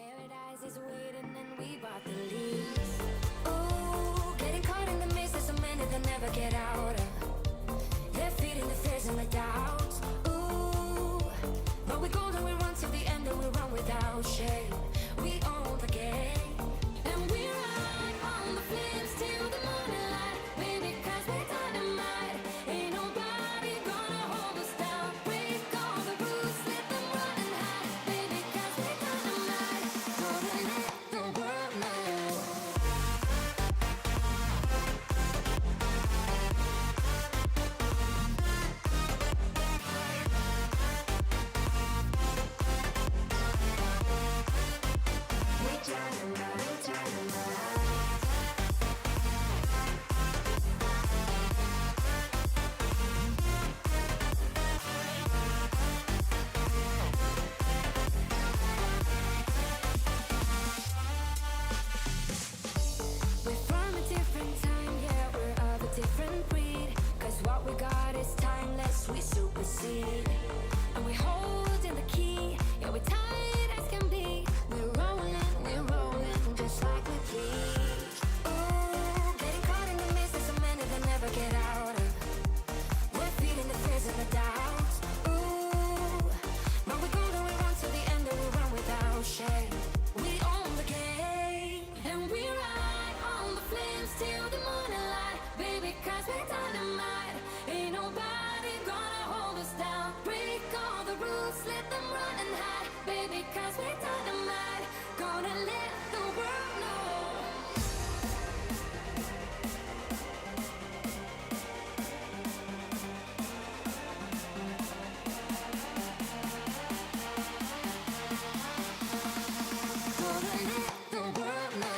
Paradise is waiting and we bought the lease. Ooh, getting caught in the mist, there's so many that never get out of. They're feeding the fears and the doubts. Ooh, but we're golden, we run till the end and we run without shame. We own the game. And we ride on the flames till the morning light. Baby, 'cause we're dynamite. Ain't nobody gonna hold us down. Break all the rules, let them run and hide. Baby, 'cause we're dynamite. Gonna let the world know. We're from a different time, yeah, we're of a different breed. 'Cause what we got is timeless, we supersede. And we hold in the key, yeah, we're tight as can be. We're rolling, just like we please. Ooh, getting caught in the mist, there's so many that never get out of. We're feeding the fears and the doubts. Ooh, but we're golden, we run till the end and we run without shame. We own the game, and we ride on the flames till the morning light. Baby, 'cause we're dynamite. Ain't nobody gonna hold us down. Break all the rules, let them run and hide. Baby, 'cause we're dynamite. Gonna let the world know. Gonna let the world know.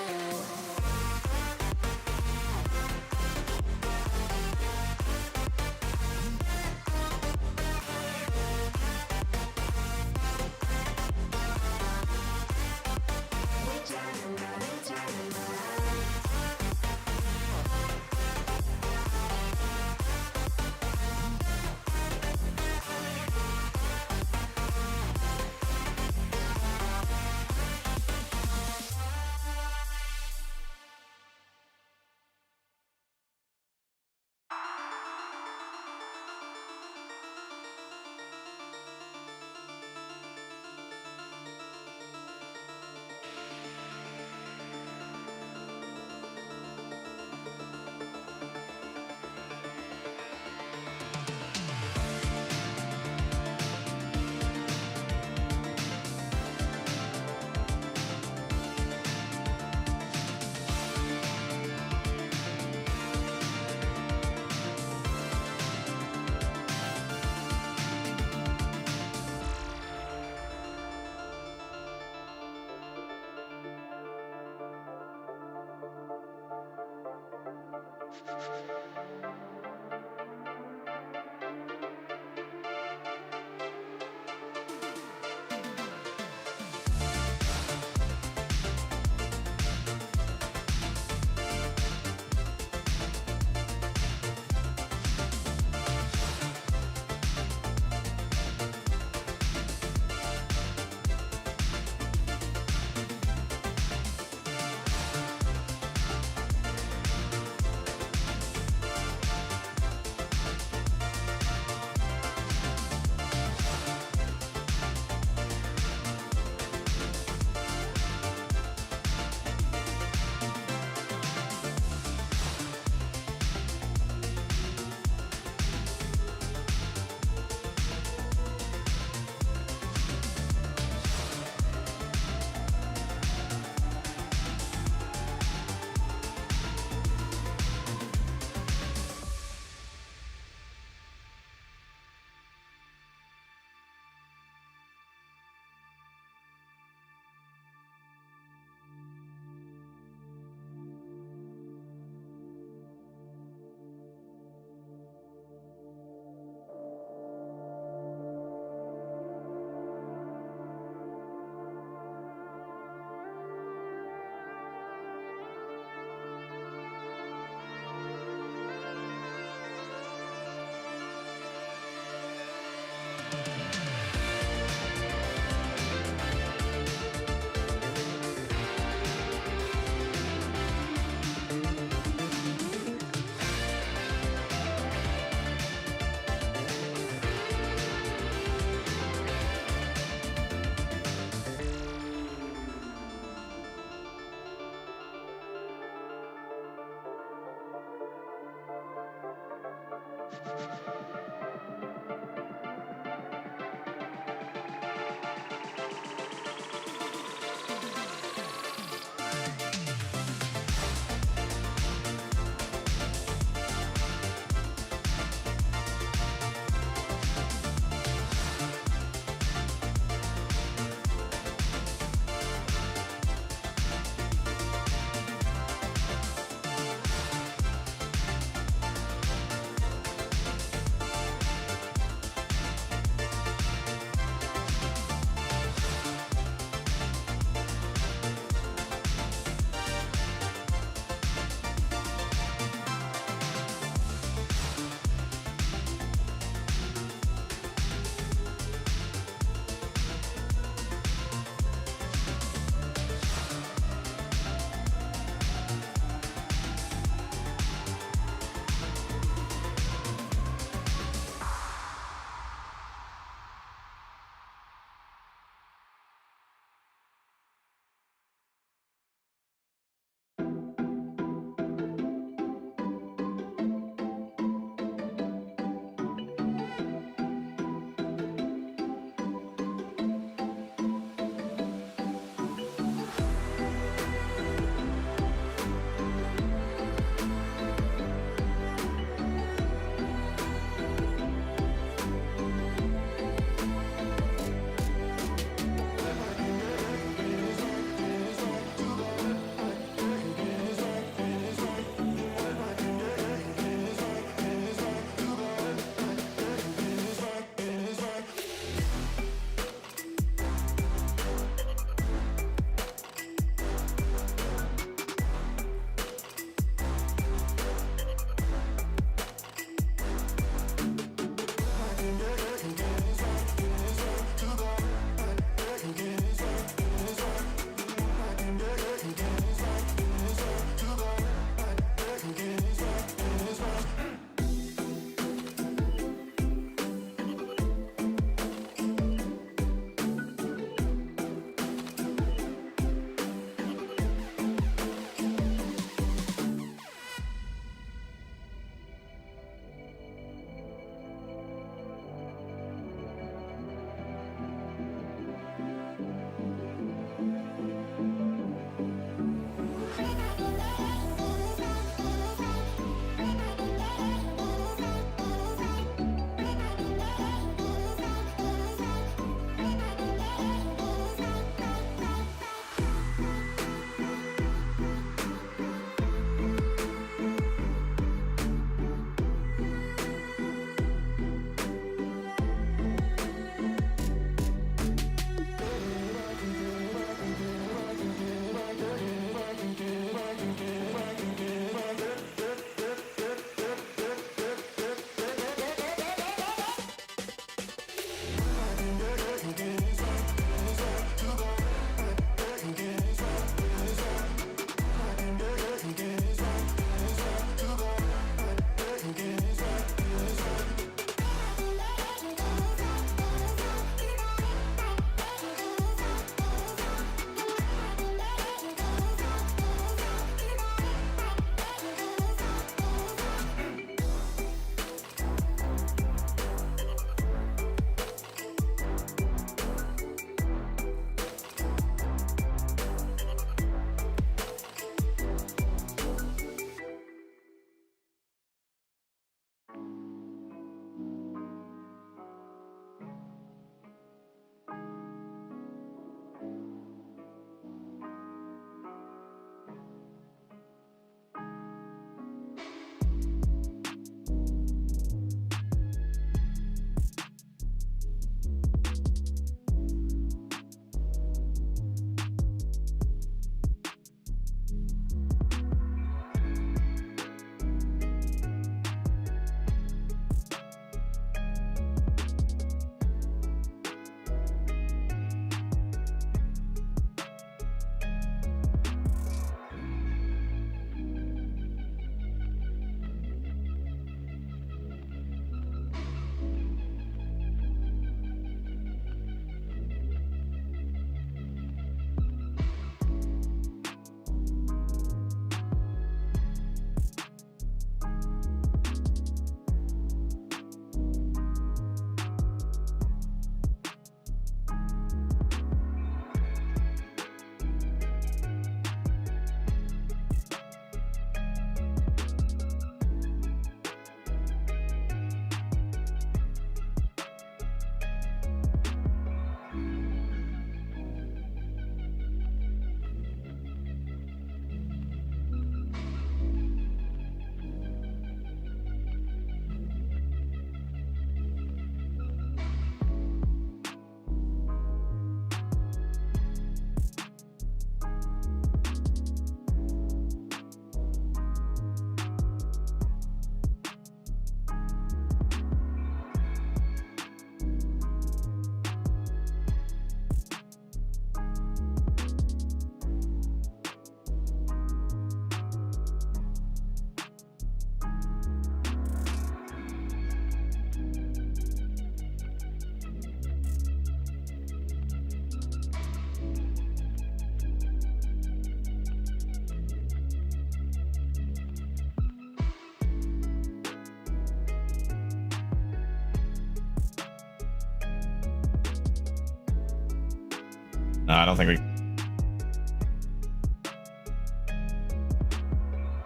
No, I don't think we.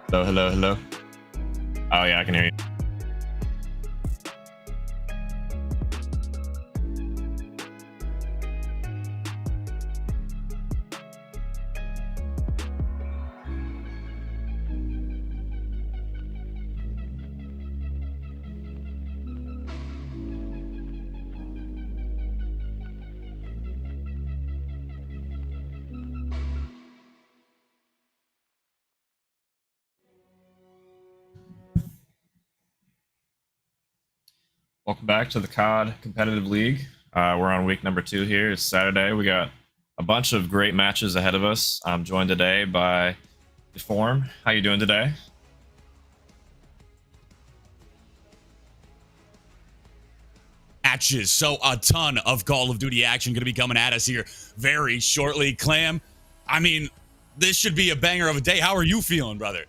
Hello. Oh yeah, I can hear you. Welcome back to the COD Competitive League. We're on week number 2 here. It's Saturday. We got a bunch of great matches ahead of us. I'm joined today by Deform. How you doing today? Matches. So a ton of Call of Duty action going to be coming at us here very shortly. Clam, I mean, this should be a banger of a day. How are you feeling, brother?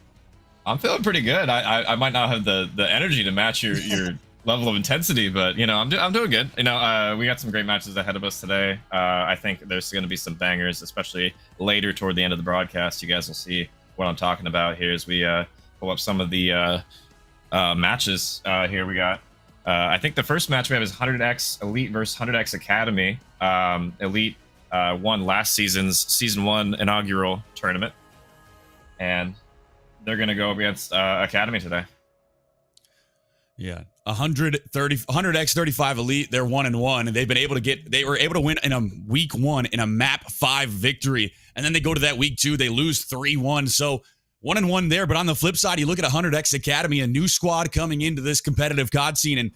I'm feeling pretty good. I might not have the energy to match your level of intensity, but you know, I'm doing good. You know, we got some great matches ahead of us today. I think there's going to be some bangers, especially later toward the end of the broadcast. You guys will see what I'm talking about here as we pull up some of the matches here. We got. I think the first match we have is 100x Elite versus 100x Academy. Elite won last season's Season 1 inaugural tournament, and they're going to go against Academy today. Yeah, 100x 35 Elite. They're 1-1, and they were able to win in a week 1 in a map 5 victory, and then they go to that week 2, they lose 3-1. So 1-1 there. But on the flip side, you look at 100x Academy, a new squad coming into this competitive COD scene, and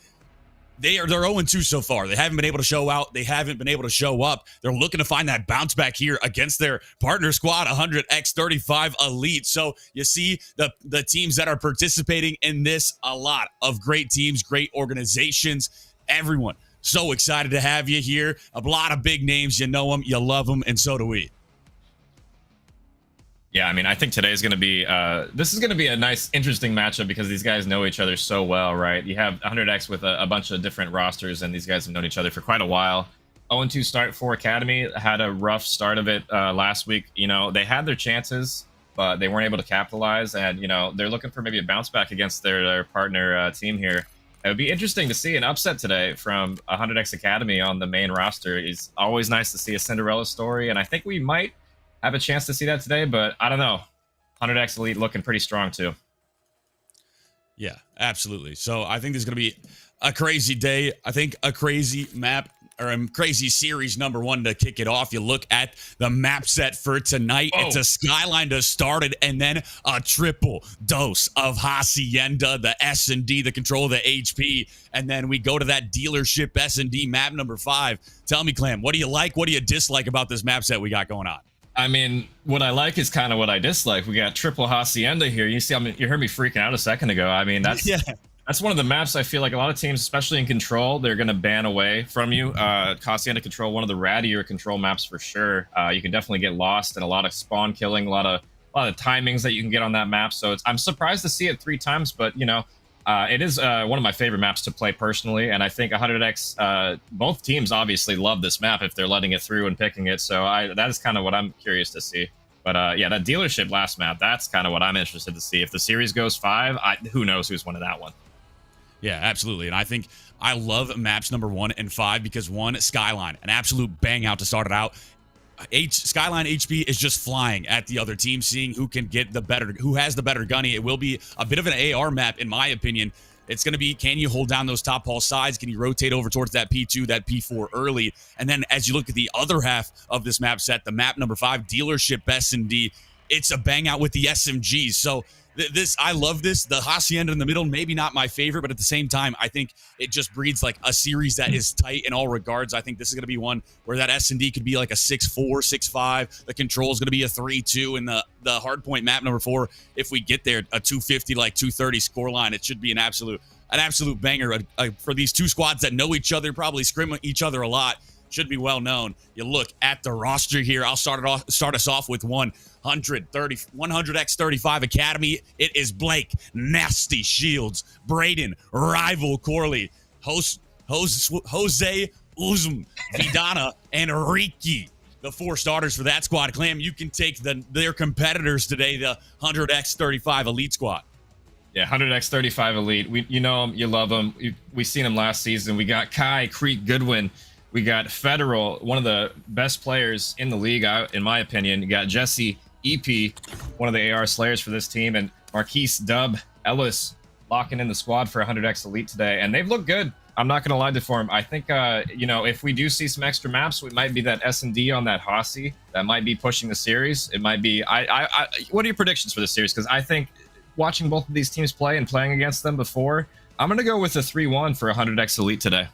they're 0-2 so far. They haven't been able to show out. They haven't been able to show up. They're looking to find that bounce back here against their partner squad, 100x 35 Elite. So you see the teams that are participating in this, a lot of great teams, great organizations, everyone. So excited to have you here. A lot of big names. You know them, you love them, and so do we. Yeah, I mean, I think today is going to be this is going to be a nice, interesting matchup because these guys know each other so well, right? You have 100x with a bunch of different rosters, and these guys have known each other for quite a while. 0-2 start for Academy, had a rough start of it last week. You know, they had their chances, but they weren't able to capitalize, and you know, they're looking for maybe a bounce back against their partner team here. It would be interesting to see an upset today from 100x Academy on the main roster. It's always nice to see a Cinderella story, and I think we might have a chance to see that today, but I don't know. 100x Elite looking pretty strong too. Yeah, absolutely. So I think this is going to be a crazy day. I think a crazy map or a crazy series number 1 to kick it off. You look at the map set for tonight. It's a Skyline to start it, and then a triple dose of Hacienda, the S&D, the control of the HP, and then we go to that dealership S&D map number 5. Tell me, Clam, what do you like? What do you dislike about this map set we got going on? I mean, what I like is kind of what I dislike. We got triple Hacienda here. You see, you heard me freaking out a second ago. I mean, that's that's one of the maps I feel like a lot of teams, especially in Control, they're going to ban away from you. Hacienda Control, one of the rattier Control maps for sure. You can definitely get lost and a lot of spawn killing, a lot of timings that you can get on that map. So I'm surprised to see it 3 times, but you know, it is one of my favorite maps to play personally, and I think 100x, both teams obviously love this map if they're letting it through and picking it, so that is kind of what I'm curious to see. But yeah, that dealership last map, that's kind of what I'm interested to see. If the series goes 5, who knows who's winning that one. Yeah, absolutely. And I think I love maps number 1 and 5 because 1, Skyline, an absolute bang out to start it out. Skyline HP is just flying at the other team, seeing who can get who has the better gunny. It will be a bit of an AR map, in my opinion. It's going to be, can you hold down those top hall sides? Can you rotate over towards that P2, that P4 early? And then as you look at the other half of this map set, the map number 5, dealership S&D, it's a bang out with the SMGs. So I love this. The Hacienda in the middle, maybe not my favorite, but at the same time, I think it just breeds like a series that is tight in all regards. I think this is going to be one where that S&D could be like a 6-4, 6-5. The control is going to be a 3-2, and the hardpoint map number 4, if we get there, a 250, like 230 scoreline, it should be an absolute banger for these two squads that know each other, probably scrim each other a lot. Should be well known. You look at the roster here. I'll start us off with 100x 35 Academy. It is Blake, Nasty Shields, Braden, Rival Corley, Jose Uzum, Vidana, and Riki. the 4 starters for that squad. Clam, you can take their competitors today, the 100x35 Elite squad. Yeah, 100x35 Elite. You know them, you love them. We seen them last season. We got Kai, Creek, Goodwin. We got Federal, one of the best players in the league, in my opinion. You got Jesse, EP, one of the AR Slayers for this team, and Marquise, Dub, Ellis locking in the squad for 100x Elite today. And they've looked good. I'm not going to lie to for them. I think, you know, if we do see some extra maps, we might be that S&D on that Hossie that might be pushing the series. It might be... what are your predictions for the series? Because I think watching both of these teams play and playing against them before, I'm going to go with a 3-1 for 100x Elite today.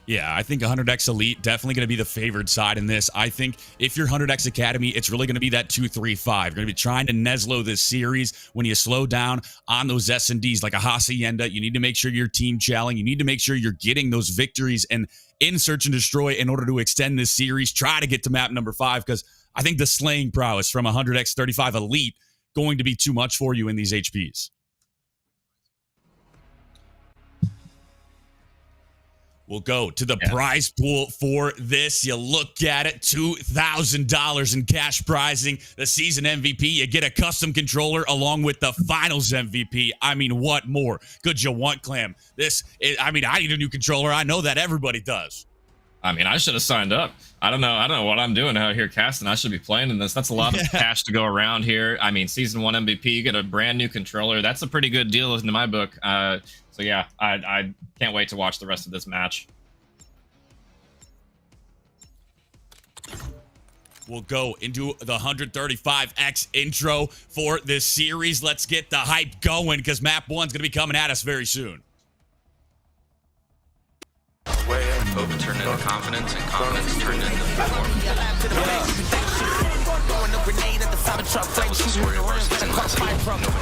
Yeah, I think 100x Elite definitely going to be the favored side in this. I think if you're 100x Academy, it's really going to be that 2-3-5. You're going to be trying to Neslo this series. When you slow down on those S&Ds like a Hacienda, you need to make sure you're team challing. You need to make sure you're getting those victories and in search and destroy in order to extend this series. Try to get to map number 5 because I think the slaying prowess from 100x35 Elite going to be too much for you in these HPs. We'll go to the prize pool for this. You look at it, $2,000 in cash prizing. The season MVP, you get a custom controller along with the finals MVP. I mean, what more could you want, Clam? I need a new controller. I know that everybody does. I mean, I should have signed up. I don't know what I'm doing out here casting. I should be playing in this. That's a lot of cash to go around here. I mean, season 1 MVP, you get a brand new controller. That's a pretty good deal in my book. So yeah, I can't wait to watch the rest of this match. We'll go into the 135X intro for this series. Let's get the hype going because map 1's going to be coming at us very soon. Hope turned into confidence, and confidence turned into performance. Nobody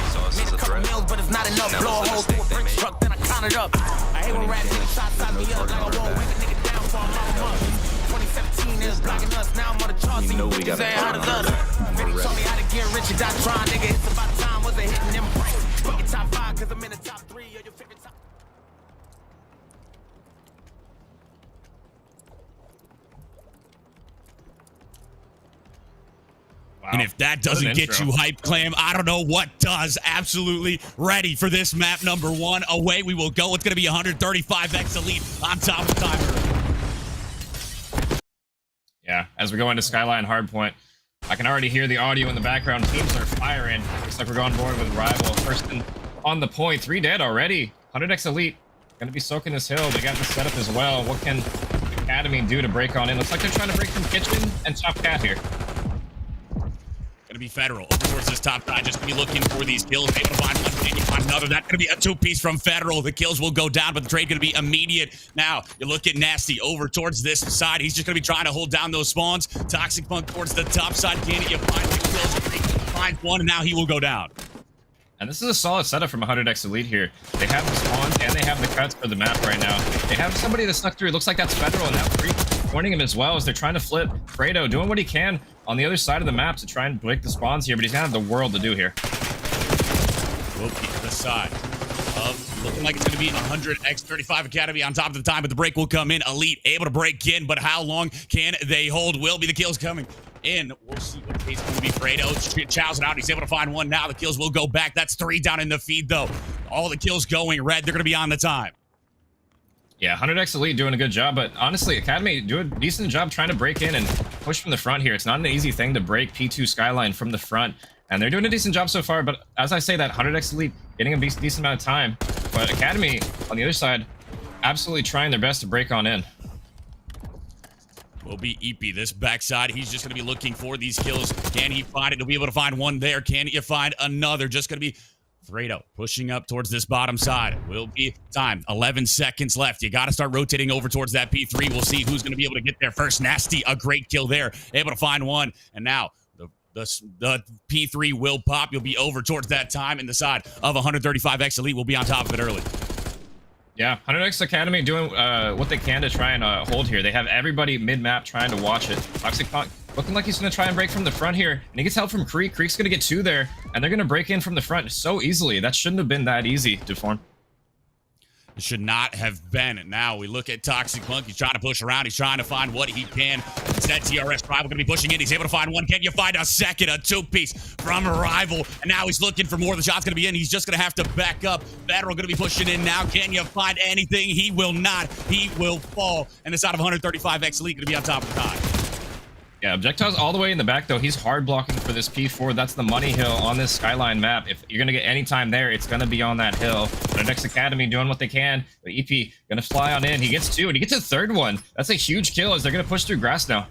saw us as a threat. That was a mistake they made. I hate when rap niggas shots at me up like I won't wake a nigga down for a mama. 2017 is blocking us, now I'm on the charts. You know we got out of us. Nigga told me how to get rich and die trying, nigga. It's about time, wasn't hitting them breaks. Fucking top 5, cause I'm in the top 3 of your favorite top. Wow. And if that doesn't get you hype, Clam, I don't know what does. Absolutely ready for this map number 1. Away we will go. It's going to be 135X Elite on top of timer. Yeah, as we go into Skyline Hardpoint, I can already hear the audio in the background. Teams are firing. Looks like we're going board with Rival. First on the point. 3 dead already. 100X Elite going to be soaking this hill. They got this setup as well. What can Academy do to break on in? Looks like they're trying to break from Kitchen and Top Cat here. Going to be Federal over towards this top side, just going to be looking for these kills. Able to find one, and you find another. That's going to be a 2-piece from Federal. The kills will go down, but the trade going to be immediate. Now, you look at Nasty over towards this side. He's just going to be trying to hold down those spawns. Toxic Punk towards the top side. Can he find 2 kills? Finds one, and now he will go down. And this is a solid setup from 100X Elite here. They have the spawns, and they have the cuts for the map right now. They have somebody that snuck through. It looks like that's Federal, and that Freak warning him as well as they're trying to flip. Fredo doing what he can on the other side of the map to try and break the spawns here, but he's gonna have the world to do here. We'll keep the side of looking like it's going to be 100x35 Academy on top of the time, but the break will come in. Elite able to break in, but how long can they hold? Will be the kills coming in. We'll see what case it's going to be. Fredo chows it out. He's able to find one now. The kills will go back. That's 3 down in the feed, though. All the kills going red. They're going to be on the time. Yeah, 100X Elite doing a good job, but honestly, Academy do a decent job trying to break in and push from the front here. It's not an easy thing to break P2 Skyline from the front, and they're doing a decent job so far, but as I say, that 100X Elite getting a decent amount of time, but Academy, on the other side, absolutely trying their best to break on in. Will be EP. This backside, he's just going to be looking for these kills. Can he find it? He'll be able to find one there. Can he find another? Just going to be Fredo pushing up towards this bottom side. Will be time. 11 seconds left. You got to start rotating over towards that P3. We'll see who's going to be able to get there first. Nasty, a great kill there. Able to find one. And now the P3 will pop. You'll be over towards that time. And the side of 135X Elite will be on top of it early. Yeah, 100X Academy doing what they can to try and hold here. They have everybody mid-map trying to watch it. Toxic Punk looking like he's going to try and break from the front here. And he gets help from Creek. Creek's going to get 2 there. And they're going to break in from the front so easily. That shouldn't have been that easy to form. It should not have been. And now we look at Toxic Monk. He's trying to push around. He's trying to find what he can. Instead, TRS Rival going to be pushing in. He's able to find one. Can you find a second? A two-piece from Rival. And now he's looking for more. The shot's going to be in. He's just going to have to back up. Federal going to be pushing in now. Can you find anything? He will not. He will fall. And this out of 135X Elite going to be on top of the time. Yeah, Objective's all the way in the back, though. He's hard blocking for this P4. That's the money hill on this Skyline map. If you're going to get any time there, it's going to be on that hill. The next Academy doing what they can. The EP going to fly on in. He gets two, and he gets a third one. That's a huge kill as they're going to push through grass now.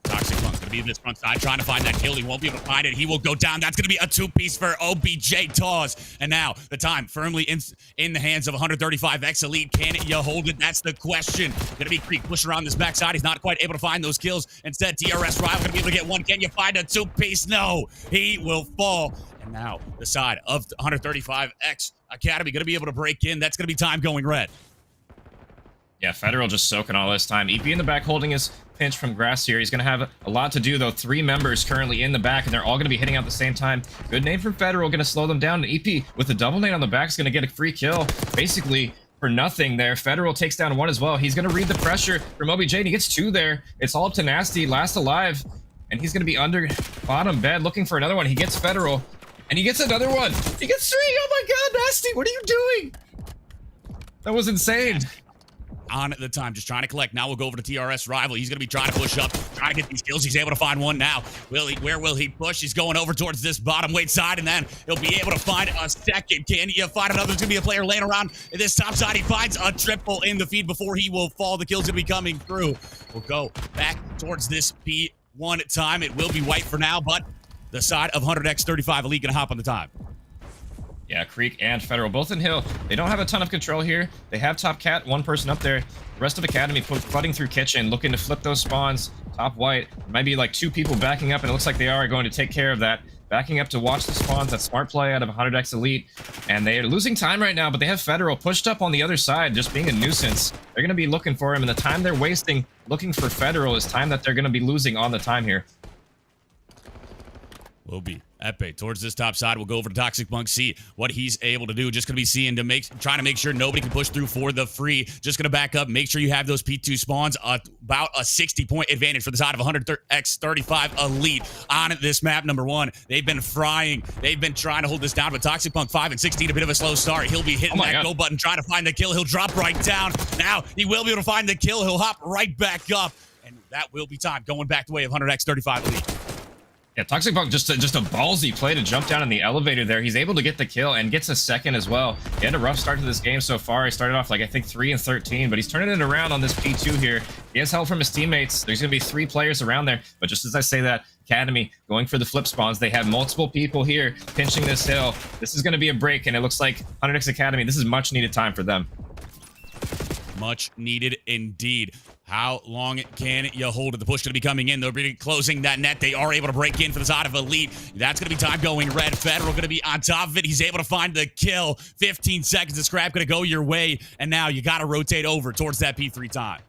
Toxic Monk's gonna be this front side trying to find that kill. He won't be able to find it. He will go down. That's gonna be a two-piece for OBJ Tawz. And now the time firmly in the hands of 135X Elite. Can you hold it? That's the question. Gonna be Creek pushing around this backside. He's not quite able to find those kills. Instead, TRS Rival gonna be able to get one. Can you find a two-piece? No, he will fall. And now the side of 135X Academy gonna be able to break in. That's gonna be time going red. Yeah, Federal just soaking all this time. EP in the back holding his pinch from grass here. He's going to have a lot to do, though. 3 members currently in the back, and they're all going to be hitting out at the same time. Good nade from Federal, going to slow them down. And EP with the double nade on the back is going to get a free kill. Basically, for nothing there. Federal takes down one as well. He's going to read the pressure from OBJ, and he gets 2 there. It's all up to Nasty, last alive. And he's going to be under bottom bed looking for another one. He gets Federal, and he gets another one. He gets 3. Oh my god, Nasty, what are you doing? That was insane. On the time, just trying to collect. Now we'll go over to TRS Rival. He's going to be trying to push up, trying to get these kills. He's able to find one now. Where will he push? He's going over towards this bottom weight side, and then he'll be able to find a second. Can you find another? There's going to be a player laying around this top side. He finds a triple in the feed before he will fall. The kill's going to be coming through. We'll go back towards this P1 time. It will be white for now, but the side of 100x35 Elite going to hop on the time. Yeah, Creek and Federal both in hill. They don't have a ton of control here. They have top cat, 1 person up there. The rest of Academy flooding through kitchen, looking to flip those spawns. Top white, might be like 2 people backing up, and it looks like they are going to take care of that. Backing up to watch the spawns. That's smart play out of 100x Elite. And they are losing time right now, but they have Federal pushed up on the other side, just being a nuisance. They're going to be looking for him, and the time they're wasting looking for Federal is time that they're going to be losing on the time here. Will be Epe towards this top side. We'll go over to Toxic Monk, see what he's able to do. Just going to be seeing to trying to make sure nobody can push through for the free. Just going to back up, make sure you have those P2 spawns. About a 60-point advantage for the side of 100x35 Elite on this map. Number 1, they've been frying. They've been trying to hold this down, but Toxic Monk 5 and 16, a bit of a slow start. He'll be hitting that go button, trying to find the kill. He'll drop right down. Now he will be able to find the kill. He'll hop right back up, and that will be time going back the way of 100x35 Elite. Yeah, Toxic Punk just a ballsy play to jump down in the elevator there. He's able to get the kill and gets a second as well. He had a rough start to this game so far. He started off like, I think, 3 and 13, but he's turning it around on this P2 here. He has help from his teammates. There's going to be 3 players around there, but just as I say that, Academy going for the flip spawns. They have multiple people here pinching this hill. This is going to be a break, and it looks like 100x Academy, this is much needed time for them. Much needed indeed. How long can you hold it? The push going to be coming in. They'll be closing that net. They are able to break in for the side of Elite. That's going to be time going red. Federal going to be on top of it. He's able to find the kill. 15 seconds of scrap going to go your way. And now you got to rotate over towards that P3 time.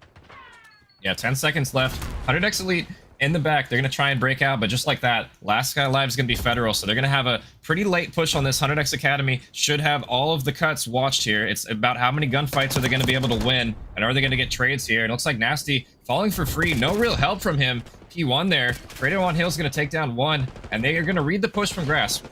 Yeah, 10 seconds left. 100x Elite in the back. They're going to try and break out, but just like that, last guy alive is going to be Federal. So they're going to have a pretty late push on this. 100x Academy should have all of the cuts watched here. It's about how many gunfights are they going to be able to win, and are they going to get trades here? And it looks like Nasty falling for free. No real help from him. P1 there. Fredo on Hill's going to take down 1, and they are going to read the push from grass.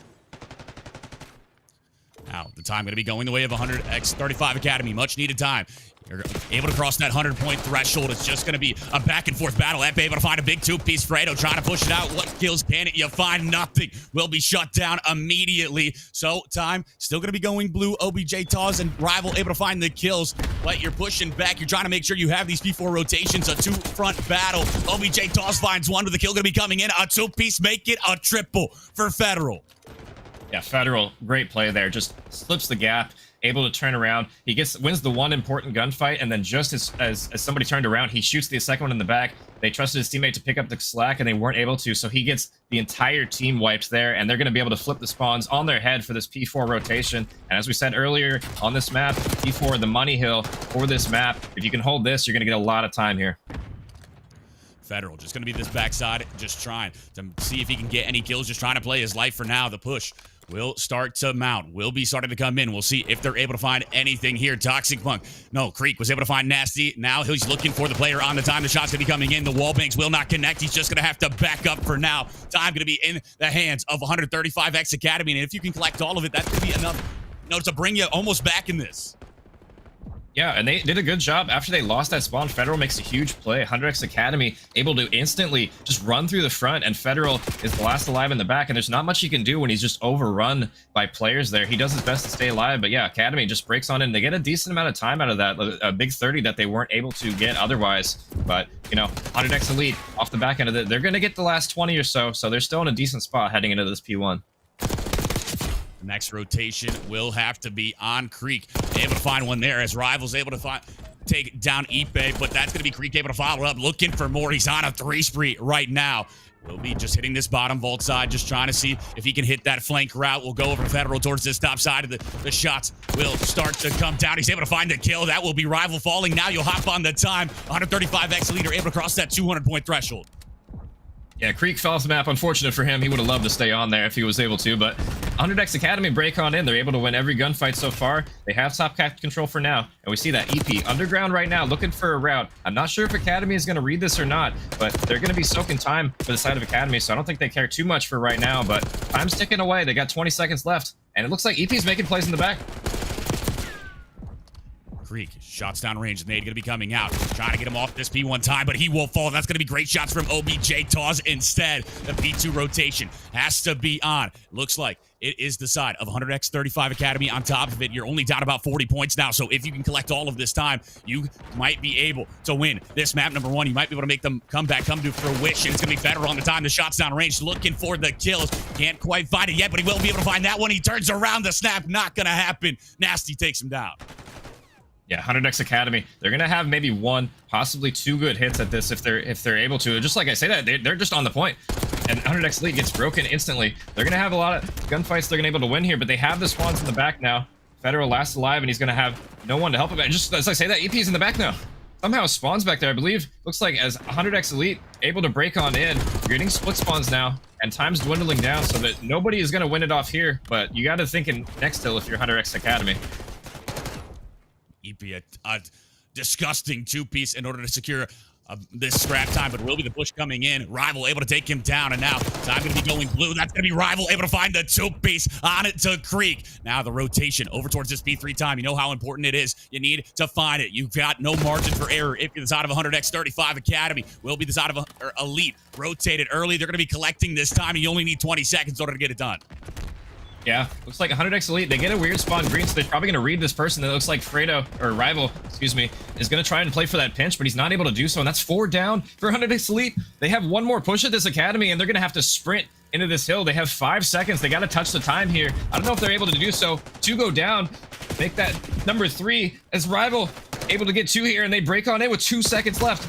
Now, the time going to be going the way of 100x35 Academy. Much needed time. You're able to cross that 100-point threshold. It's just going to be a back-and-forth battle. Epe able to find a big 2-piece. Fredo trying to push it out. What kills can it? You find nothing. Will be shut down immediately. So, time still going to be going blue. OBJ Tawz and Rival able to find the kills, but you're pushing back. You're trying to make sure you have these P4 rotations. A 2-front battle. OBJ Tawz finds one with the kill going to be coming in. A 2-piece. Make it a triple for Federal. Yeah, Federal, great play there. Just slips the gap. Able to turn around. He wins the one important gunfight, and then just as somebody turned around, he shoots the second one in the back. They trusted his teammate to pick up the slack, and they weren't able to, so he gets the entire team wiped there, and they're going to be able to flip the spawns on their head for this P4 rotation. And as we said earlier on this map, P4, the money hill for this map. If you can hold this, you're going to get a lot of time here. Federal just going to be this backside, just trying to see if he can get any kills, just trying to play his life for now. The push will start to mount, will be starting to come in. We'll see if they're able to find anything here. Toxic Punk. No, Creek was able to find Nasty. Now he's looking for the player on the time. The shot's going to be coming in. The wall banks will not connect. He's just going to have to back up for now. Time going to be in the hands of 135X Academy. And if you can collect all of it, that's going to be enough, to bring you almost back in this. Yeah, and they did a good job. After they lost that spawn, Federal makes a huge play. 100X Academy able to instantly just run through the front, and Federal is the last alive in the back, and there's not much he can do when he's just overrun by players there. He does his best to stay alive, but yeah, Academy just breaks on in. They get a decent amount of time out of that, a big 30 that they weren't able to get otherwise. But, 100X Elite off the back end of it, they're going to get the last 20 or so, so they're still in a decent spot heading into this P1. The next rotation will have to be on Creek. Able to find one there as Rival's able to take down Ipe, but that's going to be Creek able to follow up, looking for more. He's on a 3 spree right now. Will be just hitting this bottom vault side, just trying to see if he can hit that flank route. We'll go over to Federal towards this top side of the shots will start to come down. He's able to find the kill. That will be Rival falling. Now you'll hop on the time. 135X leader able to cross that 200-point threshold. Yeah, Creek fell off the map. Unfortunate for him. He would have loved to stay on there if he was able to, but 100X Academy break on in. They're able to win every gunfight so far. They have top cap control for now, and we see that EP underground right now looking for a route. I'm not sure if Academy is going to read this or not, but they're going to be soaking time for the side of Academy, so I don't think they care too much for right now, but time's ticking away. They got 20 seconds left, and it looks like EP's making plays in the back. Creek, shots down range. Nade going to be coming out. Trying to get him off this P1 time, but he will fall. That's going to be great shots from OBJ Taz instead. The P2 rotation has to be on. Looks like it is the side of 100X 35 Academy on top of it. You're only down about 40 points now, so if you can collect all of this time, you might be able to win this map number 1. You might be able to make them come to fruition. It's going to be Federal on the time. The shots down range, looking for the kills. Can't quite find it yet, but he will be able to find that one. He turns around. The snap, not going to happen. Nasty takes him down. Yeah, 100X Academy, they're going to have maybe 1, possibly 2 good hits at this if they're able to. Just like I say that, they're just on the point. And 100X Elite gets broken instantly. They're going to have a lot of gunfights they're going to be able to win here, but they have the spawns in the back now. Federal last alive, and he's going to have no one to help him. Just as I say that, EP's in the back now. Somehow spawns back there, I believe. Looks like as 100X Elite able to break on in, you're getting split spawns now, and time's dwindling down so that nobody is going to win it off here. But you got to think in next hill if you're 100X Academy. EP a disgusting 2-piece in order to secure this scrap time, but will be the push coming in. Rival able to take him down, and now time going to be going blue. That's going to be Rival able to find the 2-piece on it to Creek. Now the rotation over towards this P3 time. You know how important it is. You need to find it. You've got no margin for error if you're the side of 100X 35 Academy. Will be the side of Elite. Rotated early. They're going to be collecting this time, and you only need 20 seconds in order to get it done. Yeah, looks like 100X Elite, they get a weird spawn green, so they're probably going to read this person. That looks like Fredo, or Rival, excuse me, is going to try and play for that pinch, but he's not able to do so, and that's 4 down for 100X Elite. They have 1 more push at this Academy, and they're going to have to sprint into this hill. They have 5 seconds. They got to touch the time here. I don't know if they're able to do so. 2 go down, make that number 3 as Rival able to get 2 here, and they break on in with 2 seconds left.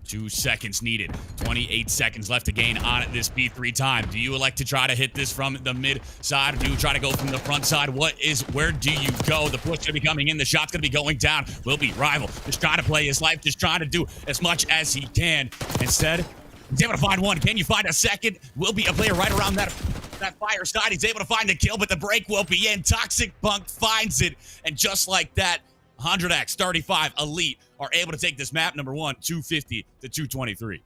2 seconds needed. 28 seconds left to gain on this P3 time. Do you elect to try to hit this from the mid side, or do you try to go from the front side? Where do you go? The push gonna be coming in. The shot's gonna be going down. Will be Rival just trying to play his life, just trying to do as much as he can. Instead, he's able to find one. Can you find a second? Will be a player right around that fire side. He's able to find the kill, but the break will be in. Toxic Punk finds it, and just like that, 100X 35 Elite are able to take this map number 1, 250 to 223.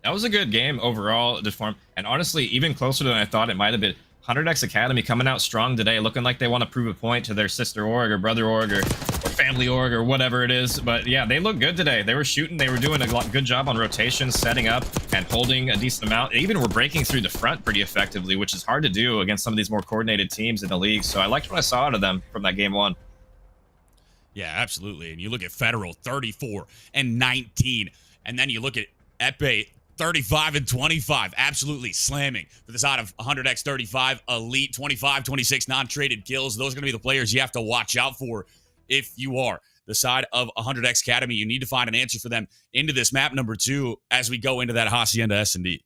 That was a good game overall, Deform, and honestly, even closer than I thought it might have been. 100X Academy coming out strong today, looking like they want to prove a point to their sister org or brother org or family org or whatever it is. But yeah, they look good today. They were shooting, they were doing a good job on rotations, setting up and holding a decent amount. They even were breaking through the front pretty effectively, which is hard to do against some of these more coordinated teams in the league. So I liked what I saw out of them from that game 1. Yeah, absolutely. And you look at Federal, 34 and 19. And then you look at Epe, 35 and 25. Absolutely slamming for the side of 100X 35 Elite, 25, 26 non-traded kills. Those are going to be the players you have to watch out for if you are the side of 100X Academy. You need to find an answer for them into this map number 2 as we go into that Hacienda S&D.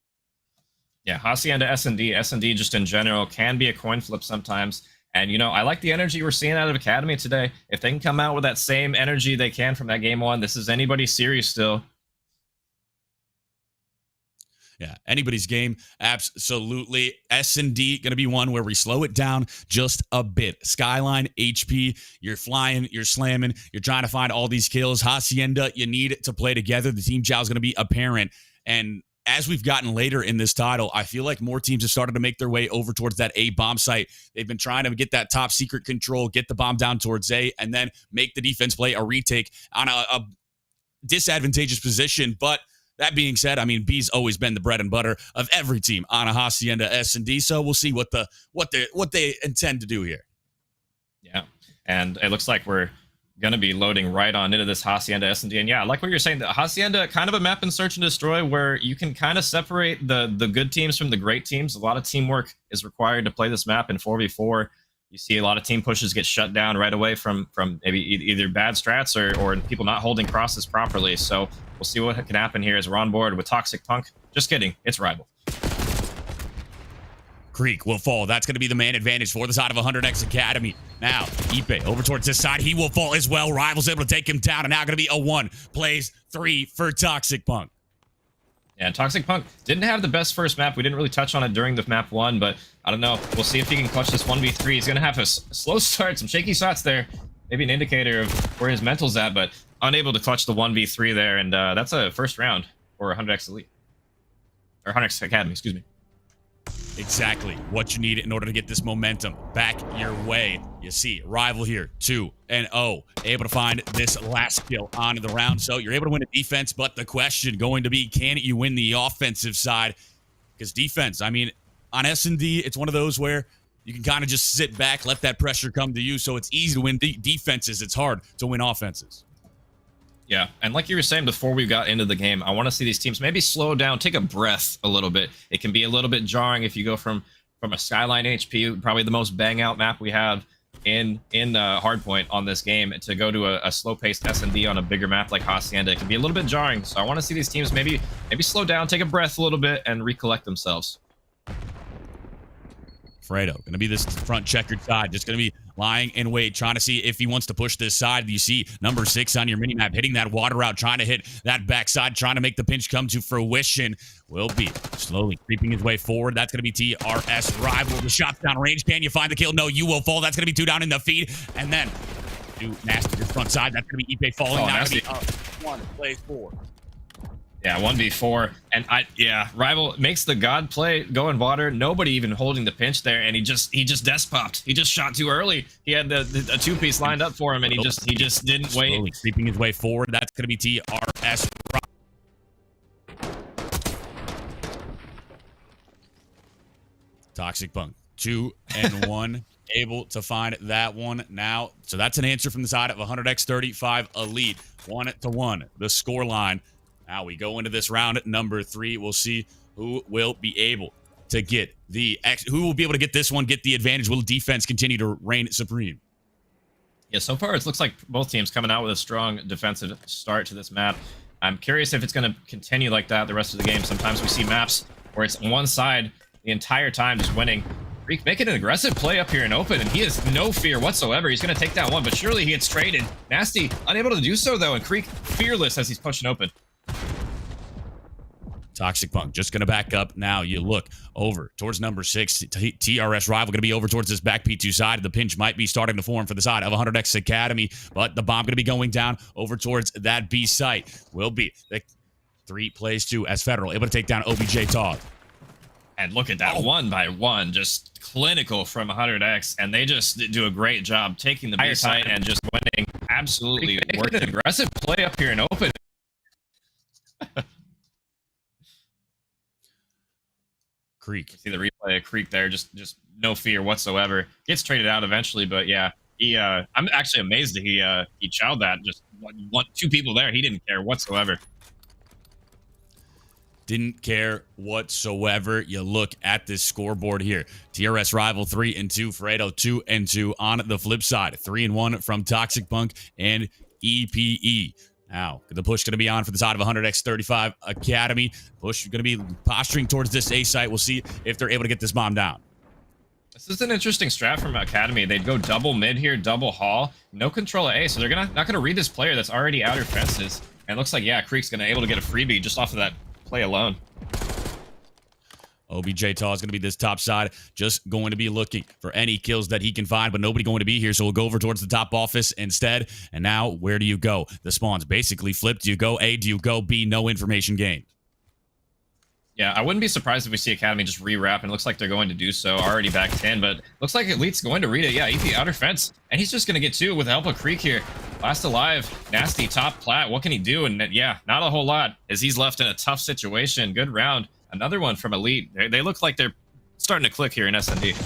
Yeah, Hacienda S&D just in general can be a coin flip sometimes. And, I like the energy we're seeing out of Academy today. If they can come out with that same energy they can from that game 1, this is anybody's series still. Yeah, anybody's game, absolutely. S&D going to be one where we slow it down just a bit. Skyline, HP, you're flying, you're slamming, you're trying to find all these kills. Hacienda, you need to play together. The team chow is going to be apparent. And as we've gotten later in this title, I feel like more teams have started to make their way over towards that A bomb site. They've been trying to get that top secret control, get the bomb down towards A, and then make the defense play a retake on a disadvantageous position. But that being said, I mean, B's always been the bread and butter of every team on a Hacienda S&D, so we'll see what they intend to do here. Yeah, and it looks like we're going to be loading right on into this Hacienda S&D. And yeah, like what you're saying, the Hacienda, kind of a map in search and destroy where you can kind of separate the good teams from the great teams. A lot of teamwork is required to play this map in 4v4. You see a lot of team pushes get shut down right away from maybe either bad strats or people not holding crosses properly. So we'll see what can happen here as we're on board with Toxic Punk. Just kidding, it's Rival. Creek will fall. That's going to be the man advantage for the side of 100X Academy. Now, Ipe over towards this side. He will fall as well. Rival's able to take him down, and now going to be a 1. Plays 3 for Toxic Punk. Yeah, Toxic Punk didn't have the best first map. We didn't really touch on it during the map 1, but I don't know. We'll see if he can clutch this 1v3. He's going to have a slow start, some shaky shots there. Maybe an indicator of where his mental's at, but unable to clutch the 1v3 there, and that's a first round for 100X Elite. Or 100X Academy, excuse me. Exactly what you need in order to get this momentum back your way. You see, Rival here, 2-0, able to find this last kill on the round. So you're able to win a defense, but the question going to be, can you win the offensive side? Because defense, I mean, on S&D, it's one of those where you can kind of just sit back, let that pressure come to you. So it's easy to win defenses. It's hard to win offenses. Yeah, and like you were saying before we got into the game, I want to see these teams maybe slow down, take a breath a little bit. It can be a little bit jarring if you go from a Skyline HP, probably the most bang-out map we have in Hardpoint on this game, to go to a slow-paced S&D on a bigger map like Hacienda. It can be a little bit jarring, so I want to see these teams maybe slow down, take a breath a little bit, and recollect themselves. Fredo going to be this front checkered side, just going to be lying in wait, trying to see if he wants to push this side. You see number 6 on your minimap hitting that water route, trying to hit that backside, trying to make the pinch come to fruition. Will be slowly creeping his way forward. That's going to be TRS Rival. The shot's down range. Can you find the kill? No, you will fall. That's going to be 2 down in the feed. And then do nasty to the front side. That's going to be Ipe falling. Now Nasty. 1 plays 4. Yeah, 1v4, and Rival makes the God play go in water. Nobody even holding the pinch there, and he just desk popped. He just shot too early. He had a 2-piece lined up for him, and he just didn't wait. Slowly creeping his way forward. That's going to be TRS. Toxic Punk 2-1. Able to find that one now. So that's an answer from the side of 100x35 Elite. 1-1. The score line. Now we go into this round at number 3. We'll see who will be able to get who will be able to get this one, get the advantage. Will defense continue to reign supreme? Yeah, so far it looks like both teams coming out with a strong defensive start to this map. I'm curious if it's going to continue like that the rest of the game. Sometimes we see maps where it's on one side the entire time just winning. Creek making an aggressive play up here in open, and he has no fear whatsoever. He's going to take that one, but surely he gets traded. Nasty unable to do so, though, and Creek fearless as he's pushing open. Toxic Punk just going to back up. Now you look over towards number 6. TRS Rival going to be over towards this back P2 side. The pinch might be starting to form for the side of 100X Academy, but the bomb going to be going down over towards that B site. Will be the 3 plays 2 as Federal able to take down OBJ Todd. And look at that, 1-by-1, just clinical from 100X, and they just do a great job taking the B site and just winning. Absolutely working an aggressive play up here in open. Creek. See the replay of Creek there, just no fear whatsoever. Gets traded out eventually, but yeah, I'm actually amazed that he chowed that. Just 2 people there. He didn't care whatsoever. Didn't care whatsoever. You look at this scoreboard here. TRS Rival 3-2, Fredo 2-2. On the flip side, 3-1 from Toxic Punk and EPE. Now, the push going to be on for the side of 100x35 Academy. Push going to be posturing towards this A site. We'll see if they're able to get this bomb down. This is an interesting strat from Academy. They'd go double mid here, double hall. No control of A, so they're not going to read this player that's already outer fences. And it looks like, yeah, Creek's going to able to get a freebie just off of that play alone. OBJ Taw is going to be this top side, just going to be looking for any kills that he can find, but nobody going to be here, so we'll go over towards the top office instead. And now, where do you go? The spawn's basically flipped. Do you go A? Do you go B? No information gained. Yeah, I wouldn't be surprised if we see Academy just rewrap, and it looks like they're going to do so. Already back 10, but looks like Elite's going to read it. Yeah, EP outer fence, and he's just going to get 2 with the help of Creek here. Last alive, Nasty top plat. What can he do? And yeah, not a whole lot, as he's left in a tough situation. Good round. Another one from Elite. They look like they're starting to click here in SND.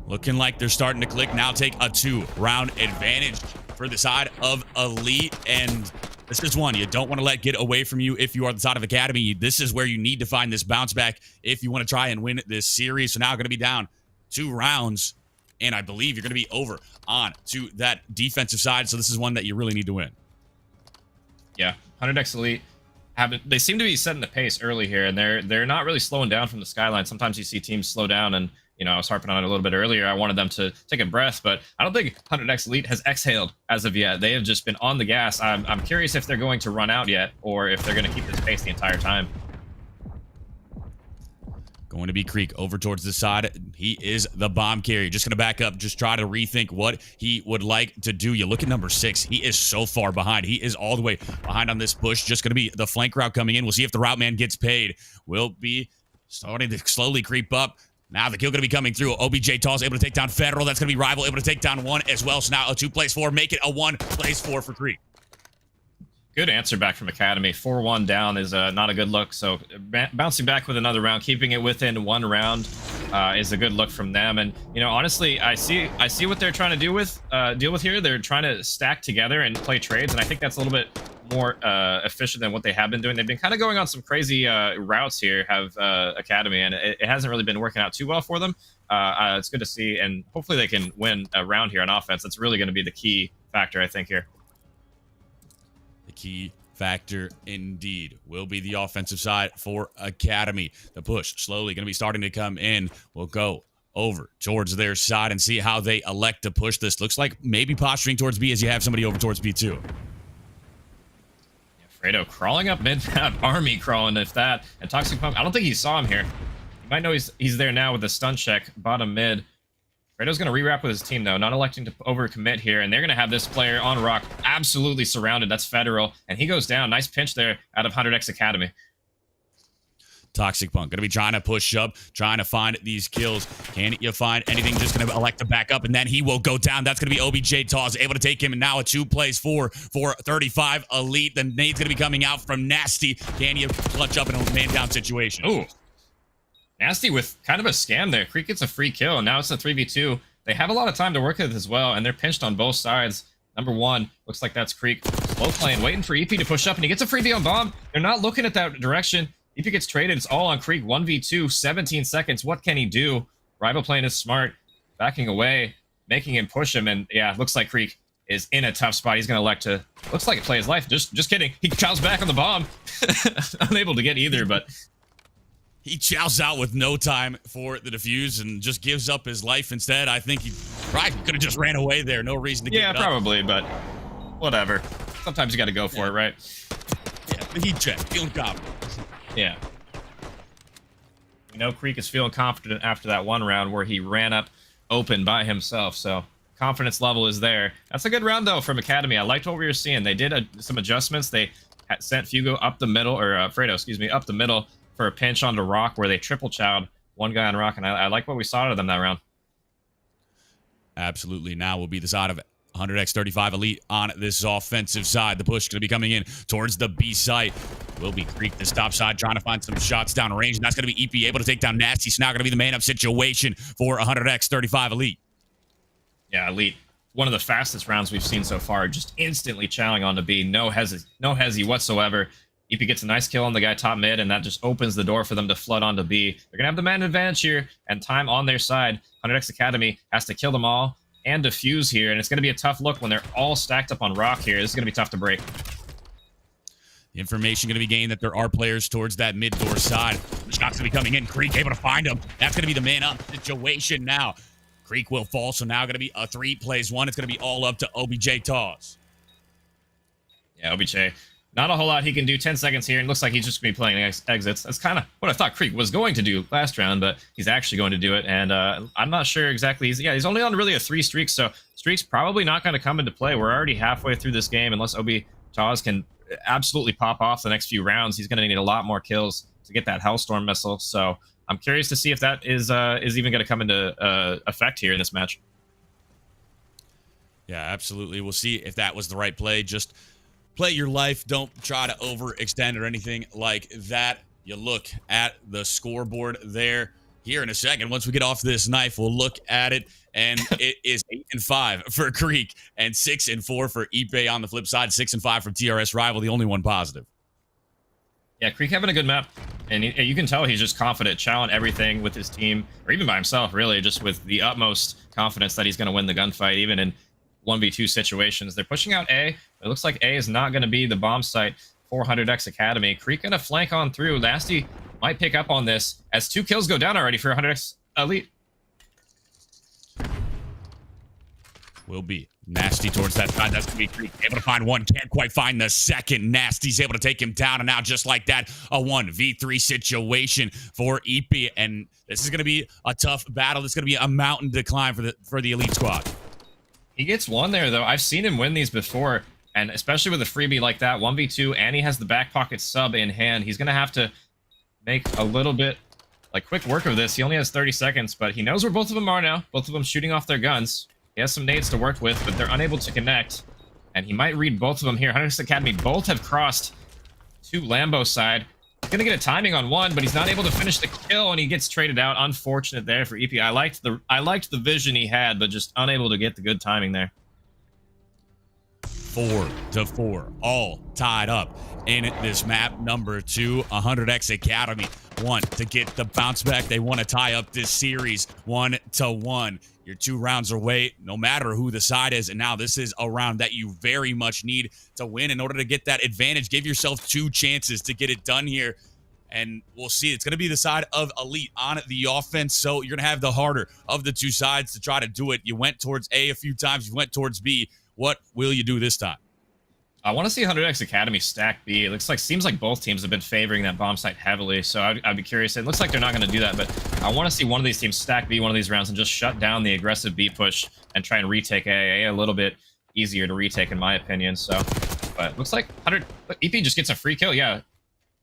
Looking like they're starting to click. Now take a 2-round advantage for the side of Elite, and this is one you don't want to let get away from you if you are the side of Academy. This is where you need to find this bounce back if you want to try and win this series. So now going to be down 2 rounds, and I believe you're going to be over on to that defensive side. So this is one that you really need to win. Yeah, 100x Elite. They seem to be setting the pace early here, and they're not really slowing down from the skyline. Sometimes you see teams slow down, and I was harping on it a little bit earlier. I wanted them to take a breath, but I don't think 100x Elite has exhaled as of yet. They have just been on the gas. I'm curious if they're going to run out yet, or if they're going to keep this pace the entire time. Going to be Creek over towards the side. He is the bomb carrier. Just going to back up, just try to rethink what he would like to do. You look at number 6. He is so far behind. He is all the way behind on this push. Just going to be the flank route coming in. We'll see if the route man gets paid. Will be starting to slowly creep up. Now the kill going to be coming through. OBJ Tall is able to take down Federal. That's going to be Rival able to take down 1 as well. So now a 2 plays 4. Make it a 1 plays 4 for Creek. Good answer back from Academy. 4-1 down is not a good look. So bouncing back with another round, keeping it within 1 round is a good look from them. And honestly, I see what they're trying to deal with here. They're trying to stack together and play trades, and I think that's a little bit more efficient than what they have been doing. They've been kind of going on some crazy routes here, Academy, and it hasn't really been working out too well for them. It's good to see, and hopefully they can win a round here on offense. That's really going to be the key factor, I think, here. The key factor indeed will be the offensive side for Academy. The push slowly going to be starting to come in. We'll go over towards their side and see how they elect to push this. Looks like maybe posturing towards B as you have somebody over towards B2. Fredo crawling up mid-map, Army crawling if that, and Toxic Pump, I don't think he saw him here. You might know he's there now with the stun check, bottom mid. Fredo's going to rewrap with his team, though, not electing to overcommit here, and they're going to have this player on rock absolutely surrounded. That's Federal, and he goes down. Nice pinch there out of 100x Academy. Toxic Punk going to be trying to push up, trying to find these kills. Can you find anything? Just going to elect to back up, and then he will go down. That's going to be OBJ Taw's able to take him, and now a 2 plays 4 for 35 Elite. The nade's going to be coming out from Nasty. Can you clutch up in a man-down situation? Ooh. Nasty with kind of a scam there. Creek gets a free kill, and now it's a 3v2. They have a lot of time to work with as well, and they're pinched on both sides. Number 1, looks like that's Creek. Slow playing, waiting for EP to push up, and he gets a freebie on bomb. They're not looking at that direction. EP gets traded. It's all on Creek. 1v2, 17 seconds. What can he do? Rival playing is smart, backing away, making him push him, and yeah, looks like Creek is in a tough spot. He's going to elect to, looks like play his life. Just kidding. He chows back on the bomb. Unable to get either, but he chows out with no time for the defuse and just gives up his life instead. I think he probably could have just ran away there. No reason to give it up. Yeah, probably, but whatever. Sometimes you got to go for it, right? Yeah, the heat check. Feeling confident. Yeah. We know Creek is feeling confident after that 1 round where he ran up open by himself, so confidence level is there. That's a good round, though, from Academy. I liked what we were seeing. They did some adjustments. They sent Fugo up the middle, or Fredo, excuse me, up the middle for a pinch onto Rock where they triple chowed one guy on Rock, and I like what we saw out of them that round. Absolutely. Now will be the side of 100x35 Elite on this offensive side. The push going to be coming in towards the B site. Will be Creek, the stop side, trying to find some shots down range, and that's going to be EP able to take down Nasty. So now going to be the man-up situation for 100x35 Elite. Yeah, Elite. One of the fastest rounds we've seen so far, just instantly chowing on to B. No hesi whatsoever. EP gets a nice kill on the guy top mid, and that just opens the door for them to flood onto B. They're going to have the man advantage here, and time on their side. 100x Academy has to kill them all and defuse here, and it's going to be a tough look when they're all stacked up on Rock here. This is going to be tough to break. The information going to be gained that there are players towards that mid-door side. The shot's going to be coming in. Creek able to find him. That's going to be the man-up situation now. Creek will fall, so now going to be a 3 plays 1. It's going to be all up to OBJ Taws. Yeah, OBJ. not a whole lot he can do. 10 seconds here, and looks like he's just going to be playing exits. That's kind of what I thought Creek was going to do last round, but he's actually going to do it, and I'm not sure exactly. He's only on really a 3 streak, so streak's probably not going to come into play. We're already halfway through this game, unless Obi Chaz can absolutely pop off the next few rounds. He's going to need a lot more kills to get that Hellstorm missile, so I'm curious to see if that is even going to come into effect here in this match. Yeah, absolutely. We'll see if that was the right play. Just play your life. Don't try to overextend or anything like that. You look at the scoreboard there. Here in a second, once we get off this knife, we'll look at it, and it is 8-5 for Creek and 6-4 for Ipe on the flip side. 6-5 from TRS Rival, the only one positive. Yeah, Creek having a good map, and you can tell he's just confident, challenging everything with his team, or even by himself, really, just with the utmost confidence that he's going to win the gunfight, even in 1v2 situations. They're pushing out A. It looks like A is not going to be the bomb site for 100X Academy. Creek going to flank on through. Nasty might pick up on this as 2 kills go down already for 100X Elite. Will be Nasty towards that side. That's going to be Creek able to find one. Can't quite find the second. Nasty's able to take him down, and now just like that, a 1v3 situation for Ipe. And this is going to be a tough battle. This is going to be a mountain to climb for the Elite squad. He gets one there, though. I've seen him win these before, and especially with a freebie like that, 1v2, and he has the back pocket sub in hand. He's going to have to make a little bit, like, quick work of this. He only has 30 seconds, but he knows where both of them are now. Both of them shooting off their guns. He has some nades to work with, but they're unable to connect, and he might read both of them here. 100X Academy both have crossed to Lambo side. He's going to get a timing on one, but he's not able to finish the kill, and he gets traded out. Unfortunate there for EP. I liked the vision he had, but just unable to get the good timing there. 4-4, all tied up in this map. Number 2, 100X Academy want to get the bounce back. They want to tie up this series 1-1. You're 2 rounds away, no matter who the side is. And now this is a round that you very much need to win in order to get that advantage. Give yourself 2 chances to get it done here. And we'll see. It's going to be the side of Elite on the offense. So you're going to have the harder of the 2 sides to try to do it. You went towards A a few times. You went towards B. What will you do this time? I want to see 100X Academy stack B. It seems like both teams have been favoring that bomb site heavily, so I'd be curious. It looks like they're not going to do that, but I want to see one of these teams stack B one of these rounds and just shut down the aggressive B push and try and retake A. A little bit easier to retake, in my opinion. So, but looks like EP just gets a free kill. Yeah,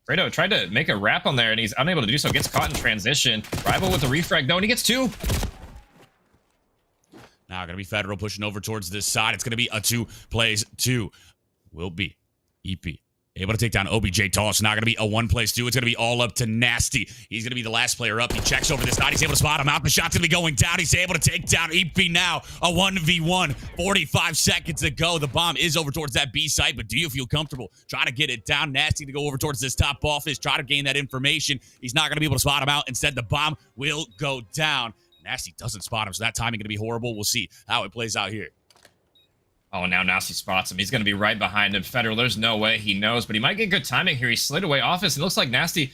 Fredo tried to make a wrap on there, and he's unable to do so. Gets caught in transition. Rival with the refrag, though, and he gets 2. Now going to be Federal pushing over towards this side. It's going to be a 2 plays 2. Will be EP able to take down OBJ Tall. It's not going to be a 1 plays 2. It's going to be all up to Nasty. He's going to be the last player up. He checks over this side. He's able to spot him out. The shot's going to be going down. He's able to take down EP now. A 1v1. 45 seconds to go. The bomb is over towards that B site, but do you feel comfortable trying to get it down? Nasty to go over towards this top office. Try to gain that information. He's not going to be able to spot him out. Instead, the bomb will go down. Nasty doesn't spot him, so that timing going to be horrible. We'll see how it plays out here. Oh, now Nasty spots him. He's going to be right behind him. Federal, there's no way he knows, but he might get good timing here. He slid away office, and it looks like Nasty,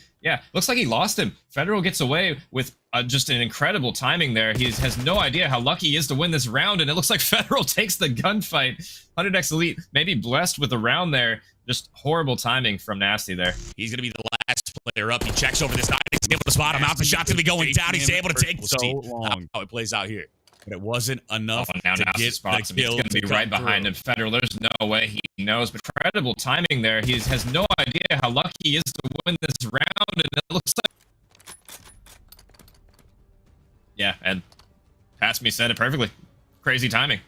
looks like he lost him. Federal gets away with just an incredible timing there. He has no idea how lucky he is to win this round, and it looks like Federal takes the gunfight. 100X Elite maybe blessed with the round there. Just horrible timing from Nasty there. He's going to be the last player up. He checks over this side. He's able to spot him out. The shot's going to be going down. He's able to take so long. How it plays out here. But it wasn't enough to get the kill. He's going to be right behind him. Federal, there's no way he knows, but incredible timing there. He has no idea how lucky he is to win this round, and it looks like... Yeah, and Pats me said it perfectly. Crazy timing.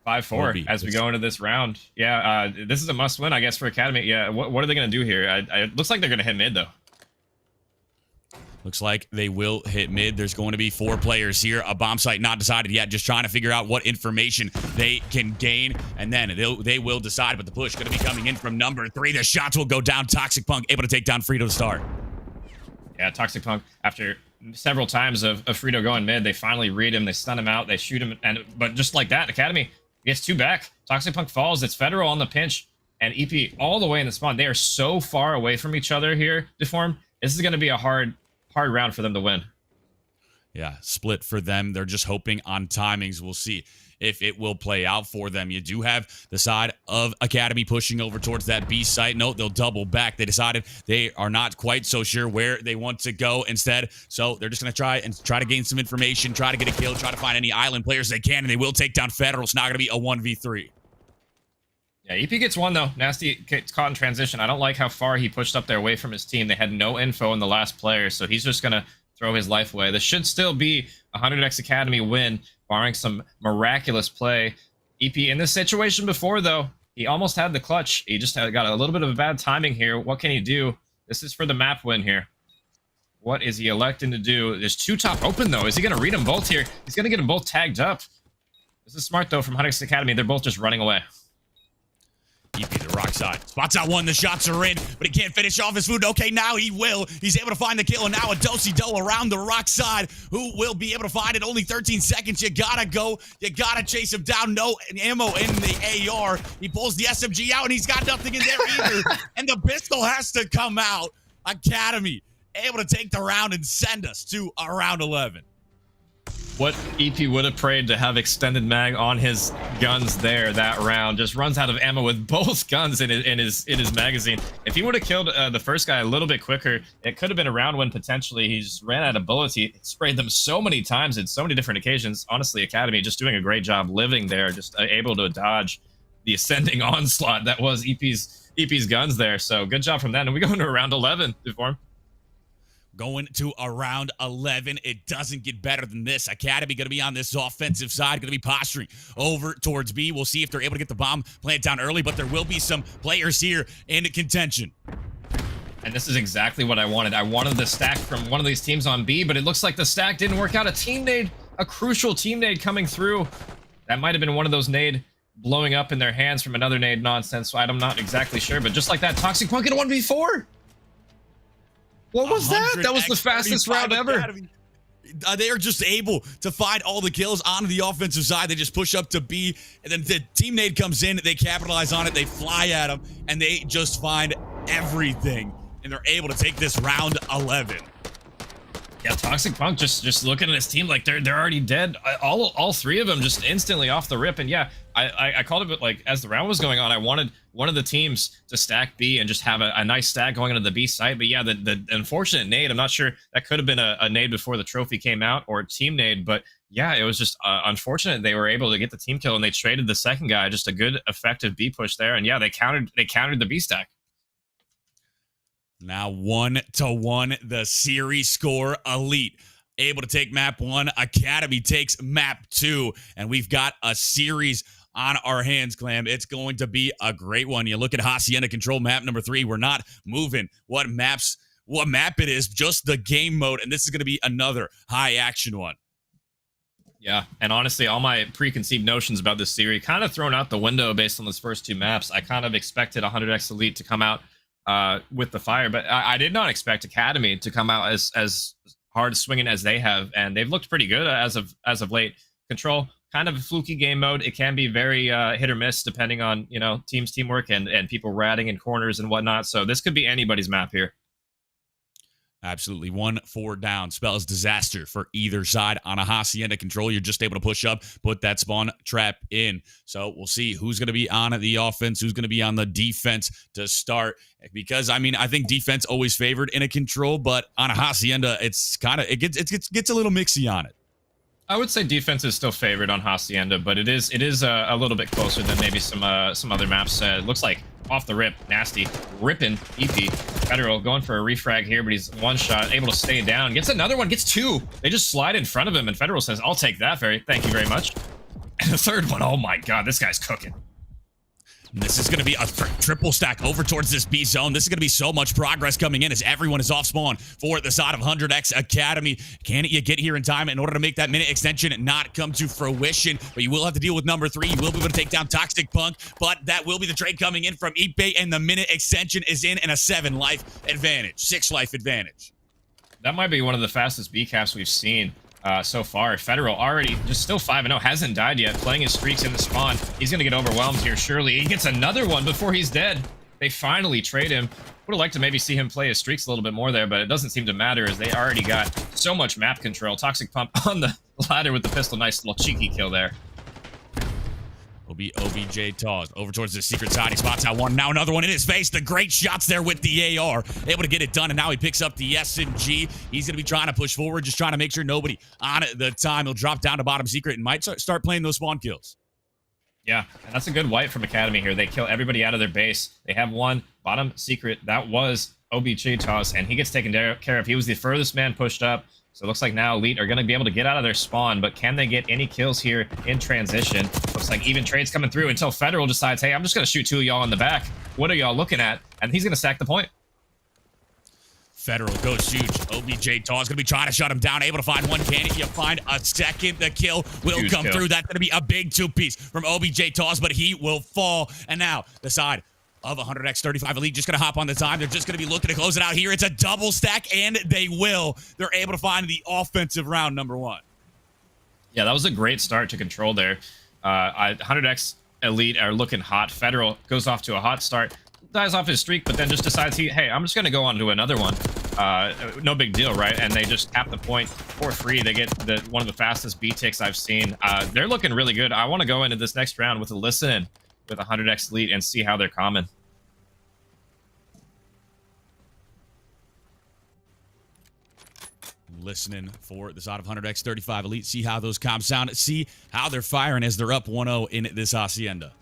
5-4 as we go into this round. Yeah, this is a must-win, I guess, for Academy. Yeah, what are they going to do here? It looks like they're going to hit mid, though. Looks like they will hit mid. There's going to be 4 players here. A bomb site not decided yet. Just trying to figure out what information they can gain. And then they will decide. But the push going to be coming in from number 3. The shots will go down. Toxic Punk able to take down Frito to start. Yeah, Toxic Punk, after several times of Frito going mid, they finally read him. They stun him out. They shoot him. But just like that, Academy gets 2 back. Toxic Punk falls. It's Federal on the pinch. And EP all the way in the spawn. They are so far away from each other here, Deform. This is going to be a hard round for them to win. Yeah, split for them. They're just hoping on timings. We'll see if it will play out for them. You do have the side of Academy pushing over towards that B site. No, they'll double back. They decided they are not quite so sure where they want to go instead. So they're just going to try to gain some information, try to get a kill, try to find any island players they can, and they will take down Federal. It's not going to be a 1v3. Yeah, EP gets one, though. Nasty gets caught in transition. I don't like how far he pushed up there away from his team. They had no info in the last player, so he's just going to throw his life away. This should still be a 100x Academy win, barring some miraculous play. EP in this situation before, though, he almost had the clutch. He just got a little bit of a bad timing here. What can he do? This is for the map win here. What is he electing to do? There's two top open, though. Is he going to read them both here? He's going to get them both tagged up. This is smart, though, from 100x Academy. They're both just running away. EP the rock side. Spots out one. The shots are in, but he can't finish off his food. Okay, now he will. He's able to find the kill, and now a do-si-do around the rock side. Who will be able to find it? Only 13 seconds. You gotta go. You gotta chase him down. No ammo in the AR. He pulls the SMG out, and he's got nothing in there either. And the pistol has to come out. Academy able to take the round and send us to a round 11. What EP would have prayed to have extended mag on his guns there that round. Just runs out of ammo with both guns in his magazine. If he would have killed the first guy a little bit quicker, it could have been a round win potentially. He just ran out of bullets. He sprayed them so many times in so many different occasions. Honestly, Academy just doing a great job living there, just able to dodge the ascending onslaught that was EP's guns there. So good job from that. And we go into round 11 before him. Going to around 11. It doesn't get better than this. Academy going to be on this offensive side, going to be posturing over towards B. We'll see if they're able to get the bomb planted down early, but there will be some players here in contention. And this is exactly what I wanted. I wanted the stack from one of these teams on B, but it looks like the stack didn't work out. A team nade, a crucial team nade coming through. That might have been one of those nade blowing up in their hands from another nade nonsense. So I'm not exactly sure, but just like that, Toxic Punk in a 1v4. What was that? That was the fastest round ever. They are just able to find all the kills on the offensive side. They just push up to B, and then the team nade comes in. They capitalize on it. They fly at them, and they just find everything, and they're able to take this round 11. Yeah, Toxic Punk just looking at his team like they're already dead. All three of them just instantly off the rip. And yeah, I called it, but like as the round was going on, I wanted one of the teams to stack B and just have a nice stack going into the B site. But yeah, the unfortunate nade, I'm not sure, that could have been a nade before the trophy came out or a team nade. But yeah, it was just unfortunate they were able to get the team kill and they traded the second guy. Just a good effective B push there. And yeah, they countered the B stack. Now 1-1, the series score elite. Able to take map 1. Academy takes map 2. And we've got a series on our hands, Clam. It's going to be a great one. You look at Hacienda Control map number 3. We're not moving what map it is, just the game mode. And this is going to be another high action one. Yeah, and honestly, all my preconceived notions about this series kind of thrown out the window based on those first two maps. I kind of expected 100x Elite to come out with the fire, but I did not expect Academy to come out as hard swinging as they have, and they've looked pretty good as of late. Control, kind of a fluky game mode. It can be very hit or miss depending on teams teamwork and people ratting in corners and whatnot. So this could be anybody's map here. Absolutely. 1-4 down spells disaster for either side. On a Hacienda Control, you're just able to push up, put that spawn trap in. So we'll see who's going to be on the offense, who's going to be on the defense to start. Because, I mean, I think defense always favored in a Control, but on a Hacienda, it's kind of, it gets a little mixy on it. I would say defense is still favored on Hacienda, but it is a little bit closer than maybe some other maps. It looks like off the rip, Nasty ripping EP. Federal going for a refrag here, but he's one shot, able to stay down. Gets another one, gets two. They just slide in front of him, and Federal says, "I'll take that, thank you very much." And the third one, oh my god, this guy's cooking. This is going to be a triple stack over towards this B zone. This is going to be so much progress coming in as everyone is off spawn for the side of 100x Academy. Can you get here in time in order to make that minute extension not come to fruition? But you will have to deal with number 3. You will be able to take down Toxic Punk, but that will be the trade coming in from Ipe, and the minute extension is in and a 7 life advantage, 6 life advantage. That might be one of the fastest B caps we've seen so far. Federal already just still 5-0, hasn't died yet, playing his streaks in the spawn. He's gonna get overwhelmed here, surely. He gets another one before he's dead. They finally trade him. Would have liked to maybe see him play his streaks a little bit more there, but it doesn't seem to matter as they already got so much map control. Toxic Pump on the ladder with the pistol. Nice little cheeky kill there. will be OBJ Tawz over towards the secret side. He spots out one. Now another one in his face. The great shots there with the AR. Able to get it done, and now he picks up the SMG. He's going to be trying to push forward, just trying to make sure nobody on at the time. He'll drop down to bottom secret and might start playing those spawn kills. Yeah, and that's a good wipe from Academy here. They kill everybody out of their base. They have one bottom secret. That was OBJ Toss, and he gets taken care of. He was the furthest man pushed up. So it looks like now Elite are going to be able to get out of their spawn, but can they get any kills here in transition? Looks like even trades coming through until Federal decides, hey, I'm just going to shoot two of y'all in the back. What are y'all looking at? And he's going to stack the point. Federal goes huge. OBJ Tawz going to be trying to shut him down. Able to find one cannon. You find a second. The kill will Huge come kill. through. That's going to be a big two-piece from OBJ Tawz, but he will fall. And now the side of 100x35 Elite just going to hop on the time. They're just going to be looking to close it out here. It's a double stack, and they will. They're able to find the offensive round number one. Yeah, that was a great start to Control there. 100x Elite are looking hot. Federal goes off to a hot start. Dies off his streak, but then just decides, hey, I'm just going to go on to another one. No big deal, right? And they just tap the point for free. They get one of the fastest B ticks I've seen. They're looking really good. I want to go into this next round with a listen with 100x Elite and see how they're common. Listening for the side of 100x35 Elite. See how those comms sound. See how they're firing as they're up 1-0 in this Hacienda.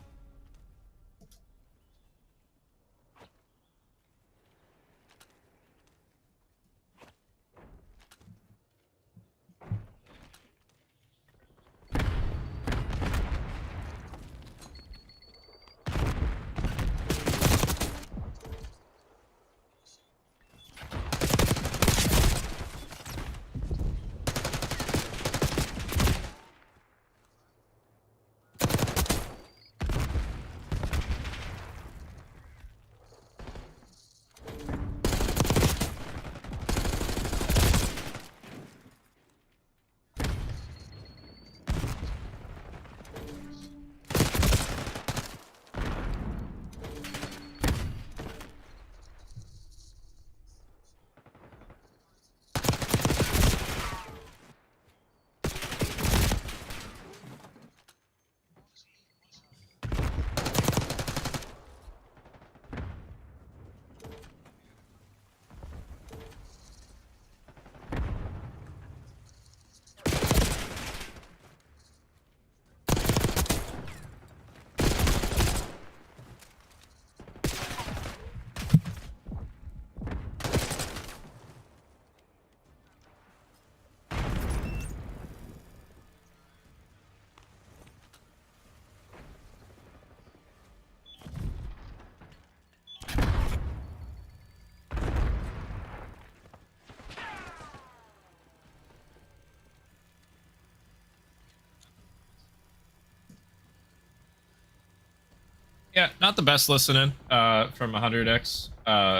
Yeah, not the best listening from 100x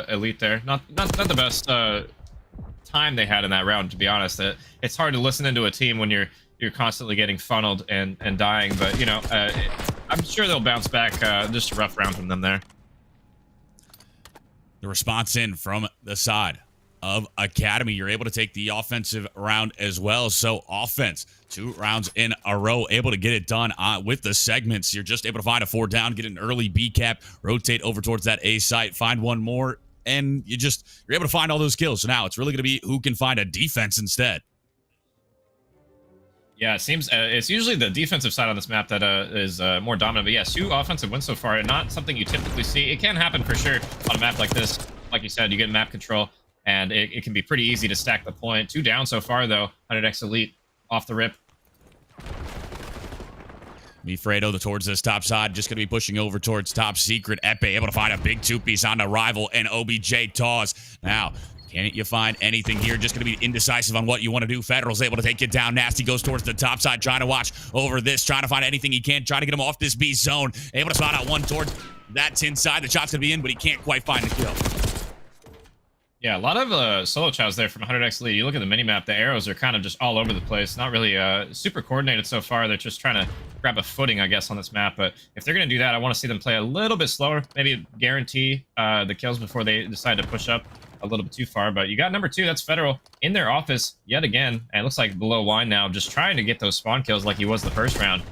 Elite there. Not the best time they had in that round, to be honest. It's hard to listen into a team when you're constantly getting funneled and dying, but you know, I'm sure they'll bounce back. Just a rough round from them there. The response in from the side of Academy. You're able to take the offensive round as well. So offense, 2 rounds in a row, able to get it done with the segments. You're just able to find a 4 down, get an early B cap, rotate over towards that A site, find one more, and you're able to find all those kills. So now it's really going to be who can find a defense instead. Yeah, it seems it's usually the defensive side on this map that is more dominant. But yes, 2 offensive wins so far, and not something you typically see. It can happen for sure on a map like this. Like you said, you get map control, and it can be pretty easy to stack the point. 2 down so far, though. 100x Elite off the rip. Mifredo towards this top side, just going to be pushing over towards top secret. Epe able to find a big 2-piece on the rival, and OBJ Tawz. Now, can't you find anything here? Just going to be indecisive on what you want to do. Federal's able to take it down. Nasty goes towards the top side, trying to watch over this, trying to find anything he can, trying to get him off this B zone. Able to spot out one towards that tin side. The shot's going to be in, but he can't quite find the kill. Yeah, a lot of solo chows there from 100x Elite. You look at the minimap, the arrows are kind of just all over the place. Not really super coordinated so far. They're just trying to grab a footing, I guess, on this map. But if they're going to do that, I want to see them play a little bit slower. Maybe guarantee the kills before they decide to push up a little bit too far. But you got number 2, that's Federal, in their office yet again. And it looks like below wine now, just trying to get those spawn kills like he was the first round.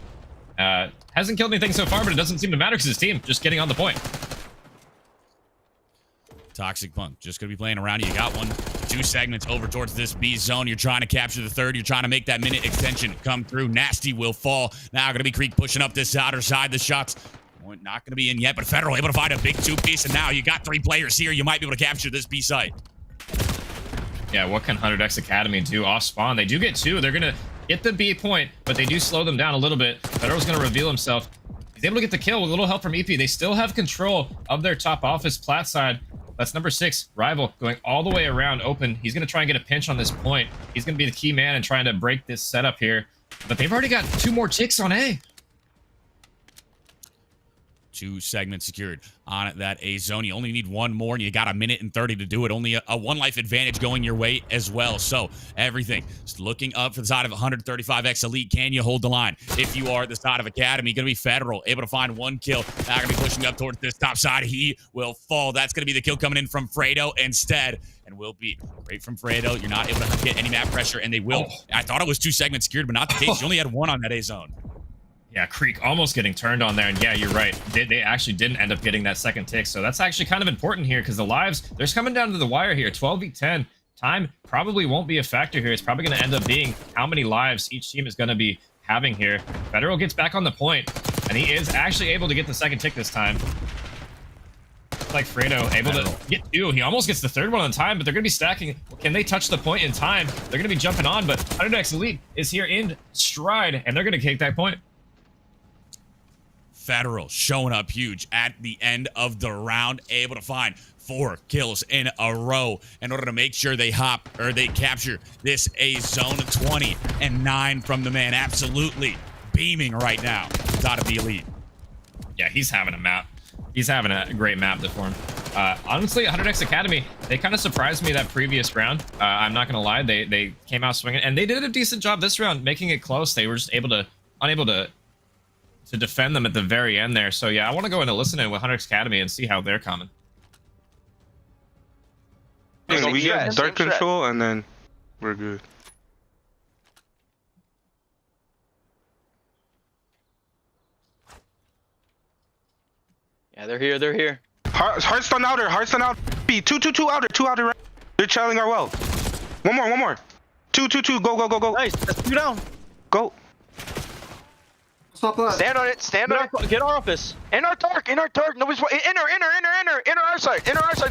Hasn't killed anything so far, but it doesn't seem to matter because his team just getting on the point. Toxic Punk just going to be playing around. You got 2 segments over towards this B zone. You're trying to capture the third. You're trying to make that minute extension come through. Nasty will fall. Now going to be Creek pushing up this outer side. The shots not going to be in yet, but Federal able to find a big 2-piece, and now you got 3 players here. You might be able to capture this B site. Yeah, what can 100X Academy do off spawn? They do get 2. They're going to get the B point, but they do slow them down a little bit. Federal's going to reveal himself. He's able to get the kill with a little help from EP. They still have control of their top office plat side. That's number 6, Rival, going all the way around open. He's going to try and get a pinch on this point. He's going to be the key man and trying to break this setup here. But they've already got 2 more ticks on A. 2 segments secured on that A zone. You only need 1 more, and you got 1:30 to do it. Only a 1 life advantage going your way as well. So everything just looking up for the side of 135X Elite. Can you hold the line? If you are the side of Academy, going to be Federal, able to find 1 kill. Now going to be pushing up towards this top side. He will fall. That's going to be the kill coming in from Fredo instead, and will be great from Fredo. You're not able to get any map pressure, and they will. I thought it was 2 segments secured, but not the case. You only had 1 on that A zone. Yeah, Creek almost getting turned on there, and yeah, you're right. They actually didn't end up getting that second tick, so that's actually kind of important here because the lives, they're coming down to the wire here. 12v10. Time probably won't be a factor here. It's probably going to end up being how many lives each team is going to be having here. Federal gets back on the point, and he is actually able to get the second tick this time. Like Fredo, able to get 2. He almost gets the 3rd one on time, but they're going to be stacking. Can they touch the point in time? They're going to be jumping on, but 100X Elite is here in stride, and they're going to take that point. Federal showing up huge at the end of the round, able to find 4 kills in a row in order to make sure they capture this A zone. 20 and 9 from the man. Absolutely beaming right now out of the Elite. Yeah, he's having a map. He's having a great map to form. Honestly, 100X Academy, they kind of surprised me that previous round. I'm not gonna lie, they came out swinging, and they did a decent job this round, making it close. They were just unable to defend them at the very end there. So yeah, I want to go in and listen in with 100X Academy and see how they're coming. We get dark control and then we're good. Yeah, they're here. They're here. Hearthstone outer. Hearthstone out. B 2-2-2 outer. 2 outer. Right. They're trailing our well. One more. 2-2-2. Go. Nice. That's 2 down. Go. Stop that. Stand on it. Stand on it. Get our office. In our dark. Nobody's inner our side.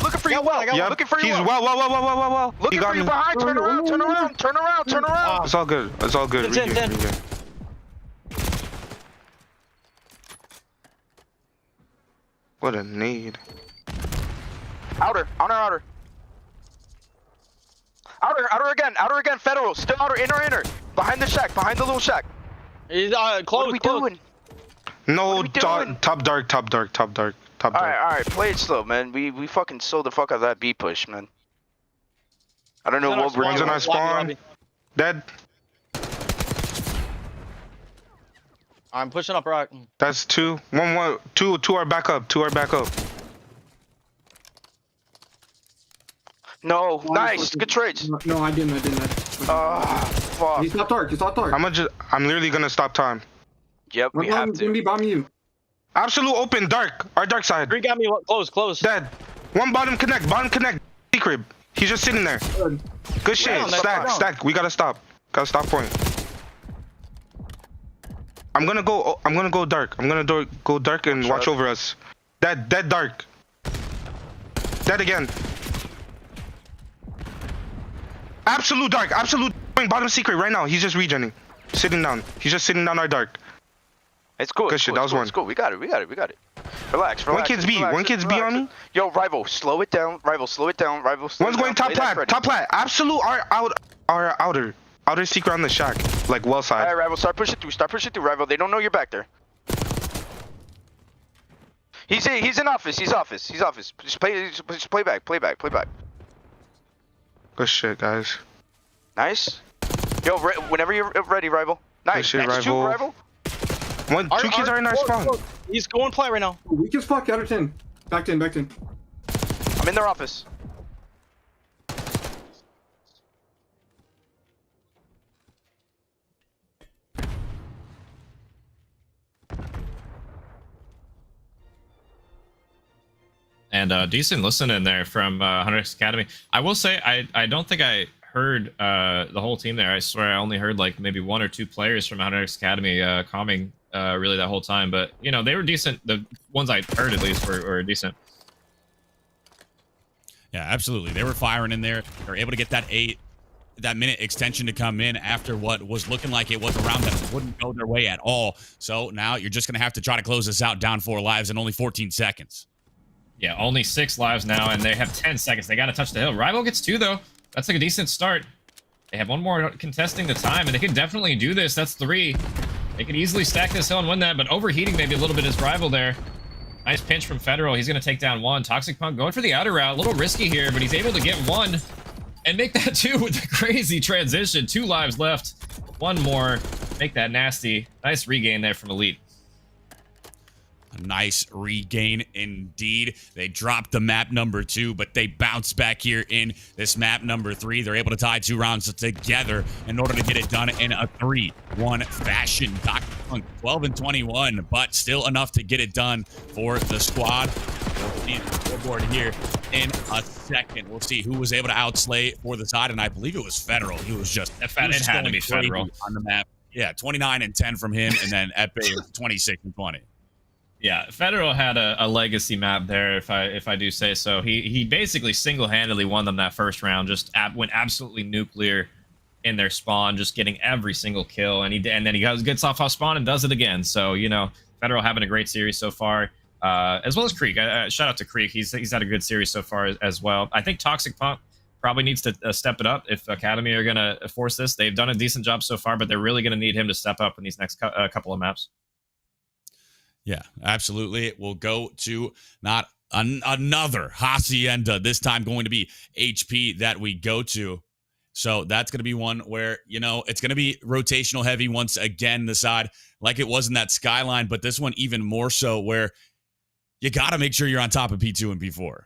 Looking for you. Yeah, looking for you. He's well. Looking for you behind. Turn around. It's all good. We good. What a need. Outer. On our outer. Outer again. Federal. Still outer. Inner. Behind the shack. Behind the little shack. He's close. What are we doing? No, top dark. Alright. Play it slow, man. We fucking sold the fuck out of that B push, man. I don't know what we're One's doing. on our spawn. Dead. I'm pushing up rock. That's 2. 1. 2 are back up. No, nice. Good trades. No, I didn't. Fuck. He's not dark. I'm literally gonna stop time. Yep, we have to. Gonna be bombing you. Absolute open, dark. Our dark side. Three got me close. Dead. One bottom connect. Secret. He's just sitting there. Good shit. Yeah, Stack. We gotta stop. Point. I'm gonna go dark. Go dark and watch over us. Dead dark. Dead again. Absolute dark. Bottom secret right now. He's just regenning. Sitting down. He's just sitting down our dark. It's cool. Good shit. That was one. It's cool. We got it. Relax. One kid's B on me. Yo, Rival, slow it down. One's going top plat. Absolute our outer secret on the shack. Like well side. Alright, Rival, start pushing through, Rival. They don't know you're back there. He's in office. He's office. Just play back. Good shit, guys. Nice. Yo, whenever you're ready, Rival. Nice. Good shit, Next Rival. 2 kids are in our spawn. He's going play right now. Weak as fuck. Out of 10. Back 10. I'm in their office. And decent listen in there from 100X Academy. I will say, I don't think I heard the whole team there. I swear I only heard like maybe 1 or 2 players from 100X Academy calming really that whole time. But, you know, they were decent. The ones I heard at least were decent. Yeah, absolutely. They were firing in there. They were able to get that minute extension to come in after what was looking like it was a round that wouldn't go their way at all. So now you're just going to have to try to close this out down 4 lives in only 14 seconds. Yeah, only 6 lives now, and they have 10 seconds. They got to touch the hill. Rival gets 2, though. That's like a decent start. They have 1 more contesting the time, and they could definitely do this. That's 3. They could easily stack this hill and win that, but overheating maybe a little bit is Rival there. Nice pinch from Federal. He's going to take down 1. Toxic Punk going for the outer route. A little risky here, but he's able to get 1 and make that 2 with a crazy transition. 2 lives left. 1 more. Make that nasty. Nice regain there from Elite. A nice regain indeed. They dropped the map number 2, but they bounce back here in this map number 3. They're able to tie 2 rounds together in order to get it done in a 3-1 fashion. Toxic Punk 12 and 21, but still enough to get it done for the squad. We'll see the scoreboard here in a second. We'll see who was able to outslay for the side, and I believe it was Federal. He was just it had to be Federal on the map. Yeah, 29 and 10 from him, and then Epe 26 and 20. Yeah, Federal had a legacy map there, if I do say so. He basically single-handedly won them that first round. Just went absolutely nuclear in their spawn, just getting every single kill, and then he gets off spawn and does it again. So, you know, Federal having a great series so far, as well as Creek. Shout out to Creek. He's had a good series so far as well. I think Toxic Punk probably needs to step it up if Academy are going to force this. They've done a decent job so far, but they're really going to need him to step up in these next couple of maps. Yeah, absolutely. We'll go to not another Hacienda, this time going to be HP that we go to. So that's going to be one where, you know, it's going to be rotational heavy once again, the side like it was in that Skyline, but this one even more so where you got to make sure you're on top of P2 and P4.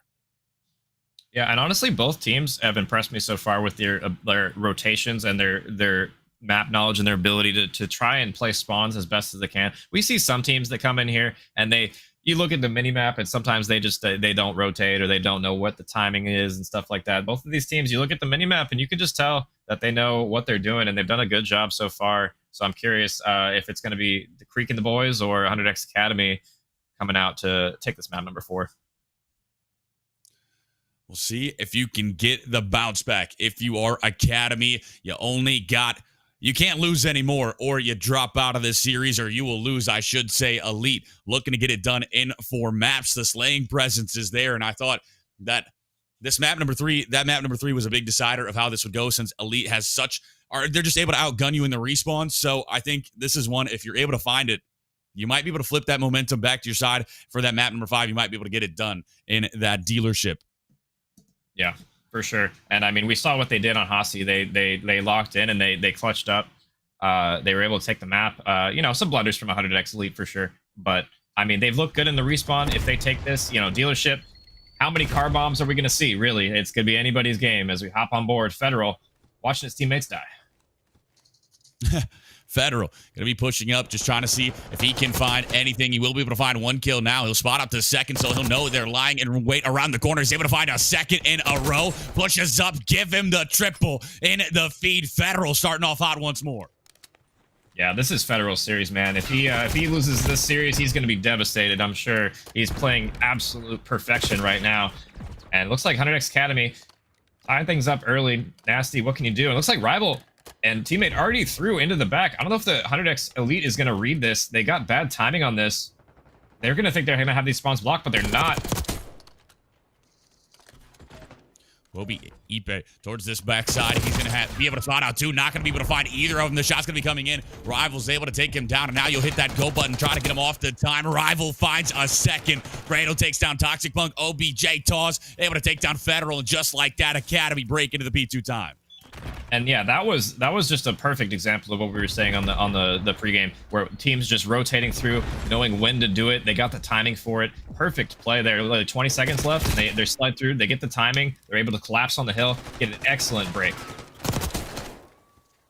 Yeah, and honestly, both teams have impressed me so far with their rotations and their map knowledge and their ability to try and play spawns as best as they can. We see some teams that come in here and you look at the mini map and sometimes they just they don't rotate or they don't know what the timing is and stuff like that. Both of these teams, you look at the mini map and you can just tell that they know what they're doing and they've done a good job so far. So I'm curious if it's going to be the Creek and the boys or 100X Academy coming out to take this map number 4. We'll see if you can get the bounce back. If you are Academy, you can't lose anymore, or you drop out of this series, or you will lose, I should say, Elite. Looking to get it done in 4 maps. The slaying presence is there, and I thought that that map number 3 was a big decider of how this would go, since Elite has they're just able to outgun you in the respawn. So I think this is one, if you're able to find it, you might be able to flip that momentum back to your side for that map number 5. You might be able to get it done in that dealership. Yeah, for sure. And I mean, we saw what they did on Hasi. They locked in and they clutched up. They were able to take the map. You know, some blunders from 100X Elite for sure. But I mean, they've looked good in the respawn. If they take this, you know, dealership, how many car bombs are we going to see? Really, it's going to be anybody's game as we hop on board. Federal watching his teammates die. Federal going to be pushing up, just trying to see if he can find anything. He will be able to find 1 kill now. He'll spot up to second, so he'll know they're lying and wait around the corner. He's able to find a second in a row. Pushes up, give him the triple in the feed. Federal starting off hot once more. Yeah, this is Federal series, man. If he loses this series, he's going to be devastated. I'm sure he's playing absolute perfection right now. And it looks like 100X Academy tying things up early. Nasty, what can you do? It looks like Rival and teammate already threw into the back. I don't know if the 100X Elite is going to read this. They got bad timing on this. They're going to think they're going to have these spawns blocked, but they're not. Will be Ipe towards this backside. He's going to be able to spawn out 2. Not going to be able to find either of them. The shot's going to be coming in. Rival's able to take him down, and now you'll hit that go button, try to get him off the time. Rival finds a second. Brado takes down Toxic Punk. OBJ Tawz able to take down Federal, and just like that, Academy break into the P2 time. And yeah, that was just a perfect example of what we were saying on the pregame, where teams just rotating through, knowing when to do it. They got the timing for it. Perfect play there. Literally 20 seconds left. And they slide through. They get the timing. They're able to collapse on the hill, get an excellent break.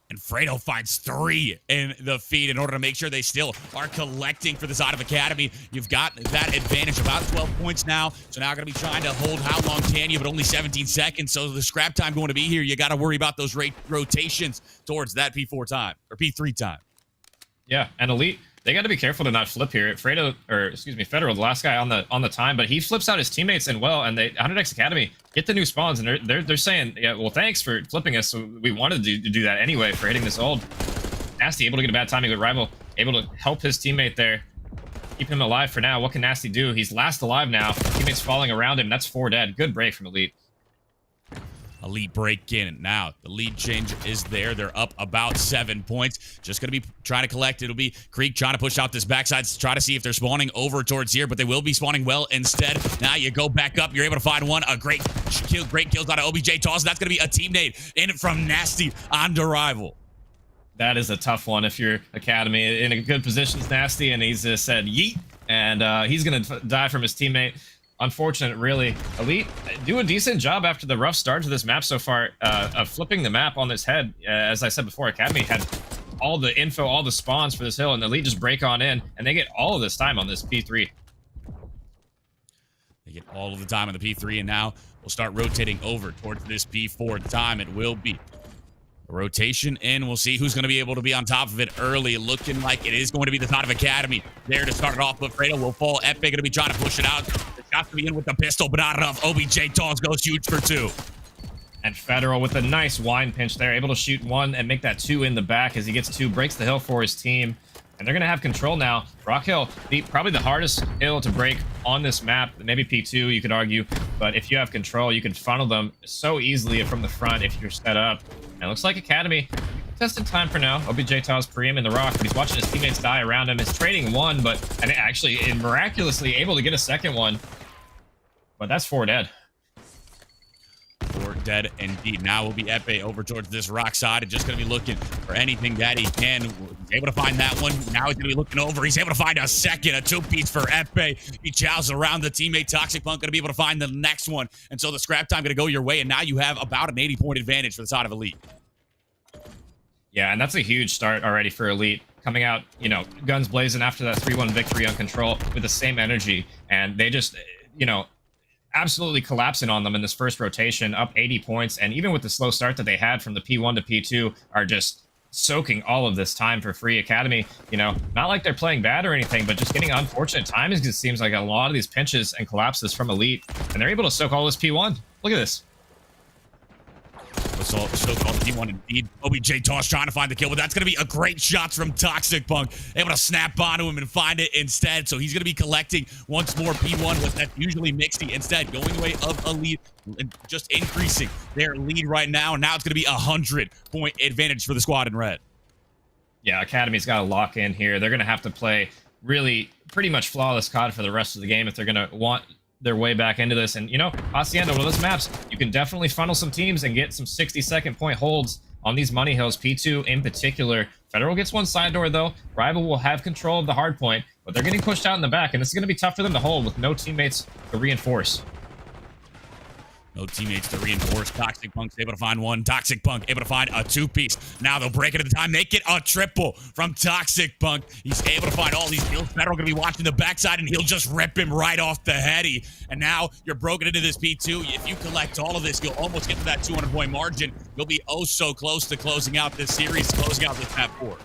And Fredo finds 3 in the feed in order to make sure they still are collecting for the side of Academy. You've got that advantage, about 12 points now. So now going to be trying to hold how long can you, but only 17 seconds. So the scrap time going to be here. You got to worry about those rotations towards that P4 time or P3 time. Yeah, and Elite, they got to be careful to not flip here. Federal, the last guy on the time, but he flips out his teammates and and they 100x Academy get the new spawns, and they're saying, yeah, well, thanks for flipping us. So we wanted to do that anyway for hitting this ult. Nasty able to get a bad timing with Rival, able to help his teammate there, keep him alive for now. What can Nasty do? He's last alive now. Teammates falling around him. That's 4 dead. Good break from Elite. Elite break in. Now, the lead change is there. They're up about 7 points. Just going to be trying to collect. It'll be Creek trying to push out this backside, try to see if they're spawning over towards here, but they will be spawning well instead. Now you go back up. You're able to find one. A great kills out of OBJ Toss. That's going to be a teammate in from Nasty on Rival. That is a tough one if you're Academy. In a good position, Nasty, and he's said yeet, and he's going to die from his teammate. Unfortunate, really. Elite do a decent job after the rough start to this map so far of flipping the map on this head. As I said before, Academy had all the info, all the spawns for this hill, and the Elite just break on in, and they get all of this time on this P3. They get all of the time on the P3, and now we'll start rotating over towards this P4 time. It will be a rotation in. We'll see who's going to be able to be on top of it early. Looking like it is going to be the side of Academy there to start it off, but Fredo will fall. Epic going to be trying to push it out. The shot's going to be in with the pistol, but not enough. OBJ Toss goes huge for 2. And Federal with a nice wine pinch there, able to shoot 1 and make that 2 in the back as he gets 2, breaks the hill for his team. And they're going to have control now. Rock Hill, probably the hardest hill to break on this map. Maybe P2, you could argue. But if you have control, you can funnel them so easily from the front if you're set up. And it looks like Academy tested time for now. OBJ Taw's Preem in the rock, but he's watching his teammates die around him. He's trading 1, and actually miraculously able to get a second one. But that's 4 dead. 4 dead indeed. Now will be Epe over towards this rock side and just going to be looking for anything that he can. He's able to find that one. Now he's going to be looking over. He's able to find a second, a 2-piece for Epe. He chows around the teammate. Toxic Punk going to be able to find the next one. And so the scrap time going to go your way, and now you have about an 80-point advantage for the side of Elite. Yeah, and that's a huge start already for Elite. Coming out, guns blazing after that 3-1 victory on Control with the same energy. And they just, absolutely collapsing on them in this first rotation, up 80 points. And even with the slow start that they had from the P1 to P2, are just soaking all of this time for free. Academy, not like they're playing bad or anything, but just getting unfortunate time. It seems like a lot of these pinches and collapses from Elite. And they're able to soak all this P1. Look at this. So-called P1 indeed. OBJ Toss trying to find the kill, but that's going to be a great shot from Toxic Punk. Able to snap onto him and find it instead. So he's going to be collecting once more P1 with that usually Mixty. Instead, going away of Elite, just increasing their lead right now. And now it's going to be a 100-point advantage for the squad in red. Yeah, Academy's got to lock in here. They're going to have to play really pretty much flawless COD for the rest of the game if they're going to want their way back into this. And Hacienda, one of those maps, you can definitely funnel some teams and get some 60-second point holds on these money hills, P2 in particular. Federal gets one side door though. Rival will have control of the hard point, but they're getting pushed out in the back, and this is going to be tough for them to hold with no teammates to reinforce. No teammates to reinforce. Toxic Punk's able to find 1. Toxic Punk able to find a 2-piece. Now they'll break it at the time. Make it a triple from Toxic Punk. He's able to find all these kills. Federal going to be watching the backside, and he'll just rip him right off the heady. And now you're broken into this P2. If you collect all of this, you'll almost get to that 200-point margin. You'll be oh so close to closing out this series, closing out this map 4.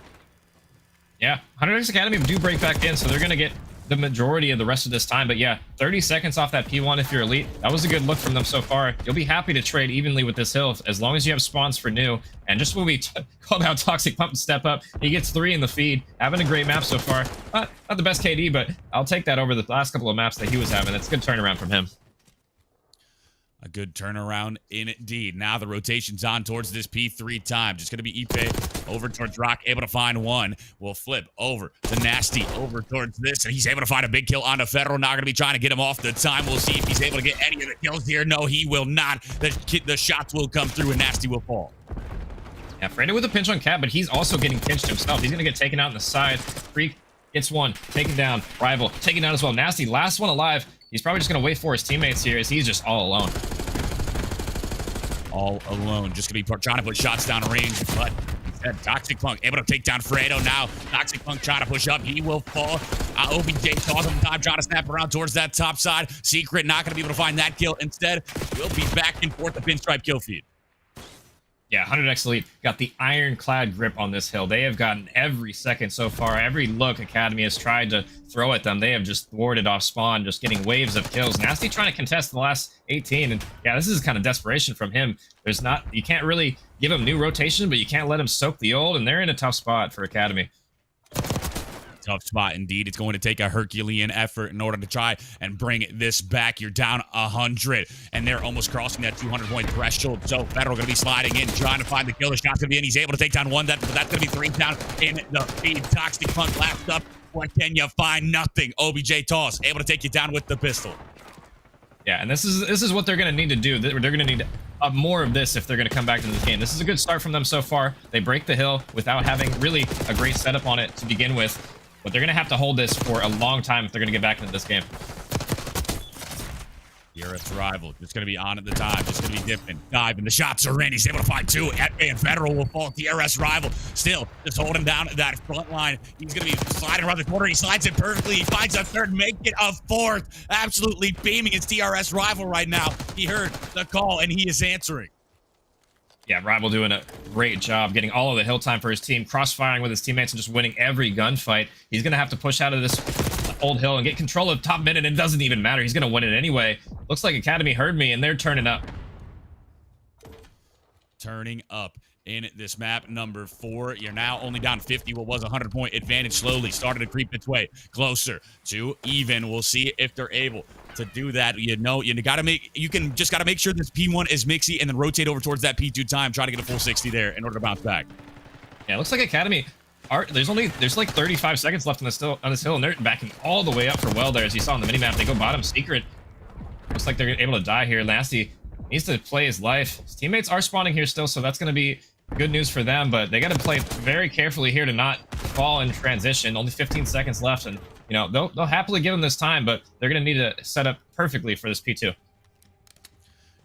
Yeah, 100x Academy do break back in, so they're going to get the majority of the rest of this time. But yeah, 30 seconds off that P1 if you're Elite. That was a good look from them so far. You'll be happy to trade evenly with this hill as long as you have spawns for new. And just when we called out Toxic Pump to step up, he gets 3 in the feed. Having a great map so far. Not the best KD, but I'll take that over the last couple of maps that he was having. That's a good turnaround from him. A good turnaround indeed. Now the rotation's on towards this P3 time. Just going to be Ipe over towards Rock, able to find 1. We'll flip over to Nasty over towards this, and he's able to find a big kill onto Federal. Now going to be trying to get him off the time. We'll see if he's able to get any of the kills here. No, he will not. The shots will come through, and Nasty will fall. Yeah, Fredo with a pinch on Cap, but he's also getting pinched himself. He's going to get taken out in the side. Freak gets 1, taken down. Rival taken down as well. Nasty, last one alive. He's probably just going to wait for his teammates here as he's just all alone. All alone. Just going to be trying to put shots down range, but And Toxic Punk able to take down Fredo now. Toxic Punk trying to push up. He will fall. OBJ calls him time, trying to snap around towards that top side. Secret not going to be able to find that kill. Instead, we'll be back and forth the pinstripe kill feed. Yeah, 100x Elite got the ironclad grip on this hill. They have gotten every second so far. Every look Academy has tried to throw at them, they have just thwarted off spawn, just getting waves of kills. Nasty trying to contest the last 18, and yeah, this is kind of desperation from him. You can't really give him new rotation, but you can't let him soak the old, and they're in a tough spot for Academy. Tough spot indeed. It's going to take a Herculean effort in order to try and bring this back. You're down 100, and they're almost crossing that 200-point threshold. So Federal going to be sliding in, trying to find the kill. The shot's going to be in. He's able to take down one. That's going to be 3 down in the feed. Toxic Punk last up. What can you find? Nothing. OBJ toss able to take you down with the pistol. Yeah, and this is what they're going to need to do. They're going to need more of this if they're going to come back to this game. This is a good start from them so far. They break the hill without having really a great setup on it to begin with. But they're going to have to hold this for a long time if they're going to get back into this game. DRS rival just going to be on at the time. Just going to be dipping, diving. The shots are in. He's able to find 2. And Federal will fall. DRS rival still just holding down that front line. He's going to be sliding around the corner. He slides it perfectly. He finds a 3rd, make it a 4th. Absolutely beaming. It's DRS rival right now. He heard the call and he is answering. Yeah, Rival doing a great job getting all of the hill time for his team, cross-firing with his teammates and just winning every gunfight. He's going to have to push out of this old hill and get control of top mid, and it doesn't even matter. He's going to win it anyway. Looks like Academy heard me, and they're turning up. Turning up in this map number 4. You're now only down 50. What was a 100-point advantage slowly started to creep its way closer to even. We'll see if they're able to do that. You got to make sure this P1 is mixy and then rotate over towards that P2 time, try to get a full 60 there in order to bounce back. Yeah, it looks like Academy there's like 35 seconds left on this hill, and they're backing all the way up for well there. As you saw on the minimap, they go bottom. Secret looks like they're able to die here. Nasty needs to play his life. His teammates are spawning here still, so that's going to be good news for them, but they got to play very carefully here to not fall in transition. Only 15 seconds left, and they'll happily give them this time, but they're going to need to set up perfectly for this P2.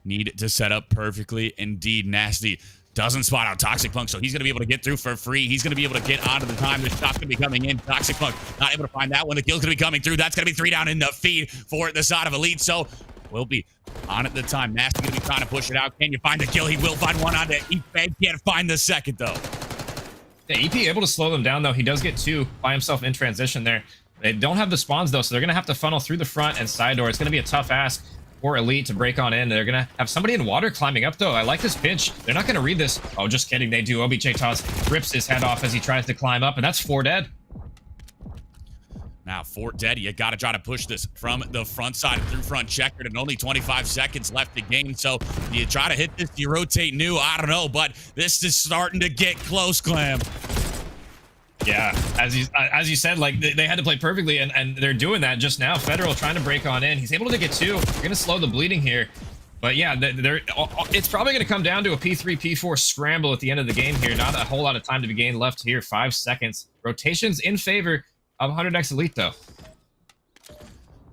Need to set up perfectly indeed. Nasty doesn't spot out Toxic Punk, so he's going to be able to get through for free. He's going to be able to get onto the time. The shot's going to be coming in. Toxic Punk not able to find that one. The kill's going to be coming through. That's going to be 3 down in the feed for the side of Elite, so will be on at the time. Nasty going to be trying to push it out. Can you find the kill? He will find one onto EP. Can't find the second, though. Yeah, EP able to slow them down, though. He does get 2 by himself in transition there. They don't have the spawns, though, so they're going to have to funnel through the front and side door. It's going to be a tough ask for Elite to break on in. They're going to have somebody in water climbing up, though. I like this pinch. They're not going to read this. Oh, just kidding. They do. OBJ toss rips his head off as he tries to climb up, and that's 4 dead. Now, 4 dead. You got to try to push this from the front side through front checkered, and only 25 seconds left to game. So you try to hit this, you rotate new. I don't know, but this is starting to get close, Clam. Yeah, as you said, like they had to play perfectly, and they're doing that just now. Federal trying to break on in. He's able to get 2. They're going to slow the bleeding here. But yeah, it's probably going to come down to a P3, P4 scramble at the end of the game here. Not a whole lot of time to be gained left here. 5 seconds. Rotations in favor of 100x Elite, though.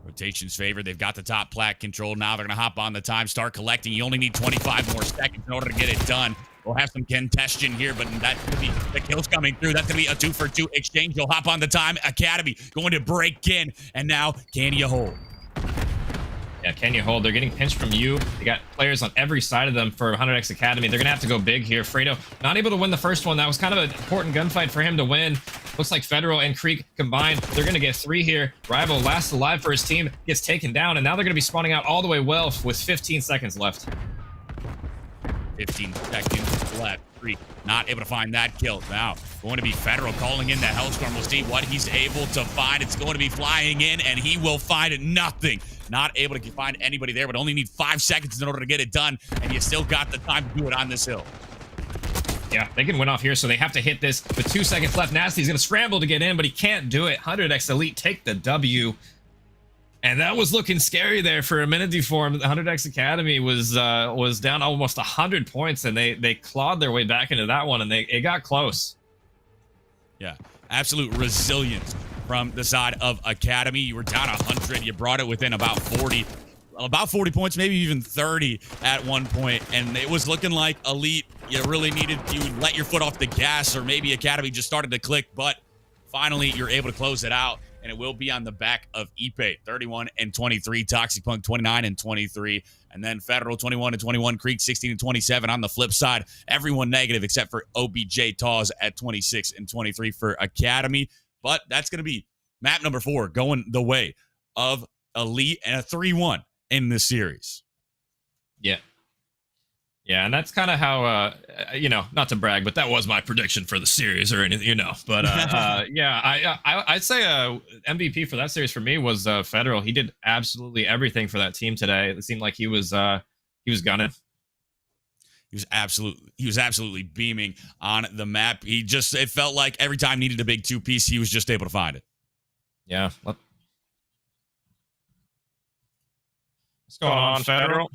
Rotations favor. They've got the top plat control. Now they're going to hop on the time, start collecting. You only need 25 more seconds in order to get it done. We'll have some contention here, but that's going to be the kills coming through. That's going to be a 2-for-2 exchange. You'll hop on the time. Academy going to break in, and now can you hold? Yeah, can you hold? They're getting pinched from you. They got players on every side of them for 100x Academy. They're going to have to go big here. Fredo not able to win the first one. That was kind of an important gunfight for him to win. Looks like Federal and Creek combined. They're going to get 3 here. Rival last alive for his team gets taken down, and now they're going to be spawning out all the way well with 15 seconds left. 15 seconds left. Creek not able to find that kill. Now going to be Federal calling in the Hellstorm. We'll see what he's able to find. It's going to be flying in, and he will find nothing. Not able to find anybody there, but only need 5 seconds in order to get it done, and you still got the time to do it on this hill. Yeah, they can win off here, so they have to hit this with 2 seconds left. Nasty's going to scramble to get in, but he can't do it. 100x Elite take the W. And that was looking scary there for a minute before. The 100x Academy was down almost 100 points, and they clawed their way back into that one, and it got close. Yeah, absolute resilience from the side of Academy. You were down 100. You brought it within about 40 points, maybe even 30 at one point, and it was looking like Elite you really needed, you let your foot off the gas, or maybe Academy just started to click, but finally you're able to close it out, and it will be on the back of Ipe, 31-23, Toxic Punk 29-23, and then Federal 21-21, Creek 16-27. On the flip side, everyone negative except for OBJ Tawz at 26-23 for Academy. But that's going to be map number 4 going the way of Elite, and a 3-1 in this series. Yeah. Yeah, and that's kind of how, not to brag, but that was my prediction for the series or anything, But yeah, I'd say MVP for that series for me was Federal. He did absolutely everything for that team today. It seemed like he was gunning. He was absolutely beaming on the map. It felt like every time needed a big 2-piece, he was just able to find it. Yeah. What's going on, Federal?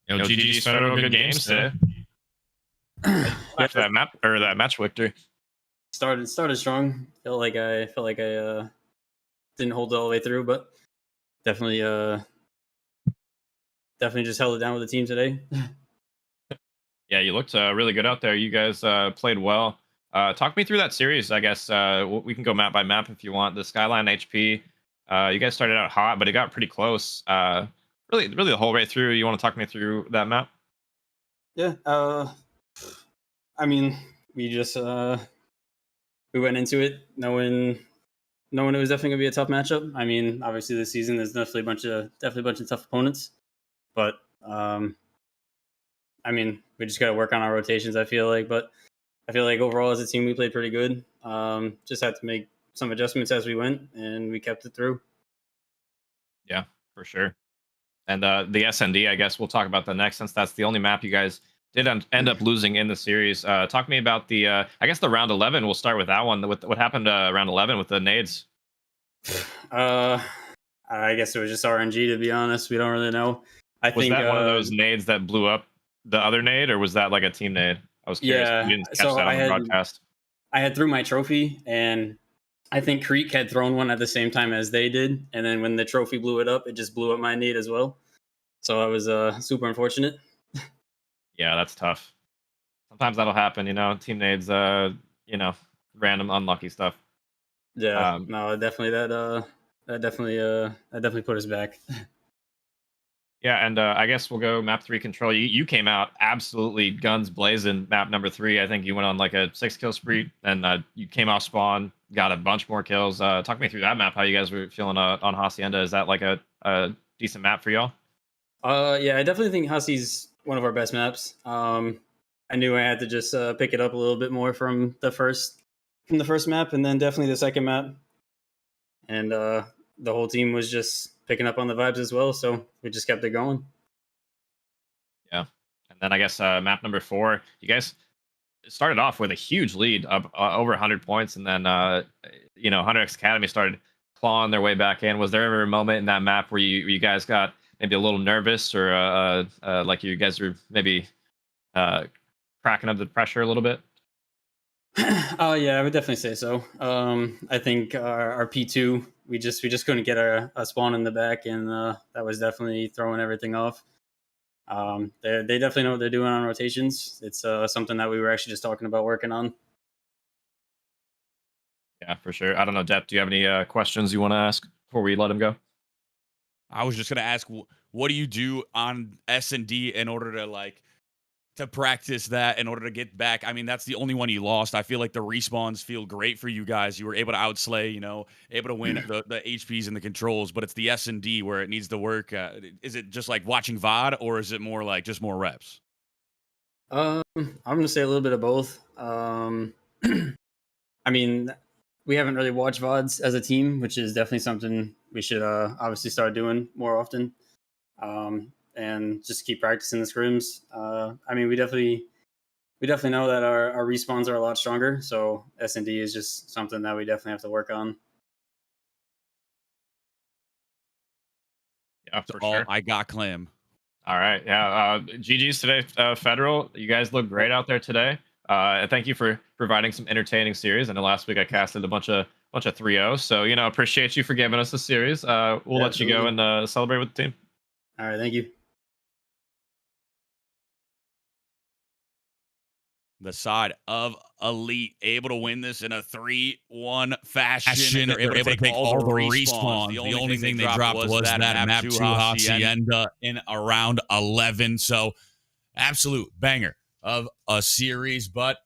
GG's Federal, good games today. After that map or that match victory. Started strong. Felt like I didn't hold it all the way through, but definitely just held it down with the team today. Yeah, you looked really good out there. You guys played well. Talk me through that series. I guess we can go map by map if you want. The Skyline HP. You guys started out hot, but it got pretty close. Really the whole way through. You want to talk me through that map? Yeah. I mean, we just we went into it knowing it was definitely gonna be a tough matchup. I mean, obviously this season there's definitely a bunch of tough opponents, but I mean, we just gotta work on our rotations. I feel like overall as a team we played pretty good. Just had to make some adjustments as we went, and we kept it through. Yeah, for sure. And the SND, I guess we'll talk about that next, since that's the only map you guys did end up losing in the series. Talk to me about the, I guess the round 11. We'll start with that one. What happened round 11 with the nades? I guess it was just RNG, to be honest. We don't really know. Was that one of those nades that blew up the other nade, or was that like a team nade? I was curious. Yeah, You didn't catch that on the broadcast. I had threw my trophy, and I think Creek had thrown one at the same time as they did, and then when the trophy blew it up, it just blew up my nade as well. So I was super unfortunate. Yeah, that's tough. Sometimes that'll happen, Team nades, random unlucky stuff. Yeah, no, definitely that definitely put us back. Yeah, and I guess we'll go map 3 control. You came out absolutely guns blazing map number 3. I think you went on like a 6-kill spree, and you came off spawn, got a bunch more kills. Talk me through that map, how you guys were feeling on Hacienda. Is that like a decent map for y'all? Yeah, I definitely think Hussey's one of our best maps. I knew I had to just pick it up a little bit more from the first map, and then definitely the second map. And the whole team was just picking up on the vibes as well, so we just kept it going. Yeah, and then I guess map number 4, you guys started off with a huge lead, up over 100 points, and then 100X Academy started clawing their way back in. Was there ever a moment in that map where you guys got maybe a little nervous, or like you guys were maybe cracking up the pressure a little bit? Oh yeah, I would definitely say so. I think our P2, we just couldn't get a spawn in the back, and that was definitely throwing everything off. They definitely know what they're doing on rotations. It's something that we were actually just talking about working on. Yeah, for sure. I don't know, Depp, do you have any questions you want to ask before we let him go? I was just gonna ask, what do you do on S&D in order to practice that, in order to get back? I mean, that's the only one you lost. I feel like the respawns feel great for you guys. You were able to outslay, able to win the HPs and the controls, but it's the S&D where it needs to work. Is it just like watching VOD, or is it more like just more reps? I'm gonna say a little bit of both. I mean, we haven't really watched VODs as a team, which is definitely something we should obviously start doing more often. And just keep practicing the scrims. I mean, we definitely know that our respawns are a lot stronger. So S&D is just something that we definitely have to work on. Yeah, for sure. I got Clem. All right. Yeah. GG's today, Federal. You guys look great out there today. Thank you for providing some entertaining series. I know last week I casted a bunch of 3-0. So, appreciate you for giving us a series. We'll let you go and celebrate with the team. All right. Thank you. the side of Elite, able to win this in a 3-1 fashion. They're able to take all the respawns. The only thing they dropped was that map 2 Hacienda in around 11. So absolute banger of a series, but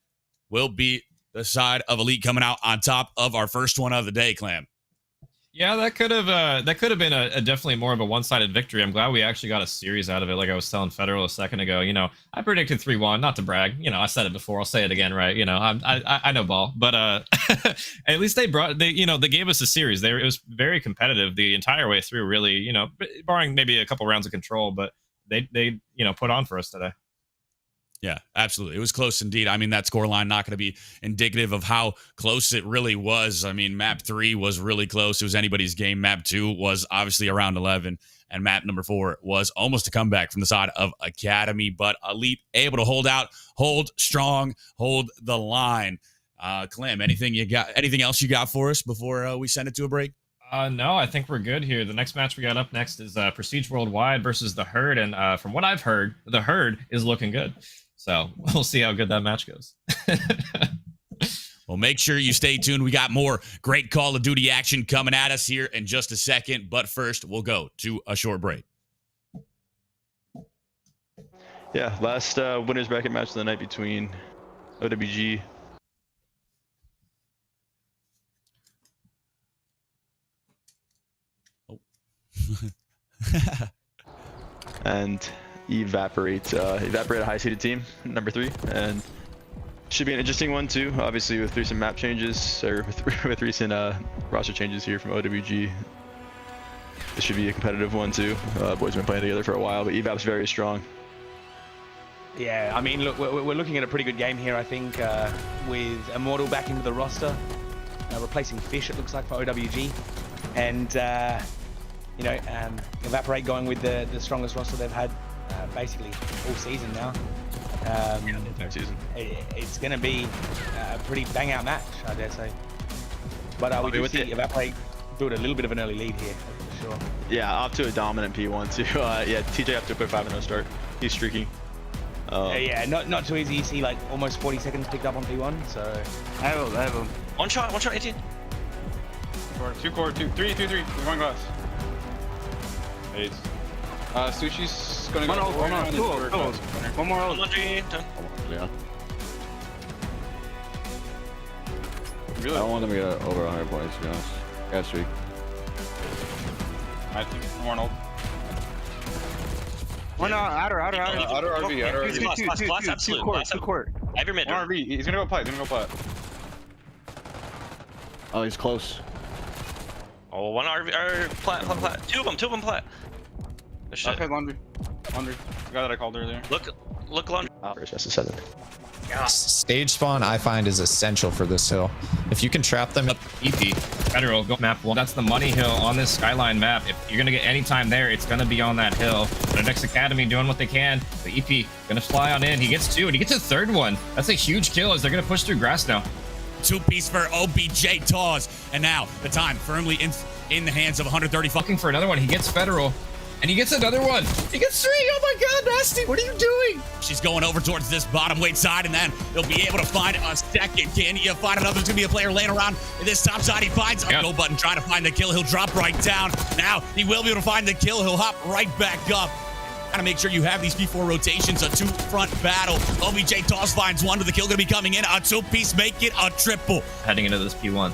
will be the side of Elite coming out on top of our first one of the day, Clam. Yeah, that could have been a definitely more of a one-sided victory. I'm glad we actually got a series out of it. Like I was telling Federal a second ago, you know, I predicted 3-1. Not to brag, you know, I said it before. I'll say it again, right? You know, I know ball, but at least they gave us a series. It was very competitive the entire way through. Really, you know, barring maybe a couple rounds of control, but they put on for us today. Yeah, absolutely. It was close indeed. I mean, that scoreline not going to be indicative of how close it really was. I mean, map 3 was really close. It was anybody's game. Map 2 was obviously around 11. And map number 4 was almost a comeback from the side of Academy. But Elite able to hold out, hold strong, hold the line. Clem, anything else you got for us before we send it to a break? No, I think we're good here. The next match we got up next is Prestige Worldwide versus the Herd. And from what I've heard, the Herd is looking good. So we'll see how good that match goes. Well, make sure you stay tuned. We got more great Call of Duty action coming at us here in just a second. But first, we'll go to a short break. Yeah, last winners bracket match of the night between OWG and Evaporate a high-seeded team, number 3, and should be an interesting one too. Obviously, with recent map changes or with recent roster changes here from OWG, this should be a competitive one too. Boys have been playing together for a while, but Evap's very strong. Yeah, I mean, look, we're looking at a pretty good game here, I think, with Immortal back into the roster, replacing Fish, it looks like, for OWG, and Evaporate going with the strongest roster they've had basically all season now. Entire season. It's going to be a pretty bang out match, I dare say. But we do see Evaporate build a little bit of an early lead here, for sure. Yeah, off to a dominant P1 too. Yeah, TJ up to a quick 5-0 start. He's streaking. Yeah, not too easy. You see like almost 40 seconds picked up on P1, so. I have him. One shot, 18. Two core, 3, one glass. Aids. Sushi's gonna go. One more ult. Yeah. Really? I don't want them to get over 100 points, to be honest. Got streak. I think one ult. One outer. Outer RV. Two court. I have your mid. One RV. He's gonna go plat. Oh, he's close. Oh, one RV, or plat. Two of them plat. Oh, shit. Okay, laundry. The guy that I called earlier. Look laundry. First, that's a 7. Stage spawn, I find, is essential for this hill. If you can trap them up, EP Federal go map 1. That's the money hill on this Skyline map. If you're gonna get any time there, it's gonna be on that hill. The next Academy doing what they can. The EP gonna fly on in. He gets 2 and he gets a 3rd one. That's a huge kill as they're gonna push through grass now. 2-piece for OBJ Tawz, and now the time firmly in the hands of 130. Fucking for another one. He gets Federal. And he gets another one. He gets 3. Oh my God, Nasty, what are you doing? She's going over towards this bottom weight side, and then he'll be able to find a second. Can you find another? There's going to be a player laying around in this top side. He finds a go button, trying to find the kill. He'll drop right down. Now he will be able to find the kill. He'll hop right back up. Gotta make sure you have these P4 rotations, a 2-front battle. OBJ Tawz finds one, with the kill going to be coming in. A 2-piece, make it a triple. Heading into this P1.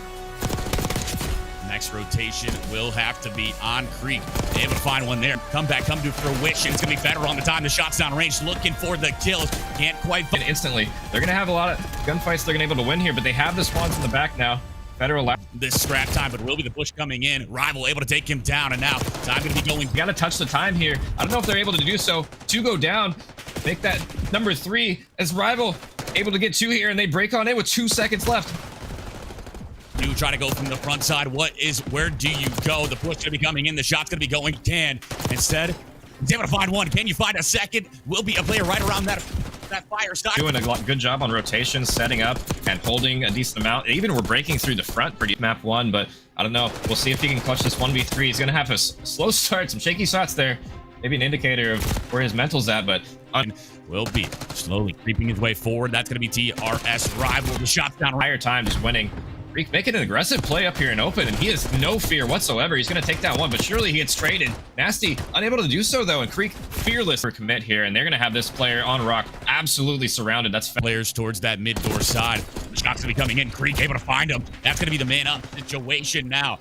Next rotation will have to be on Creek. Able to find one there. Come to fruition. It's going to be better on the time. The shot's down range, looking for the kills. Can't quite find instantly. They're going to have a lot of gunfights they're going to be able to win here, but they have the spawns in the back now. Federal this scrap time, but will be the push coming in. Rival able to take him down, and now time going to be going. You got to touch the time here. I don't know if they're able to do so. 2 go down. Make that number 3 as Rival able to get 2 here, and they break on in with 2 seconds left. You try to go from the front side. Where do you go? The push going to be coming in. The shot's going to be going. Instead, he's able to find one. Can you find a second? Will be a player right around that fire side. Doing a good job on rotation, setting up, and holding a decent amount. Even we're breaking through the front pretty map 1, but I don't know. We'll see if he can clutch this 1v3. He's going to have a slow start, some shaky shots there. maybe an indicator of where his mental's at, but will be slowly creeping his way forward. That's going to be TRS Rival. The shot's down higher time, just winning. Freak making an aggressive play up here in open, and he has no fear whatsoever. He's going to take that one, but surely he gets traded. Nasty unable to do so, though, and Creek fearless for commit here, and they're going to have this player on Rock absolutely surrounded. That's players towards that mid door side. The shot's going to be coming in. Creek able to find him. That's going to be the man up situation now.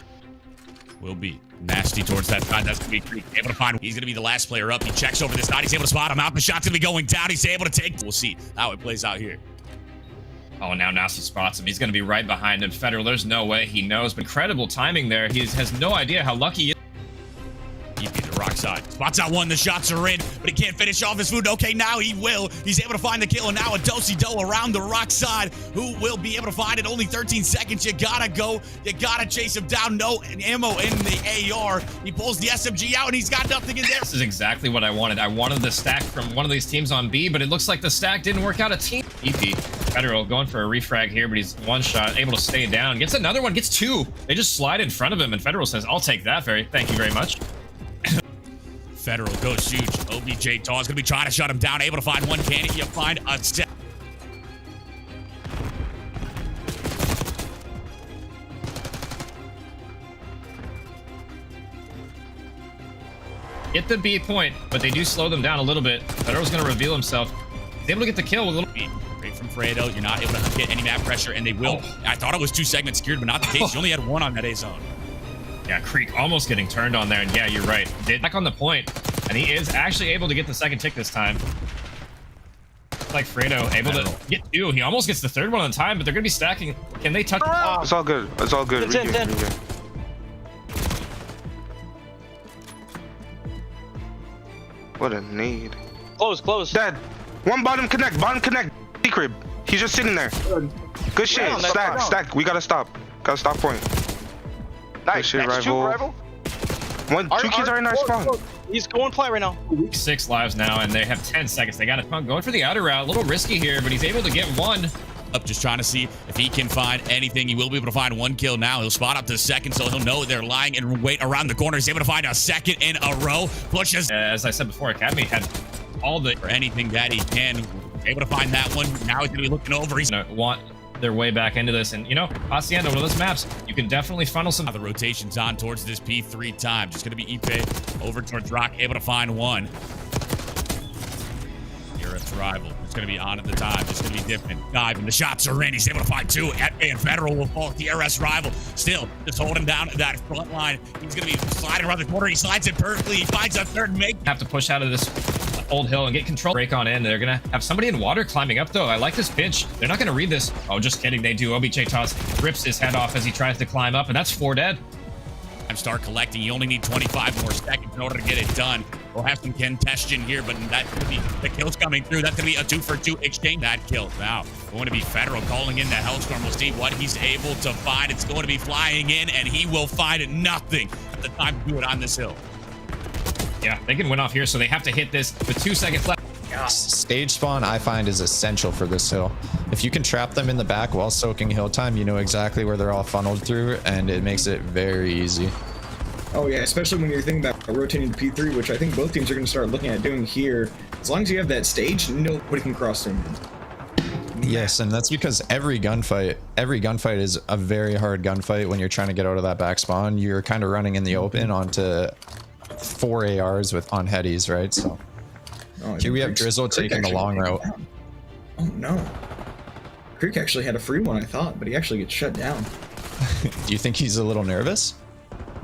Will be Nasty towards that side. That's going to be Creek able to find. He's going to be the last player up. He checks over this side. He's able to spot him out. The shot's going to be going down. He's able to take. We'll see how it plays out here. Oh, now Nasty spots him. He's going to be right behind him. Federal, there's no way he knows. But incredible timing there. He has no idea how lucky he is. EP the rock side. Spots out one. The shots are in, but he can't finish off his food. Okay, now he will. He's able to find the kill, and now a do-si-do around the rock side. Who will be able to find it? Only 13 seconds. You gotta go. You gotta chase him down. No ammo in the AR. He pulls the SMG out, and he's got nothing in there. This is exactly what I wanted. I wanted the stack from one of these teams on B, but it looks like the stack didn't work out. A team. EP Federal going for a refrag here, but he's one shot, able to stay down. Gets another one, gets two. They just slide in front of him, and Federal says, I'll take that. Thank you very much. Federal goes huge. OBJ Tall is going to be trying to shut him down. Able to find one cannon. You find a step. Get the B point, but they do slow them down a little bit. Federal's going to reveal himself. He's able to get the kill with a little beat. Great from Fredo. You're not able to get any map pressure, and they will. Oh. I thought it was 2 segments secured, but not the case. You only had one on that A zone. Yeah, Creek almost getting turned on there, and yeah, you're right. Did back on the point, and he is actually able to get the second tick this time. Like Fredo, able to get two. He almost gets the third one on time, but they're going to be stacking. Can they touch? It's all good. It's all good. What a need. Close. Dead. One bottom connect. C-crib. He's just sitting there. Good shit. Stack. We gotta stop. Gotta stop point. Nice. Shit, rival. Two kids are in our spawn. He's going play right now. 6 lives now, and they have 10 seconds. They got it. Going for the outer route. A little risky here, but he's able to get one. Up, just trying to see if he can find anything. He will be able to find one kill now. He'll spot up to second, so he'll know they're lying and wait around the corner. He's able to find a second in a row. Pushes. As I said before, Academy had all the for anything that he can. Able to find that one. Now he's going to be looking over. He's going to want their way back into this. And, you know, Hacienda, one of those maps, you can definitely funnel some. The rotation's on towards this P3 time. Just going to be Ipe over towards Rock. Able to find one. You're a rival. It's going to be on at the time. Just going to be different. Diving. The shots are in. He's able to find two. And Federal will fall. TRS Rival still just holding down that front line. He's going to be sliding around the corner. He slides it perfectly. He finds a third make. Have to push out of this old hill and get control. Break on in. They're going to have somebody in water climbing up, though. I like this pinch. They're not going to read this. Oh, just kidding. They do. OBJ Toss rips his head off as he tries to climb up, and that's 4 dead. Start collecting. You only need 25 more seconds in order to get it done. We'll have some contention here, but that could be the kills coming through. That's going to be a 2-for-2 exchange. That kill now going to be Federal calling in the Hellstorm. We'll see what he's able to find. It's going to be flying in, and he will find nothing at the time to do it on this hill. Yeah, they can win off here, so they have to hit this with 2 seconds left. Stage spawn, I find, is essential for this hill. If you can trap them in the back while soaking hill time, you know exactly where they're all funneled through, and it makes it very easy. Oh yeah, especially when you're thinking about rotating to P3, which I think both teams are going to start looking at doing here. As long as you have that stage, nobody can cross them. Yes, and that's because every gunfight is a very hard gunfight when you're trying to get out of that back spawn. You're kind of running in the open onto 4 ARs on headies, right? So here we have Drizzle taking the long route. Oh no. Creek actually had a free one, I thought, but he actually gets shut down. Do you think he's a little nervous?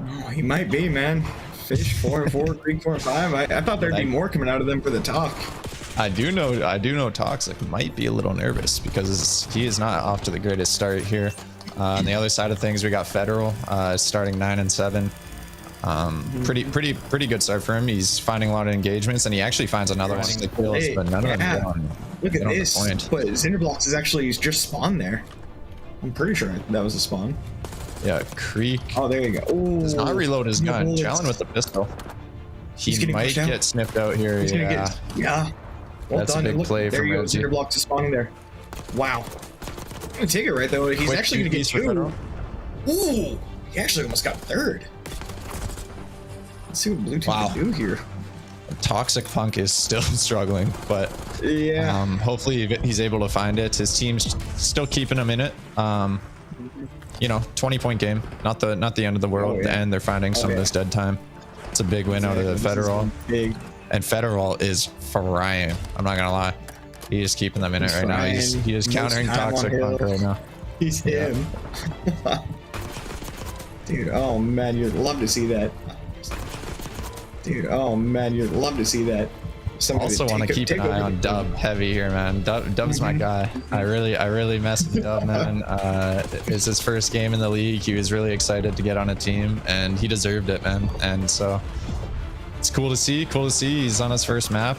Oh, he might be, man. Fish 4 and 4, Creek 4 and 5. I thought there'd be more coming out of them for the talk. I do know Toxic might be a little nervous because he is not off to the greatest start here. On the other side of things, we got Federal starting 9 and 7. Pretty good start for him. He's finding a lot of engagements, and he actually finds another one of the kills, but none of them get on. Look at this. But Cinderblocks is actually just spawned there. I'm pretty sure that was a spawn. Yeah, Creek. Oh, there you go. Ooh, does not reload his gun. Challen with the pistol. He might get snipped out here. Yeah. Well That's done. a big play from Reggie. Cinderblocks is spawning there. Wow. I'm gonna take it right though. He's actually gonna get 2. Ooh, he actually almost got 3rd. Let's see what blue team can do here. Toxic Punk is still struggling, but yeah, hopefully he's able to find it. His team's still keeping him in it. You know, 20-point game, not the end of the world, and they're finding some of this dead time. It's a big win out of the Federal. Big. And Federal is frying. I'm not gonna lie. He is keeping them in it right now. He is countering Toxic Punk right now. He's him. Dude, oh man, you'd love to see that. Dude, oh man, you'd love to see that. Somebody Also want to keep an eye on Dub heavy here, man. Dub's my guy. I really mess with Dub, man. It's his first game in the league. He was really excited to get on a team, and he deserved it, man. And so it's cool to see. He's on his first map.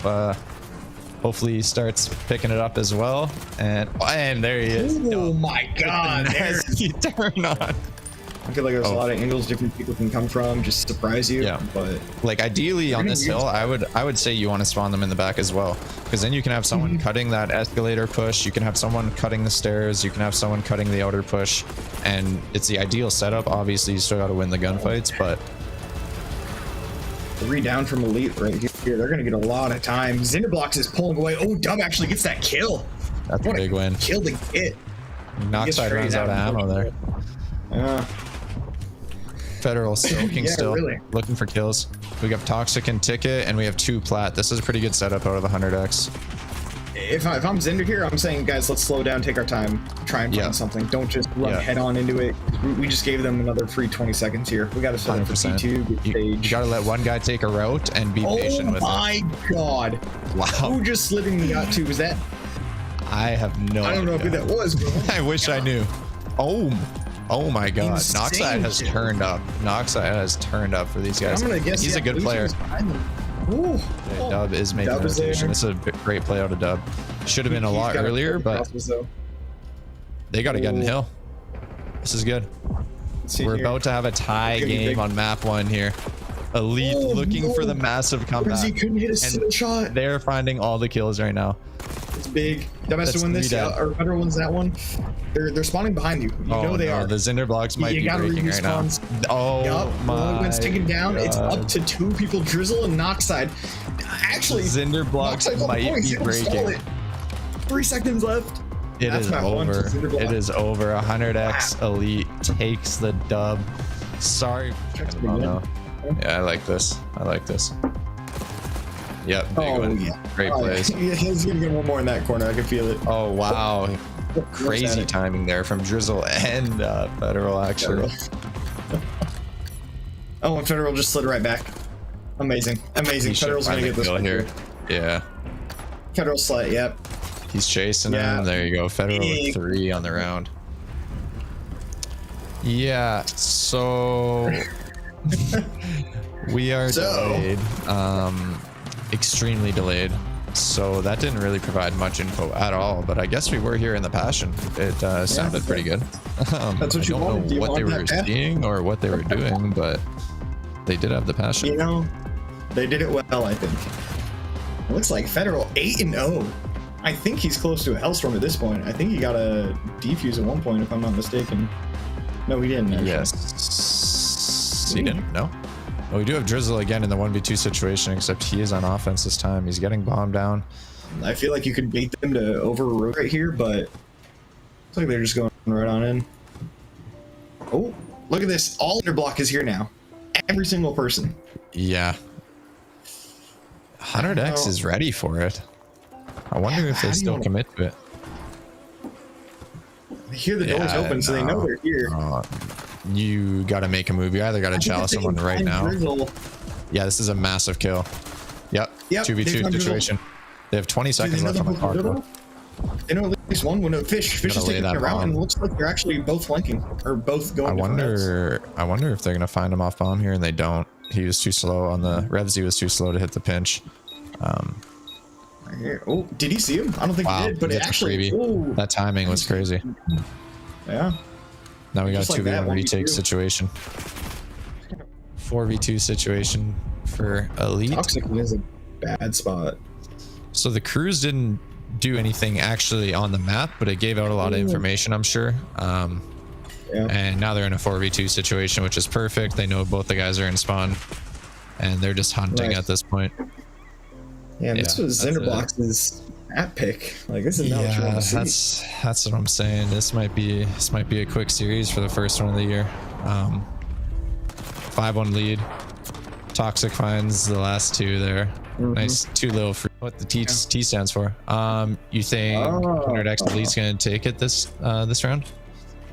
Hopefully he starts picking it up as well. And there he is. Oh my god, there's he turn on. I feel like there's a lot of angles different people can come from, just surprise you. Yeah, but like ideally on this hill, I would say you want to spawn them in the back as well, because then you can have someone cutting that escalator push, you can have someone cutting the stairs, you can have someone cutting the outer push, and it's the ideal setup. Obviously, you still got to win the gunfights, but 3 down from Elite right here. They're gonna get a lot of time. Zinderblocks is pulling away. Oh, Dub actually gets that kill. That's a big win. Kill to get. Noxide runs out of ammo there. Federal soaking still, looking for kills. We got Toxic and Ticket, and we have 2 plat. This is a pretty good setup out of the 100x. If I'm Zinder here, I'm saying, guys, let's slow down, take our time, try and find something. Don't just run head on into it. We just gave them another free 20 seconds here. We got to set up for P2. You got to let one guy take a route and be patient with it. Oh my god! Wow! Who just slitting me out to? Was that? I have no. I don't know who that was, bro. I wish I knew. Oh my god. Insane. Noxide has turned up. Noxide has turned up for these guys. I'm gonna guess he's a good player. Ooh. Yeah, Dub is making a rotation. This is a great play out of Dub. Should have been a lot earlier, but they got to get in hill. This is good. We're about to have a tie game on map 1 here. Elite looking for the massive comeback. He couldn't hit a single shot. They're finding all the kills right now. It's big. Dub has to win this, or Federal wins that one. They're spawning behind you. You know they are. The Zinderblocks might be breaking right now. Oh my! One's taken down. It's up to 2 people. Drizzle and Noxide. Actually, Zinderblocks might be breaking. 3 seconds left. It is over. It is over. 100x Elite takes the dub. Sorry. Oh, no. Yeah, I like this. Yep, big one. Great plays. He's gonna get one more in that corner. I can feel it. Oh wow, crazy timing there from Drizzle and Federal actually. Oh, and Federal just slid right back. Amazing. Federal's gonna get this one here. Yeah. Federal slide. Yep. He's chasing him. There you go. Federal with 3 on the round. Yeah. So we are delayed. Extremely delayed. So that didn't really provide much info at all, but I guess we were here in the passion. It sounded pretty good. That's what I don't know what they were seeing or what they were doing, but they did have the passion. You know, they did it well, I think. It looks like Federal 8-0. I think he's close to a Hellstorm at this point. I think he got a defuse at one point, if I'm not mistaken. No, he didn't. Actually. Yes. He didn't? No? Well, we do have Drizzle again in the 1v2 situation, except he is on offense this time. He's getting bombed down. I feel like you could bait them to over-rotate here, but it's like they're just going right on in. Oh, look at this. All underblock is here now. Every single person. Yeah. 100x is ready for it. I wonder if they still commit to it. They hear the doors open, so they know they're here. You got to make a move. You either got to challenge someone right now. Yeah, this is a massive kill. Yep. 2v2 situation. They have 20 seconds left on the clock. They know at least one window. Fish is taking it around, and it looks like they're actually both flanking or both going. I wonder if they're gonna find him off bomb here, and they don't. He was too slow on the Revsy. Was too slow to hit the pinch. Oh, did he see him? I don't think he did, but it actually. That timing was crazy. Yeah. Now we got a 2v1 retake situation. 4v2 situation for Elite. Toxic is a bad spot. So the crews didn't do anything actually on the map, but it gave out a lot of information, I'm sure. And now they're in a 4v2 situation, which is perfect. They know both the guys are in spawn, and they're just hunting at this point. Yeah, this was Cinderblox's map pick. Like, this is not what you want to see. That's what I'm saying. This might be a quick series for the first one of the year. 5-1 lead. Toxic finds the last two there. Nice 2 little free. What the T stands for? You think 100x Elite's gonna take it this round?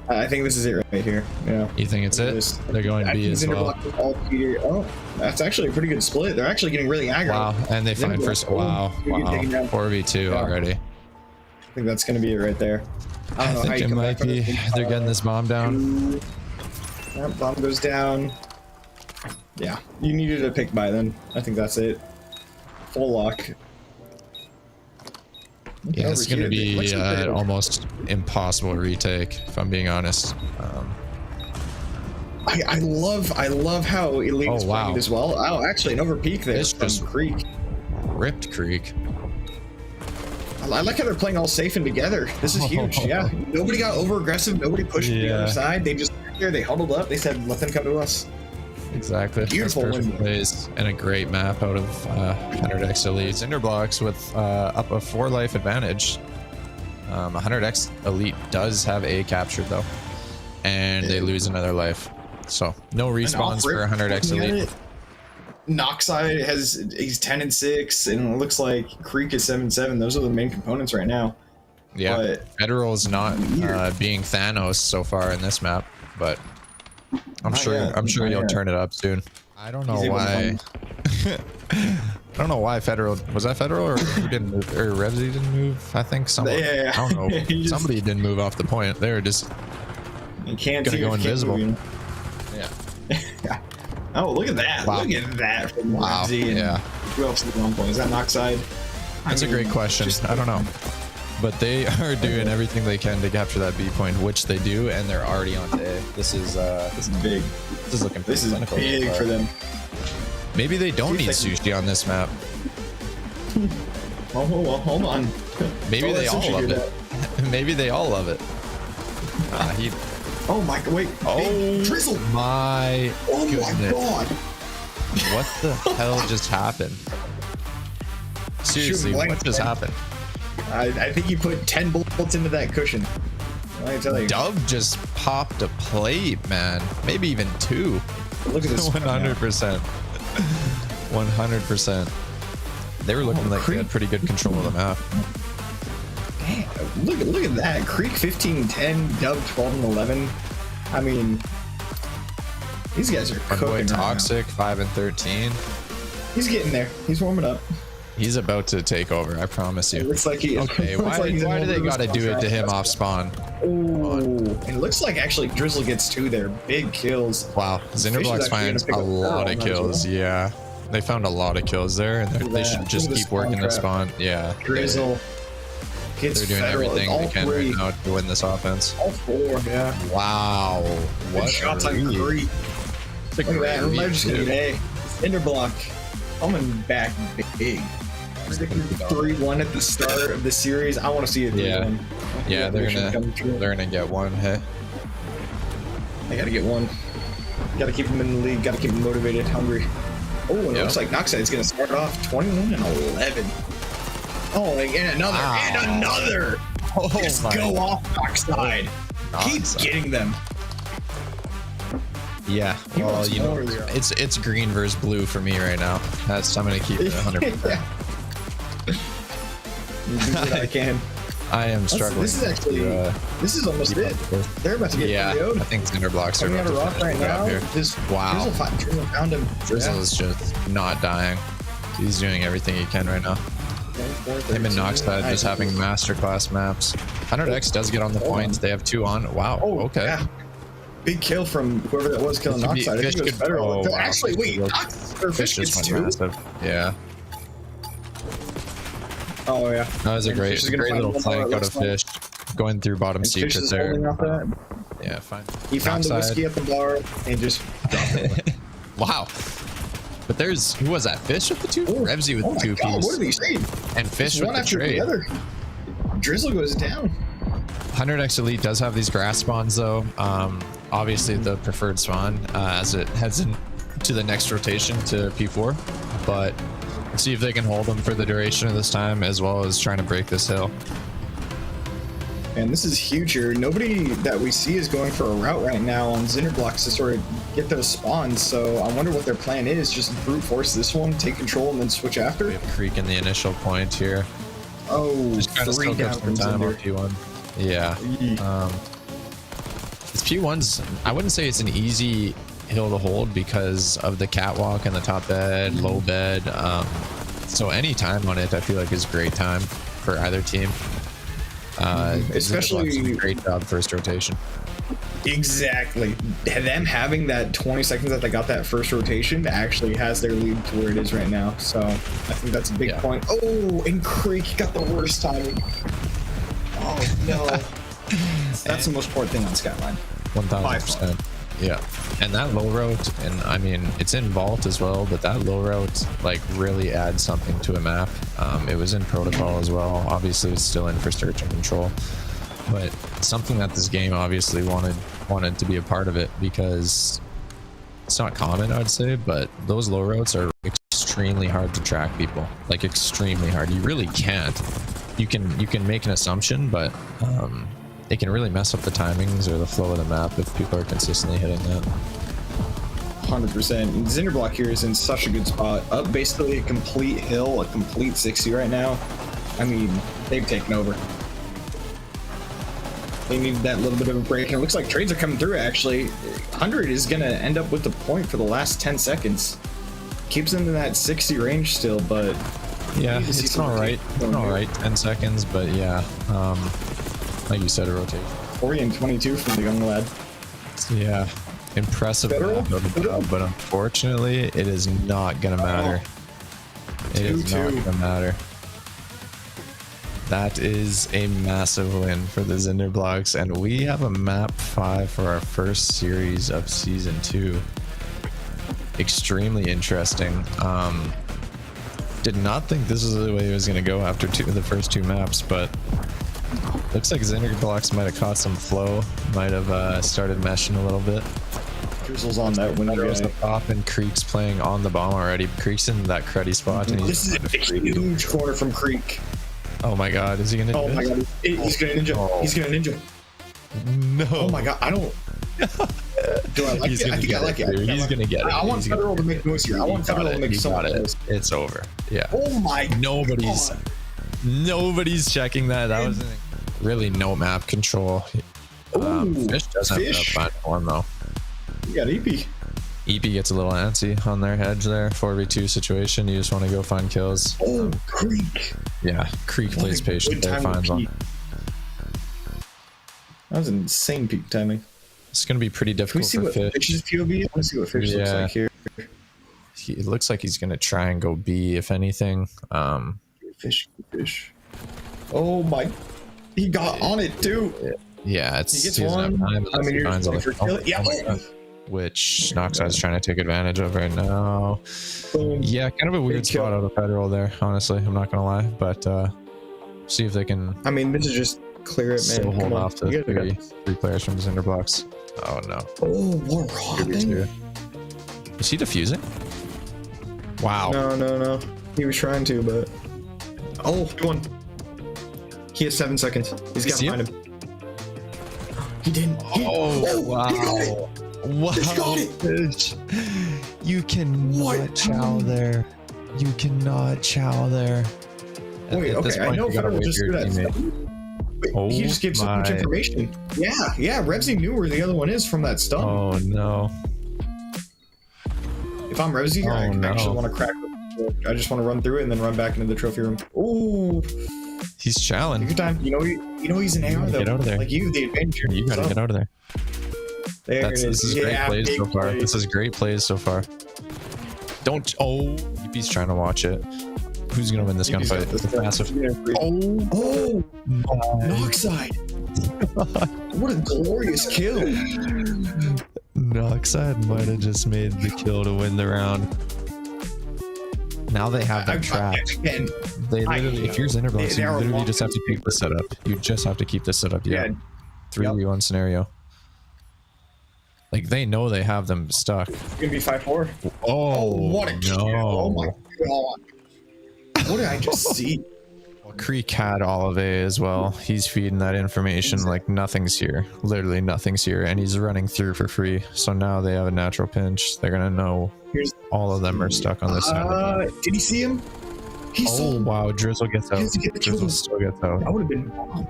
I think this is it right here. Yeah. You think it's it? They're going to be as well. Oh, that's actually a pretty good split. They're actually getting really aggro. Wow, and they find first. Wow. 4v2 already. I think that's going to be it right there. I think it might be. They're getting this bomb down. That bomb goes down. Yeah, you needed a pick by then. I think that's it. Full lock. Yeah, it's going to be almost impossible retake, if I'm being honest. I love how Elite is playing as well. Oh, actually, an over peak there from Creek. Ripped Creek. I like how they're playing all safe and together. This is huge. Yeah, nobody got over aggressive. Nobody pushed to the other side. They just sat there. They huddled up. They said, "Let them come to us." Exactly. Beautiful perfect plays and a great map out of 100x Elite. Cinderblox with up a 4 life advantage. 100x Elite does have A captured though, and they lose another life. So no respawns for 100x Elite. Noxide he's 10 and 6, and it looks like Creek is 7-7. Those are the main components right now. Yeah, but Federal's not being Thanos so far in this map, but I'm sure you'll turn it up soon. I don't know why. I don't know why Federal was that Federal or who didn't move, or Revsy didn't move. I think someone. I don't know. Somebody didn't move off the point. They were just. You can't go invisible. Yeah. Oh, look at that! Wow. Look at that from Wow. Revsy. Yeah. Who else is on point? Is that Noxide? That's a great question. I don't know. But they are doing everything they can to capture that B point, which they do, and they're already on to A. This is big. This is looking pretty This is clinical. big for them. Maybe they don't need sushi on this map. Oh, well, hold on. Maybe they all love it. Maybe they all love it. Oh my! Wait. Oh, Drizzle! My goodness. My God! What the hell just happened? Seriously, what just happened? I think you put 10 bullets into that cushion. I tell you. Dove just popped a plate, man. Maybe even 2. Look at this. 100%. 100%. They were looking like they had pretty good control of the map. Damn, look at that. Creek 15-10, Dove 12-11. I mean, these guys are cooking. Boy Toxic 5 and 13. He's getting there. He's warming up. He's about to take over, I promise you. It looks like he is. Okay, why do they gotta do it to him off spawn? Oh, it looks like actually Drizzle gets 2 there. Big kills. Wow, Cinderblox finds a lot of kills. Yeah, they found a lot of kills there, and they should just keep working the spawn. Yeah, Drizzle. They're doing everything they can right now to win this offense. All 4, yeah. Wow, what shots on Creek. Look at that. Legendary. Cinderblock coming back big. 3-1 at the start of the series. I want to see it. Yeah, they're gonna get one. Hey, they gotta get one. Gotta keep them in the league. Gotta keep them motivated, hungry. Oh, and it looks like Noxide's gonna start off 21-11. Oh, and another, and another. Oh, just go off Noxide. Keep getting them. Yeah, well, you know, it's green versus blue for me right now. I'm gonna keep it 100%. You do what I can. I am struggling. This is actually, this is almost it. They're about to get PO'd. I think Cinderblocks are about to rock right now. Here. Wow. Drizzle found him. Drizzle is just not dying. He's doing everything he can right now. Him and Noxide just having masterclass maps. 100x does get on the points. They have 2 on. Wow. Okay. Yeah. Big kill from whoever that was killing Noxide. I think it was Federal. Wow. Actually, wait. Fish just went massive. Yeah. Oh yeah. That was a great little flank out of Fish. Going through bottom secret there. Yeah, fine. He found the whiskey at the bar and just dropped it. Wow. But who was that? Fish with the 2? Revsy with the 2 piece. What did he say? And Fish with the trade. Drizzle goes down. 100x Elite does have these grass spawns though. Obviously the preferred spawn as it heads into the next rotation to P4. But See if they can hold them for the duration of this time, as well as trying to break this hill. And this is huge here. Nobody that we see is going for a route right now on Zinderblocks to sort of get those spawns. So I wonder what their plan is. Just brute force this one, take control, and then switch after. We have Creek in the initial point here. Oh, just trying to soak up some time on P1. Yeah. This P1's, I wouldn't say it's an easy hill to hold because of the catwalk and the top bed, low bed. So any time on it, I feel like is great time for either team. Especially great job first rotation. Exactly. Them having that 20 seconds that they got that first rotation actually has their lead to where it is right now. So I think that's a big point. Oh, and Creek got the worst timing. Oh no. That's the most important thing on Skyline. 1000%. Yeah. And that low route, and I mean, it's in Vault as well, but that low route like really adds something to a map. It was in Protocol as well. Obviously, it's still in for search and control, but something that this game obviously wanted to be a part of it because it's not common, I'd say, but those low routes are extremely hard to track people. Like extremely hard. You really can't. You can make an assumption, but it can really mess up the timings or the flow of the map if people are consistently hitting that. 100%. Zinderblock here is in such a good spot. Up basically a complete hill, a complete 60 right now. I mean, they've taken over. They needed that little bit of a break, and it looks like trades are coming through actually. 100 is going to end up with the point for the last 10 seconds. Keeps them in that 60 range still, but... Yeah, it's all right. It's all right, 10 seconds, but yeah. Like you said, a rotation. 40 and 22 from the young lad. Yeah, impressive map, but unfortunately, it is not gonna matter. It is not gonna matter. That is a massive win for the Zinderblocks, and we have a map 5 for our first series of season 2. Extremely interesting. Did not think this was the way it was gonna go after the first 2 maps, but looks like Zinderblocks might have caught some flow, might have started meshing a little bit. Drizzle's on that window. There's the pop, and Creek's playing on the bomb already. Creek's in that cruddy spot. And this is a huge corner from Creek. Oh my god, is he gonna do Oh my god, he's gonna ninja. Oh. He's gonna ninja. No. Oh my god, I don't... Do I like it? I think I like it. He's gonna get it. I want Federal to make noise here. I want Federal to make so much noise. It's over. Yeah. Oh my Nobody's checking that. That was really no map control. Fish does have a fine form though. You got EP. EP gets a little antsy on their hedge there. 4v2 situation. You just want to go find kills. Oh, Creek. Yeah, Creek plays patient there, finds one. That was insane peak timing. It's going to be pretty difficult for Fish. Fish's POV? I want to see what Fish looks like here. It looks like he's going to try and go B, if anything. Fish. Oh my. He got on it too. Yeah, it's... He gets one. I mean, you're going for kill it. Yeah. Which Noxide's trying to take advantage of right now. Boom. Yeah, kind of a weird spot out of Federal there, honestly. I'm not going to lie. But see if they can... I mean, this is just clear it, man. Still hold off to three players from Zinderblocks. Oh, no. Oh, what robbing? Is he defusing? Wow. No. He was trying to, but... Oh, he won. He has 7 seconds. He's got to find him. He didn't. Oh, wow. He got it. Wow. Fish. You cannot chow there. You cannot chow there. Wait, okay. I know Federal just threw that stuff. He just gave so much information. Yeah. Revsy knew where the other one is from that stun. Oh, no. If I'm Revsy here, I actually want to crack it. I just want to run through it and then run back into the trophy room. Ooh. He's chowing. Take your time. You know he's an AR though. Get out of there. Like you, the adventure. You gotta get out of there. This is great plays so far. This is great plays so far. Don't. Oh, he's trying to watch it. Who's gonna win this gunfight? It's massive. Oh, Noxide. What a glorious kill. Noxide might have just made the kill to win the round. Now they have them trapped. They literally, if you're Zinderblocks, you literally just have to keep this setup. You just have to keep this setup. Yeah. 3v1 scenario. Like they know they have them stuck. It's gonna be 5-4. Oh, what a kill. Oh my god. What did I just see? Well, Creek had all of A as well. He's feeding that information like nothing's here. Literally nothing's here. And he's running through for free. So now they have a natural pinch. They're going to know all of them are stuck on this side. Did he see him? He saw him. Wow. Drizzle gets out. Drizzle still gets out. That would have been bomb.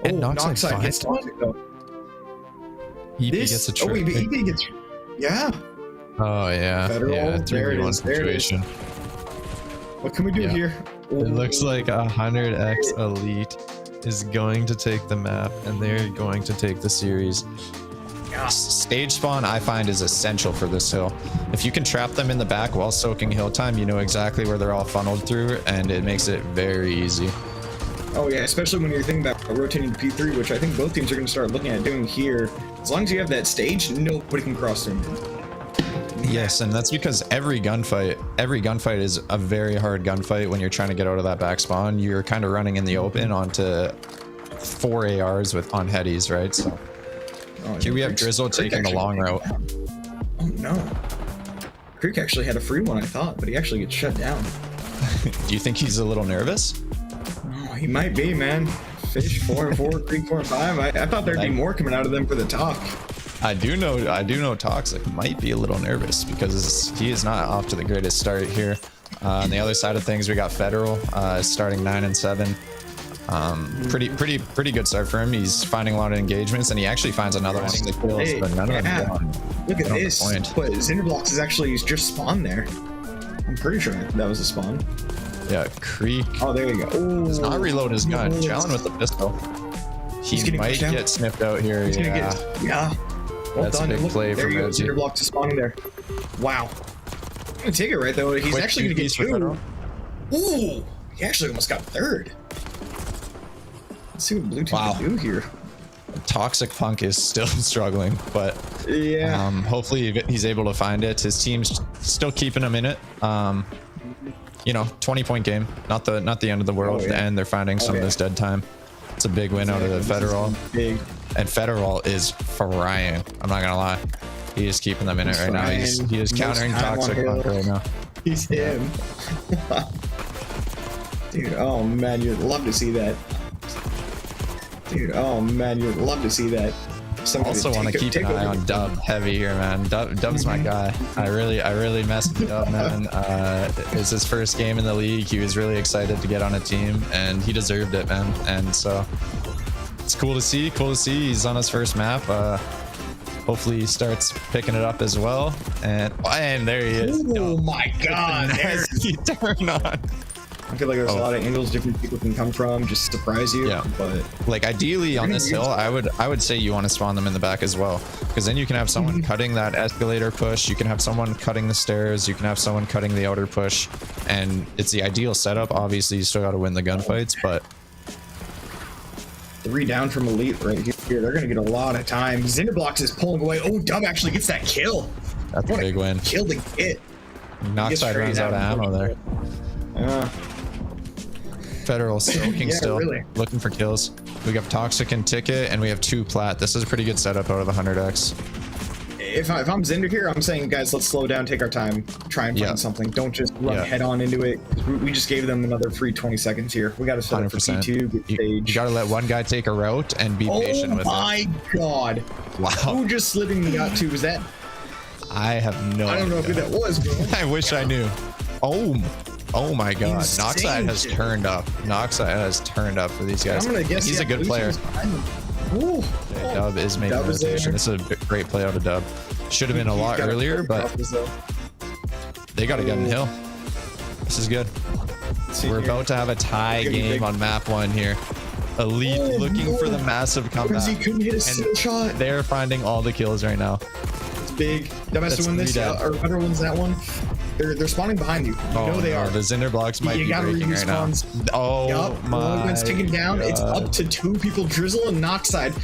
And Noxide gets it. EP gets a trick. Oh, EP gets... Yeah. Oh, yeah. Federal, yeah, there it is. situation. What can we do here? It looks like 100x Elite is going to take the map, and they're going to take the series. Stage spawn, I find, is essential for this hill. If you can trap them in the back while soaking hill time, you know exactly where they're all funneled through, and it makes it very easy. Oh yeah, especially when you're thinking about rotating to P3, which I think both teams are going to start looking at doing here. As long as you have that stage, nobody can cross through. Yes, and that's because every gunfight is a very hard gunfight when you're trying to get out of that back spawn. You're kind of running in the open onto 4 ARs on headies, right? So here we have Drizzle taking the long route. Oh no. Creek actually had a free one, I thought, but he actually gets shut down. Do you think he's a little nervous? Oh, he might be, man. Fish 4 and 4, Creek 4 and 5. I thought there'd be more coming out of them for the talk. I do know Toxic might be a little nervous because he is not off to the greatest start here. On the other side of things, we got Federal starting 9 and 7. Pretty good start for him. He's finding a lot of engagements, and he actually finds another one of the kills, but none of them get on. Look at this. But Cinderblocks is actually just spawned there. I'm pretty sure that was a spawn. Yeah, Creek. Oh, there you go. Ooh, does not reload his gun. Jalen with the pistol. He might get sniffed out here. Yeah. Well That's done. a big play there from you go. Reggie. Cinderblocks is spawning there. Wow. I'm gonna take it right though. He's actually gonna get 2. Ooh, he actually almost got 3rd. Let's see what blue team can do here. Toxic Punk is still struggling, but yeah. Hopefully he's able to find it. His team's still keeping him in it. You know, 20-point game, not the end of the world, and they're finding some of this dead time. It's a big win out of the Federal. And Federal is frying. I'm not gonna lie. He is keeping them in it right now. He is countering Toxic Punk right now. He's him. Dude, oh man, you'd love to see that. Dude, oh man, you'd love to see that. Also want to keep an eye on Dub heavy here, man. Dub's my guy. I really messed with Dub, man. It's his first game in the league. He was really excited to get on a team, and he deserved it, man. And so it's cool to see. He's on his first map. Hopefully he starts picking it up as well. And there he is. Oh my God! He turned on. I feel like there's a lot of angles different people can come from, just surprise you. Yeah, but like ideally on this hill, I would say you want to spawn them in the back as well, because then you can have someone cutting that escalator push, you can have someone cutting the stairs, you can have someone cutting the outer push, and it's the ideal setup. Obviously, you still got to win the gunfights, but 3 down from Elite right here. They're gonna get a lot of time. Cinderblocks is pulling away. Oh, Dub actually gets that kill. That's a big win. Kill to get. Noxide runs out of ammo there. Federal soaking still, looking for kills. We got Toxic and Ticket, and we have 2 plat. This is a pretty good setup out of the 100x. If I'm Zinder here, I'm saying, guys, let's slow down, take our time, try and find something. Don't just run head on into it. We just gave them another free 20 seconds here. We got to set up for P2, get stage. You got to let one guy take a route and be patient with it. Oh my God. Wow. Who just slipping me out to? Was that? I have no idea. I don't know who that was, bro. I wish I knew. Oh my God. Noxide has turned up. Noxide has turned up for these guys. I'm gonna guess he's a good player. Dub is making a rotation. This is a great play out of Dub. Should have been a lot earlier, but they got to get in the hill. This is good. We're about to have a tie game on map 1 here. Elite looking for the massive comeback. He couldn't hit a single shot. They're finding all the kills right now. It's big. Dub has to win this, or better wins that one. They're spawning behind you. You know they are. The Cinderblocks might be breaking right now. Oh my! One's taken down. It's up to 2 people. Drizzle and Noxide.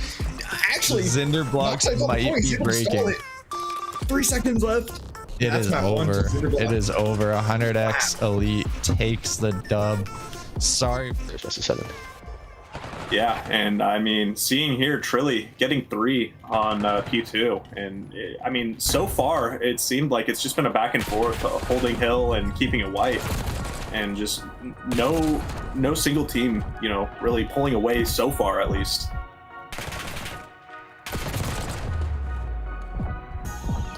Actually, Cinderblocks might be breaking. 3 seconds left. It is over. It is over. 100x Elite takes the dub. Sorry. That's a 7. Yeah, and I mean, seeing here Trilly getting 3 on P2, and I mean, so far it seemed like it's just been a back and forth, holding hill and keeping it white. and just no single team, you know, really pulling away so far, at least.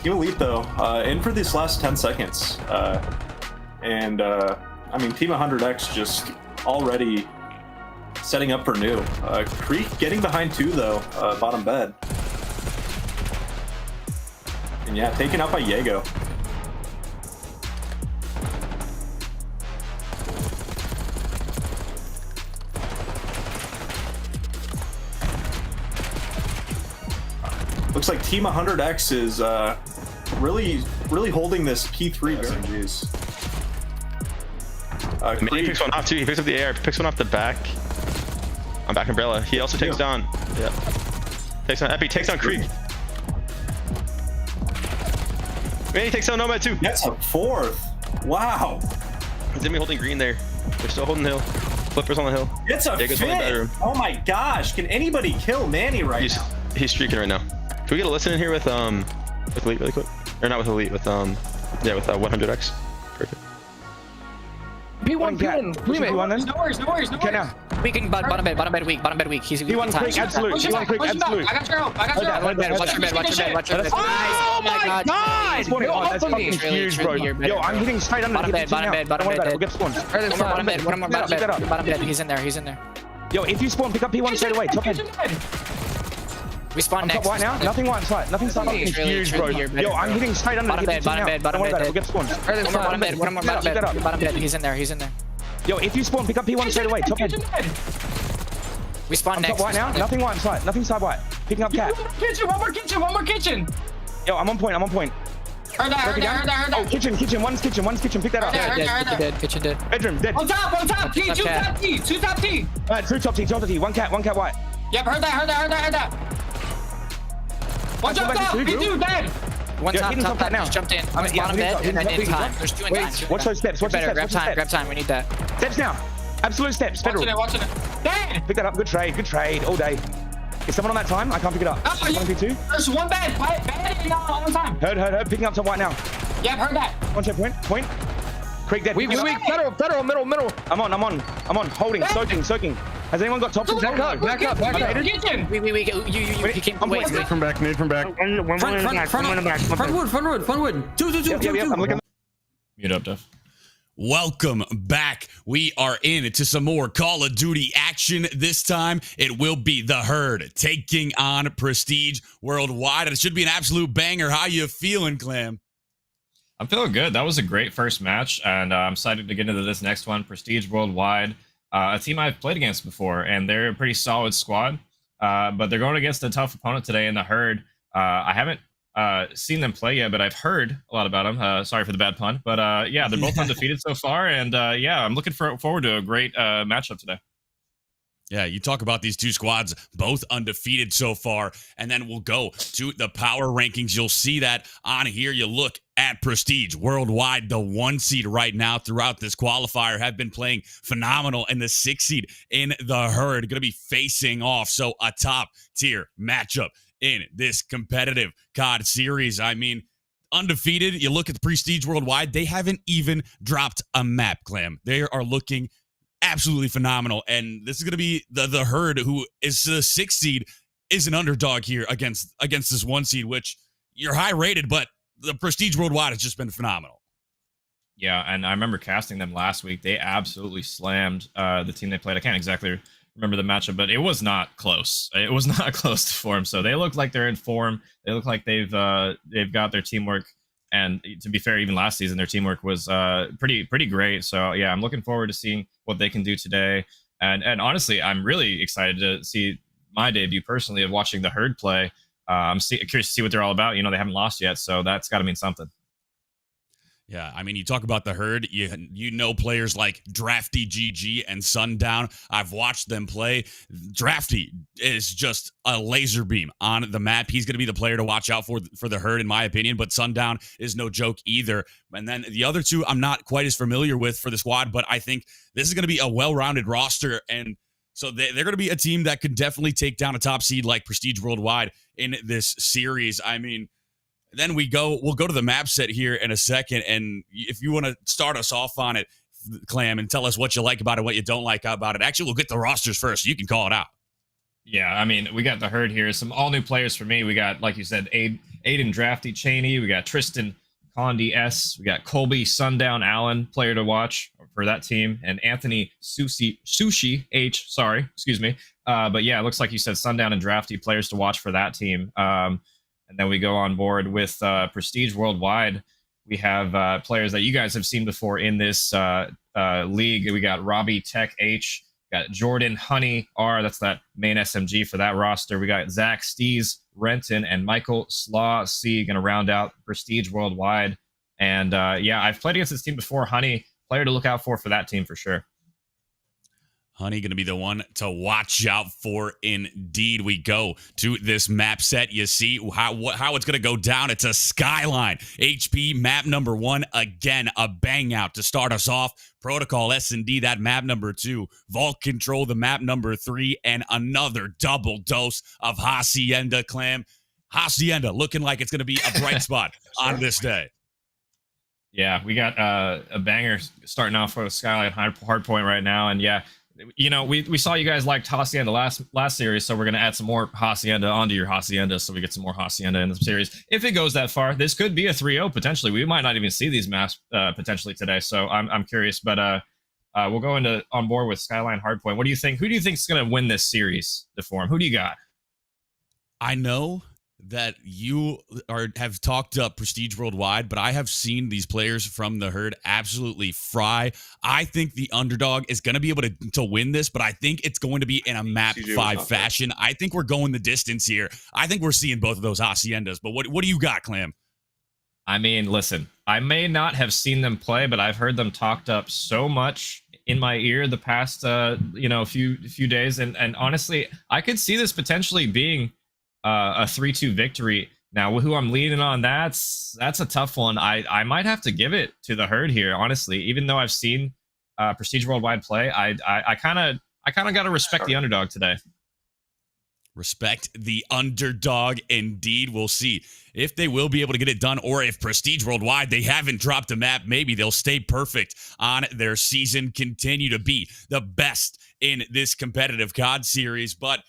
Team Elite, though, in for these last 10 seconds. I mean, Team 100X just already setting up for new. Creek getting behind 2, though, bottom bed. And yeah, taken out by Jaego. Looks like Team 100X is really holding this P3 very jeez. He picks one off too. He picks up the air, picks one off the back. On back umbrella. He also takes down. Yeah. Takes down Epi, takes down Creek. Man, he takes down Nomad too. That's a 4th. Wow. Zimmy holding green there. They're still holding hill. Flippers on the hill. It's a fit. Oh my gosh. Can anybody kill Manny right now? He's streaking right now. Can we get a listen in here with Elite really quick? Or not with Elite, with 100X. Perfect. P1. No worries. Okay, now. Weak, bottom bed weak. He's P1 quick, absolute. P1 quick, absolute. I got your help. Watch your bed. Oh my god! That's fucking huge, bro. Yo, I'm hitting straight under the bottom bed. We'll get spawned. Bottom bed. He's in there. Yo, if you spawn, pick up P1 straight away. Top head. We spawn next. Top right now. Nothing white inside. Nothing inside. Fucking huge, bro. Yo, I'm hitting straight under the bottom bed. We'll get spawned. Bottom bed. He's in there. Yo, if you spawn, pick up P1 straight away. Top head. We spawn next. Top right now. Nothing white inside. Nothing side white. Picking up cat. One more kitchen. Yo, I'm on point. Heard that. Oh, kitchen. One's kitchen. Pick that up. Kitchen dead. Bedroom dead. On top. Two top T. Alright, 2 top T. One cat white. Yep, heard that. One jumped up. P2 dead. One top now. Just jumped in. Bottom bed and then in time. There's 2 in time. Watch those steps. Grab time. We need that. Steps now. Absolute steps. Federal. Watching it. Dead. Pick that up. Good trade. All day. Is someone on that time? I can't pick it up. P2. There's one bed on time. Heard. Picking up top white now. Yep, heard that. One check point. Creek dead. Weak. Federal, middle. I'm on. Holding. Soaking. Has anyone got top? Back up. Kitchen. We you came away. Nade from back. Front wood. Two. I'm looking. Mute up, Def. Welcome back. We are into some more Call of Duty action. This time, it will be the Herd taking on Prestige Worldwide. It should be an absolute banger. How you feeling, Clam? I'm feeling good. That was a great first match, and I'm excited to get into this next one. Prestige Worldwide, a team I've played against before, and they're a pretty solid squad, but they're going against a tough opponent today in the Herd. I haven't seen them play yet, but I've heard a lot about them. Sorry for the bad pun, but yeah, they're both undefeated so far, and yeah, I'm looking forward to a great matchup today. Yeah, you talk about these two squads, both undefeated so far, and then we'll go to the power rankings. You'll see that on here. You look at Prestige Worldwide, the 1 seed right now throughout this qualifier, have been playing phenomenal, and the 6 seed in the Herd going to be facing off. So a top tier matchup in this competitive CoD series. I mean, undefeated. You look at the Prestige Worldwide, they haven't even dropped a map, Clam. They are looking absolutely phenomenal, and this is going to be the Herd, who is the 6th seed, is an underdog here against this 1 seed, which you're high rated, but the Prestige Worldwide has just been phenomenal. Yeah, and I remember casting them last week. They absolutely slammed the team they played. I can't exactly remember the matchup, but it was not close. It was not close to form. So they look like they're in form. They look like they've got their teamwork. And to be fair, even last season, their teamwork was pretty great. So yeah, I'm looking forward to seeing what they can do today. And honestly, I'm really excited to see my debut personally of watching the Herd play. I'm curious to see what they're all about. You know, they haven't lost yet, so that's got to mean something. Yeah, I mean, you talk about the Herd, you know players like Drafty GG and Sundown. I've watched them play. Drafty is just a laser beam on the map. He's going to be the player to watch out for the Herd, in my opinion, but Sundown is no joke either. And then the other two I'm not quite as familiar with for the squad, but I think this is going to be a well-rounded roster, and so they're going to be a team that could definitely take down a top seed like Prestige Worldwide in this series. I mean, then we'll go to the map set here in a second, and if you want to start us off on it, Clam, and tell us what you like about it, what you don't like about it. Actually, we'll get the rosters first. So you can call it out. Yeah, I mean, we got the herd here. Some all new players for me. We got, like you said, Aiden Drafty Cheney. We got Tristan Condi S. We got Colby Sundown Allen, player to watch for that team, and Anthony Sushi H. Sorry, excuse me. But yeah, it looks like you said Sundown and Drafty players to watch for that team. And then we go on board with Prestige Worldwide. We have players that you guys have seen before in this league. We got Robbie Tech H. Got Jordan Honey R. That's that main SMG for that roster. We got Zach Stees Renton and Michael Slaw C. Going to round out Prestige Worldwide. And yeah, I've played against this team before. Honey, player to look out for that team for sure. Honey going to be the one to watch out for. Indeed, we go to this map set. You see how it's going to go down. It's a Skyline HP map number 1. Again, a bang out to start us off. Protocol S&D, that map number 2. Vault Control, the map number 3. And another double dose of Hacienda Clam. Hacienda looking like it's going to be a bright spot on this day. Yeah, we got a banger starting off for Skyline Hardpoint right now. And yeah, you know, we saw you guys liked Hacienda last series, so we're going to add some more Hacienda onto your Hacienda so we get some more Hacienda in the series. If it goes that far, this could be a 3-0 potentially. We might not even see these maps potentially today, so I'm curious. But we'll go on board with Skyline Hardpoint. What do you think? Who do you think is going to win this series, Deform? Who do you got? I know that you have talked up Prestige Worldwide, but I have seen these players from the herd absolutely fry. I think the underdog is going to be able to win this, but I think it's going to be in a map 5 fashion. I think we're going the distance here. I think we're seeing both of those Haciendas, but what do you got, Clam? I mean, listen, I may not have seen them play, but I've heard them talked up so much in my ear the past few days, and honestly, I could see this potentially being a 3-2 victory. Now, who I'm leaning on, that's a tough one. I might have to give it to the herd here, honestly. Even though I've seen Prestige Worldwide play, I kind of got to respect the underdog today. Respect the underdog, indeed. We'll see if they will be able to get it done, or if Prestige Worldwide, they haven't dropped a map. Maybe they'll stay perfect on their season, continue to be the best in this competitive COD series. But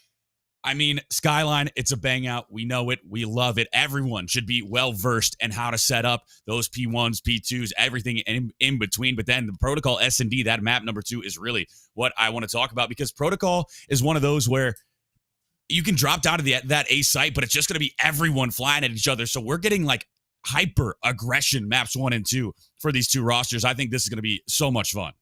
I mean, Skyline, it's a bang out. We know it. We love it. Everyone should be well-versed in how to set up those P1s, P2s, everything in between. But then the Protocol S&D, that map number 2, is really what I want to talk about, because Protocol is one of those where you can drop down to that A site, but it's just going to be everyone flying at each other. So we're getting like hyper aggression maps 1 and 2 for these two rosters. I think this is going to be so much fun.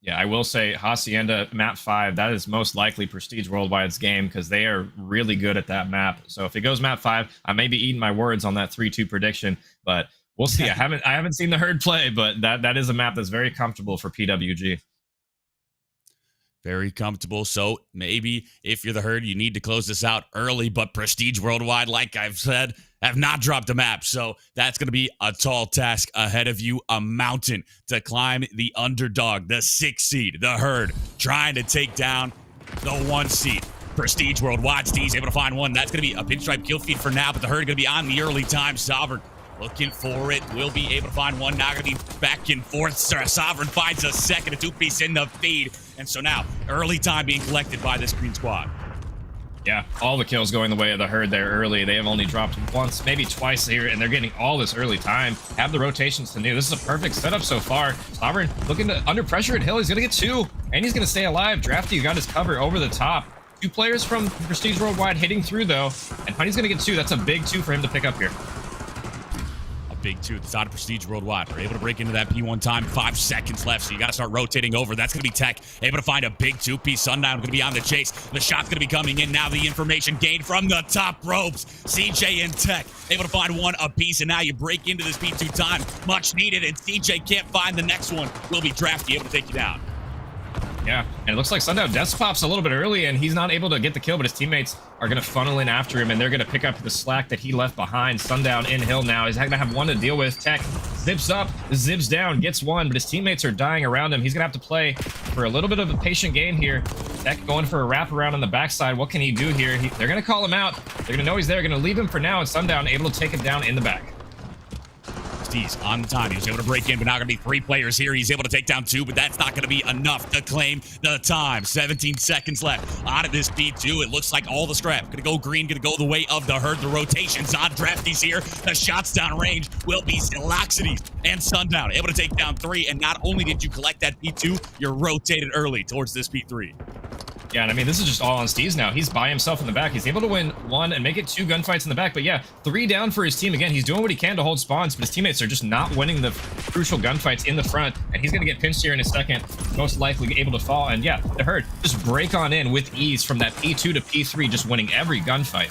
Yeah, I will say Hacienda map 5, that is most likely Prestige Worldwide's game, because they are really good at that map. So if it goes map 5, I may be eating my words on that 3-2 prediction, but we'll see. I haven't seen the herd play, but that is a map that's very comfortable for PWG. Very comfortable. So maybe if you're the herd, you need to close this out early, but Prestige Worldwide, like I've said, have not dropped a map. So that's going to be a tall task ahead of you, a mountain to climb. The underdog, the 6th seed, the herd, trying to take down the 1 seed. Prestige Worldwide, Steve's able to find one. That's going to be a pinstripe kill feed for now, but the herd going to be on the early time. Sovereign looking for it. Will be able to find one. Now going to be back and forth. Sovereign finds a second, a 2-piece in the feed. And so now, early time being collected by this green squad. Yeah, all the kills going the way of the herd there early. They have only dropped once, maybe twice here, and they're getting all this early time. Have the rotations to do. This is a perfect setup so far. Sovereign looking to under pressure at Hill. He's going to get 2, and he's going to stay alive. Drafty got his cover over the top. 2 players from Prestige Worldwide hitting through, though, and Honey's going to get 2. That's a big 2 for him to pick up here. Big 2 that's out of Prestige Worldwide. We're able to break into that P1 time. 5 seconds left, so you got to start rotating over. That's going to be Tech. Able to find a big 2-piece. Sundown going to be on the chase. The shot's going to be coming in. Now the information gained from the top ropes. CJ and Tech able to find 1 apiece, and now you break into this P2 time. Much needed, and CJ can't find the next one. Will be Drafty able to take you down. Yeah, and it looks like Sundown Death pops a little bit early, and he's not able to get the kill, but his teammates are going to funnel in after him, and they're going to pick up the slack that he left behind. Sundown in Hill now. He's going to have 1 to deal with. Tech zips up, zips down, gets 1, but his teammates are dying around him. He's going to have to play for a little bit of a patient game here. Tech going for a wraparound on the backside. What can he do here? They're going to call him out. They're going to know he's there. Going to leave him for now, and Sundown able to take him down in the back. Steez on the time. He was able to break in, but now going to be 3 players here. He's able to take down 2, but that's not going to be enough to claim the time. 17 seconds left out of this P2. It looks like all the scrap going to go green, going to go the way of the herd. The rotations on Drafty's here. The shots down range will be Laxities and Sundown. Able to take down 3, and not only did you collect that P2, you're rotated early towards this P3. Yeah, and I mean, this is just all on Steez now. He's by himself in the back. He's able to win 1 and make it 2 gunfights in the back. But yeah, 3 down for his team. Again, he's doing what he can to hold spawns, but his teammates are just not winning the crucial gunfights in the front. And he's going to get pinched here in a second, most likely able to fall. And yeah, the herd just break on in with ease from that P2 to P3, just winning every gunfight.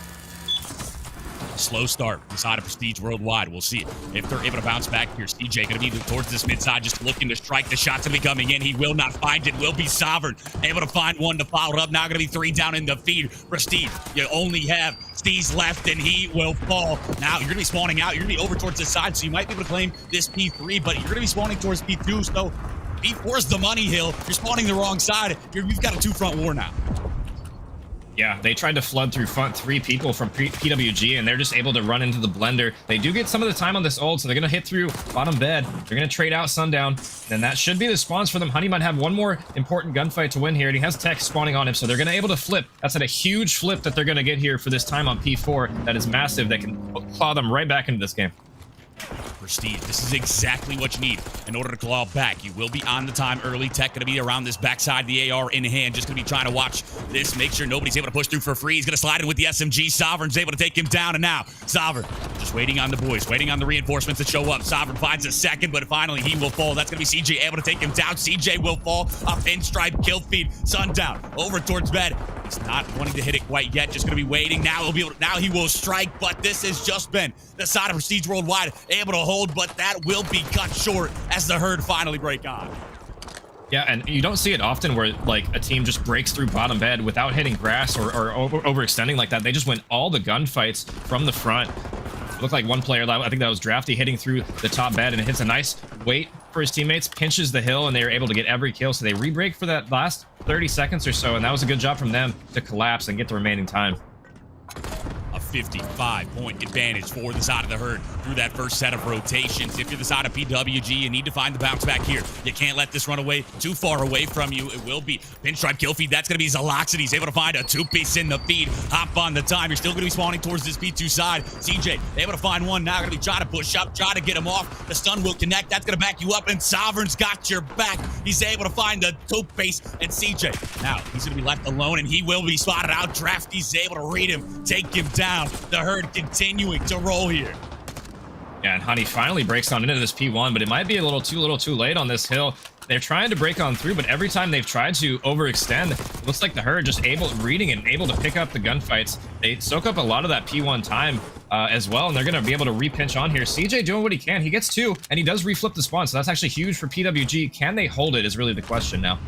Slow start inside of Prestige Worldwide. We'll see if they're able to bounce back here. CJ going to be towards this mid side, just looking to strike. The shot's going to be coming in. He will not find it. Will be Sovereign able to find 1 to follow it up. Now going to be 3 down in the feed. Prestige, you only have Steez left, and he will fall. Now you're going to be spawning out. You're going to be over towards this side, so you might be able to claim this P3, but you're going to be spawning towards P2. So P4's the money hill. You're spawning the wrong side. You've got a 2-front war now. Yeah, they tried to flood through front 3 people from PWG, and they're just able to run into the blender. They do get some of the time on this ult, so they're going to hit through bottom bed. They're going to trade out Sundown, and that should be the spawns for them. Honey might have 1 more important gunfight to win here, and he has tech spawning on him, so they're going to be able to flip. That's a huge flip that they're going to get here for this time on P4. That is massive. That can claw them right back into this game. Prestige, this is exactly what you need in order to claw back. You will be on the time early. Tech going to be around this backside, the AR in hand. Just going to be trying to watch this, make sure nobody's able to push through for free. He's going to slide in with the SMG. Sovereign's able to take him down, and now Sovereign just waiting on the boys, waiting on the reinforcements to show up. Sovereign finds a second, but finally he will fall. That's going to be CJ able to take him down. CJ will fall. A pinstripe kill feed. Sundown over towards bed. He's not wanting to hit it quite yet. Just going to be waiting. Now he will strike, but this has just been the side of Prestige Worldwide able to hold, but that will be cut short as the herd finally break on. Yeah, and you don't see it often where like a team just breaks through bottom bed without hitting grass or overextending like that. They just win all the gunfights from the front. It looked like one player, I think that was Drafty, hitting through the top bed, and it hits a nice weight for his teammates, pinches the hill, and they were able to get every kill. So they re-break for that last 30 seconds or so, and that was a good job from them to collapse and get the remaining time. A 55-point advantage for the side of the herd through that first set of rotations. If you're the side of PWG, you need to find the bounce back here. You can't let this run away too far away from you. It will be pinstripe kill feed. That's going to be Zaloxity. He's able to find a 2-piece in the feed. Hop on the time. You're still going to be spawning towards this P2 side. CJ able to find 1. Now going to be trying to push up, try to get him off. The stun will connect. That's going to back you up, and Sovereign's got your back. He's able to find the 2-piece, and CJ now he's going to be left alone, and he will be spotted out. Drafty's able to read him, take him down. The herd continuing to roll here. Yeah, and Honey finally breaks on into this P1, but it might be a little too late on this hill. They're trying to break on through, but every time they've tried to overextend, it looks like the herd just reading it and able to pick up the gunfights. They soak up a lot of that P1 time as well, and they're going to be able to re-pinch on here. CJ doing what he can. He gets 2, and he does reflip the spawn, so that's actually huge for PWG. Can they hold it is really the question now.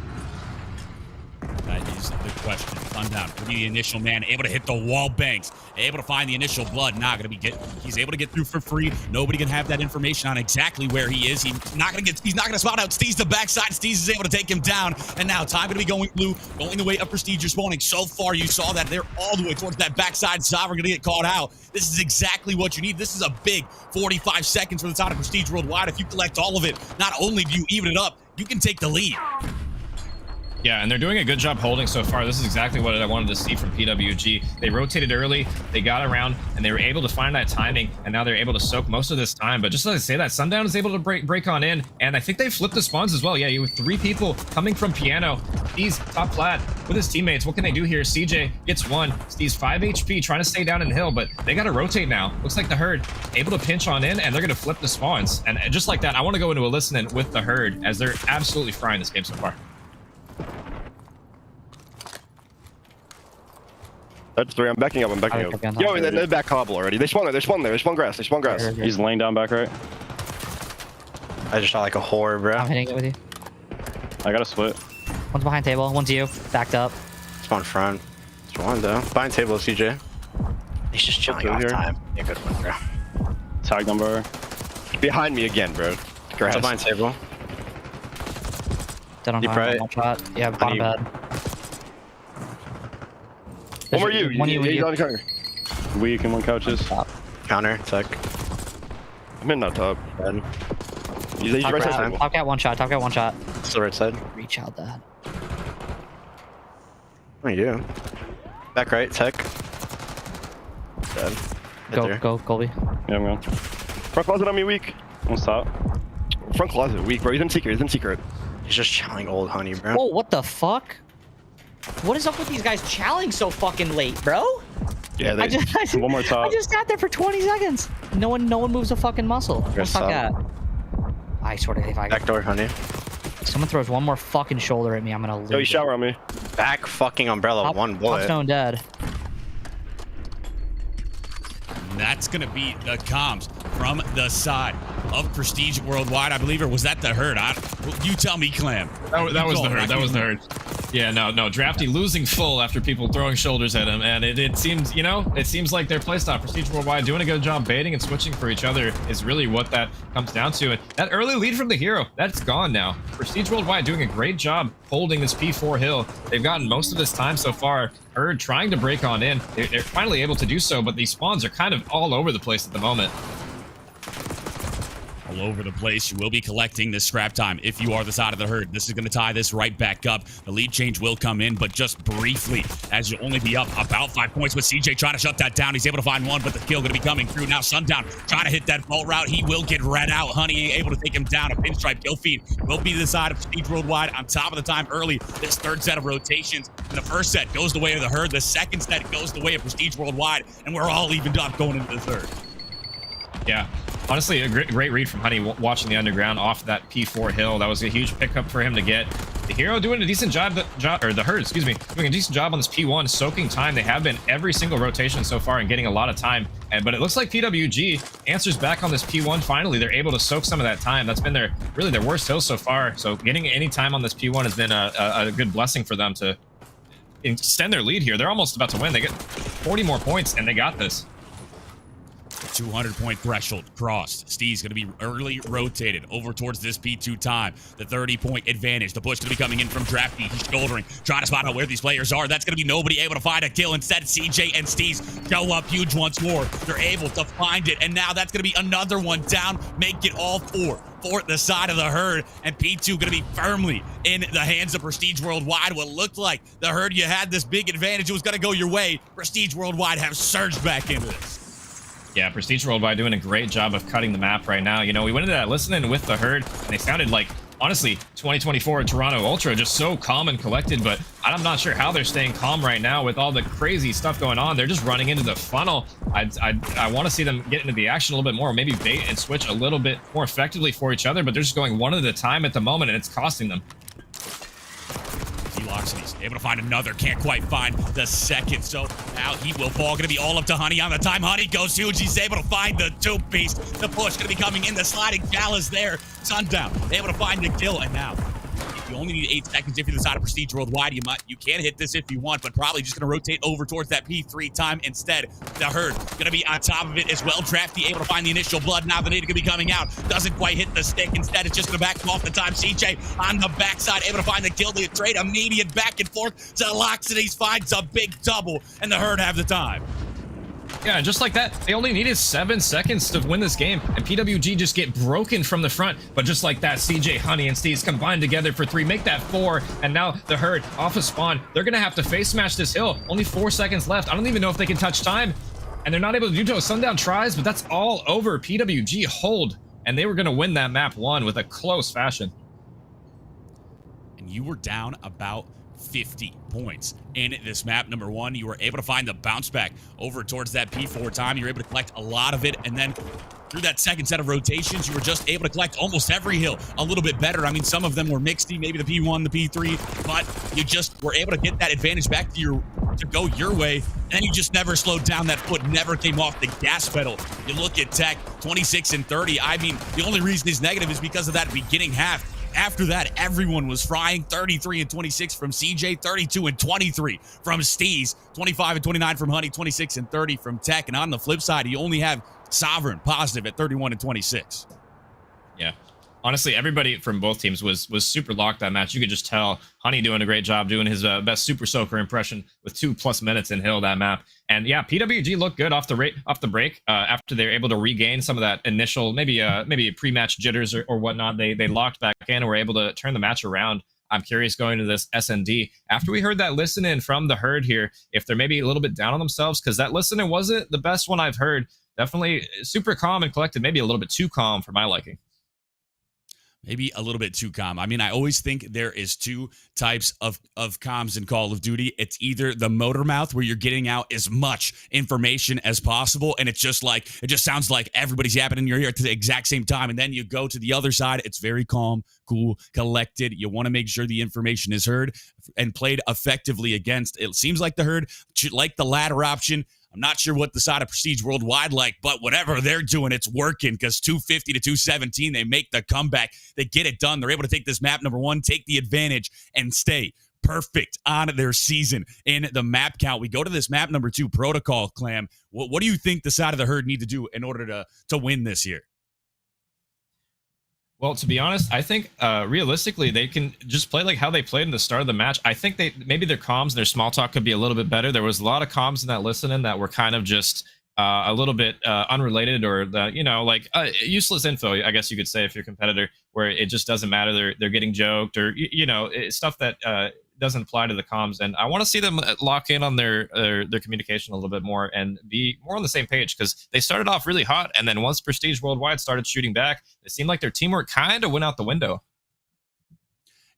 That is the question. Sundown will be the initial man, able to hit the wall banks, able to find the initial blood. Not going to be he's able to get through for free. Nobody can have that information on exactly where he is. He's not going to spot out Steez the backside. Steez is able to take him down, and now time going to be going blue, going the way of Prestige. You're spawning so far. You saw that they're all the way towards that backside. Sovereign going to get caught out. This is exactly what you need. This is a big 45 seconds for the side of Prestige Worldwide. If you collect all of it, not only do you even it up, you can take the lead. Yeah, and they're doing a good job holding so far. This is exactly what I wanted to see from PWG. They rotated early, they got around, and they were able to find that timing, and now they're able to soak most of this time. But just as I say that, Sundown is able to break on in, and I think they flipped the spawns as well. Yeah, you have 3 people coming from Piano. He's top flat with his teammates. What can they do here? CJ gets 1. Steez 5 HP, trying to stay down in the hill, but they got to rotate now. Looks like the herd able to pinch on in, and they're going to flip the spawns. And just like that, I want to go into a listen-in with the herd, as they're absolutely frying this game so far. That's 3. I'm backing up. Yo, they're back cobble already. They spawn there. They spawn grass. He's laying down back right. I just shot like a whore, bro. I'm hitting it with you. I got a split. One's behind table. One's you. Backed up. Spawn front. It's one though. Behind table, CJ. He's just chilling off time. Yeah, good one, bro. Tag number. Behind me again, bro. Grass. Behind table. Dead on one shot. Yeah, bottom bed. One more you. One you. Weak and 1 couches. Counter, tech. I'm in that top. He's right side. Top cat one shot. Top cat one shot. Still right side. Reach out that. What are you? Back right, tech. Dead. Go, Colby. Yeah, I'm going. Front closet on me weak. On top. Front closet weak, bro. He's in secret. He's just chowing old honey, bro. Oh, what the fuck? What is up with these guys chowing so fucking late, bro? Yeah, one more top. I just sat there for 20 seconds. No one moves a fucking muscle. What's fuck that? I swear to if I backdoor honey. Someone throws one more fucking shoulder at me, I'm gonna lose. Yo, you shower on me. Back fucking umbrella, one bullet. Top stone dead. And that's going to be the comms from the side of Prestige Worldwide, I believe, or was that the herd? You tell me, Clam. That was the herd. That was the herd. Yeah, no. Drafty losing full after people throwing shoulders at him, and it seems, it seems like their playstyle, Prestige Worldwide, doing a good job baiting and switching for each other is really what that comes down to. And that early lead from the hero, that's gone now. Prestige Worldwide doing a great job holding this P4 hill. They've gotten most of this time so far. Herd trying to break on in. They're finally able to do so, but these spawns are kind of all over the place at the moment. All over the place. You will be collecting this scrap time if you are the side of the herd. This is going to tie this right back up. The lead change will come in, but just briefly, as you'll only be up about 5 points with CJ trying to shut that down. He's able to find one, but the kill going to be coming through. Now Sundown trying to hit that vault route. He will get read out. Honey able to take him down. A pinstripe kill feed will be the side of Prestige Worldwide on top of the time early. This third set of rotations. And the first set goes the way of the herd. The second set goes the way of Prestige Worldwide. And we're all evened up going into the third. Yeah, honestly, a great read from Honey watching the underground off that P4 hill. That was a huge pickup for him to get. The hero doing a decent job, or the herd, excuse me, doing a decent job on this P1, soaking time. They have been every single rotation so far and getting a lot of time. But it looks like PWG answers back on this P1 finally. They're able to soak some of that time. That's been really their worst hill so far. So getting any time on this P1 has been a good blessing for them to extend their lead here. They're almost about to win. They get 40 more points, and they got this. 200-point threshold crossed. Steve's going to be early rotated over towards this P2 time. The 30-point advantage. The push going to be coming in from Drafty. He's shouldering, trying to spot out where these players are. That's going to be nobody able to find a kill. Instead, CJ and Steve's go up huge once more. They're able to find it, and now that's going to be another one down. Make it all four for the side of the herd, and P2 going to be firmly in the hands of Prestige Worldwide. What looked like the herd, you had this big advantage. It was going to go your way. Prestige Worldwide have surged back into this. Yeah, Prestige Worldwide doing a great job of cutting the map right now. We went into that listening with the herd, and they sounded like, honestly, 2024 Toronto Ultra, just so calm and collected, but I'm not sure how they're staying calm right now with all the crazy stuff going on. They're just running into the funnel. I want to see them get into the action a little bit more, maybe bait and switch a little bit more effectively for each other, but they're just going one at a time at the moment, and it's costing them. He's able to find another, can't quite find the second, so now he will fall. Gonna be all up to Honey on the time. Honey goes huge. He's able to find the two-piece. The push gonna be coming in. The sliding gal is there. Sundown able to find the kill, and now you only need 8 seconds if you're the side of Prestige Worldwide. You can hit this if you want, but probably just gonna rotate over towards that P3 time instead. The herd gonna be on top of it as well. Drafty able to find the initial blood. Now the nade gonna be coming out. Doesn't quite hit the stick. Instead, it's just gonna back off the time. CJ on the backside able to find the kill. The trade immediate back and forth. Zaloxides finds a big double, and the herd have the time. Yeah, just like that, they only needed 7 seconds to win this game, and PWG just get broken from the front. But just like that, CJ, Honey, and Steve's combined together for 3, make that 4, and now the herd off of spawn. They're gonna have to face smash this hill. Only 4 seconds left. I don't even know if they can touch time, and they're not able to do so. Sundown tries, but that's all over. PWG hold, and they were gonna win that map 1 with a close fashion. And you were down about 50 points in this map. Number 1, you were able to find the bounce back over towards that P4 time. You were able to collect a lot of it, and then through that second set of rotations, you were just able to collect almost every hill a little bit better. I mean, some of them were mixedy, maybe the P1, the P3, but you just were able to get that advantage back to go your way, and you just never slowed down. That foot never came off the gas pedal. You look at Tech, 26 and 30. I mean, the only reason he's negative is because of that beginning half. After that, everyone was frying. 33 and 26 from CJ, 32 and 23 from Steez, 25 and 29 from Honey, 26 and 30 from Tech. And on the flip side, you only have Sovereign positive at 31 and 26. Yeah. Honestly, everybody from both teams was super locked that match. You could just tell Honey doing a great job doing his best Super Soaker impression with 2+ minutes in Hill that map. And yeah, PWG looked good off the break after they were able to regain some of that initial maybe pre-match jitters or whatnot. They locked back in and were able to turn the match around. I'm curious going to this S&D after we heard that listen in from the herd here, if they're maybe a little bit down on themselves, because that listen in wasn't the best one I've heard. Definitely super calm and collected, maybe a little bit too calm for my liking. Maybe a little bit too calm. I mean, I always think there is two types of comms in Call of Duty. It's either the motor mouth, where you're getting out as much information as possible, and it just sounds like everybody's yapping in your ear at the exact same time. And then you go to the other side. It's very calm, cool, collected. You want to make sure the information is heard and played effectively against. It seems like the herd like the latter option. I'm not sure what the side of Prestige Worldwide like, but whatever they're doing, it's working, because 250 to 217, they make the comeback. They get it done. They're able to take this map number 1, take the advantage, and stay perfect on their season in the map count. We go to this map number 2, Protocol, Clam. What do you think the side of the herd need to do in order to win this year? Well, to be honest, I think realistically they can just play like how they played in the start of the match. I think maybe their comms and their small talk could be a little bit better. There was a lot of comms in that listening that were kind of just a little bit unrelated, or useless info, I guess you could say, if you're a competitor, where it just doesn't matter. They're getting joked, or stuff that doesn't apply to the comms. And I want to see them lock in on their communication a little bit more and be more on the same page, because they started off really hot, and then once Prestige Worldwide started shooting back, it seemed like their teamwork kind of went out the window.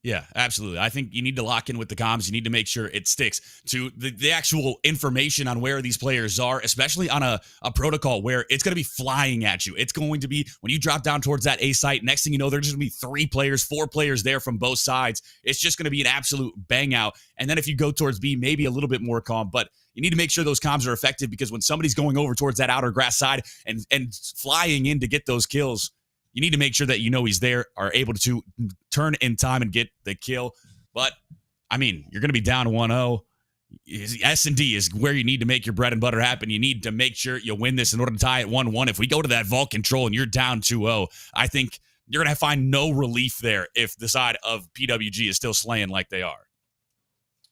Yeah, absolutely. I think you need to lock in with the comms. You need to make sure it sticks to the actual information on where these players are, especially on a protocol where it's going to be flying at you. It's going to be, when you drop down towards that A site, next thing you know, there's going to be 3 players, 4 players there from both sides. It's just going to be an absolute bang out. And then if you go towards B, maybe a little bit more calm, but you need to make sure those comms are effective, because when somebody's going over towards that outer grass side and flying in to get those kills, you need to make sure that he's there, are able to turn in time and get the kill. But, I mean, you're going to be down 1-0. S&D is where you need to make your bread and butter happen. You need to make sure you win this in order to tie it 1-1. If we go to that vault control and you're down 2-0, I think you're going to find no relief there if the side of PWG is still slaying like they are.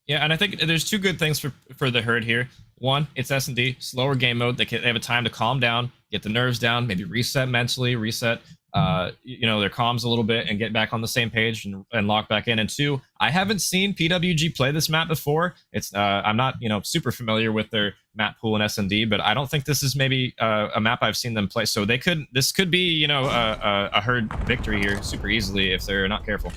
Yeah, and I think there's 2 good things for the herd here. One, it's S&D, slower game mode. They have a time to calm down, get the nerves down, maybe reset mentally, reset their comms a little bit, and get back on the same page and lock back in. And 2, I haven't seen PWG play this map before. It's I'm not super familiar with their map pool in S&D, but I don't think this is maybe a map I've seen them play. So this could be a herd victory here super easily if they're not careful.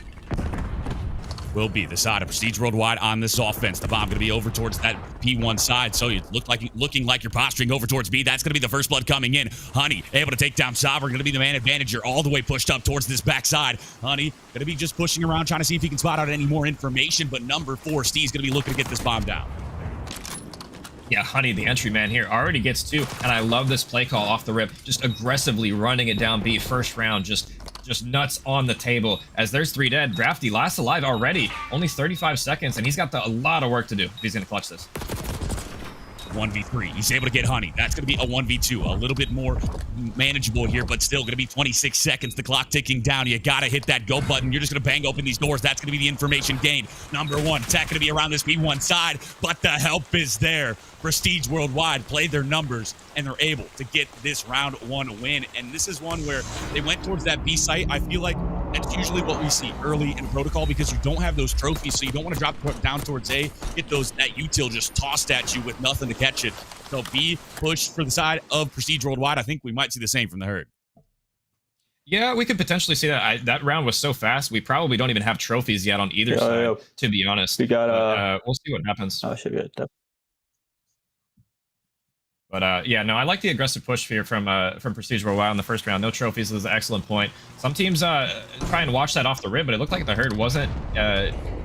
Will be the side of Prestige Worldwide on this offense. The bomb going to be over towards that P1 side, so you looking like you're posturing over towards B. That's going to be the first blood coming in. Honey able to take down Sovereign, going to be the man advantage. You're all the way pushed up towards this backside. Honey going to be just pushing around, trying to see if he can spot out any more information, but number 4, Steve's going to be looking to get this bomb down. Yeah, Honey, the entry man here, already gets 2, and I love this play call off the rip, just aggressively running it down B first round, just nuts on the table, as there's 3 dead. Drafty last alive already, only 35 seconds, and he's got a lot of work to do if he's going to clutch this. 1v3. He's able to get Honey. That's going to be a 1v2. A little bit more manageable here, but still going to be 26 seconds. The clock ticking down. You got to hit that go button. You're just going to bang open these doors. That's going to be the information gained. Number 1, attack going to be around this P1 side, but the help is there. Prestige Worldwide played their numbers, and they're able to get this round 1 win. And this is one where they went towards that B site. I feel like that's usually what we see early in Protocol, because you don't have those trophies, so you don't want to drop down towards A, get that util just tossed at you with nothing to catch it. So B pushed for the side of Prestige Worldwide. I think we might see the same from the herd. Yeah, we could potentially see that. That round was so fast, we probably don't even have trophies yet on either side, to be honest. We got we'll see what happens. Oh, should be good. But yeah, no, I like the aggressive push here from Prestige Worldwide in the first round. No trophies is an excellent point. Some teams try and watch that off the rip, but it looked like the herd wasn't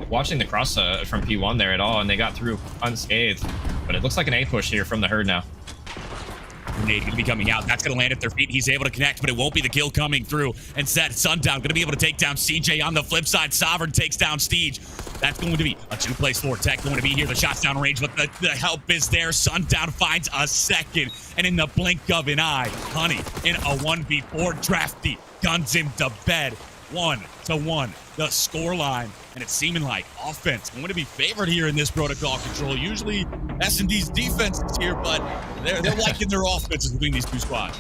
watching the cross from P1 there at all, and they got through unscathed. But it looks like an A push here from the herd now. Grenade going to be coming out. That's going to land at their feet. He's able to connect, but it won't be the kill coming through. And Set Sundown going to be able to take down CJ on the flip side. Sovereign takes down Steege. That's going to be a 2-4 tech going to be here. The shot's down range, but the help is there. Sundown finds a second, and in the blink of an eye, Honey in a 1v4 Drafty guns him to bed. 1-1, the score line, and it's seeming like offense going to be favored here in this protocol control. Usually S&D's defense is here, but they're liking their offenses between these two squads.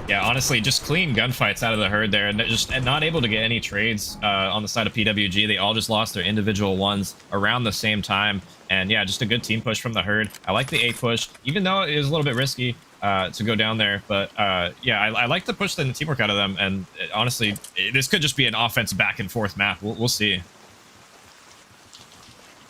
Yeah, honestly, just clean gunfights out of the herd there, and just not able to get any trades on the side of PWG. They all just lost their individual ones around the same time, and yeah, just a good team push from the herd. I like the A push, even though it is a little bit risky to go down there, but yeah, I like the push and the teamwork out of them, and honestly, this could just be an offense back and forth map. We'll see.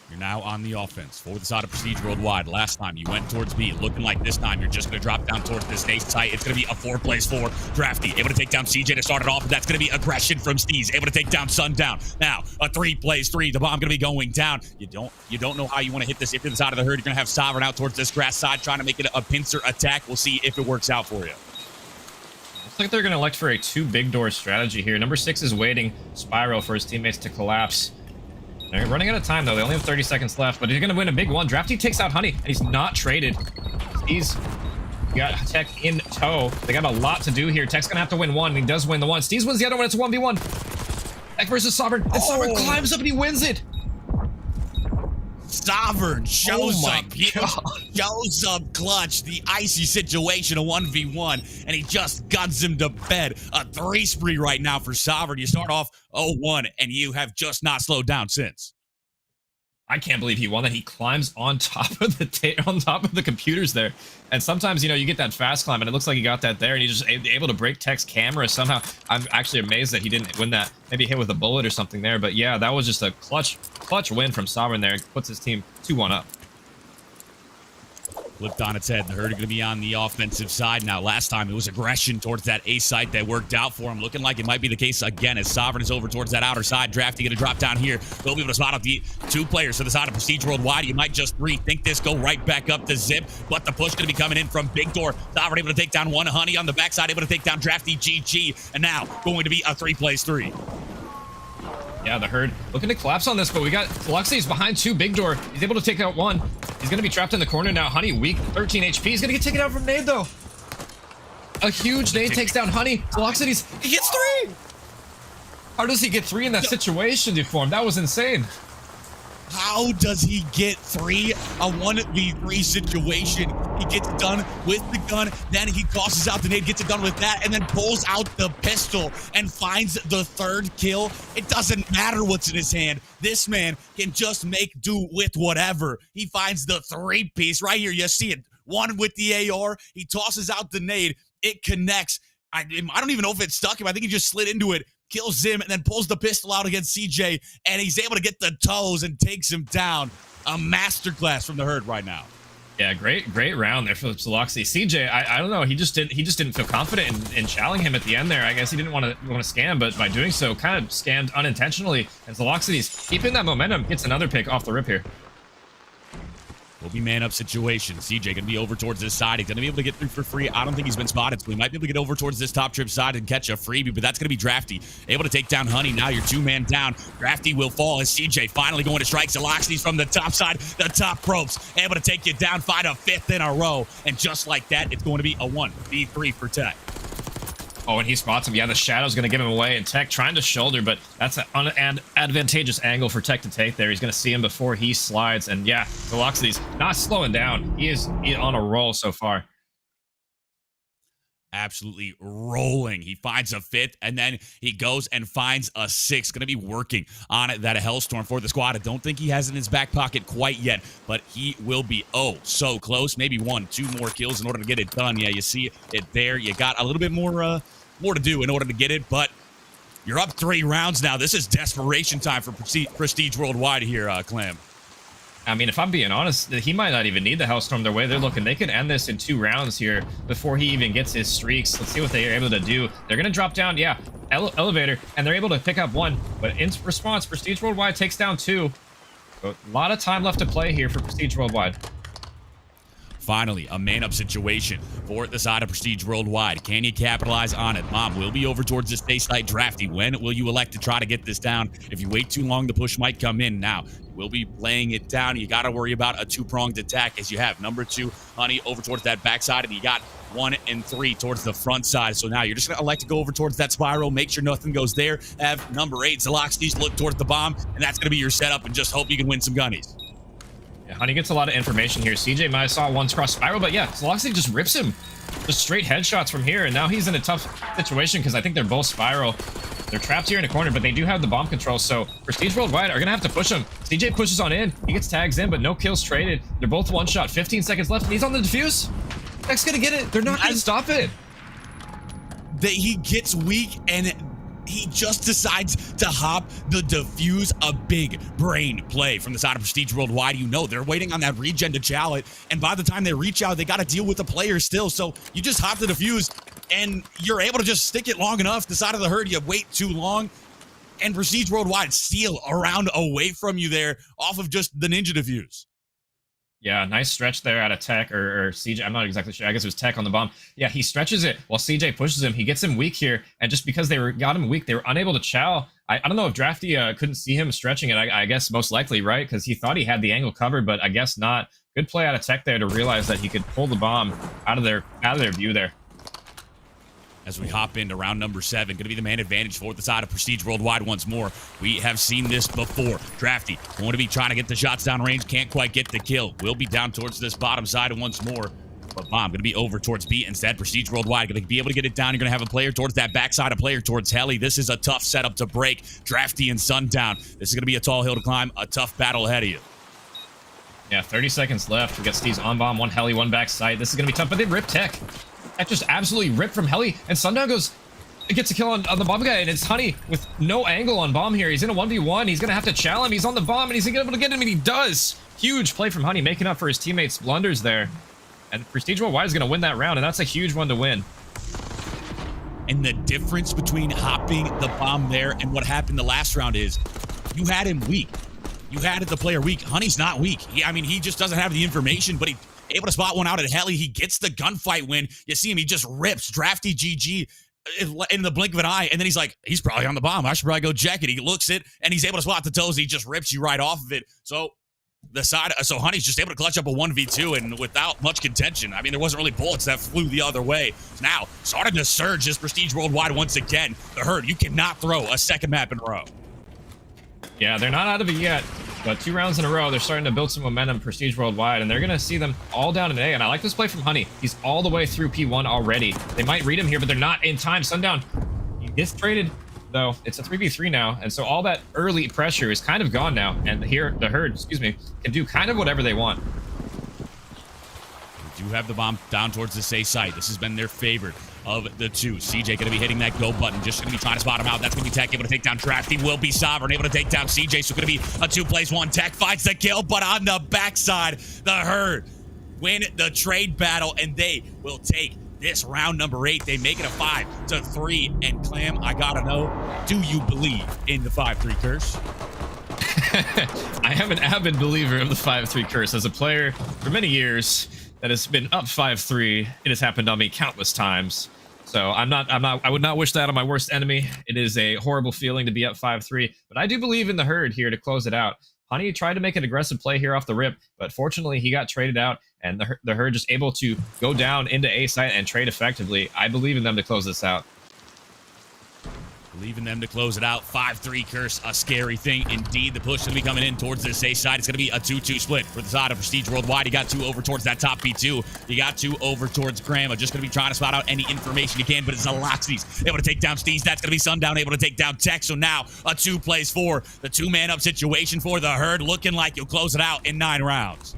You're now on the offense for the side of Prestige Worldwide. Last time you went towards B, looking like this time you're just going to drop down towards this A site. It's going to be a 4-4. Drafty able to take down CJ to start it off, and that's going to be aggression from Steez. Able to take down Sundown. Now a 3-3. The bomb going to be going down. You don't know how you want to hit this. If you're the side of the herd, you're going to have Sovereign out towards this grass side, trying to make it a pincer attack. We'll see if it works out for you. Looks like they're going to elect for a 2 big door strategy here. Number 6 is waiting Spiral for his teammates to collapse. They're running out of time, though. They only have 30 seconds left, but he's going to win a big one. Drafty takes out Honey, and he's not traded. He's got Tech in tow. They got a lot to do here. Tech's going to have to win one, and he does win the one. Steez wins the other one. It's a 1v1. Tech versus Sovereign, and Sovereign climbs up, and he wins it. Sovereign shows up. He shows up clutch. The icy situation, a 1v1, and he just guns him to bed. A 3 spree right now for Sovereign. You start off 0-1, and you have just not slowed down since. I can't believe he won that. He climbs on top of the computers there, and sometimes you get that fast climb, and it looks like he got that there, and he's just able to break Tech's camera somehow. I'm actually amazed that he didn't win that. Maybe hit with a bullet or something there, but yeah, that was just a clutch win from Sovereign there. It puts his team 2-1 up. Flipped on its head. The herd are going to be on the offensive side now. Last time it was aggression towards that A site that worked out for him. Looking like it might be the case again as Sovereign is over towards that outer side. Drafty going to drop down here. They'll be able to spot out the 2 players to the side of Prestige Worldwide. You might just rethink this, go right back up to Zip, but the push going to be coming in from Big Door. Sovereign able to take down one. Honey on the backside able to take down Drafty GG, and now going to be a 3-3. Yeah, the herd looking to collapse on this, but we got Luxy's behind 2 Big Door. He's able to take out 1. He's going to be trapped in the corner now. Honey weak, 13 HP. He's going to get taken out from nade, though. A huge nade takes down Honey. Luxy's, he gets 3! How does he get 3 in that situation, Deformed? That was insane. How does he get 3? A 1v3 situation. He gets done with the gun, then he tosses out the nade, gets it done with that, and then pulls out the pistol and finds the 3rd kill. It doesn't matter what's in his hand. This man can just make do with whatever. He finds the 3-piece right here. You see it. 1 with the AR. He tosses out the nade. It connects. I don't even know if it stuck him. I think he just slid into it. Kills him and then pulls the pistol out against CJ, and he's able to get the toes and takes him down. A masterclass from the herd right now. Yeah, great round there for Zaloxy. CJ, I don't know, he just didn't feel confident in challenging him at the end there. I guess he didn't want to scam, but by doing so, kind of scammed unintentionally. And Zaloxy's keeping that momentum, gets another pick off the rip here. Will be man up situation. CJ gonna be over towards this side. He's gonna be able to get through for free. I don't think he's been spotted, so he might be able to get over towards this top trip side and catch a freebie, but that's gonna be Drafty. Able to take down Honey. Now you're 2-man down. Drafty will fall as CJ finally going to strike Zaloxy's from the top side. The top ropes. Able to take you down, find a 5th in a row. And just like that, it's going to be a 1v3 for Tech. Oh, and he spots him. Yeah, the Shadow's going to give him away, and Tech trying to shoulder, but that's an advantageous angle for Tech to take there. He's going to see him before he slides, and yeah, Velocity's not slowing down. He is on a roll so far. Absolutely rolling. He finds a 5th, and then he goes and finds a 6th. Going to be working on it. That a Hellstorm for the squad. I don't think he has it in his back pocket quite yet, but he will be so close. Maybe 1-2 more kills in order to get it done. Yeah, you see it there. You got a little bit more to do in order to get it, but you're up 3 rounds now. This is desperation time for Prestige Worldwide here, Clam. I mean, if I'm being honest, he might not even need the Hellstorm their way they're looking. They could end this in 2 rounds here before he even gets his streaks. Let's see what they are able to do. They're going to drop down, yeah, elevator, and they're able to pick up 1. But in response, Prestige Worldwide takes down 2. So a lot of time left to play here for Prestige Worldwide. Finally, a man-up situation for the side of Prestige Worldwide. Can you capitalize on it? Mom will be over towards this base site. Drafty, when will you elect to try to get this down? If you wait too long, the push might come in. Now, will be laying it down. You got to worry about a two-pronged attack as you have number 2, Honey, over towards that backside, and you got 1 and 3 towards the front side. So now you're just going to like to go over towards that spiral, make sure nothing goes there. Have number 8, Zaloxy's look towards the bomb, and that's going to be your setup, and just hope you can win some gunnies. Yeah, Honey gets a lot of information here. CJ might have saw one cross spiral, but yeah, Zaloxy just rips him. Just straight headshots from here, and now he's in a tough situation because I think they're both spiral. They're trapped here in a corner, but they do have the bomb control, so Prestige Worldwide are going to have to push him. CJ pushes on in. He gets tags in, but no kills traded. They're both one shot. 15 seconds left, and he's on the defuse. Tech's going to get it. They're not going to stop it. He gets weak, and he just decides to hop the defuse. A big brain play from the side of Prestige Worldwide. You know, they're waiting on that regen to chow it, and by the time they reach out, they got to deal with the player still, so you just hop the defuse, and you're able to just stick it long enough. The side of the herd, you wait too long, and Prestige Worldwide steal around away from you there off of just the ninja defuse. Yeah, nice stretch there out of Tech or CJ. I'm not exactly sure. I guess it was Tech on the bomb. Yeah, he stretches it while CJ pushes him. He gets him weak here, and just because they got him weak, they were unable to chow. I don't know if Drafty couldn't see him stretching it. I guess most likely, right? Because he thought he had the angle covered, but I guess not. Good play out of Tech there to realize that he could pull the bomb out of their view there. As we hop into round number 7, going to be the man advantage for the side of Prestige Worldwide once more. We have seen this before. Drafty going to be trying to get the shots down range, can't quite get the kill. Will be down towards this bottom side and once more. But Bomb going to be over towards B instead. Prestige Worldwide going to be able to get it down. You're going to have a player towards that backside, a player towards Heli. This is a tough setup to break. Drafty and Sundown. This is going to be a tall hill to climb, a tough battle ahead of you. Yeah, 30 seconds left. We got Steve's on bomb, 1 Heli, 1 backside. This is going to be tough, but they rip Tech. That just absolutely ripped from Heli, and Sundown gets a kill on the bomb guy, and it's Honey with no angle on bomb here. He's in a 1v1. He's going to have to chow him. He's on the bomb, and he's going to be able to get him, and he does. Huge play from Honey, making up for his teammates' blunders there. And Prestige Worldwide is going to win that round, and that's a huge one to win. And the difference between hopping the bomb there and what happened the last round is you had him weak. You had the player weak. Honey's not weak. He just doesn't have the information, but he able to spot one out at Heli. He gets the gunfight win. You see him, he just rips Drafty GG in the blink of an eye, and then he's like, he's probably on the bomb. I should probably go check it. He looks it, and he's able to spot the toes. He just rips you right off of it. So Honey's just able to clutch up a 1v2 and without much contention. There wasn't really bullets that flew the other way. Now, starting to surge this Prestige Worldwide once again. The herd, you cannot throw a second map in a row. Yeah, they're not out of it yet, but 2 rounds in a row, they're starting to build some momentum, Prestige Worldwide, and they're going to see them all down in A, and I like this play from Honey. He's all the way through P1 already. They might read him here, but they're not in time. Sundown, he gets traded, though. It's a 3v3 now, and so all that early pressure is kind of gone now, and here, the herd, can do kind of whatever they want. We do have the bomb down towards the A site. This has been their favorite of the 2. CJ going to be hitting that go button, just going to be trying to spot him out. That's going to be Tech able to take down Drafty. Will be Sovereign able to take down CJ, so going to be a 2-1. Tech finds the kill, but on the backside, the herd win the trade battle, and they will take this round number 8. They make it a 5-3. And Clam, I gotta know, do you believe in the 5-3 curse? I am an avid believer of the 5-3 curse. As a player for many years that has been up 5-3, it has happened on me countless times. So I would not wish that on my worst enemy. It is a horrible feeling to be up 5-3, but I do believe in the herd here to close it out. Honey tried to make an aggressive play here off the rip, but fortunately he got traded out, and the herd just able to go down into A site and trade effectively. I believe in them to close this out. Leaving them to close it out. 5-3 curse, a scary thing indeed. The push is going to be coming in towards this A side. It's going to be a 2-2 split for the side of Prestige Worldwide. You got 2 over towards that top P2. You got 2 over towards Grandma. Just going to be trying to spot out any information you can, but it's Zaloxy's able to take down Steez. That's going to be Sundown able to take down Tech. So now a 2-4. The 2-man up situation for the herd, looking like you'll close it out in 9 rounds.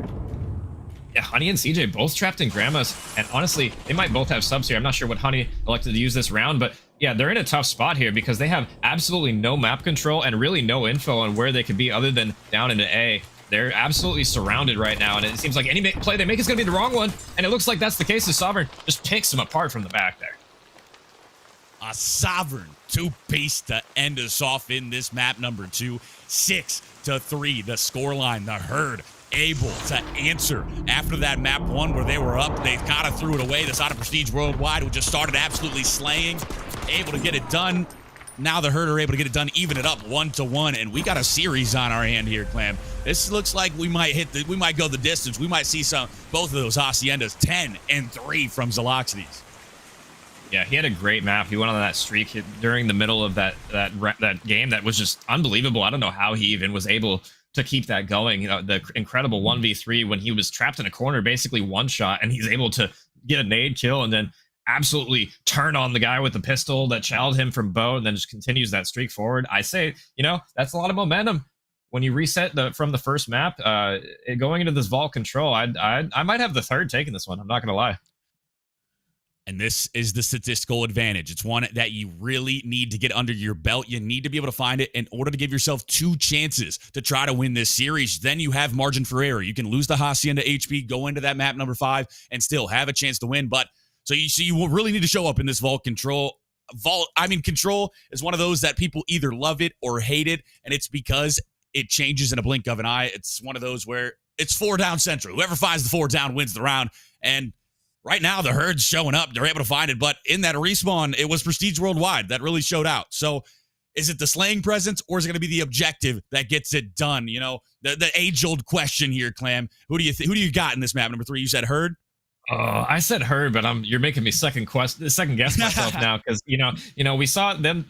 Yeah, Honey and CJ both trapped in Grandmas, and honestly, they might both have subs here. I'm not sure what Honey elected to use this round, but yeah, they're in a tough spot here because they have absolutely no map control and really no info on where they could be other than down into A. They're absolutely surrounded right now, and it seems like any play they make is going to be the wrong one, and it looks like that's the case as Sovereign just picks them apart from the back there. A Sovereign 2-piece to end us off in this map number 2. 6-3, the scoreline. The herd able to answer after that map 1 where they were up. They kind of threw it away. The side of Prestige Worldwide, who just started absolutely slaying, able to get it done. now the Herd are able to get it done, even it up 1-1, and we got a series on our hand here, Clam. This looks like we might go the distance. We might see both of those Haciendas 10-3 from Zeloxides. Yeah, he had a great map. He went on that streak during the middle of that game that was just unbelievable. I don't know how he even was able to keep that going. You know, the incredible 1v3 when he was trapped in a corner, basically one shot, and he's able to get a nade kill and then absolutely turn on the guy with the pistol that challenged him from bow and then just continues that streak forward. I say, you know, that's a lot of momentum. When you reset from the first map, going into this vault control, I might have the third take in this one. I'm not going to lie. And this is the statistical advantage. It's one that you really need to get under your belt. You need to be able to find it in order to give yourself 2 chances to try to win this series. Then you have margin for error. You can lose the Hacienda HP, go into that map number 5, and still have a chance to win. But so you will really need to show up in this vault control. Control is one of those that people either love it or hate it, and it's because it changes in a blink of an eye. It's one of those where it's 4 down central. Whoever finds the 4 down wins the round. And right now, the Herd's showing up. They're able to find it. But in that respawn, it was Prestige Worldwide that really showed out. So is it the slaying presence or is it going to be the objective that gets it done? You know, the age-old question here, Clam. Who do you got in this map number 3? You said Herd? Oh, I said Herd, but you're making me second guess myself now because you know we saw them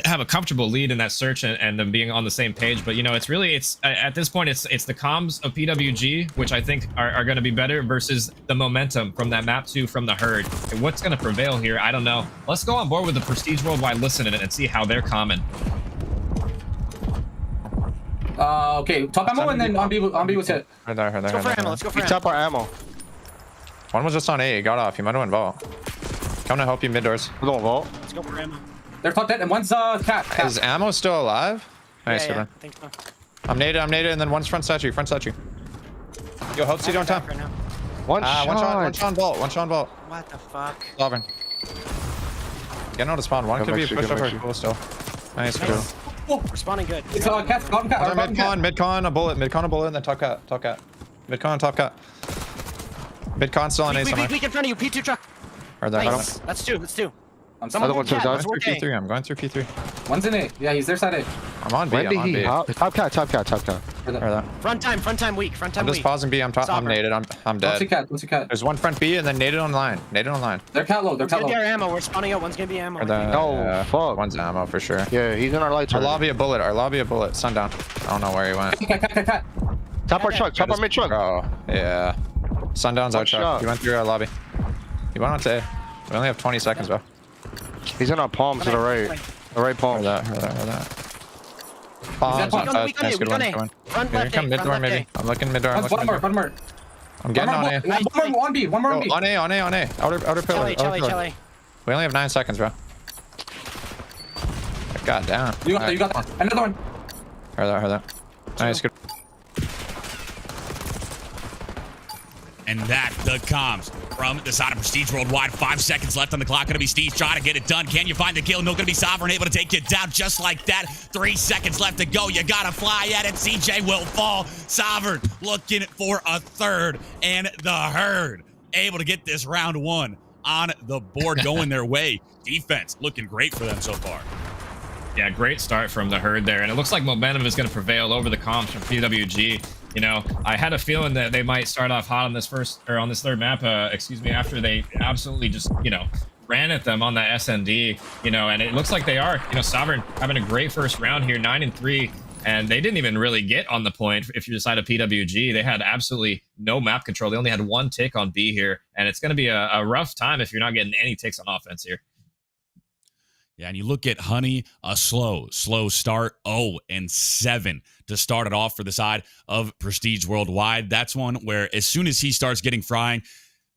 have a comfortable lead in that search and them being on the same page. But you know, it's at this point it's the comms of PWG, which I think are going to be better versus the momentum from that map 2 from the Herd. And what's going to prevail here? I don't know. Let's go on board with the Prestige Worldwide, listen to it, and see how they're common. Okay, top ammo and then on B was hit. Let's go for ammo. Let's go for ammo. Top our ammo. One was just on A. He got off. He might have went vault. Come to help you mid doors. We're going vault. Let's go for ammo. They're top dead and one's cat. Is ammo still alive? Nice, yeah, I think so. I'm naded, and then one's front statue. Yo, help you don't time. Right one shot on vault. What the fuck? Sovereign. Getting out of spawn. One could be pushed over cool still. Nice. Oh, responding good. It's cat. Mid-con, a bullet, and then top cat. Mid-con, top cat. Mid-con still on A somewhere. Weak in front of you, P2 truck. Nice. That's two. Another one towards us. I'm going through P3. One's in A. Yeah, he's their side A. I'm on B. Top cat. Front time weak. I'm just pausing B. I'm naded. I'm dead. What's your cat? There's one front B and then naded on line. They're cat low. One's gonna be our ammo. We're spawning out. One's gonna be ammo. Oh, fuck. One's ammo for sure. Yeah, he's in our lights. Our lobby a bullet. Sundown. I don't know where he went. Cat. Top our truck. Top our mid truck. Oh, yeah. Sundown's out truck. He went through our lobby. He went on to A. We only have 20 seconds, bro. He's in our palms to the right. The right palm. Heard that. Palms on fast. Nice, good one. Here come mid door, maybe. I'm looking mid door. Bottom mark. I'm getting on A. One more on B. On A. Outer pillar. Charlie. We only have 9 seconds, bro. God damn. You got that. Another one. Heard that. Nice, good. And that, the comms from the side of Prestige Worldwide. 5 seconds left on the clock. Going to be Steve trying to get it done. Can you find the kill? No, going to be Sovereign able to take it down just like that. 3 seconds left to go. You got to fly at it. CJ will fall. Sovereign looking for a third. And the Herd able to get this round 1 on the board going their way. Defense looking great for them so far. Yeah, great start from the Herd there. And it looks like momentum is going to prevail over the comms from PWG. You know, I had a feeling that they might start off hot on this third map, after they absolutely just, ran at them on that SND, and it looks like they are. Sovereign having a great first round here, 9-3, and they didn't even really get on the point. If you decide a PWG, they had absolutely no map control. They only had 1 tick on B here, and it's going to be a rough time if you're not getting any ticks on offense here. Yeah, and you look at Honey, a slow start, 0-7 to start it off for the side of Prestige Worldwide. That's one where as soon as he starts getting frying,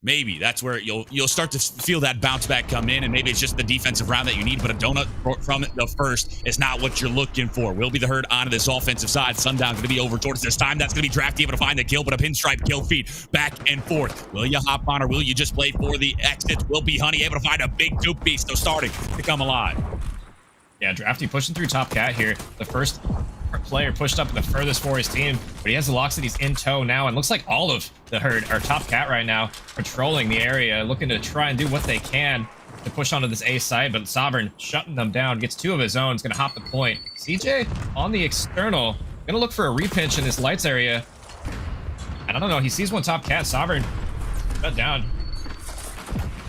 maybe that's where you'll start to feel that bounce back come in, and maybe it's just the defensive round that you need, but a donut from the first is not what you're looking for. Will be the Herd onto this offensive side. Sundown going to be over towards this time. That's going to be Drafty able to find the kill, but a pinstripe kill feed back and forth. Will you hop on or will you just play for the exits? Will be Honey able to find a big 2-piece, so starting to come alive. Yeah, Drafty pushing through top cat here. The first player pushed up the furthest for his team, but he has the Velocities in tow now, and looks like all of the Herd are top cat right now, patrolling the area, looking to try and do what they can to push onto this A side, but Sovereign shutting them down, gets 2 of his own, is going to hop the point. CJ on the external, going to look for a repinch in this lights area. And I don't know, he sees one top cat. Sovereign shut down.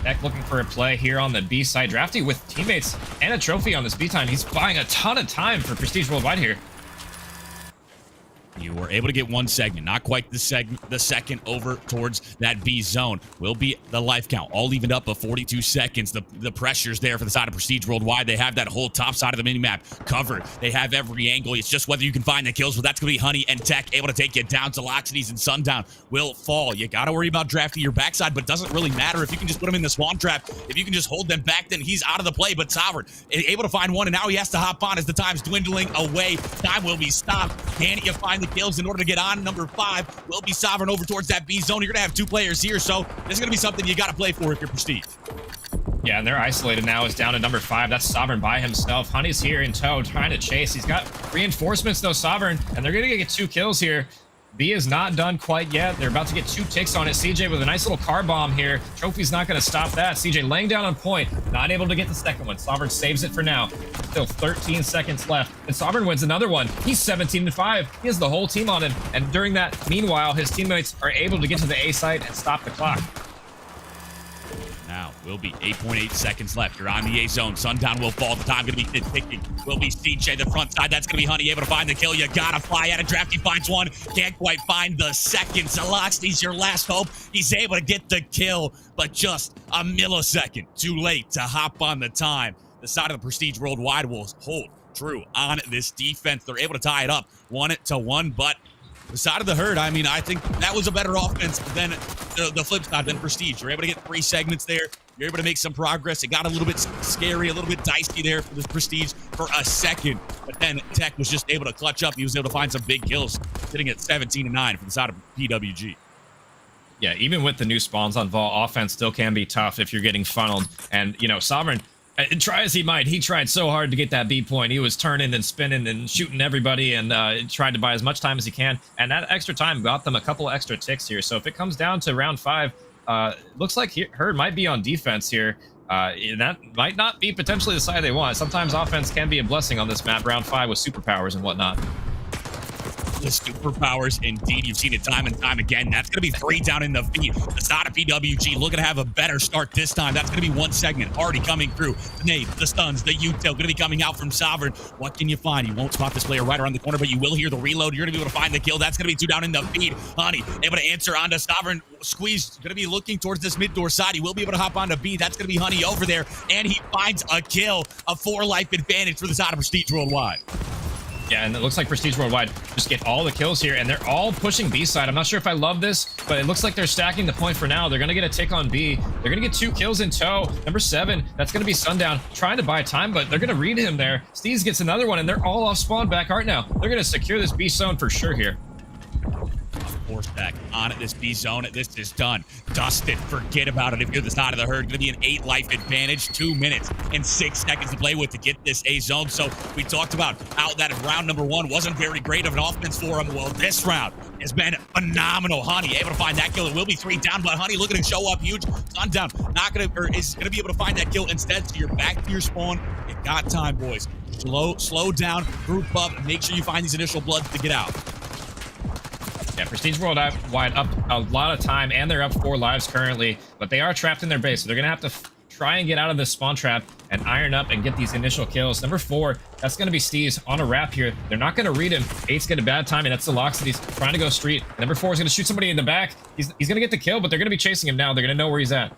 Tech looking for a play here on the B side. Drafty with teammates and a trophy on this B time. He's buying a ton of time for Prestige Worldwide here. You were able to get 1 segment, not quite the second over towards that B zone. Will be the life count, all evened up of 42 seconds. The pressure's there for the side of Prestige Worldwide. They have that whole top side of the minimap covered. They have every angle. It's just whether you can find the kills, but that's going to be Honey and Tech able to take you down. Zaloxities and Sundown will fall. You got to worry about drafting your backside, but it doesn't really matter if you can just put them in the spawn trap. If you can just hold them back, then he's out of the play. But Sovereign able to find one, and now he has to hop on as the time's dwindling away. Time will be stopped. Can you find the kills in order to get on? Number 5 will be Sovereign over towards that B zone. You're gonna have 2 players here, so this is gonna be something you gotta play for if you're Prestige. Yeah, and they're isolated now. Is down to number 5. That's Sovereign by himself. Honey's here in tow, trying to chase. He's got reinforcements though, Sovereign, and they're gonna get 2 kills here. B is not done quite yet. They're about to get 2 ticks on it. CJ with a nice little car bomb here. Trophy's not going to stop that. CJ laying down on point. Not able to get the second one. Sovereign saves it for now. Still 13 seconds left. And Sovereign wins another one. He's 17-5. He has the whole team on him. And during that, meanwhile, his teammates are able to get to the A site and stop the clock. Now, will be 8.8 seconds left. You're on the A zone. Sundown will fall. The time going to be ticking. Will be CJ, the front side. That's going to be Honey able to find the kill. You got to fly at a draft. He finds one. Can't quite find the second. Zaloxity's your last hope. He's able to get the kill, but just a millisecond too late to hop on the time. The side of the Prestige Worldwide will hold true on this defense. They're able to tie it up 1-1, but the side of the herd, I mean, I think that was a better offense than the flip side than Prestige. You're able to get 3 segments there. You're able to make some progress. It got a little bit scary, a little bit dicey there for the Prestige for a second. But then Tech was just able to clutch up. He was able to find some big kills, sitting at 17-9 for the side of PWG. Yeah, even with the new spawns on Vault, offense still can be tough if you're getting funneled. And, you know, Sovereign, try as he might, he tried so hard to get that B point. He was turning and spinning and shooting everybody and tried to buy as much time as he can. And that extra time got them a couple extra ticks here. So if it comes down to round 5, looks like Herd might be on defense here. That might not be potentially the side they want. Sometimes offense can be a blessing on this map, round 5 with superpowers and whatnot. The superpowers, indeed. You've seen it time and time again. That's going to be 3 down in the feet. The side of PWG looking to have a better start this time. That's going to be 1 segment already coming through. The nade, the stuns, the util going to be coming out from Sovereign. What can you find? You won't spot this player right around the corner, but you will hear the reload. You're going to be able to find the kill. That's going to be 2 down in the feet. Honey able to answer onto Sovereign. Squeeze going to be looking towards this mid door side. He will be able to hop onto B. That's going to be Honey over there, and he finds a kill. A 4 life advantage for the side of Prestige Worldwide. Yeah, and it looks like Prestige Worldwide just get all the kills here, and they're all pushing B side. I'm not sure if I love this, but it looks like they're stacking the point for now. They're going to get a tick on B. They're going to get 2 kills in tow. Number 7, that's going to be Sundown, trying to buy time, but they're going to read him there. Steez gets another one, and they're all off spawn back art now. They're going to secure this B zone for sure here. Force back on this B zone. This is done. Dusted. Forget about it if you're the side of the herd. Going to be an 8 life advantage. 2 minutes and 6 seconds to play with to get this A zone. So we talked about how that round number 1 wasn't very great of an offense for him. Well, this round has been phenomenal. Honey able to find that kill. It will be 3 down, but Honey looking to show up huge. Sundown not going to, or is going to be able to find that kill instead. So you're back to your spawn. You got time, boys. Slow down, group up, and make sure you find these initial bloods to get out. Yeah, Prestige Worldwide up a lot of time, and they're up 4 lives currently, but they are trapped in their base, so they're going to have to try and get out of this spawn trap and iron up and get these initial kills. Number 4, that's going to be Steez on a wrap here. They're not going to read him. 8's got a bad timing. That's Zaloxity's trying to go street. Number 4 is going to shoot somebody in the back. He's going to get the kill, but they're going to be chasing him now. They're going to know where he's at.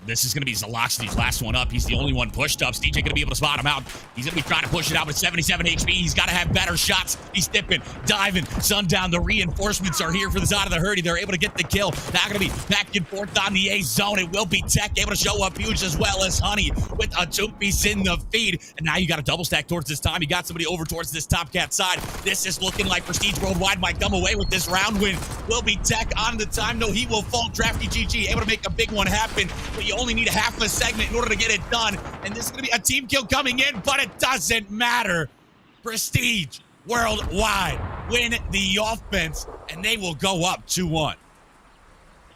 This is going to be Zaloxity's last one up. He's the only one pushed up. DJ going to be able to spot him out. He's going to be trying to push it out with 77 HP. He's got to have better shots. He's dipping, diving. Sundown, the reinforcements are here for the side of the herd. They're able to get the kill. Now going to be back and forth on the A zone. It will be Tech able to show up huge, as well as Honey with a 2-piece in the feed. And now you got a double stack towards this time. You got somebody over towards this top cat side. This is looking like Prestige Worldwide might come away with this round win. Will be Tech on the time. No, he will fall. Drafty GG able to make a big one happen. But you only need half a segment in order to get it done. And this is going to be a team kill coming in, but it doesn't matter. Prestige Worldwide win the offense, and they will go up 2-1.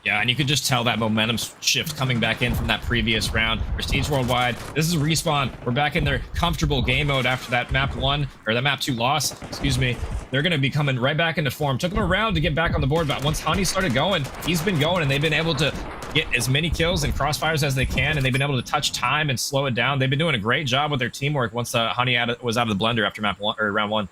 Yeah, and you could just tell that momentum shift coming back in from that previous round. Prestige Worldwide, this is a respawn. We're back in their comfortable game mode after that map 1, or that map 2 loss, excuse me. They're going to be coming right back into form. Took them a round to get back on the board, but once Honey started going, he's been going, and they've been able to get as many kills and crossfires as they can, and they've been able to touch time and slow it down. They've been doing a great job with their teamwork once Honey was out of the blender after map 1 or round 1.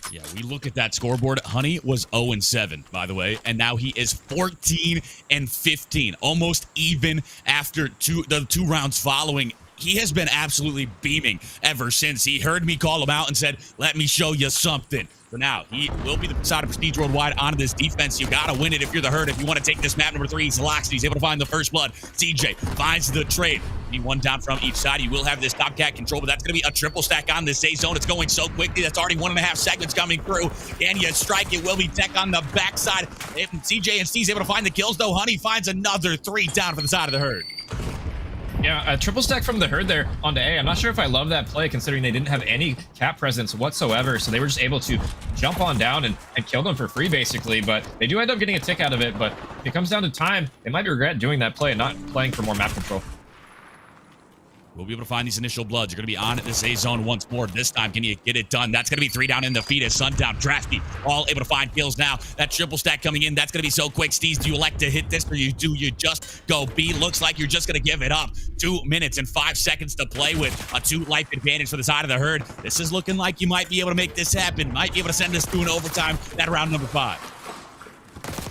Yeah, we look at that scoreboard. Honey was 0-7, by the way, and now he is 14-15, almost even after the two rounds following. He has been absolutely beaming ever since. He heard me call him out and said, "Let me show you something." So now he will be the side of Prestige Worldwide onto this defense. You got to win it if you're the Herd. If you want to take this map number 3, he's Loxley. He's able to find the first blood. CJ finds the trade. Need one down from each side. You will have this top cat control, but that's going to be a triple stack on this A zone. It's going so quickly. That's already 1.5 seconds coming through. Can you strike? It will be Tech on the backside. If CJ and Steve's able to find the kills, though. Honey finds another 3 down for the side of the Herd. Yeah, a triple stack from the Herd there onto A. I'm not sure if I love that play, considering they didn't have any cap presence whatsoever, so they were just able to jump on down and kill them for free, basically. But they do end up getting a tick out of it, but if it comes down to time, they might regret doing that play and not playing for more map control. We'll be able to find these initial bloods. You're going to be on at this A zone once more. This time, can you get it done? That's going to be 3 down in the feed as Sundown. Drafty all able to find kills now. That triple stack coming in. That's going to be so quick. Steez, do you elect to hit this, or you just go B? Looks like you're just going to give it up. 2 minutes and 5 seconds to play with. A 2 life advantage for the side of the Herd. This is looking like you might be able to make this happen. Might be able to send this through an overtime at round number 5.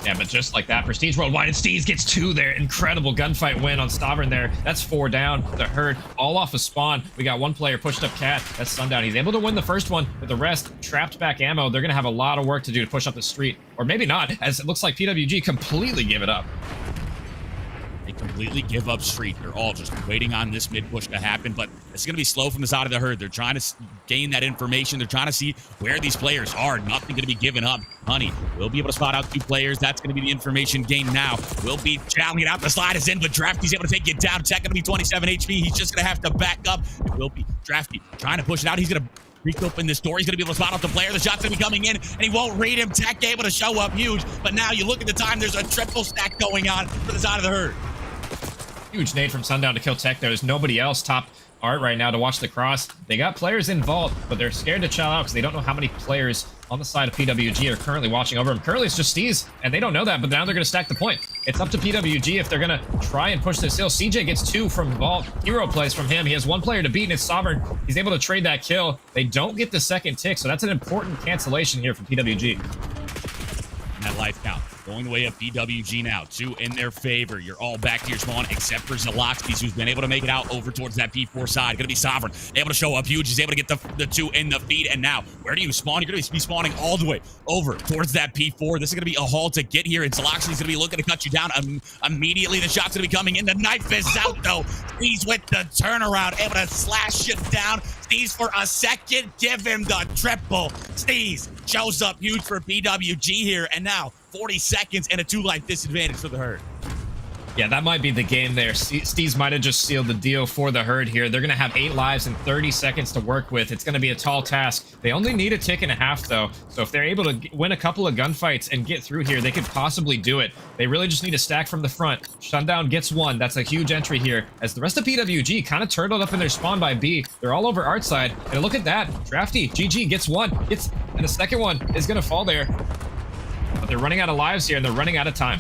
Yeah, but just like that, Prestige Worldwide, and Steez gets 2 there. Incredible gunfight win on Stavern there. That's 4 down. The Herd all off of spawn. We got 1 player pushed up Cat. That's Sundown. He's able to win the first one, but the rest trapped back ammo. They're going to have a lot of work to do to push up the street. Or maybe not, as it looks like PWG completely give it up. They completely give up street. They're all just waiting on this mid push to happen, but it's going to be slow from the side of the Herd. They're trying to gain that information. They're trying to see where these players are. Nothing going to be given up. Honey will be able to spot out 2 players. That's going to be the information gained now. Will be challenging it out. The slide is in, but Drafty's able to take it down. Tech going to be 27 HP. He's just going to have to back up. It will be Drafty trying to push it out. He's going to break open this door. He's going to be able to spot out the player. The shot's going to be coming in, and he won't read him. Tech able to show up huge, but now you look at the time. There's a triple stack going on for the side of the Herd. Huge nade from Sundown to kill Tech. There's nobody else top art right now to watch the cross. They got players in vault, but they're scared to chow out because they don't know how many players on the side of PWG are currently watching over them. Currently, it's just Steez, and they don't know that, but now they're going to stack the point. It's up to PWG if they're going to try and push this hill. CJ gets 2 from vault. Hero plays from him. He has 1 player to beat, and it's Sovereign. He's able to trade that kill. They don't get the second tick, so that's an important cancellation here for PWG. And that life count going the way of PWG now. 2 in their favor. You're all back to your spawn except for Zaloxkis, who's been able to make it out over towards that P4 side. Going to be Sovereign. Able to show up huge. He's able to get the 2 in the feed. And now, where do you spawn? You're going to be spawning all the way over towards that P4. This is going to be a haul to get here. And Zaloxkis going to be looking to cut you down immediately. The shot's going to be coming in. The knife is out, though. He's with the turnaround. Able to slash it down. Steez for a second. Give him the triple. Steez shows up huge for PWG here. And now, 40 seconds and a 2-life disadvantage for the Herd. Yeah, that might be the game there. Steez might have just sealed the deal for the Herd here. They're going to have 8 lives and 30 seconds to work with. It's going to be a tall task. They only need a tick and a half, though. So if they're able to win a couple of gunfights and get through here, they could possibly do it. They really just need a stack from the front. Sundown gets 1. That's a huge entry here. As the rest of PWG kind of turtled up in their spawn by B. They're all over art side. And look at that. Drafty, GG, gets 1. And the second one is going to fall there. But they're running out of lives here, and they're running out of time.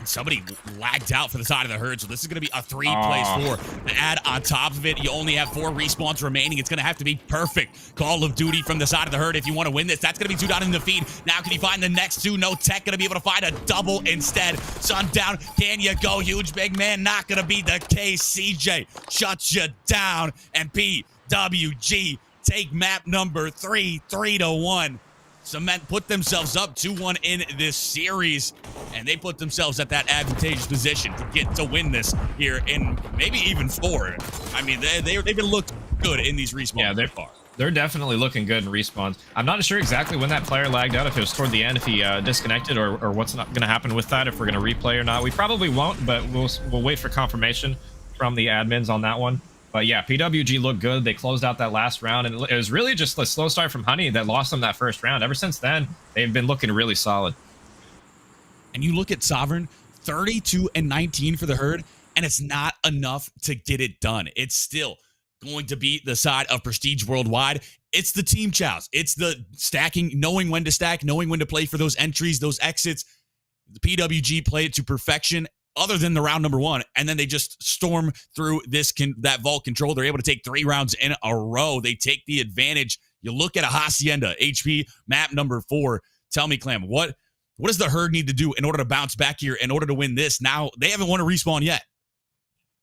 Somebody lagged out for the side of the Herd, so this is going to be a 3 plays 4. To add on top of it, you only have 4 respawns remaining. It's going to have to be perfect Call of Duty from the side of the Herd if you want to win this. That's going to be 2 down in the feed. Now can you find the next 2? No Tech going to be able to find a double instead. Sundown, can you go huge? Big man, not going to be the case. CJ shuts you down, and PWG take map number 3, 3-1. Cement put themselves up 2-1 in this series, and they put themselves at that advantageous position to get to win this here in maybe even 4. I mean, they've been looked good in these respawns. Yeah, they're definitely looking good in respawns. I'm not sure exactly when that player lagged out, if it was toward the end, if he disconnected, or what's not going to happen with that, if we're going to replay or not. We probably won't, but we'll wait for confirmation from the admins on that one. But yeah, PWG looked good. They closed out that last round, and it was really just a slow start from Honey that lost them that first round. Ever since then, they've been looking really solid. And you look at Sovereign, 32 and 19 for the herd, and it's not enough to get it done. It's still going to be the side of Prestige Worldwide. It's the team chows. It's the stacking, knowing when to stack, knowing when to play for those entries, those exits. The PWG play it to perfection other than the round number 1, and then they just storm through that vault control. They're able to take 3 rounds in a row. They take the advantage. You look at a Hacienda HP map number 4. Tell me, Clam, what does the herd need to do in order to bounce back here, in order to win this? Now, they haven't won a respawn yet.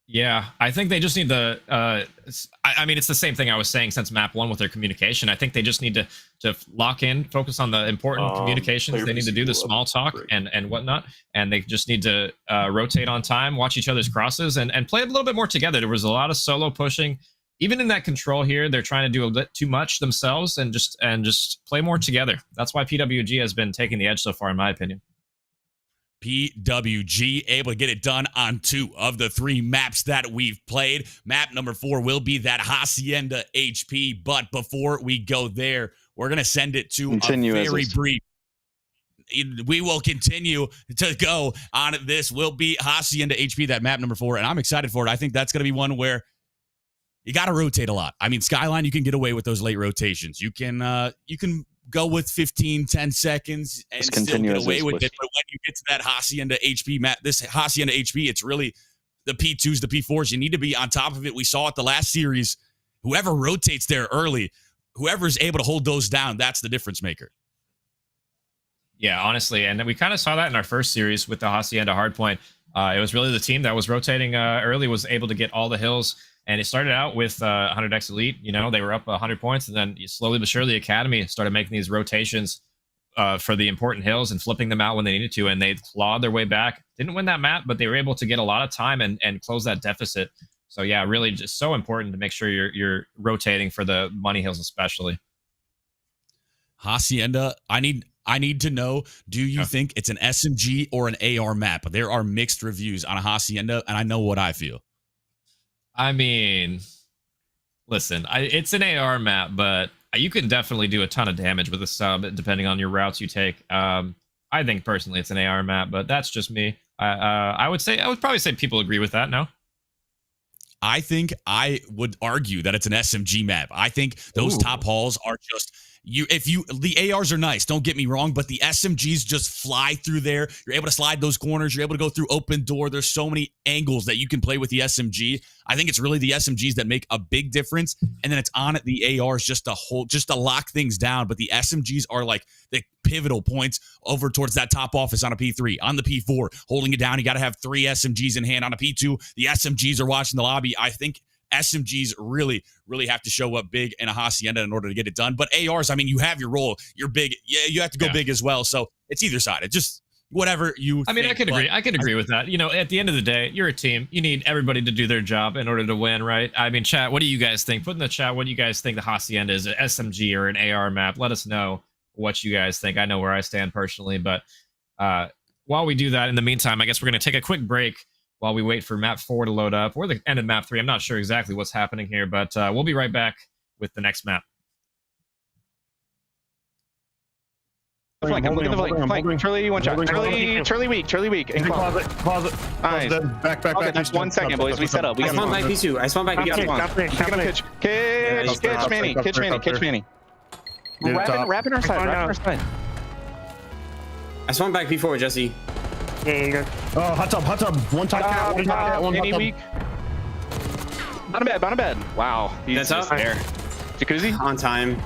Yeah, I think they just need to. I mean, it's the same thing I was saying since map 1 with their communication. I think they just need to lock in, focus on the important communications. They need to do the small talk and whatnot, and they just need to rotate on time, watch each other's crosses, and play a little bit more together. There was a lot of solo pushing, even in that control here. They're trying to do a bit too much themselves, and just play more together. That's why PWG has been taking the edge so far, in my opinion. PWG able to get it done on 2 of the 3 maps that we've played. Map number 4 will be that Hacienda HP, but before we go there, we're going to send it to a very brief. We will continue to go on. This will be Hacienda HP, that map number 4, and I'm excited for it. I think that's going to be one where you got to rotate a lot. I mean, Skyline, you can get away with those late rotations. You can go with 15, 10 seconds and still get away with it. But when you get to that Hacienda HP map, this Hacienda HP, it's really the P2s, the P4s. You need to be on top of it. We saw it the last series. Whoever rotates there early, whoever's able to hold those down, that's the difference maker. Yeah, honestly. And then we kind of saw that in our first series with the Hacienda Hardpoint. It was really the team that was rotating early was able to get all the hills. And it started out with 100x Elite. You know, they were up 100 points. And then slowly but surely, Academy started making these rotations for the important hills and flipping them out when they needed to. And they clawed their way back. Didn't win that map, but they were able to get a lot of time and close that deficit. So, yeah, really just so important to make sure you're rotating for the money hills especially. Hacienda, I need to know, do you think it's an SMG or an AR map? There are mixed reviews on a Hacienda, and I know what I feel. I mean, listen, it's an AR map, but you can definitely do a ton of damage with a sub, depending on your routes you take. I think personally it's an AR map, but that's just me. I would probably say people agree with that. No, I think I would argue that it's an SMG map. I think those top halls are just the ARs are nice, don't get me wrong, but the SMGs just fly through there. You're able to slide those corners. You're able to go through open door. There's so many angles that you can play with the SMG. I think it's really the SMGs that make a big difference. And then it's on the ARs just to lock things down. But the SMGs are like the pivotal points over towards that top office on a P3. On the P4, holding it down, you got to have 3 SMGs in hand. On a P2, the SMGs are watching the lobby. I think SMGs really, really have to show up big in a Hacienda in order to get it done. But ARs, I mean, you have your role. You're big. Yeah, you have to go big as well. So it's either side. It's just whatever you think. I could agree. I could agree with that. You know, at the end of the day, you're a team. You need everybody to do their job in order to win, right? I mean, chat, what do you guys think? Put in the chat, what do you guys think the Hacienda is, an SMG or an AR map? Let us know what you guys think. I know where I stand personally. But while we do that, in the meantime, I guess we're going to take a quick break while we wait for map 4 to load up, or the end of map 3. I'm not sure exactly what's happening here, but we'll be right back with the next map. Flank, I'm looking at the flank. Flank, Charlie, one shot. Charlie weak. In closet. Nice. Back. Just 1 second, boys. We set up. I spawned back P2. I spawned back P2. Catch Manny. Wrapping our side. I spawned back P4, Jesse. Yeah, you're good. Oh, hot tub. One top cat, one hot tub. Weak. Bottom bed. Wow. That's up. There. Jacuzzi? On time.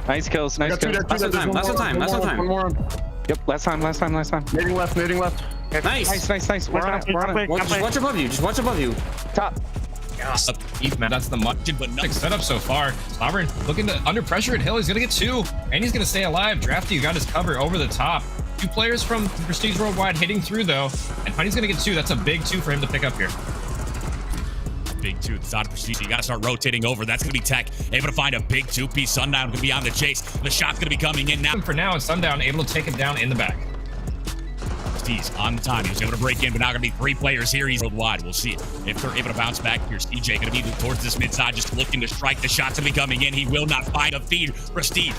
Nice kills. Last on time. One more. Yep, last time. Nading left. Nice. We're on it. Just watch above you. Top. Yes. Man, that's the margin, but nothing set up so far. Sovereign looking to under pressure at hill. He's going to get 2, and he's going to stay alive. Drafty got his cover over the top. 2 players from Prestige Worldwide hitting through, though. And Honey's going to get 2. That's a big 2 for him to pick up here. Big 2. It's not Prestige. You got to start rotating over. That's going to be Tech. Able to find a big 2-piece. Sundown going to be on the chase. The shot's going to be coming in now. For now, it's Sundown able to take him down in the back. Prestige on time. He was able to break in, but now going to be 3 players here. He's worldwide. We'll see if they're able to bounce back here. CJ going to be towards this mid side, just looking to strike. The shots will be coming in. He will not find a feed. Prestige,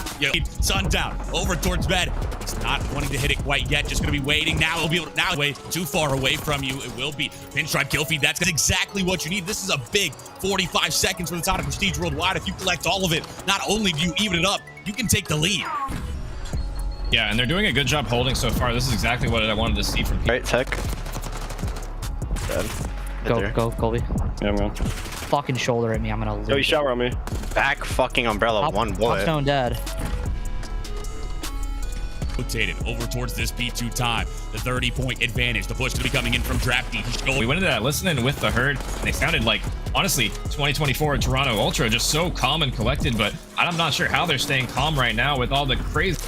Sundown over towards bed. He's not wanting to hit it quite yet. Just going to be waiting. Now he'll be able to, now way too far away from you. It will be pinstripe kill feed. That's exactly what you need. This is a big 45 seconds for the side of Prestige Worldwide. If you collect all of it, not only do you even it up, you can take the lead. Yeah, and they're doing a good job holding so far. This is exactly what I wanted to see from people. Right, tech. Dead. Go, Colby. Yeah, I'm going. Fucking shoulder at me. I'm gonna lose. Yo, you shower on me. Back fucking umbrella, one bullet. Stone dead. Rotated over towards this B2 time. The 30-point advantage. The push to be coming in from Drafty. We went into that listening with the herd, and they sounded like, honestly, 2024 Toronto Ultra, just so calm and collected, but I'm not sure how they're staying calm right now with all the crazy.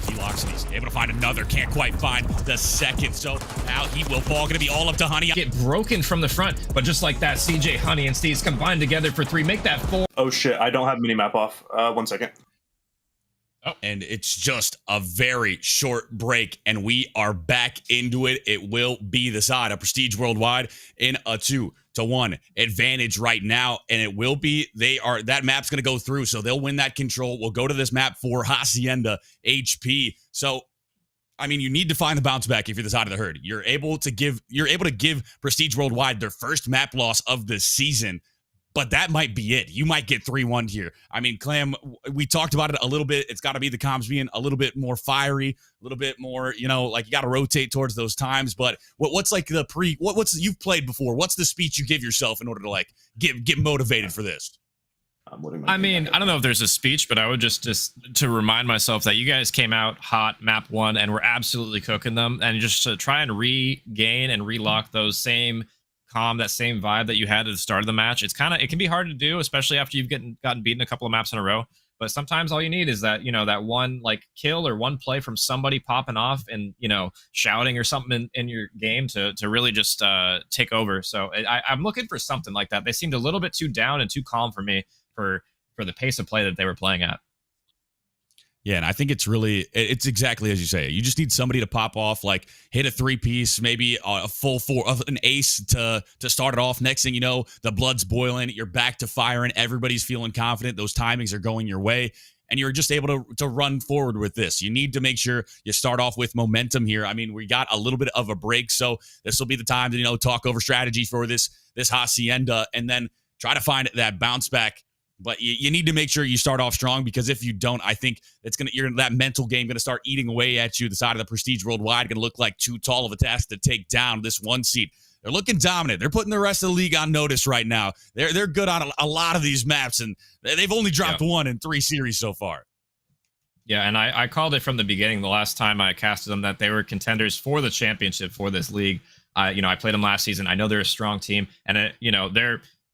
He locks and he's able to find another. Can't quite find the second, so now he will fall. Gonna be all up to Honey. Get broken from the front, but just like that, CJ, Honey, and Steve's combined together for 3. Make that 4. Oh shit, I don't have minimap off. 1 second. Oh, and it's just a very short break, and we are back into it. It will be the side of Prestige Worldwide in a 2-1 advantage right now, and it will be that map's going to go through, so they'll win that control. We'll go to this map for Hacienda HP. So, I mean, you need to find the bounce back if you're the side of the herd. You're able to give Prestige Worldwide their first map loss of the season. But that might be it. You might get 3-1 here. I mean, Clam, we talked about it a little bit. It's got to be the comms being a little bit more fiery, a little bit more, like you got to rotate towards those times. But what's like the what's you've played before? What's the speech you give yourself in order to like get motivated for this? I mean, I don't know if there's a speech, but I would just to remind myself that you guys came out hot map 1 and were absolutely cooking them, and just to try and regain and relock those same calm, that same vibe that you had at the start of the match. It can be hard to do, especially after you've gotten beaten a couple of maps in a row. But sometimes all you need is that, that one like kill or one play from somebody popping off and, shouting or something in your game to really just take over. So I'm looking for something like that. They seemed a little bit too down and too calm for me for the pace of play that they were playing at. Yeah, and I think it's exactly as you say. You just need somebody to pop off, like hit a 3-piece, maybe a full 4 of an ace to start it off. Next thing you know, the blood's boiling, you're back to firing, everybody's feeling confident, those timings are going your way, and you're just able to run forward with this. You need to make sure you start off with momentum here. I mean, we got a little bit of a break, so this will be the time to talk over strategy for this Hacienda, and then try to find that bounce back. But you need to make sure you start off strong, because if you don't, I think that mental game going to start eating away at you. The side of the Prestige Worldwide going to look like too tall of a task to take down this 1 seed. They're looking dominant. They're putting the rest of the league on notice right now. They're good on a lot of these maps, and they've only dropped 1 in 3 series so far. Yeah, and I called it from the beginning, the last time I casted them, that they were contenders for the championship for this league. I played them last season. I know they're a strong team, and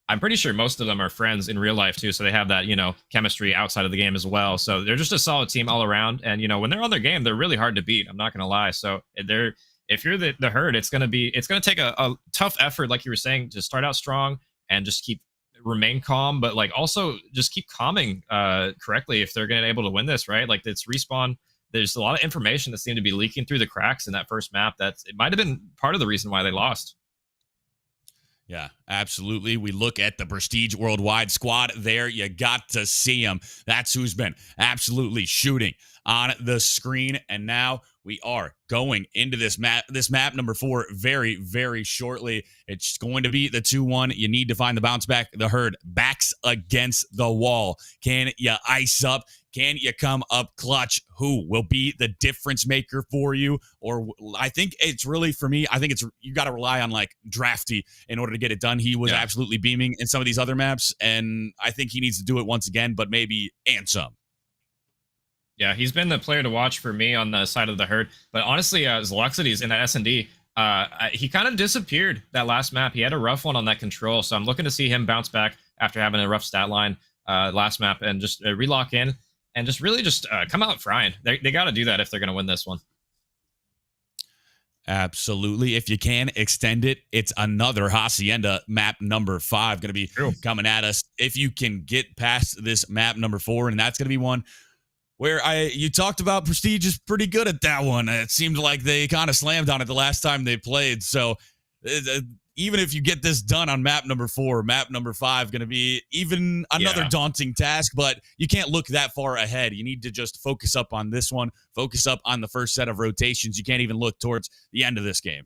I'm pretty sure most of them are friends in real life too, so they have that chemistry outside of the game as well. So they're just a solid team all around, and when they're on their game, they're really hard to beat. I'm not gonna lie. So if you're the herd, it's gonna take a tough effort, like you were saying, to start out strong and just remain calm, but like also just keep calming correctly if they're gonna be able to win this, right? Like it's respawn. There's a lot of information that seemed to be leaking through the cracks in that first map. It might have been part of the reason why they lost. Yeah, absolutely. We look at the Prestige Worldwide squad there. You got to see them. That's who's been absolutely shooting on the screen. And now we are going into this map number 4 very, very shortly. It's going to be the 2-1. You need to find the bounce back. The herd backs against the wall. Can you ice up? Can you come up clutch? Who will be the difference maker for you? Or I think it's really, for me, I think you got to rely on like Drafty in order to get it done. He was absolutely beaming in some of these other maps, and I think he needs to do it once again, but maybe and some. Yeah, he's been the player to watch for me on the side of the herd. But honestly, Zeluxity's in that S&D, he kind of disappeared that last map. He had a rough one on that control, so I'm looking to see him bounce back after having a rough stat line last map and just relock in and just really come out frying. They got to do that if they're going to win this one. Absolutely. If you can extend it, it's another Hacienda map number 5 going to be coming at us. If you can get past this map number 4, and that's going to be one where you talked about Prestige is pretty good at that one. It seemed like they kind of slammed on it the last time they played. So even if you get this done on map number 4, map number 5 going to be even another daunting task, but you can't look that far ahead. You need to just focus up on this one, focus up on the first set of rotations. You can't even look towards the end of this game.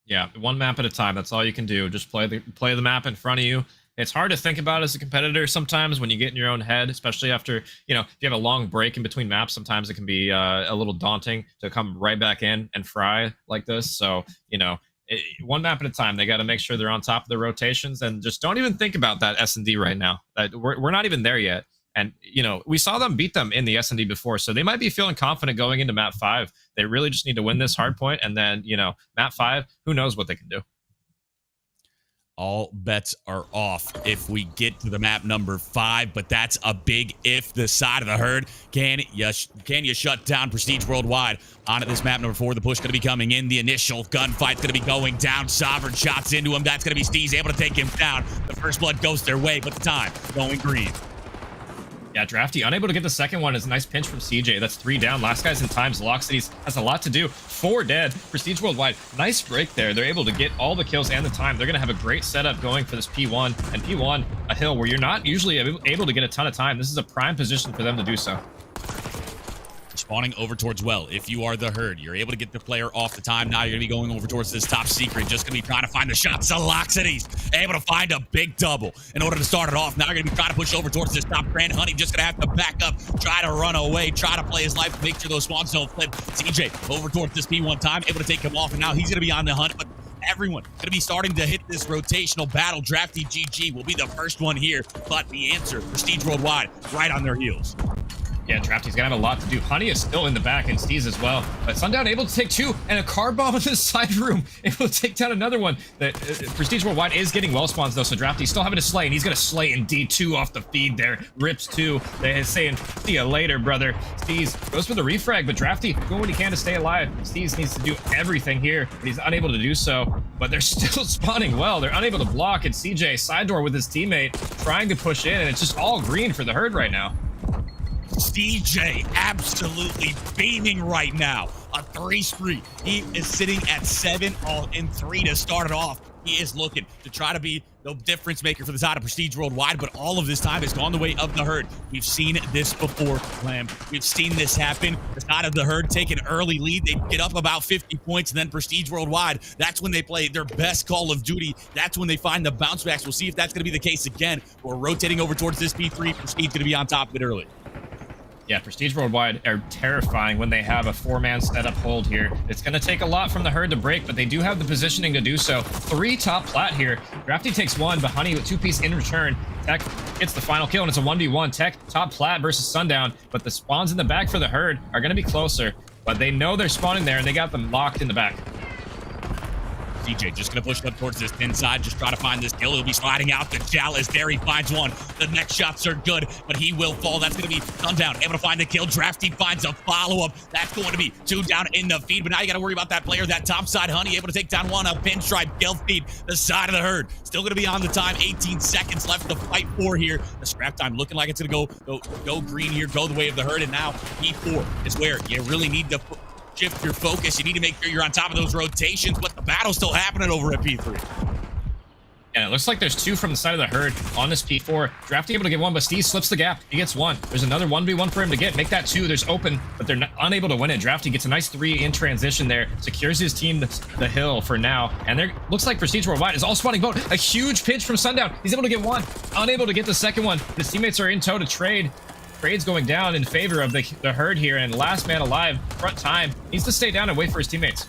Yeah, one map at a time. That's all you can do. Just play the map in front of you. It's hard to think about as a competitor sometimes when you get in your own head, especially after, if you have a long break in between maps. Sometimes it can be a little daunting to come right back in and fry like this. So, one map at a time. They got to make sure they're on top of the rotations, and just don't even think about that S&D right now. We're not even there yet. And, we saw them beat them in the S&D before, so they might be feeling confident going into map 5. They really just need to win this hard point, and then, map 5, who knows what they can do. All bets are off if we get to the map number 5, but that's a big if. The side of the herd. Can you shut down Prestige Worldwide? On at this map number 4, the push going to be coming in. The initial gunfight's going to be going down. Sovereign shots into him. That's going to be Steez able to take him down. The first blood goes their way, but the time going green. Yeah, Drafty unable to get the second one is a nice pinch from CJ. That's 3 down. Last guy's in times. Lock has a lot to do. 4 dead. Prestige Worldwide. Nice break there. They're able to get all the kills and the time. They're going to have a great setup going for this P1. And P1, a hill where you're not usually able to get a ton of time. This is a prime position for them to do so. Spawning over towards well. If you are the herd, you're able to get the player off the time. Now you're going to be going over towards this top secret. Just going to be trying to find the shot. Saloxities able to find a big double in order to start it off. Now you're going to be trying to push over towards this top Grand Honey. Just going to have to back up, try to run away, try to play his life, make sure those spawns don't flip. CJ over towards this P1 time, able to take him off, and now he's going to be on the hunt, but everyone going to be starting to hit this rotational battle. Drafty GG will be the first one here, but the answer, Prestige Worldwide, right on their heels. Yeah, Drafty's gonna have a lot to do. Honey is still in the back, and Steez as well. But Sundown able to take 2, and a car bomb in the side room, able to take down another one. The Prestige Worldwide is getting well spawns though, so Drafty's still having to slay, and he's gonna slay in D2 off the feed there. Rips 2. They're saying, see you later, brother. Steez goes for the refrag, but Drafty doing what he can to stay alive. Steez needs to do everything here, but he's unable to do so. But they're still spawning well. They're unable to block, and CJ side door with his teammate trying to push in, and it's just all green for the herd right now. CJ absolutely beaming right now. A 3 spree. He is sitting at 7 all in 3 to start it off. He is looking to try to be the difference maker for the side of Prestige Worldwide, but all of this time has gone the way of the herd. We've seen this before, Lamb. We've seen this happen. The side of the herd take an early lead. They get up about 50 points, and then Prestige Worldwide, that's when they play their best Call of Duty. That's when they find the bounce backs. We'll see if that's going to be the case again. We're rotating over towards this P3. Prestige going to be on top of it early. Yeah, Prestige Worldwide are terrifying when they have a 4-man setup hold here. It's going to take a lot from the herd to break, but they do have the positioning to do so. 3 top plat here. Drafty takes 1, but Honey with 2-piece in return. Tech gets the final kill, and it's a 1v1. Tech top plat versus Sundown, but the spawns in the back for the herd are going to be closer, but they know they're spawning there, and they got them locked in the back. CJ just going to push up towards this inside, just try to find this kill. He'll be sliding out. The Jal is there. He finds one. The next shots are good, but he will fall. That's going to be Sundown able to find the kill. Drafty finds a follow-up. That's going to be 2 down in the feed, but now you got to worry about that player, that top side. Honey able to take down 1. A pinstripe kill feed. The side of the herd still going to be on the time. 18 seconds left to fight for here. The scrap time looking like it's going to go green here, go the way of the herd, and now P4 is where you really need to shift your focus. You need to make sure you're on top of those rotations, but the battle's still happening over at P3. And it looks like there's 2 from the side of the herd on this P4. Drafty able to get 1, but Steve slips the gap. He gets 1. There's another 1v1 for him to get. Make that 2. There's open, but they're unable to win it. Drafty gets a nice 3 in transition there. Secures his team the hill for now. And there looks like Prestige Worldwide is all spawning boat. A huge pinch from Sundown. He's able to get 1. Unable to get the second one. His teammates are in tow to trade. Trade's going down in favor of the herd here, and last man alive, front time, needs to stay down and wait for his teammates.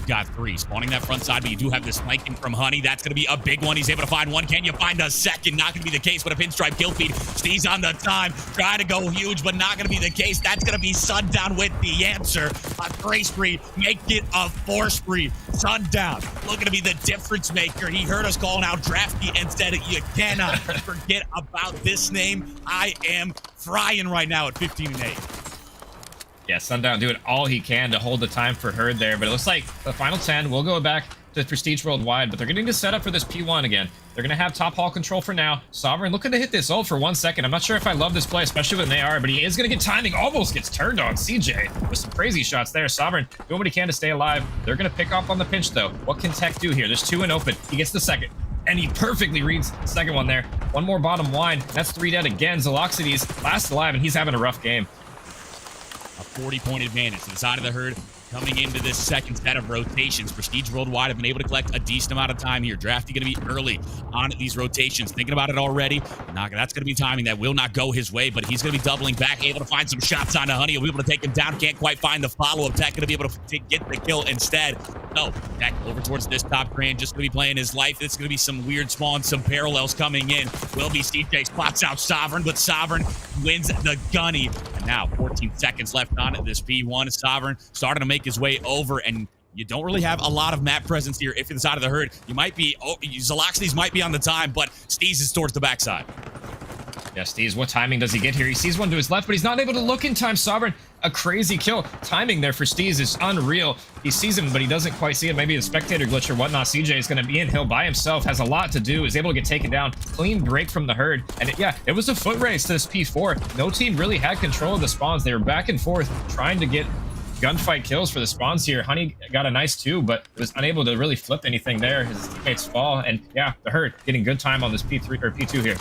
Got 3 spawning that front side, but you do have this flanking from Honey. That's going to be a big one. He's able to find 1. Can you find a second? Not going to be the case, but a pinstripe kill feed. Steve's on the time, trying to go huge, but not going to be the case. That's going to be Sundown with the answer. A 3 spree, make it a 4 spree. Sundown looking to be the difference maker. He heard us calling out Drafty and said it. You cannot forget about this name. I am frying right now at 15-8. Yeah, Sundown doing all he can to hold the time for herd there, but it looks like the final 10 will go back to Prestige Worldwide, but they're getting to set up for this P1 again. They're going to have top hall control for now. Sovereign looking to hit this ult for 1 second. I'm not sure if I love this play, especially with an AR, but he is going to get timing. Almost gets turned on. CJ with some crazy shots there. Sovereign doing what he can to stay alive. They're going to pick off on the pinch, though. What can Tech do here? There's 2 in open. He gets the second, and he perfectly reads the second one there. One more bottom line. That's 3 dead again. Zaloxides last alive, and he's having a rough game. A 40-point advantage to the side of the herd coming into this second set of rotations. Prestige Worldwide have been able to collect a decent amount of time here. Drafty going to be early on these rotations. Thinking about it already. That's going to be timing that will not go his way, but he's going to be doubling back, able to find some shots on Honey. He'll be able to take him down. Can't quite find the follow-up. Tech going to be able to get the kill instead. No, Tech over towards this top grand, just going to be playing his life. It's going to be some weird spawns, some parallels coming in. Will be CJ spots out Sovereign, but Sovereign wins the gunny. And now 14 seconds left on it. This P1 Sovereign starting to make his way over, and you don't really have a lot of map presence here. If you're the side of the herd, you might be, Zaloxides might be on the time, but Steez is towards the backside. Yeah, Steez, what timing does he get here? He sees one to his left, but he's not able to look in time. Sovereign, a crazy kill. Timing there for Steez is unreal. He sees him, but he doesn't quite see it. Maybe a spectator glitch or whatnot. CJ is going to be in hill by himself, has a lot to do, is able to get taken down. Clean break from the herd. And it was a foot race to this P4. No team really had control of the spawns. They were back and forth trying to get gunfight kills for the spawns here. Honey got a nice 2, but was unable to really flip anything there. His teammates fall, and yeah, the herd getting good time on this P3 or P2 here.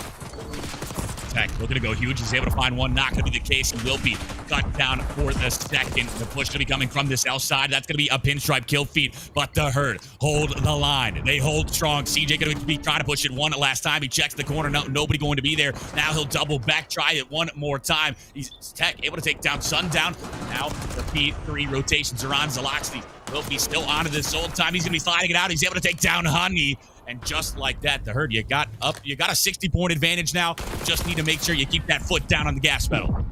Tech looking to go huge. He's able to find one. Not going to be the case. He will be cut down for the second. The push going to be coming from this outside. That's going to be a pinstripe kill feed, but the herd hold the line. They hold strong. CJ going to be trying to push it one last time. He checks the corner. No, nobody going to be there. Now he'll double back, try it one more time. He's Tech able to take down Sundown. Now the P3 rotations are on. Zaloxides will be still on to this old time. He's going to be sliding it out. He's able to take down Honey. And just like that, the herd, you got a 60-point advantage now. Just need to make sure you keep that foot down on the gas pedal.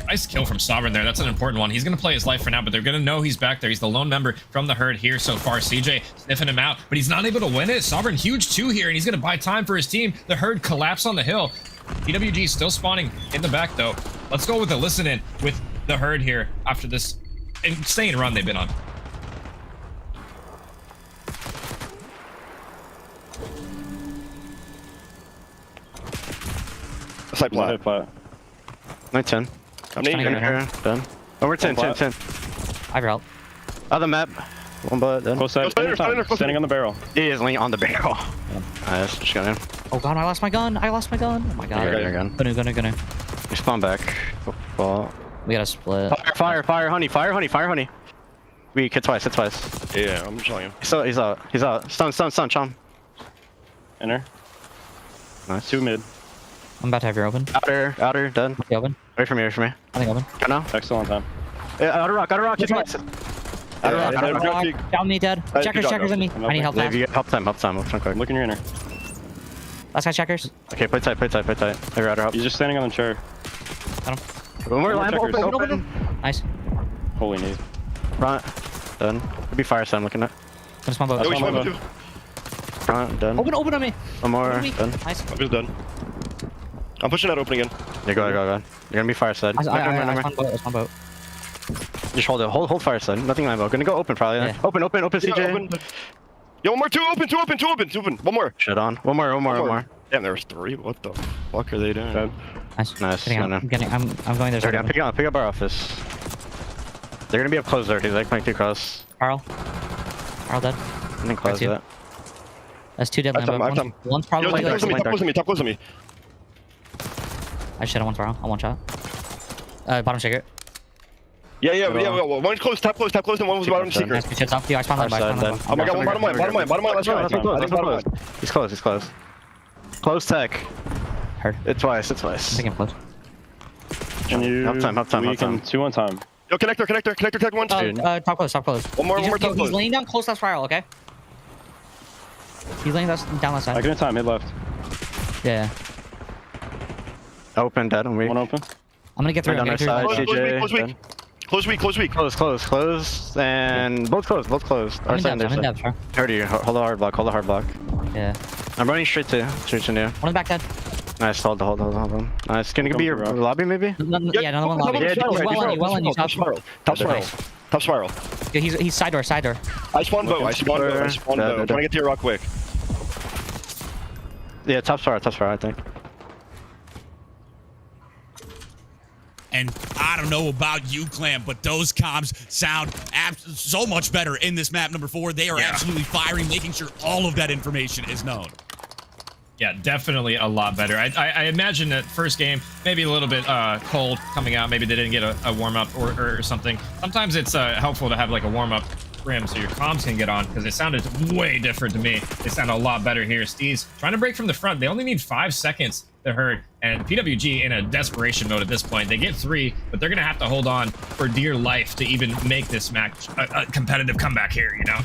Nice kill from Sovereign there. That's an important one. He's going to play his life for now, but they're going to know he's back there. He's the lone member from the herd here so far. CJ sniffing him out, but he's not able to win it. Sovereign, huge 2 here, and he's going to buy time for his team. The herd collapse on the hill. PWG still spawning in the back, though. Let's go with the listen in with the herd here after this insane run they've been on. Side plat. 9-10. I'm needing here. Done. Over 10. I've out. Other map. One bullet, done. Close side. Standing on the barrel. He is laying on the barrel. Nice, just got him. Oh god, I lost my gun. Oh my god. Your gun. Gonna. You spawn back. Fall. We gotta split. Fire, honey. We hit twice. Yeah, I'm showing him. He's out. Stun, chom. Enter. Nice. 2 mid. I'm about to have your open. Outer, done. Okay, open. Wait for me. I think open. Go now. Excellent time. Outer rock. Hit twice. Outer rock. Down me, dead. Checkers on me. I need help fast. Help time. Quick. Look in your inner. Last guy checkers. Okay, play tight. Outer help. He's just standing on the chair. Got him. One more line open. Nice. Holy knee. Front. Done. Could be fire side I'm looking at. Gonna spawn boat. Front. Done. Open on me. One more. Done. Nice. I'm just done. I'm pushing that open again. Yeah, go. You're gonna be fire side. I spawn boat. Just hold it. Hold fire side. Nothing line boat. Gonna go open probably. Yeah. Open, CJ. Yeah, open. Yo, one more. Two open. One more. Shut on. One more. Damn, there was 3. What the fuck are they doing? Okay. Nice. I'm going there. Pick up our office. They're gonna be up close there. He's like playing 2 cross. Carl dead. I think close that. That's 2 dead line. One's probably top close to me. I shit on one's barrel. On one shot. Bottom shaker. Yeah. One's close, top close, and one was bottom secret. Nice, good shit. Top. I spawned line. Oh my god, one bottom line. Let's go. He's close. Close Tech. Heard. It's twice. I think I'm close. Can you? Half time. 2 on time. Yo, connector, Tech 1. Top close. One more top close. He's laying down close left spiral, okay? He's laying down left side. I can time, mid left. Yeah. Open, dead, and weak. One open. I'm gonna get through. Close weak. Close, and both closed. I'm in depth, bro. Heard you. Hold the hard block. Yeah. I'm running straight to you. One in the back dead. Nice, hold on. Nice. Can it be your lobby, maybe? Yeah, another one lobby. Yeah, Well on you, top spiral. Top Top spiral. Yeah, he's side door, side door. I spawned bow. I spawned bow. I spawned bow. I'm trying to get to your rock quick. Yeah, top spiral, I think. And I don't know about you, Clam, but those comms sound so much better in this map number 4. They are absolutely firing, making sure all of that information is known. Yeah, definitely a lot better. I imagine that first game, maybe a little bit cold coming out. Maybe they didn't get a warm-up or something. Sometimes it's helpful to have like a warm-up rim so your comms can get on, because it sounded way different to me. They sound a lot better here. Steez trying to break from the front. They only need 5 seconds to hurt, and PWG in a desperation mode at this point. They get 3, but they're going to have to hold on for dear life to even make this match a competitive comeback here, you know?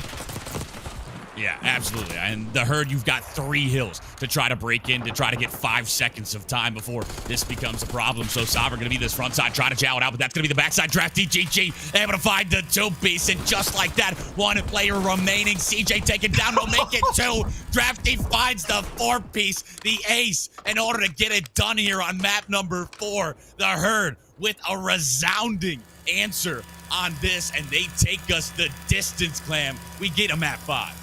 Yeah, absolutely. And the Herd, you've got 3 hills to try to break in, to try to get 5 seconds of time before this becomes a problem. So Sovereign going to be this front side, try to jow it out, but that's going to be the backside. Drafty GG able to find the 2-piece, and just like that, 1 player remaining. CJ taken down, will make it 2. Drafty finds the 4-piece, the ace, in order to get it done here on map number 4. The Herd with a resounding answer on this, and they take us the distance, Clam. We get a map 5.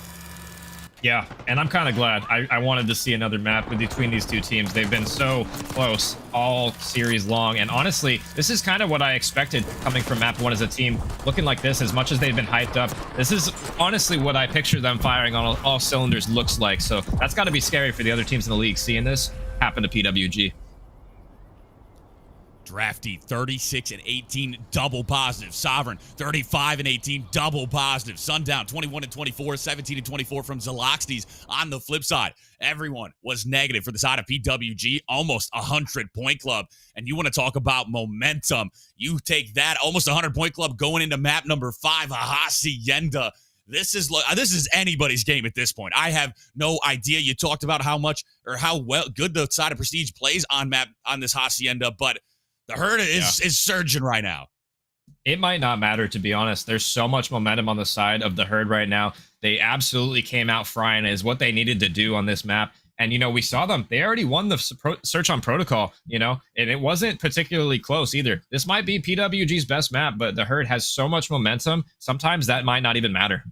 Yeah, and I'm kind of glad. I wanted to see another map between these two teams. They've been so close all series long, and honestly, this is kind of what I expected coming from map 1 as a team. Looking like this, as much as they've been hyped up, this is honestly what I picture them firing on all cylinders looks like. So that's got to be scary for the other teams in the league, seeing this happen to PWG. Drafty 36 and 18 double positive. Sovereign 35 and 18 double positive. Sundown 21 and 24, 17 and 24 from Zaloxtes. On the flip side, everyone was negative for the side of PWG, almost 100-point club. And you want to talk about momentum? You take that almost 100-point club going into map number 5, a Hacienda. This is anybody's game at this point. I have no idea. You talked about how much or how good the side of Prestige plays on this Hacienda, but the Herd is surging right now. It might not matter, to be honest. There's so much momentum on the side of the Herd right now. They absolutely came out frying, is what they needed to do on this map. And, you know, we saw them. They already won the search on protocol, you know, and it wasn't particularly close either. This might be PWG's best map, but the Herd has so much momentum. Sometimes that might not even matter.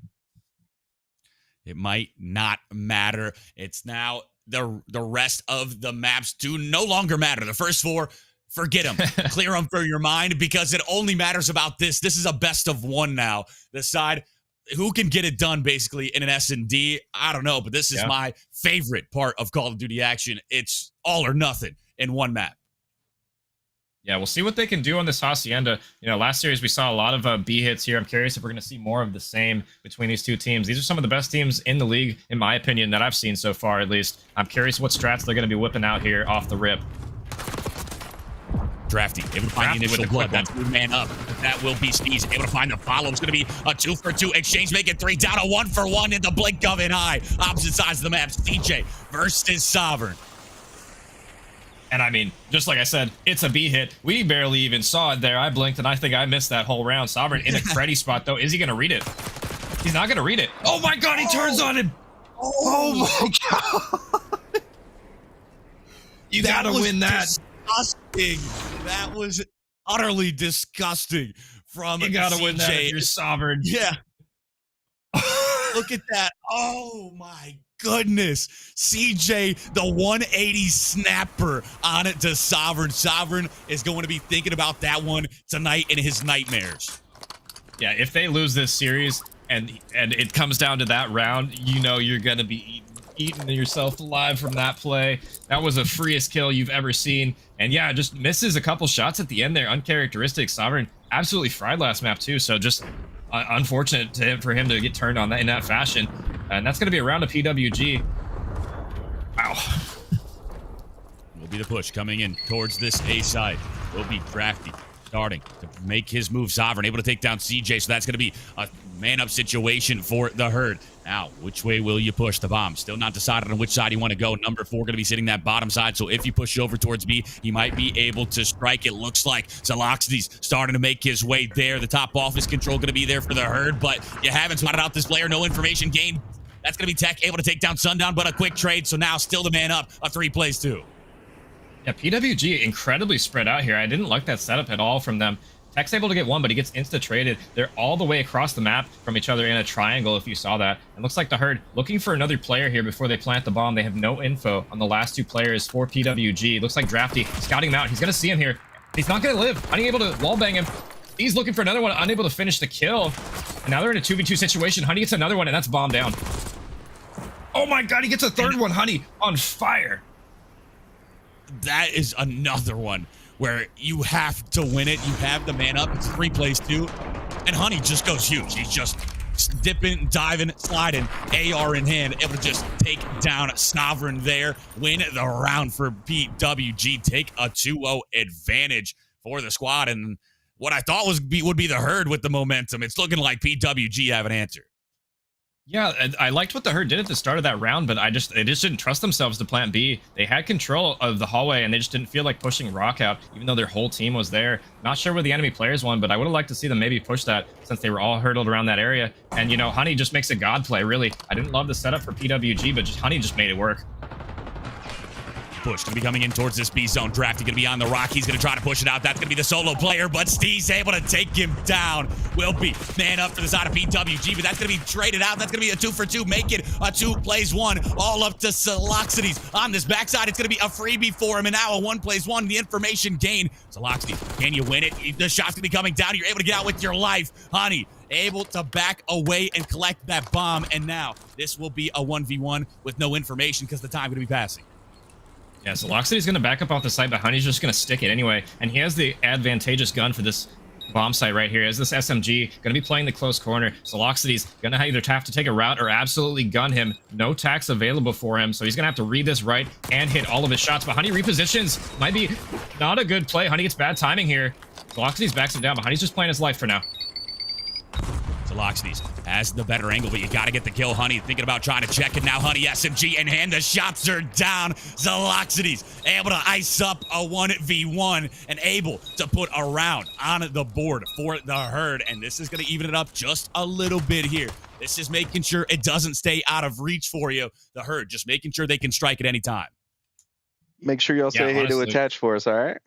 It might not matter. It's now the rest of the maps do no longer matter. The first 4, forget them. Clear them for your mind, because it only matters about this. This is a best of 1 now. The side who can get it done basically in an S&D, I don't know, but this is my favorite part of Call of Duty action. It's all or nothing in one map. Yeah, we'll see what they can do on this Hacienda. You know, last series we saw a lot of B hits here. I'm curious if we're going to see more of the same between these two teams. These are some of the best teams in the league, in my opinion, that I've seen so far, at least. I'm curious what strats they're going to be whipping out here off the rip. Drafty, able to find the initial blood. That's the man up. That will be Steez. Able to find the follow. It's going to be a 2-for-2 exchange. Make it 3 down, a 1-for-1 in the blink of an eye. Opposite sides of the map. CJ versus Sovereign. And I mean, just like I said, it's a B hit. We barely even saw it there. I blinked, and I think I missed that whole round. Sovereign in a Freddy spot, though. Is he going to read it? He's not going to read it. Oh, my God. He turns on him. Oh my God. You got to win that. Disgusting. That was utterly disgusting from You got to CJ. win that if you're Sovereign. Yeah. Look at that. Oh, my goodness. CJ, the 180 snapper on it to Sovereign. Sovereign is going to be thinking about that one tonight in his nightmares. Yeah, if they lose this series and it comes down to that round, you know you're going to be eating yourself alive from that play. That was the freest kill you've ever seen. And yeah, just misses a couple shots at the end there. Uncharacteristic. Sovereign absolutely fried last map too. So just unfortunate for him to get turned on in that fashion. And that's going to be a round of PWG. Wow. Will be the push coming in towards this A side. Will be Drafty starting to make his move. Sovereign able to take down CJ. So that's going to be a man-up situation for the Herd. Now, which way will you push the bomb? Still not decided on which side you want to go. Number 4 going to be sitting that bottom side. So if you push over towards B, he might be able to strike. It looks like Zaloxtes starting to make his way there. The top office control going to be there for the Herd, but you haven't spotted out this player. No information gained. That's going to be Tech able to take down Sundown, but a quick trade. So now still the man up. A 3 plays 2. Yeah, PWG incredibly spread out here. I didn't like that setup at all from them. Tech's able to get one, but he gets insta-traded. They're all the way across the map from each other in a triangle, if you saw that. It looks like the Herd looking for another player here before they plant the bomb. They have no info on the last two players for PWG. Looks like Drafty scouting him out. He's going to see him here. He's not going to live. Unable to wallbang him. He's looking for another one, unable to finish the kill. And now they're in a 2v2 situation. Honey gets another one, and that's bomb down. Oh my god, he gets a third one. Honey on fire. That is another one where you have to win it. You have the man up. It's 3 plays 2. And Honey just goes huge. He's just dipping, diving, sliding, AR in hand, able to just take down Sovereign there. Win the round for PWG. Take a 2-0 advantage for the squad. And what I thought would be the Herd with the momentum, it's looking like PWG have an answer. Yeah, I liked what the Herd did at the start of that round, but they just didn't trust themselves to plant B. They had control of the hallway, and they just didn't feel like pushing Rock out, even though their whole team was there. Not sure where the enemy players won, but I would have liked to see them maybe push that since they were all hurdled around that area. And, you know, Honey just makes a god play, really. I didn't love the setup for PWG, but Honey just made it work. Push to be coming in towards this B zone. Drafty gonna be on the rock. He's gonna try to push it out. That's gonna be the solo player, but Steve's able to take him down. Will be man up for the side of PWG, but that's gonna be traded out. That's gonna be a 2-for-2. Make it a 2 plays 1. All up to Saloxides. On this backside, it's gonna be a freebie for him, and now a 1 plays 1. The information gain. Saloxides, can you win it? The shot's gonna be coming down. You're able to get out with your life. Honey able to back away and collect that bomb, and now this will be a 1v1 with no information because the time gonna be passing. Yeah, so Loxity's going to back up off the site, but Honey's just going to stick it anyway. And he has the advantageous gun for this bomb site right here. As this SMG going to be playing the close corner. So Loxity's going to either have to take a route or absolutely gun him. No tax available for him, so he's going to have to read this right and hit all of his shots. But Honey repositions. Might be not a good play. Honey gets bad timing here. So Loxity's backs him down, but Honey's just playing his life for now. Saloxides has the better angle, but you got to get the kill. Honey thinking about trying to check it now. Honey SMG in hand. The shots are down. Saloxides able to ice up a 1v1 and able to put a round on the board for the Herd. And this is going to even it up just a little bit here. This is making sure it doesn't stay out of reach for you. The Herd just making sure they can strike at any time. Make sure y'all say hey to Attach for us, all right?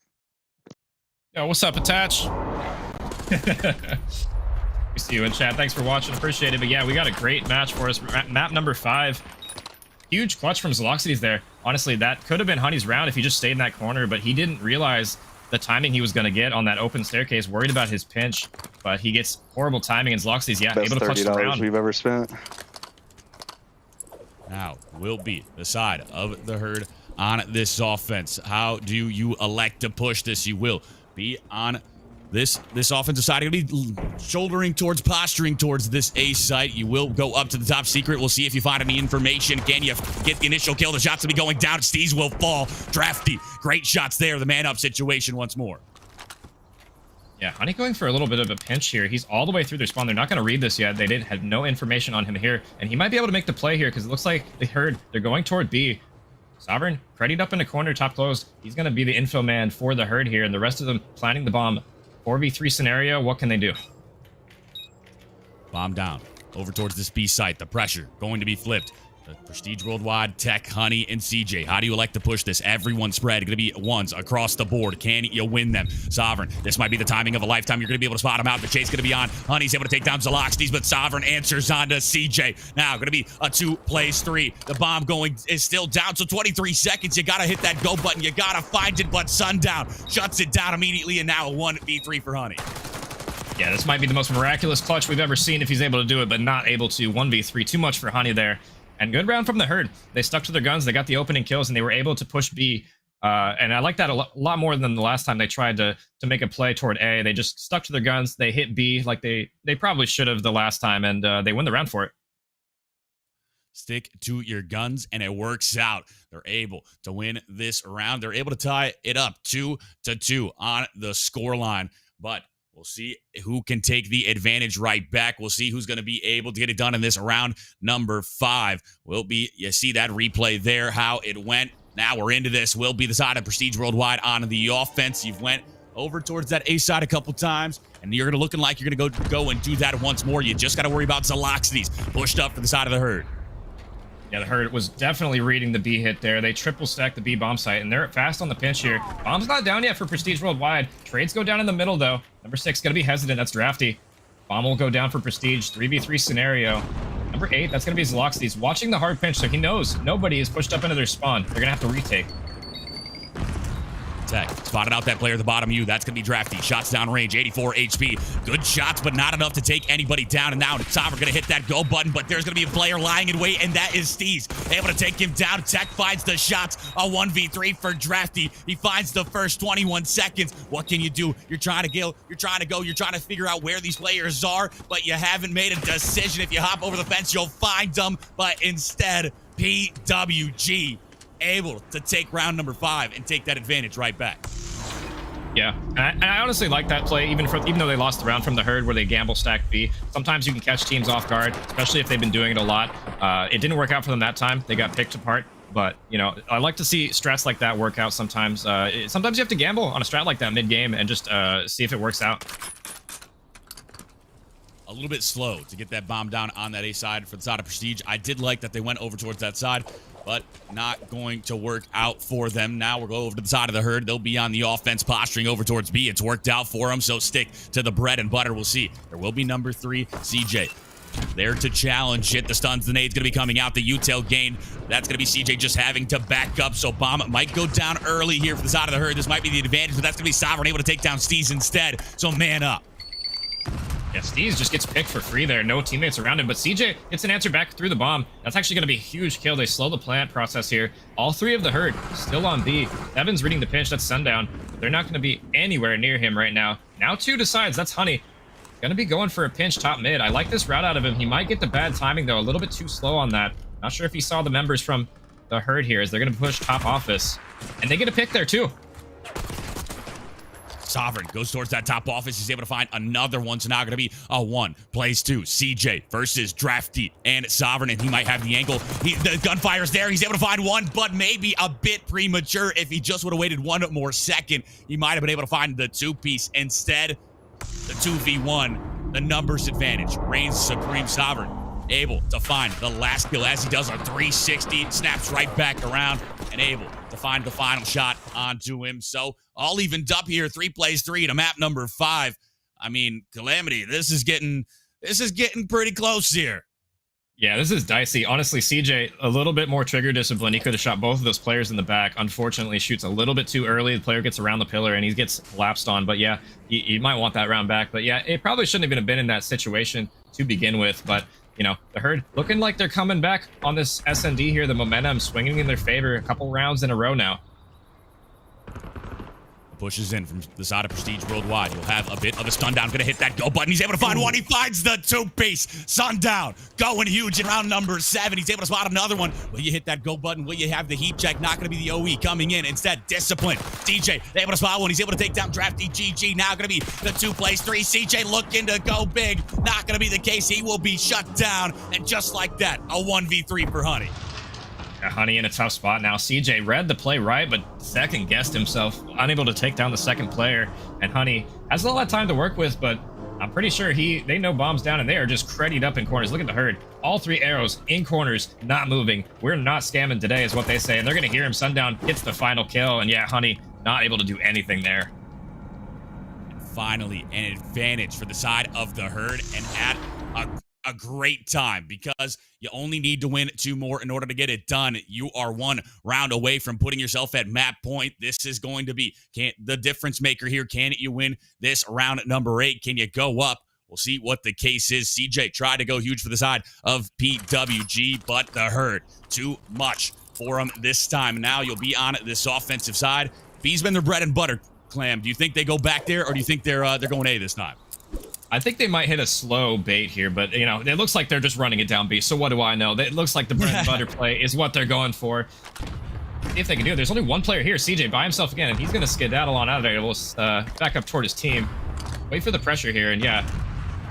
Yo, what's up, Attach? We see you in chat. Thanks for watching. Appreciate it. But yeah, we got a great match for us. Map number 5. Huge clutch from Zaloxides there. Honestly, that could have been Honey's round if he just stayed in that corner, but he didn't realize the timing he was going to get on that open staircase. Worried about his pinch, but he gets horrible timing, and Zaloxides, yeah, able to clutch the round. We've ever spent. Now will be the side of the Herd on this offense. How do you elect to push this? You will be on this offensive side. You're going to be posturing towards this A site. You will go up to the top secret. We'll see if you find any information. Can you get the initial kill? The shots will be going down. Steez will fall. Drafty, great shots there. The man up situation once more. Yeah, Honey going for a little bit of a pinch here. He's all the way through their spawn. They're not going to read this yet. They had no information on him here, and he might be able to make the play here because it looks like they heard they're going toward B. Sovereign, credited up in the corner, top closed. He's going to be the info man for the Herd here, and the rest of them planning the bomb. 4v3 scenario, what can they do? Bomb down. Over towards this B site. The pressure going to be flipped. The Prestige Worldwide, Tech, Honey, and CJ. How do you elect to push this? Everyone spread. Going to be ones across the board. Can you win them? Sovereign, this might be the timing of a lifetime. You're going to be able to spot him out. The chase going to be on. Honey's able to take down Zaloxides, but Sovereign answers on to CJ. Now, going to be a 2 plays 3. The bomb going is still down, so 23 seconds. You got to hit that go button. You got to find it, but Sundown shuts it down immediately, and now a 1v3 for Honey. Yeah, this might be the most miraculous clutch we've ever seen if he's able to do it, but not able to. 1v3, too much for Honey there. And good round from the Herd. They stuck to their guns. They got the opening kills, and they were able to push B. And I like that a lot more than the last time they tried to make a play toward A. They just stuck to their guns. They hit B like they probably should have the last time, and they win the round for it. Stick to your guns, and it works out. They're able to win this round. They're able to tie it up 2-2 on the scoreline. But we'll see who can take the advantage right back. We'll see who's going to be able to get it done in this round number 5. Will be, you see that replay there, how it went. Now we're into this. Will be the side of Prestige Worldwide on the offense. You've went over towards that A side a couple times, and you're looking like you're going to go and do that once more. You just got to worry about Zaloxides pushed up for the side of the Herd. Yeah, the Herd was definitely reading the B hit there. They triple stacked the B bomb site, and they're fast on the pinch here. Bomb's not down yet for Prestige Worldwide. Trades go down in the middle, though. Number 6 going to be hesitant. That's Drafty. Bomb will go down for Prestige. 3v3 scenario. Number 8, that's going to be Zloxy. He's watching the hard pinch, so he knows nobody is pushed up into their spawn. They're going to have to retake. Tech spotted out that player at the bottom of you. That's going to be Drafty. Shots down range, 84 HP. Good shots, but not enough to take anybody down. And now Sovereign going to hit that go button, but there's going to be a player lying in wait, and that is Steez. Able to take him down. Tech finds the shots. A 1v3 for Drafty. He finds the first 21 seconds. What can you do? You're trying to kill. You're trying to go. You're trying to figure out where these players are, but you haven't made a decision. If you hop over the fence, you'll find them. But instead, PWG able to take round number 5 and take that advantage right back. Yeah, and I honestly like that play, even though they lost the round from the herd where they gamble stack B. Sometimes you can catch teams off guard, especially if they've been doing it a lot. It didn't work out for them that time. They got picked apart. But, you know, I like to see strats like that work out sometimes. Sometimes you have to gamble on a strat like that mid-game and just see if it works out. A little bit slow to get that bomb down on that A side for the side of Prestige. I did like that they went over towards that side, but not going to work out for them. Now we'll go over to the side of the herd. They'll be on the offense, posturing over towards B. It's worked out for them, so stick to the bread and butter. We'll see. There will be number 3, CJ. There to challenge it. The stuns, the nades going to be coming out. The U-tail gain. That's going to be CJ just having to back up, so bomb might go down early here for the side of the herd. This might be the advantage, but that's going to be Sovereign able to take down Steez instead, so man up. Yeah, Steez just gets picked for free there. No teammates around him, but CJ gets an answer back through the bomb. That's actually going to be a huge kill. They slow the plant process here. All 3 of the herd still on B. Evan's reading the pinch. That's Sundown. But they're not going to be anywhere near him right now. Now 2 decides. That's Honey. Going to be going for a pinch top mid. I like this route out of him. He might get the bad timing, though. A little bit too slow on that. Not sure if he saw the members from the herd here as they're going to push top office. And they get a pick there, too. Sovereign goes towards that top office. He's able to find another one. So now going to be a 1 plays 2. CJ versus Drafty and Sovereign, and he might have the angle. The gunfire's there. He's able to find one, but maybe a bit premature. If he just would have waited 1 more second, he might have been able to find the 2-piece. Instead, the 2v1, the numbers advantage reigns supreme. Sovereign able to find the last kill as he does a 360, snaps right back around, and able to find the final shot onto him. So all evened up here, 3 plays 3 to map number 5. I mean, Calamity, this is getting pretty close here. Yeah, this is dicey. Honestly, CJ, a little bit more trigger discipline. He could have shot both of those players in the back. Unfortunately, shoots a little bit too early. The player gets around the pillar and he gets collapsed on. But yeah, you might want that round back. But yeah, it probably shouldn't have even been in that situation to begin with. But you know, the herd looking like they're coming back on this SND here. The momentum swinging in their favor a couple rounds in a row now. Pushes in from the side of Prestige Worldwide. You'll have a bit of a stun down. Gonna hit that go button. He's able to find one. He finds the 2-piece. Sundown going huge in round number 7. He's able to spot another one. Will you hit that go button? Will you have the heat check? Not gonna be the OE coming in. Instead, Discipline. DJ able to spot one. He's able to take down Drafty GG. Now gonna be the 2 plays 3. CJ looking to go big. Not gonna be the case. He will be shut down. And just like that, a 1v3 for Honey. Yeah, Honey in a tough spot now. CJ read the play right, but second guessed himself, unable to take down the second player. And Honey has a lot of time to work with, but I'm pretty sure they know bombs down and they are just creddied up in corners. Look at the herd. All 3 arrows in corners, not moving. We're not scamming today is what they say. And they're going to hear him. Sundown gets the final kill. And yeah, Honey not able to do anything there. Finally, an advantage for the side of the herd and at a great time because you only need to win 2 more in order to get it done. You are 1 round away from putting yourself at map point. This is going to be the difference maker here. Can you win this round number 8? Can you go up? We'll see what the case is. CJ tried to go huge for the side of PWG, but the herd, too much for him this time. Now you'll be on this offensive side. B's been their bread and butter. Clam, do you think they go back there, or do you think they're going A this time? I think they might hit a slow bait here, but, you know, it looks like they're just running it down B. So what do I know? It looks like the bread and butter play is what they're going for. See if they can do it. There's only 1 player here, CJ, by himself again, and he's going to skedaddle on out of there. We'll back up toward his team. Wait for the pressure here, and yeah.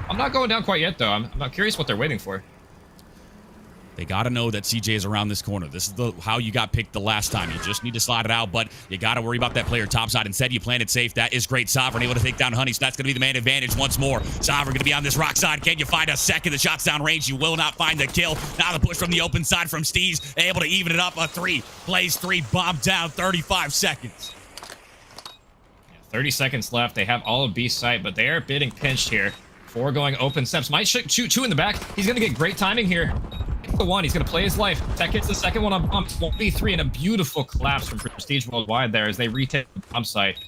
I'm not going down quite yet, though. I'm not curious what they're waiting for. They got to know that CJ is around this corner. This is how you got picked the last time. You just need to slide it out, but you got to worry about that player topside. Instead, you played it safe. That is great. Sovereign able to take down Honey, so that's going to be the man advantage once more. Sovereign going to be on this rock side. Can you find a second? The shot's down range. You will not find the kill. Now the push from the open side from Steez. Able to even it up. A 3 plays 3. Bomb down. 35 seconds. 30 seconds left. They have all of B site, but they are getting pinched here. 4 going open steps. Might shoot 2 in the back. He's going to get great timing here. The 1, he's going to play his life. Tech gets the second one on bump. 1v3 and a beautiful collapse from Prestige Worldwide there as they retake the bomb site.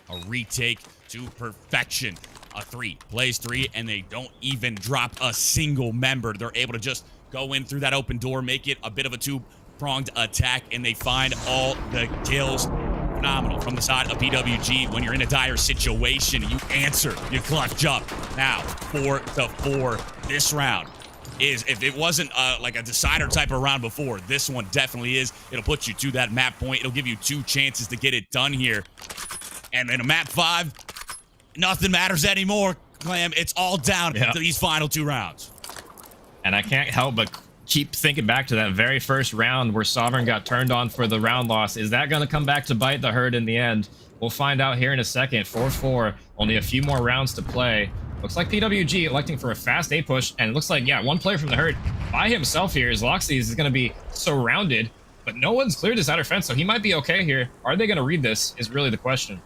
A retake to perfection. A 3 plays 3, and they don't even drop a single member. They're able to just go in through that open door, make it a bit of a 2-pronged attack, and they find all the kills. Phenomenal from the side of PWG. When you're in a dire situation, you answer, you clutch up. Now, 4-4. This round is, if it wasn't like a decider type of round before, this one definitely is. It'll put you to that map point. It'll give you 2 chances to get it done here. And in a map 5, nothing matters anymore, Clam. It's all down to these final 2 rounds. And I can't help but keep thinking back to that very first round where Sovereign got turned on for the round loss. Is that going to come back to bite the Herd in the end? We'll find out here in a second. 4-4, only a few more rounds to play. Looks like PWG electing for a fast A push, and it looks like, 1 player from the Herd by himself here. Zaloxes is going to be surrounded, but no one's cleared this outer fence, so he might be okay here. Are they going to read this is really the question.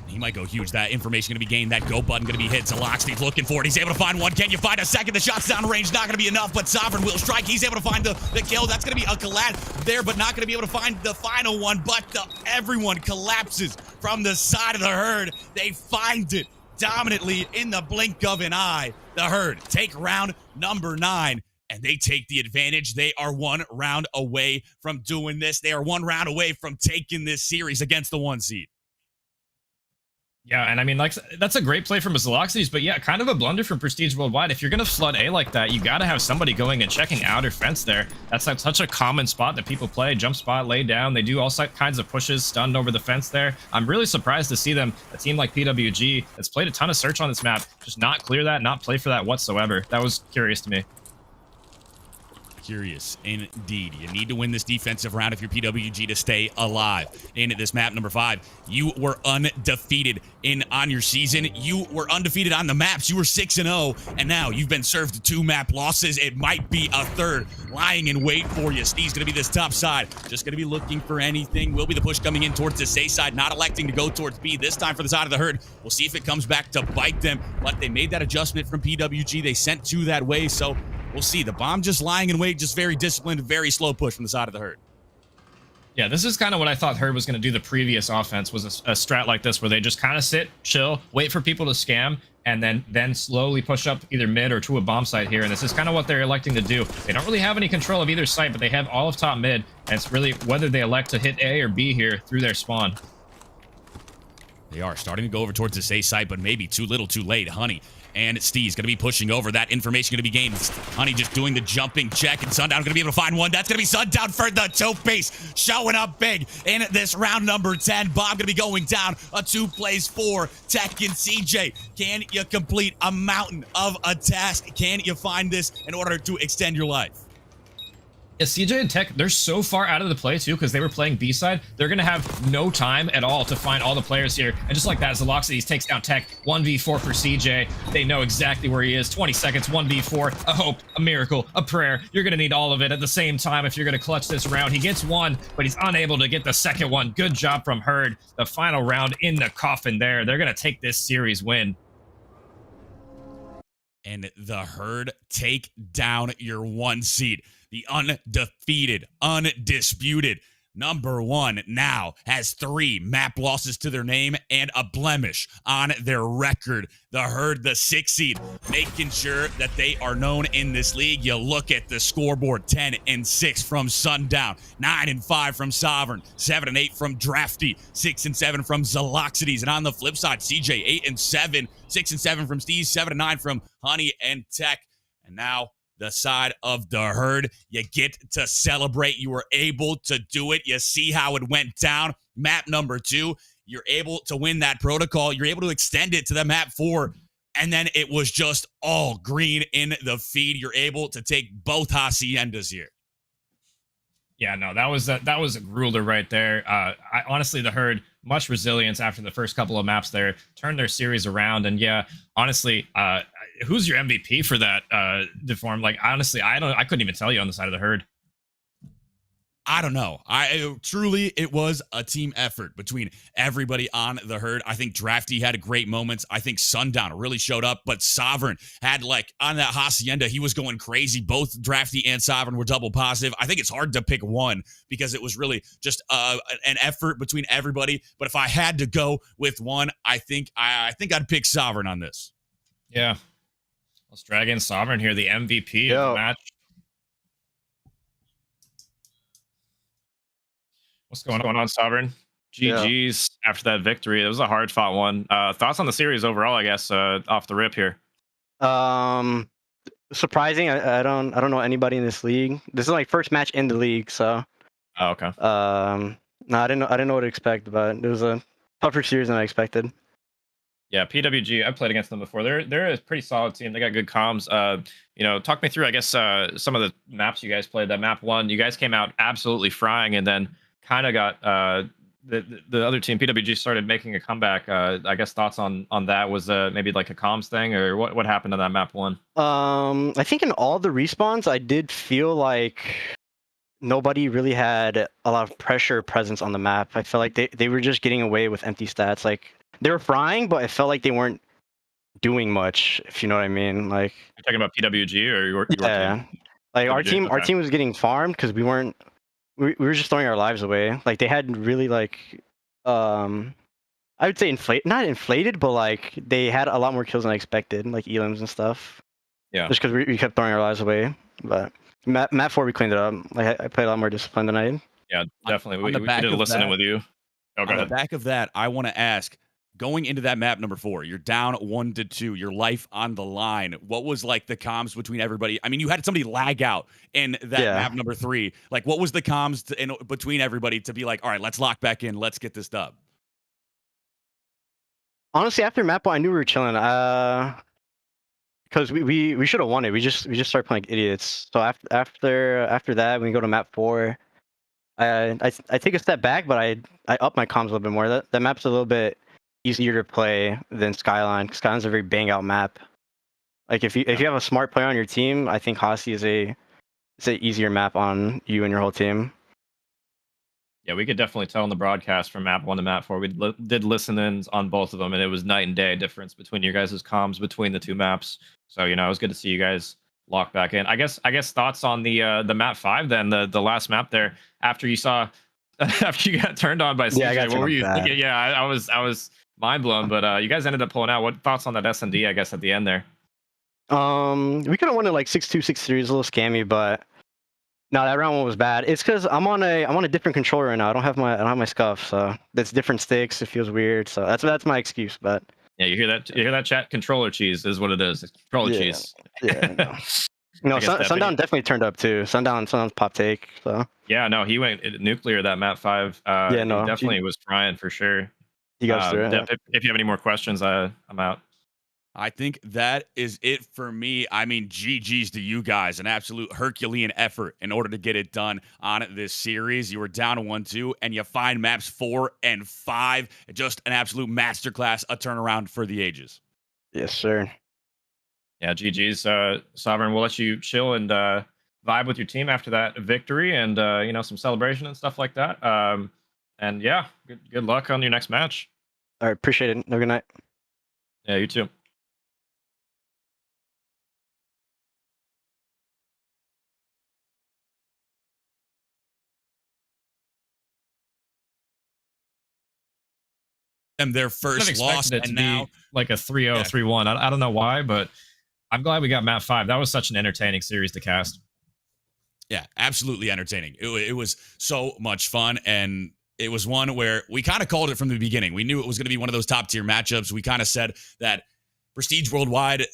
He might go huge. That information going to be gained. That go button going to be hit. Zaloxy's looking for it. He's able to find one. Can you find a second? The shot's down range. Not going to be enough, but Sovereign will strike. He's able to find the kill. That's going to be a collapse there, but not going to be able to find the final one. But everyone collapses from the side of the Herd. They find it dominantly in the blink of an eye. The Herd take round number 9. And they take the advantage. They are 1 round away from doing this. They are 1 round away from taking this series against the 1 seed. Yeah, and I mean, like, that's a great play from Zaloxes, but kind of a blunder from Prestige Worldwide. If you're going to flood A like that, you got to have somebody going and checking outer fence there. That's like such a common spot that people play. Jump spot, lay down. They do all kinds of pushes, stunned over the fence there. I'm really surprised to see them, a team like PWG, that's played a ton of search on this map, just not clear that, not play for that whatsoever. That was curious to me. Curious indeed. You need to win this defensive round if you're PWG to stay alive. In this map number 5, you were undefeated on your season. You were undefeated on the maps. You were 6-0, and now you've been served 2 map losses. It might be a 3rd lying in wait for you. Steve's going to be this top side, just going to be looking for anything. Will be the push coming in towards the safe side, not electing to go towards B this time for the side of the Herd. We'll see if it comes back to bite them, but they made that adjustment from PWG. They sent 2 that way, so we'll see. The bomb just lying in wait, just very disciplined, very slow push from the side of the Herd. Yeah, this is kind of what I thought Herd was going to do the previous offense, was a strat like this, where they just kind of sit, chill, wait for people to scam, and then slowly push up either mid or to a bomb site here. And this is kind of what they're electing to do. They don't really have any control of either site, but they have all of top mid, and it's really whether they elect to hit A or B here through their spawn. They are starting to go over towards the safe site, but maybe too little too late. Honey and Steve's going to be pushing over. That information going to be gained. Honey just doing the jumping check, and Sundown going to be able to find one. That's going to be Sundown for the 2 piece, showing up big in this round number 10. Bomb going to be going down. A 2 plays 4. Tech and CJ. Can you complete a mountain of a task? Can you find this in order to extend your life? Yeah, CJ and Tech, they're so far out of the play, too, because they were playing B-side. They're going to have no time at all to find all the players here. And just like that, Zaloxes takes down Tech. 1v4 for CJ. They know exactly where he is. 20 seconds, 1v4. A hope, a miracle, a prayer. You're going to need all of it at the same time if you're going to clutch this round. He gets 1, but he's unable to get the second one. Good job from Herd. The final round in the coffin there. They're going to take this series win. And the Herd take down your 1 seed. The undefeated, undisputed number 1 now has 3 map losses to their name and a blemish on their record. The Herd, the 6 seed, making sure that they are known in this league. You look at the scoreboard: 10-6 from Sundown, 9-5 from Sovereign, 7-8 from Drafty, 6-7 from Zaloxides. And on the flip side, CJ 8-7, 6-7 from Steve, 7-9 from Honey and Tech. And now the side of the Herd, you get to celebrate. You were able to do it. You see how it went down. Map number 2, you're able to win that protocol. You're able to extend it to the map 4, and then it was just all green in the feed. You're able to take both haciendas here. Yeah, no, that was a grueler right there. Honestly, the Herd, much resilience after the first couple of maps there, turned their series around. And yeah, honestly, who's your MVP for that, Deform? Like, honestly, I couldn't even tell you on the side of the Herd. I don't know. Truly, it was a team effort between everybody on the herd. I think Drafty had great moments. I think Sundown really showed up, but Sovereign had, like, on that Hacienda, he was going crazy. Both Drafty and Sovereign were double positive. I think it's hard to pick one because it was really just an effort between everybody. But if I had to go with one, I think I'd pick Sovereign on this. Yeah. Let's drag in Sovereign here, the MVP of the match. What's going on, Sovereign? GG's after that victory. It was a hard fought one. Thoughts on the series overall, I guess, off the rip here? Surprising. I don't know anybody in this league. This is like first match in the league, so. Oh, okay. No, I didn't know what to expect, but it was a tougher series than I expected. Yeah, PWG, I've played against them before. They're a pretty solid team. They got good comms. Talk me through, I guess, some of the maps you guys played. That map 1, you guys came out absolutely frying, and then kind of got the other team, PWG, started making a comeback. I guess thoughts on that. Was maybe like a comms thing, or what happened to that map 1? I think in all the respawns, I did feel like nobody really had a lot of pressure presence on the map. I felt like they were just getting away with empty stats. Like, they were frying, but it felt like they weren't doing much, if you know what I mean. Like, you're talking about PWG or your team? Like, PWG? our team was getting farmed because we were just throwing our lives away. Like, they had really, like, I would say not inflated, but like they had a lot more kills than I expected, like elims and stuff. Yeah. Just because we kept throwing our lives away. But map 4, we cleaned it up. Like, I played a lot more disciplined than I did. Yeah, definitely. We did a listening with you. Oh, go ahead. On the back of that, I want to ask, going into that map number 4, you're down 1-2, your life on the line. What was like the comms between everybody? I mean, you had somebody lag out in that map number 3. Like, what was the comms between everybody to be like, all right, let's lock back in, let's get this dub? Honestly, after map 1, I knew we were chilling. Because we should have won it. We just started playing like idiots. So after that, when we go to map 4, I take a step back, but I up my comms a little bit more. That map's a little bit easier to play than Skyline. Skyline's a very bang out map. Like, if you have a smart player on your team, I think Hasi is an easier map on you and your whole team. Yeah, we could definitely tell in the broadcast from map 1 to map 4. We did listen-ins on both of them, and it was night and day difference between your guys' comms between the two maps. So, it was good to see you guys lock back in. I guess thoughts on the map 5 then, the last map there, after you got turned on by CJ. What were you thinking? Yeah, I was mind blown, but you guys ended up pulling out. What thoughts on that S&D, I guess, at the end there? We could have won it like 6-2, 6-3. It was a little scammy, but no, that round 1 was bad. It's because I'm on a different controller right now. I don't have my scuff, so that's different sticks. It feels weird, so that's my excuse. But yeah, you hear that chat? Controller cheese is what it is. It's controller cheese. Yeah. No, Sundown definitely turned up too. Sundown's pop take. So yeah, no, he went nuclear that map 5. He definitely was frying for sure. He goes through it. If you have any more questions, I'm out. I think that is it for me. I mean, GG's to you guys. An absolute Herculean effort in order to get it done on this series. You were down 1-2, and you find maps 4 and 5. Just an absolute masterclass, a turnaround for the ages. Yes, sir. Yeah, GG's. Sovereign, we'll let you chill and vibe with your team after that victory and, some celebration and stuff like that. And yeah, good luck on your next match. All right, appreciate it. Have a good night. Yeah, you too. And their first loss, and now like a 3-0, 3-1. I don't know why, but I'm glad we got map 5. That was such an entertaining series to cast. Yeah, absolutely entertaining. It was so much fun, and it was one where we kind of called it from the beginning. We knew it was going to be one of those top tier matchups. We kind of said that Prestige Worldwide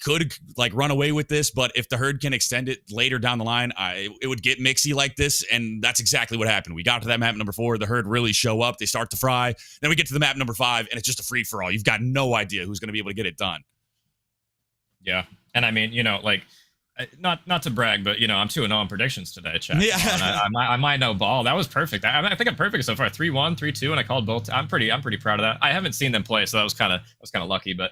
could like run away with this, but if the herd can extend it later down the line, it would get mixy like this, and that's exactly what happened. We got to that map number 4, the herd really show up, they start to fry, then we get to the map number 5, and it's just a free-for-all. You've got no idea who's going to be able to get it done. Yeah, and I mean, not to brag, but I'm 2-0 on predictions today, chat. Yeah, I might know ball. That was perfect. I think I'm perfect so far. 3-1, 3-2, and I called both. I'm pretty proud of that. I haven't seen them play, so that was kind of lucky, but.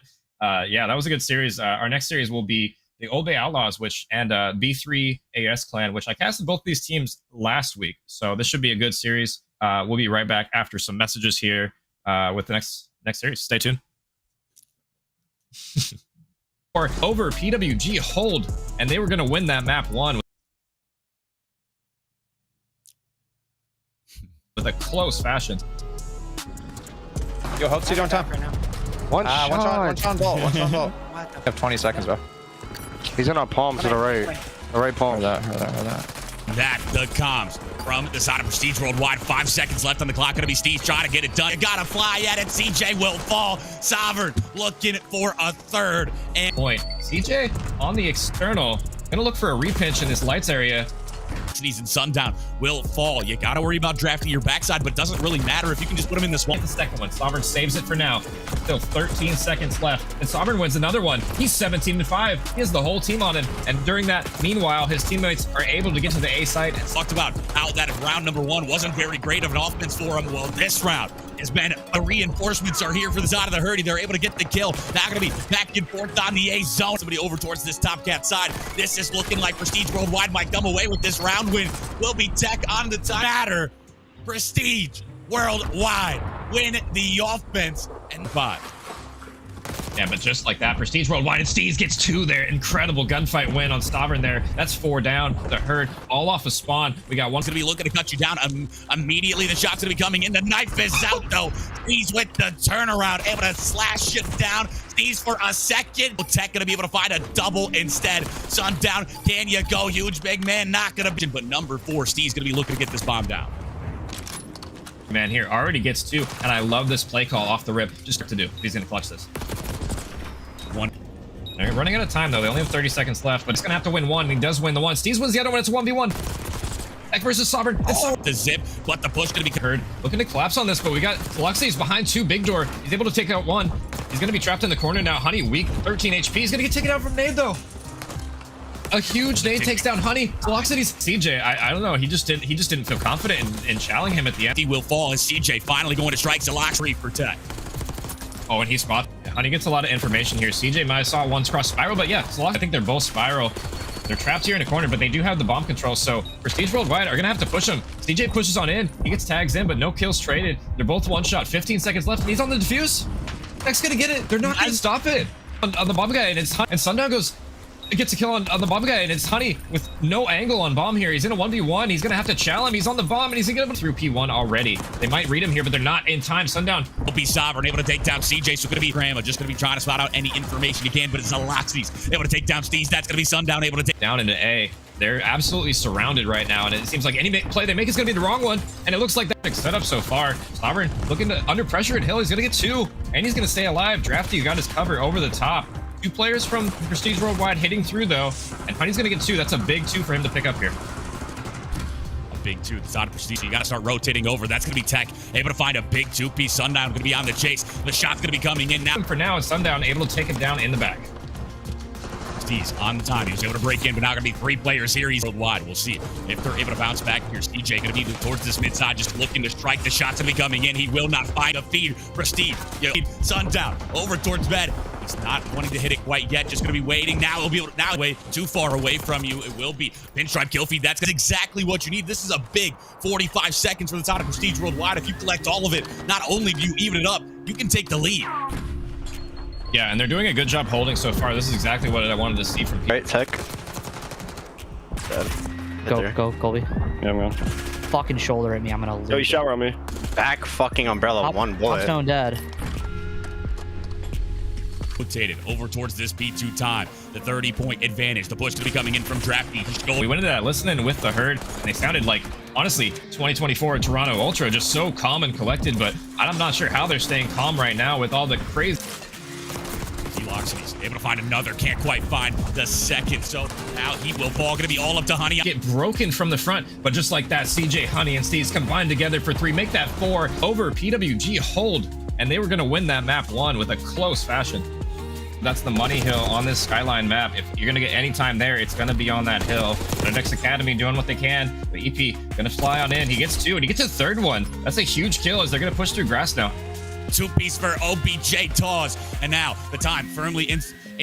Yeah, that was a good series. Our next series will be the Old Bay Outlaws, and B3 AS Clan, which I casted both these teams last week. So this should be a good series. We'll be right back after some messages here with the next series. Stay tuned. Or over PWG hold, and they were going to win that map 1 with a close fashion. Yo, Hope, see you on time. One shot ball. You have 20 seconds, bro. He's in our palm to the right. The right palm. That. That the comms from the side of Prestige Worldwide. 5 seconds left on the clock. Gonna be Steve trying to get it done. You gotta fly at it. CJ will fall. Sovereign looking for a third. And point. CJ on the external. Gonna look for a repinch in this lights area. And Sundown will fall. You gotta worry about drafting your backside, but it doesn't really matter if you can just put him in this one. The second one. Sovereign saves it for now. Still 13 seconds left. And Sovereign wins another one. He's 17-5. He has the whole team on him. And during that, meanwhile, his teammates are able to get to the A site. And talked about how that round number 1 wasn't very great of an offense for him. Well, this round has been the reinforcements are here for the side of the hurdy. They're able to get the kill. Now going to be back and forth on the A zone. Somebody over towards this top cat side. This is looking like Prestige Worldwide might come away with this round win. Will be Tech on the time. Matter. Prestige Worldwide win the offense and 5. Yeah, but just like that, Prestige Worldwide and Steez gets 2 there. Incredible gunfight win on Sovereign there. That's 4 down. The herd all off a spawn. We got one. Going to be looking to cut you down immediately. The shot's going to be coming in. The knife is out, though. Steez with the turnaround, able to slash it down. Steez for a second. Tech going to be able to find a double instead. Sundown, can you go? Huge big man, not going to be. But number 4, Steez going to be looking to get this bomb down. Man here already gets 2, and I love this play call off the rip. Just what to do. He's going to clutch this. 1. They're running out of time, though. They only have 30 seconds left, but he's going to have to win 1. He does win the 1. Steez wins the other one. It's a 1v1. Tech versus Sovereign. The zip, but the push going to be heard. Looking to collapse on this, but we got Fluxy's behind 2 big door. He's able to take out 1. He's going to be trapped in the corner now. Honey weak, 13 HP. He's going to get taken out from nade, though. A huge nade takes down Honey. Fluxity's CJ. I don't know. He just didn't feel confident in challenging him at the end. He will fall as CJ finally going to strike Zaloxry for Tech. Oh, and he spot. Honey gets a lot of information here. CJ might have saw one's cross spiral, but yeah, I think they're both spiral. They're trapped here in a corner, but they do have the bomb control, so Prestige Worldwide are going to have to push him. CJ pushes on in. He gets tags in, but no kills traded. They're both one shot. 15 seconds left, and he's on the defuse. Tech's going to get it. They're not going to stop it. On the bomb guy, and it's and Sundown gets a kill on the bomb guy, and it's Honey with no angle on bomb here. He's in a 1v1. He's gonna have to challenge him. He's on the bomb, and he's gonna get him through P1 already. They might read him here, but they're not in time. Sundown will be Sovereign, able to take down CJ. So gonna be Grandma, just gonna be trying to spot out any information you can, but it's Zaloxy's able to take down Steez. That's gonna be Sundown able to take down into A. They're absolutely surrounded right now, and it seems like any play they make is gonna be the wrong one, and it looks like that setup so far. Sovereign looking to under pressure at Hill. He's gonna get 2, and he's gonna stay alive. Drafty got his cover over the top. 2 players from Prestige Worldwide hitting through, though, and Honey's going to get 2. That's a big 2 for him to pick up here. A big 2. It's out of Prestige. You got to start rotating over. That's going to be Tech. Able to find a big 2-piece. Sundown going to be on the chase. The shot's going to be coming in now. For now, and Sundown able to take him down in the back. Steez on the time. He was able to break in, but now going to be 3 players here. He's worldwide. We'll see if they're able to bounce back here. CJ going to be towards this mid side, just looking to strike. The shot's going to be coming in. He will not find a feed. Prestige. Sundown over towards bed. He's not wanting to hit it quite yet. Just going to be waiting. Now he'll be able to, now way too far away from you. It will be pinstripe kill feed. That's exactly what you need. This is a big 45 seconds for the side of Prestige Worldwide. If you collect all of it, not only do you even it up, you can take the lead. Yeah, and they're doing a good job holding so far. This is exactly what I wanted to see from people. Right, Tech. Go, Colby. Yeah, I'm going. Fucking shoulder at me. I'm gonna lose. Yo, you shower on me. Back fucking umbrella. One bullet. I'm stone dead. Rotated over towards this P2 time. The 30-point advantage. The push to be coming in from Drafty. We went into that listening with the herd, and they sounded like, honestly, 2024 Toronto Ultra, just so calm and collected, but I'm not sure how they're staying calm right now with all the crazy. He's able to find another, can't quite find the second, so now he will fall. Gonna be all up to Honey. Get broken from the front, but just like that, CJ, Honey, and Steez combined together for 3, make that 4 over PWG hold, and they were gonna win that map 1 with a close fashion. That's the money hill on this Skyline map. If you're gonna get any time there, it's gonna be on that hill. The next Academy doing what they can. The EP gonna fly on in. He gets 2, and he gets a 3rd one. That's a huge kill as they're gonna push through grass now. 2-piece for OBJ Tawes. And now the time firmly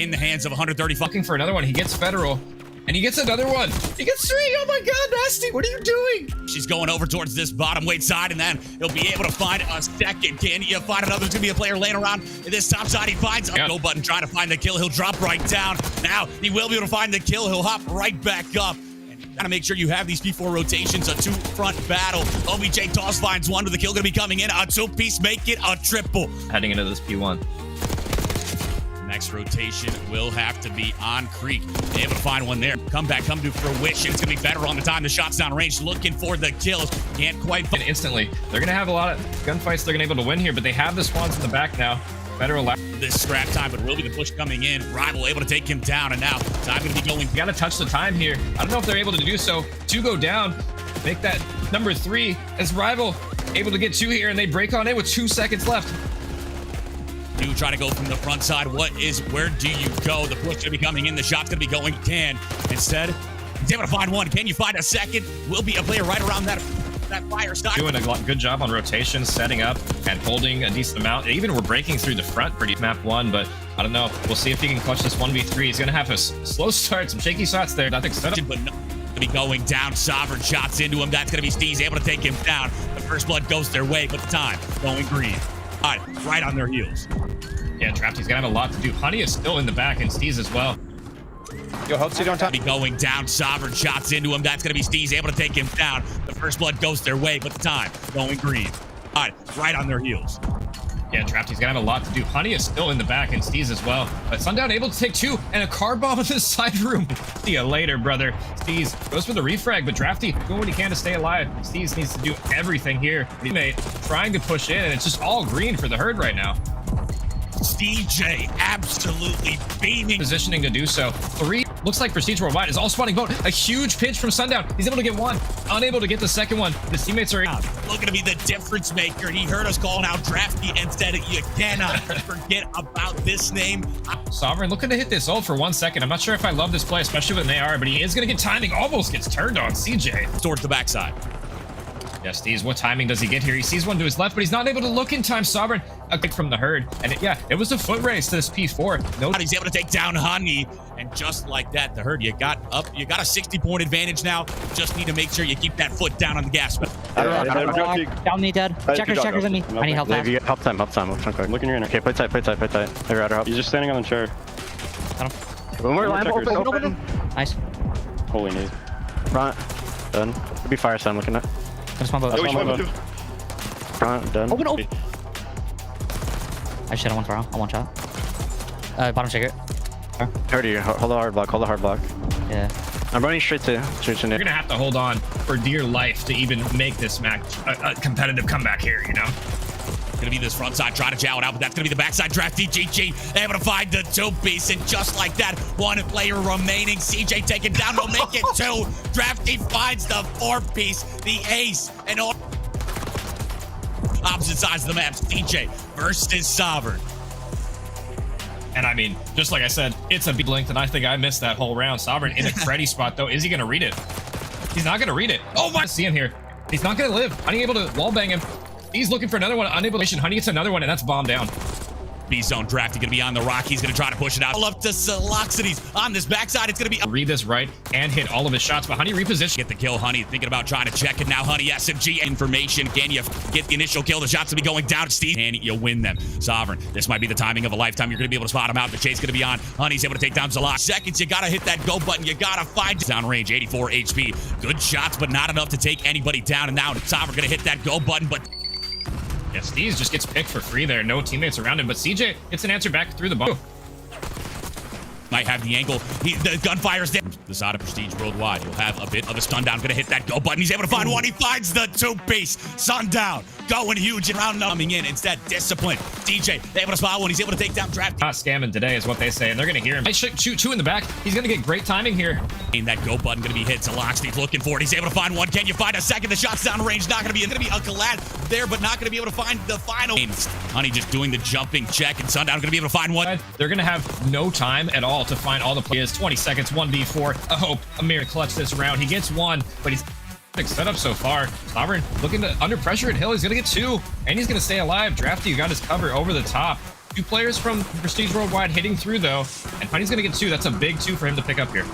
in the hands of 135. Looking for another one. He gets Federal. And he gets another one. He gets 3. Oh my God, Nasty, what are you doing? She's going over towards this bottom weight side, and then he'll be able to find a second. Can you find another? There's gonna be a player laying around in this top side. He finds a go button, trying to find the kill. He'll drop right down. Now he will be able to find the kill. He'll hop right back up. And you gotta make sure you have these P4 rotations, a 2-front battle. OBJ toss finds one with the kill gonna be coming in. A 2-piece, make it a triple. Heading into this P1. Next rotation will have to be on Creek. Able to find one there. Come to fruition. It's going to be better on the time. The shot's down range. Looking for the kills. Can't quite find instantly. They're going to have a lot of gunfights they're going to be able to win here, but they have the spawns in the back now. Better allow this scrap time, but will be the push coming in. Rival able to take him down, and now time going to be going. You got to touch the time here. I don't know if they're able to do so. 2 go down. Make that number 3 as Rival able to get 2 here, and they break on in with 2 seconds left. You try to go from the front side. Where do you go? The push gonna be coming in. The shot's gonna be going. Instead, he's able to find one. Can you find a second? Will be a player right around that fire side. Doing a good job on rotation, setting up and holding a decent amount. Even we're breaking through the front pretty map 1, but I don't know. We'll see if he can clutch this 1v3. He's gonna have a slow start, some shaky shots there. Nothing set up. But no, gonna be going down. Sovereign shots into him. That's gonna be Steez able to take him down. The first blood goes their way, but the time going green. Right on their heels. Yeah, Drafty's gonna have a lot to do. Honey is still in the back, and Steez as well. Yo, hope you don't touch. Be going down. Sovereign shots into him. That's gonna be Steez able to take him down. The first blood goes their way, but the time going green. Right on their heels. Yeah, Drafty's gonna have a lot to do. Honey is still in the back, and Steez as well. But Sundown able to take 2, and a car bomb in the side room. See you later, brother. Steez goes for the refrag, but Drafty doing what he can to stay alive. Steez needs to do everything here. Teammate trying to push in, and it's just all green for the herd right now. DJ absolutely beaming. Positioning to do so. 3 looks like Prestige Worldwide is all spawning boat. A huge pinch from Sundown. He's able to get 1. Unable to get the second one. His teammates are out. Looking to be the difference maker. He heard us calling out Drafty instead. You cannot forget about this name. Sovereign looking to hit this ult for 1 second. I'm not sure if I love this play, especially when they are, but he is going to get timing. Almost gets turned on CJ. Towards the backside. Yes, Steez, what timing does he get here? He sees one to his left, but he's not able to look in time. Sovereign, a kick from the herd. And it was a foot race to this P4. No, he's able to take down Honey. And just like that, the herd, you got a 60-point advantage now. Just need to make sure you keep that foot down on the gas pedal. Down me, dead. Checkers on me. I need help. Help time. Look in your inner. Okay, play tight. I got her up. He's just standing on the chair. One more line, open. Nice. Holy knees. Front. Done. Could be fire side I'm looking at. Front, done. Open. I just hit on one throw. On one shot. Bottom shaker. Hold the hard block. Yeah. I'm running straight to You're gonna have to hold on for dear life to even make this match a competitive comeback here, you know? Gonna be this front side, trying to jowl it out, but that's gonna be the backside. Drafty GG able to find the 2-piece, and just like that, 1 player remaining. CJ taken down, will make it 2. Drafty finds the 4-piece, the ace, and all opposite sides of the map. CJ versus Sovereign. And I mean, just like I said, it's a big length, and I think I missed that whole round. Sovereign in a Freddy spot, though. Is he gonna read it? He's not gonna read it. Oh my! See him here. He's not gonna live. Unable to wall bang him. He's looking for another one. Unable to. Honey gets another one, and that's bomb down. B-zone Drafty gonna be on the rock. He's gonna try to push it out. Up to Saloxides on this backside. It's gonna be read this right and hit all of his shots, but Honey reposition. Get the kill. Honey thinking about trying to check it now. Honey SMG information. Can you get the initial kill? The shots gonna be going down. Steve, and you win them. Sovereign. This might be the timing of a lifetime. You're gonna be able to spot him out. The chase gonna be on. Honey's able to take down Zalot. Seconds. You gotta hit that go button. You gotta find down range. 84 HP. Good shots, but not enough to take anybody down. And now Sovereign gonna hit that go button, but. Yeah, Steez just gets picked for free there. No teammates around him, but CJ gets an answer back through the bomb. Might have the angle. The gunfire's there. The side of Prestige Worldwide. He'll have a bit of a stun down. Gonna hit that go button. He's able to find one. He finds the 2-piece. Sundown going huge and round coming in. Instead, discipline. DJ able to spot one. He's able to take down Draft. Not scamming today is what they say, and they're gonna hear him. Shoot 2 in the back. He's gonna get great timing here. And that go button gonna be hit. Zaloxides looking for it. He's able to find one. Can you find a second? The shot's down range. Not gonna be a collab there, but not gonna be able to find the final. Honey just doing the jumping check, and Sundown gonna be able to find one. They're gonna have no time at all to find all the players. 20 seconds, 1v4. I hope Amir clutch this round. He gets 1, but he's set up so far. Sovereign looking to under pressure at Hill. He's gonna get 2, and he's gonna stay alive. Drafty got his cover over the top. 2 players from Prestige Worldwide hitting through, though. And Honey's going to get 2. That's a big 2 for him to pick up here.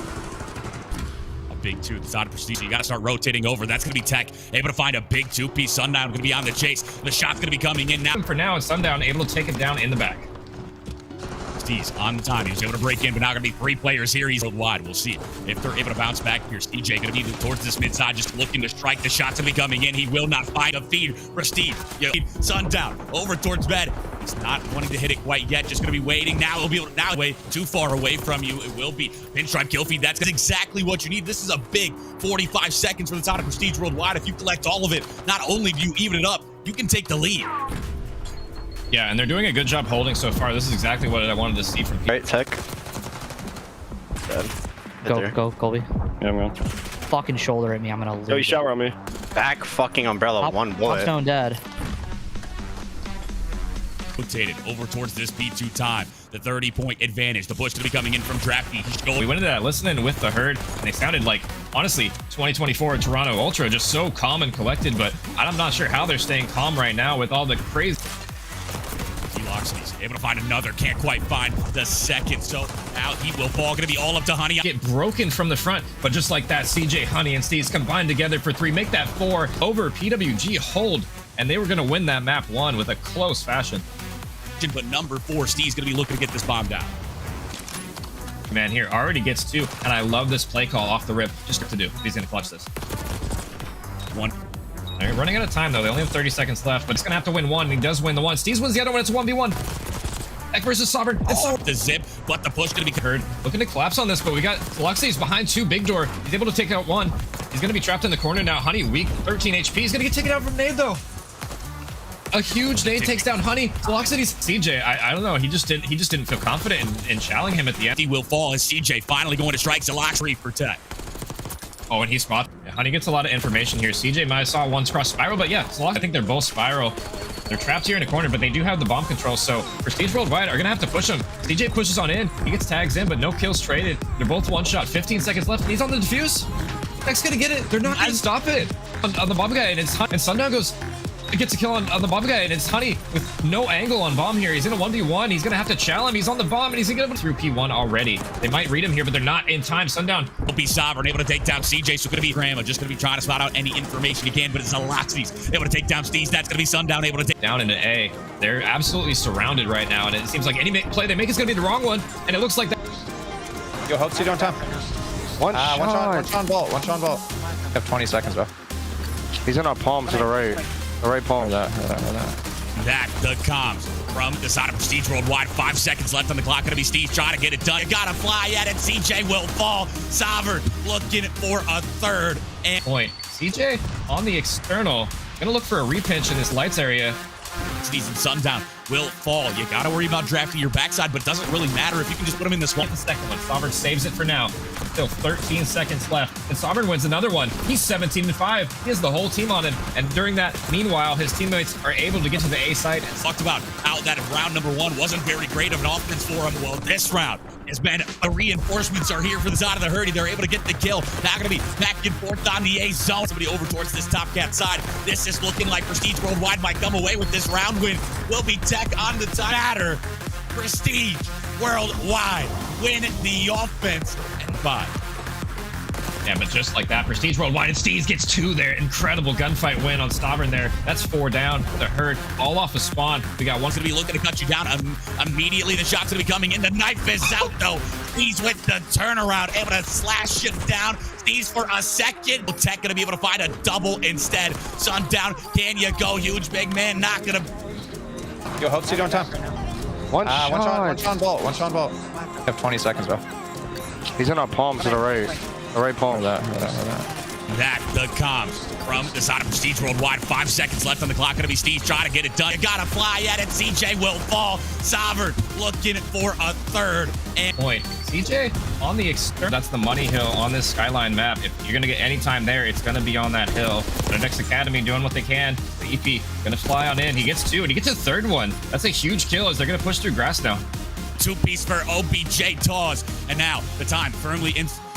A big 2. It's out of Prestige. You got to start rotating over. That's going to be Tech. Able to find a big 2-piece. Sundown going to be on the chase. The shot's going to be coming in now. For now, and Sundown able to take him down in the back. He's on time. He was able to break in, but now going to be 3 players here. He's worldwide. We'll see if they're able to bounce back here. CJ going to be towards this mid side, just looking to strike. The shot's going to be coming in. He will not find a feed. Prestige, Sundown over towards bed. He's not wanting to hit it quite yet. Just going to be waiting. Now he'll be able to, now way too far away from you. It will be pinstripe kill feed. That's exactly what you need. This is a big 45 seconds from the top of Prestige Worldwide. If you collect all of it, not only do you even it up, you can take the lead. Yeah, and they're doing a good job holding so far. This is exactly what I wanted to see from here. Right, Tech. Go, Colby. Yeah, I'm going. Fucking shoulder at me. I'm gonna lose. Yo, you shower on me. Back fucking umbrella, one bullet. Stone dead. Rotated over towards this B2 time. The 30-point advantage. The push to be coming in from Drafty. We went into that listening with the herd, and they sounded like, honestly, 2024 Toronto Ultra, just so calm and collected, but I'm not sure how they're staying calm right now with all the crazy. He's able to find another, can't quite find the second, so now he will fall. Gonna be all up to Honey. Get broken from the front, but just like that, CJ, Honey, and Steve's combined together for 3, make that 4 over PWG hold, and they were gonna win that map 1 with a close fashion. But number 4, Steve's gonna be looking to get this bomb down. Man, here already gets 2, and I love this play call off the rip. Just what to do. He's gonna clutch this. 1. They're running out of time, though. They only have 30 seconds left, but it's going to have to win 1. He does win the 1. Steve's wins the other one. It's a 1v1. Eck versus Sovereign. It's the zip, but the push going to be heard. Looking to collapse on this, but we got Luxy's behind 2. Big door. He's able to take out 1. He's going to be trapped in the corner now. Honey, weak, 13 HP. He's going to get taken out from nade, though. A huge nade takes down Honey. Luxy's CJ. I don't know. He just didn't feel confident in challenging him at the end. He will fall as CJ finally going to strike Zalaxry for Tech. Oh, and he spots. Honey gets a lot of information here. CJ might have saw one's cross spiral, but yeah, I think they're both spiral. They're trapped here in the corner, but they do have the bomb control, so Prestige Worldwide are going to have to push him. CJ pushes on in. He gets tags in, but no kills traded. They're both one shot. 15 seconds left. He's on the defuse. Tech's going to get it. They're not going to stop it. On the bomb guy, and it's and Sundown gets a kill on the bomb guy, and it's Honey with no angle on bomb here. He's in a 1v1. He's gonna have to challenge him. He's on the bomb, and he's gonna get through P1 already. They might read him here, but they're not in time. Sundown will be Sovereign, able to take down CJ. So gonna be Grandma, just gonna be trying to spot out any information he can, but it's Alaxis able to take down Steez. That's gonna be Sundown able to take down into A. They're absolutely surrounded right now, and it seems like any play they make is gonna be the wrong one, and it looks like that. Yo, hope you don't time. One shot vault. One shot vault. You have 20 seconds, bro. He's in our palm to the right. The right palm. That the comms from the side of Prestige Worldwide. 5 seconds left on the clock. Gonna be Steve trying to get it done. You gotta fly at it. CJ will fall. Sovereign looking for a 3rd and point. CJ on the external. Gonna look for a repinch in this lights area. Steez and Sundown will fall. You gotta worry about drafting your backside, but it doesn't really matter if you can just put him in this one. The second one. Sovereign saves it for now. Still 13 seconds left, and Sovereign wins another one. He's 17-5. He has the whole team on him, and during that, meanwhile, his teammates are able to get to the A site. Talked about how that round number 1 wasn't very great of an offense for him. Well, this round has been the reinforcements are here for the side of the hurdy. They're able to get the kill. Now gonna be back and forth on the A zone. Somebody over towards this top cat side. This is looking like Prestige Worldwide might come away with this round win. Will be Tech on the top. Matter. Prestige Worldwide win the offense and 5. Yeah, but just like that, Prestige Worldwide and Steez gets 2 there. Incredible gunfight win on Sovereign there. That's 4 down. The herd all off a spawn. We got one gonna be looking to cut you down immediately. The shot's gonna be coming in. The knife is out though. Steez with the turnaround, able to slash it down. Steez for a second. Tech gonna be able to find a double instead. Sundown, can you go? Huge big man, not gonna. Yo, hope you don't time. One shot vault. One shot vault. You have 20 seconds, bro. He's in our palm to the right. The right palm. That the comms from the side of Prestige Worldwide. 5 seconds left on the clock. Gonna be Steve trying to get it done. You gotta fly at it. CJ will fall. Sovereign looking for a 3rd and point. CJ on the external. That's the money hill on this Skyline map. If you're gonna get any time there, it's gonna be on that hill. The next Academy doing what they can. The EP gonna fly on in. He gets 2, and he gets a 3rd one. That's a huge kill as they're gonna push through grass now. 2-piece for OBJ Tawes, and now the time firmly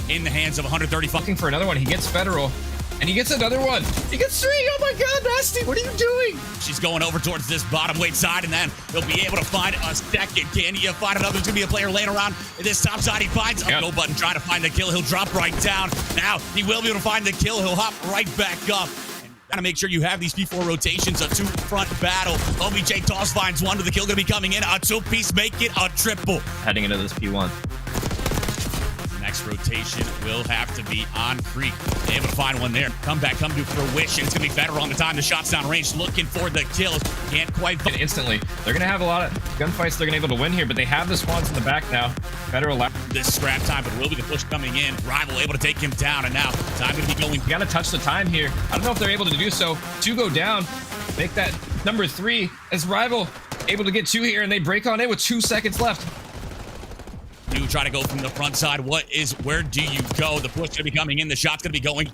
in the hands of 130. Fucking for another one. He gets Federal. And he gets another one. He gets 3. Oh my God, Nasty, what are you doing? She's going over towards this bottom weight side, and then he'll be able to find a second. Can you find another? There's going to be a player laying around this top side. He finds a go button, trying to find the kill. He'll drop right down. Now he will be able to find the kill. He'll hop right back up. Gotta make sure you have these P4 rotations, a 2-front battle. OBJ toss finds one with the kill gonna be coming in. A 2-piece, make it a triple. Heading into this P1. Next rotation will have to be on Creek. Able to find one there. Come to fruition. It's gonna be Federal on the time. The shot's down range, looking for the kills. Can't quite find instantly. They're gonna have a lot of gunfights they're gonna be able to win here, but they have the spawns in the back now. Federal this scrap time, but will be the push coming in. Rival able to take him down, and now time gonna be going. You gotta touch the time here. I don't know if they're able to do so. 2 go down. Make that number 3 as Rival able to get 2 here, and they break on it with 2 seconds left. You try to go from the front side. Where do you go? The push gonna be coming in. The shot's gonna be going.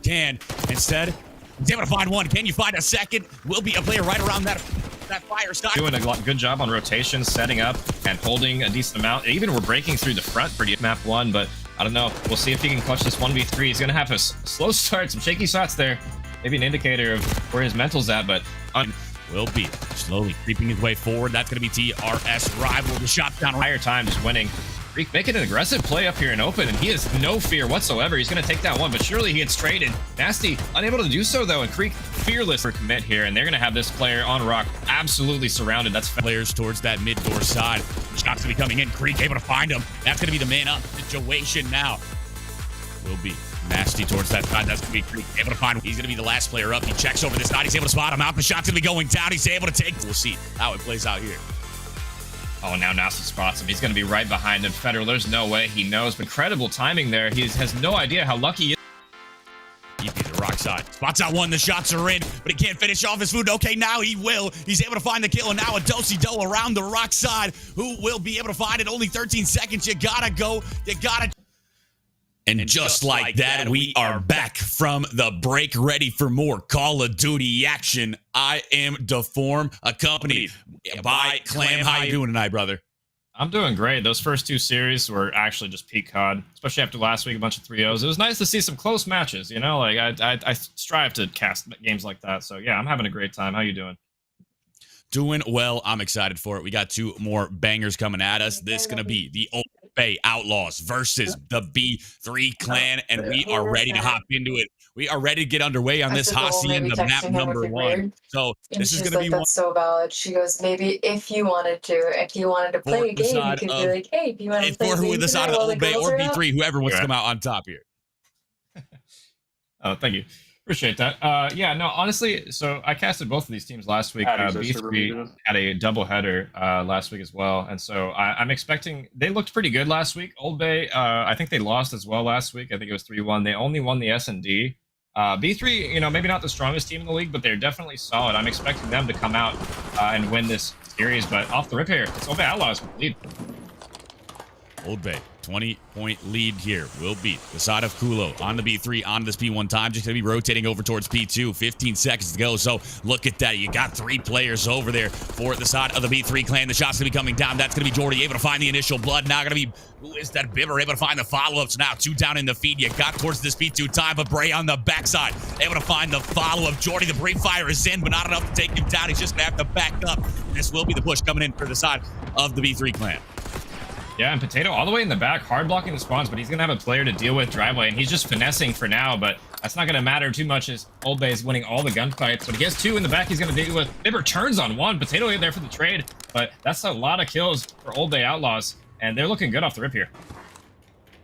Instead, he's able to find one. Can you find a second? Will be a player right around that fire side. Doing a good job on rotation, setting up, and holding a decent amount. Even we're breaking through the front pretty map 1, but I don't know. We'll see if he can clutch this 1v3. He's gonna have a slow start, some shaky shots there. Maybe an indicator of where his mental's at, but will be slowly creeping his way forward. That's gonna be TRS Rival. The shot down higher time, just winning. Freak making an aggressive play up here in open, and he has no fear whatsoever. He's going to take that one, but surely he gets traded. Nasty unable to do so, though, and Creek fearless for commit here, and they're going to have this player on rock absolutely surrounded. That's players towards that mid-door side. The shot's going to be coming in. Creek able to find him. That's going to be the man-up situation now. Will be Nasty towards that side. That's going to be Creek able to find him. He's going to be the last player up. He checks over this side. He's able to spot him out. The shot's going to be going down. He's able to take. We'll see how it plays out here. Oh, now Nasty spots him. He's going to be right behind him. Federal, there's no way he knows. Incredible timing there. He has no idea how lucky he is. EP the rock side. Spots out one. The shots are in, but he can't finish off his food. Okay, now he will. He's able to find the kill, and now a do-si-do around the rock side. Who will be able to find it? Only 13 seconds. You gotta go. You gotta... And just like that, we are back from the break, ready for more Call of Duty action. I am Deform, accompanied by Clam. How you doing tonight, brother? I'm doing great. Those first 2 series were actually just peak COD, especially after last week, a bunch of 3-0s. It was nice to see some close matches, you know? Like, I strive to cast games like that. So, yeah, I'm having a great time. How you doing? Doing well. I'm excited for it. We got 2 more bangers coming at us. This is going to be the Bay Outlaws versus the B3 clan, and we are ready to hop into it. We are ready to get underway on this Hacienda map number 1. So this is going to be that's so valid. She goes, maybe if you wanted to play a game, you could be like, hey, if you want to play a game, with the side of the Bay or B3, whoever wants to come out on top here. Oh, thank you. Appreciate that. Yeah, no, honestly, so I casted both of these teams last week. B3 had a doubleheader last week as well, and so I'm expecting they looked pretty good last week. Old Bay, I think they lost as well last week. I think it was 3-1. They only won the S&D. B3, you know, maybe not the strongest team in the league, but they're definitely solid. I'm expecting them to come out and win this series, but off the rip here, it's Old Bay Outlaws with the lead. Old Bay, 20-point lead here. Will beat the side of Kulo on the B3 on this P1 time. Just going to be rotating over towards P2. 15 seconds to go. So look at that. You got 3 players over there for the side of the B3 clan. The shot's going to be coming down. That's going to be Jordy able to find the initial blood. Now going to be, who is that? Bibber able to find the follow-ups. Now 2 down in the feed. You got towards this P2 time, but Bray on the backside able to find the follow-up. Jordy, the brief fire is in, but not enough to take him down. He's just going to have to back up. This will be the push coming in for the side of the B3 clan. Yeah, and Potato all the way in the back, hard blocking the spawns, but he's going to have a player to deal with driveway, and he's just finessing for now, but that's not going to matter too much as Old Bay is winning all the gunfights, but he has 2 in the back he's going to deal with. Bibber turns on 1, Potato in there for the trade, but that's a lot of kills for Old Bay Outlaws, and they're looking good off the rip here.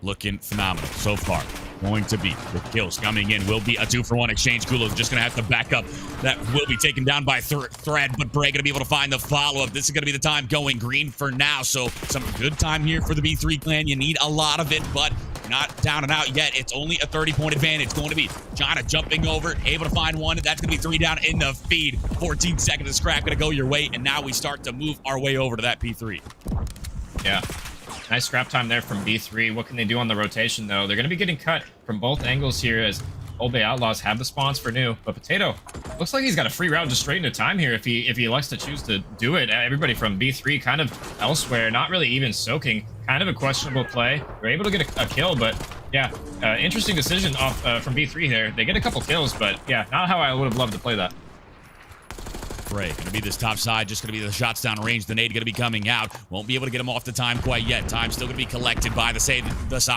Looking phenomenal so far. Going to be the kills coming in. Will be a 2-for-1 exchange. Kulo's just going to have to back up. That will be taken down by Thread, but Bray going to be able to find the follow-up. This is going to be the time going green for now. So some good time here for the B3 clan. You need a lot of it, but not down and out yet. It's only a 30-point advantage. Going to be Jana jumping over, able to find one. That's going to be 3 down in the feed. 14 seconds of scrap going to go your way, and now we start to move our way over to that P3. Yeah. Nice scrap time there from B3. What can they do on the rotation, though? They're going to be getting cut from both angles here as Old Bay Outlaws have the spawns for new. But Potato looks like he's got a free route just straight into time here if he elects to choose to do it. Everybody from B3 kind of elsewhere, not really even soaking. Kind of a questionable play. They're able to get a kill, but Yeah, interesting decision off from B3 there. They get a couple kills, but yeah, not how I would have loved to play that. Right, gonna be this top side, just gonna be the shots down range. The nade gonna be coming out. Won't be able to get him off the time quite yet. Time still gonna be collected by the side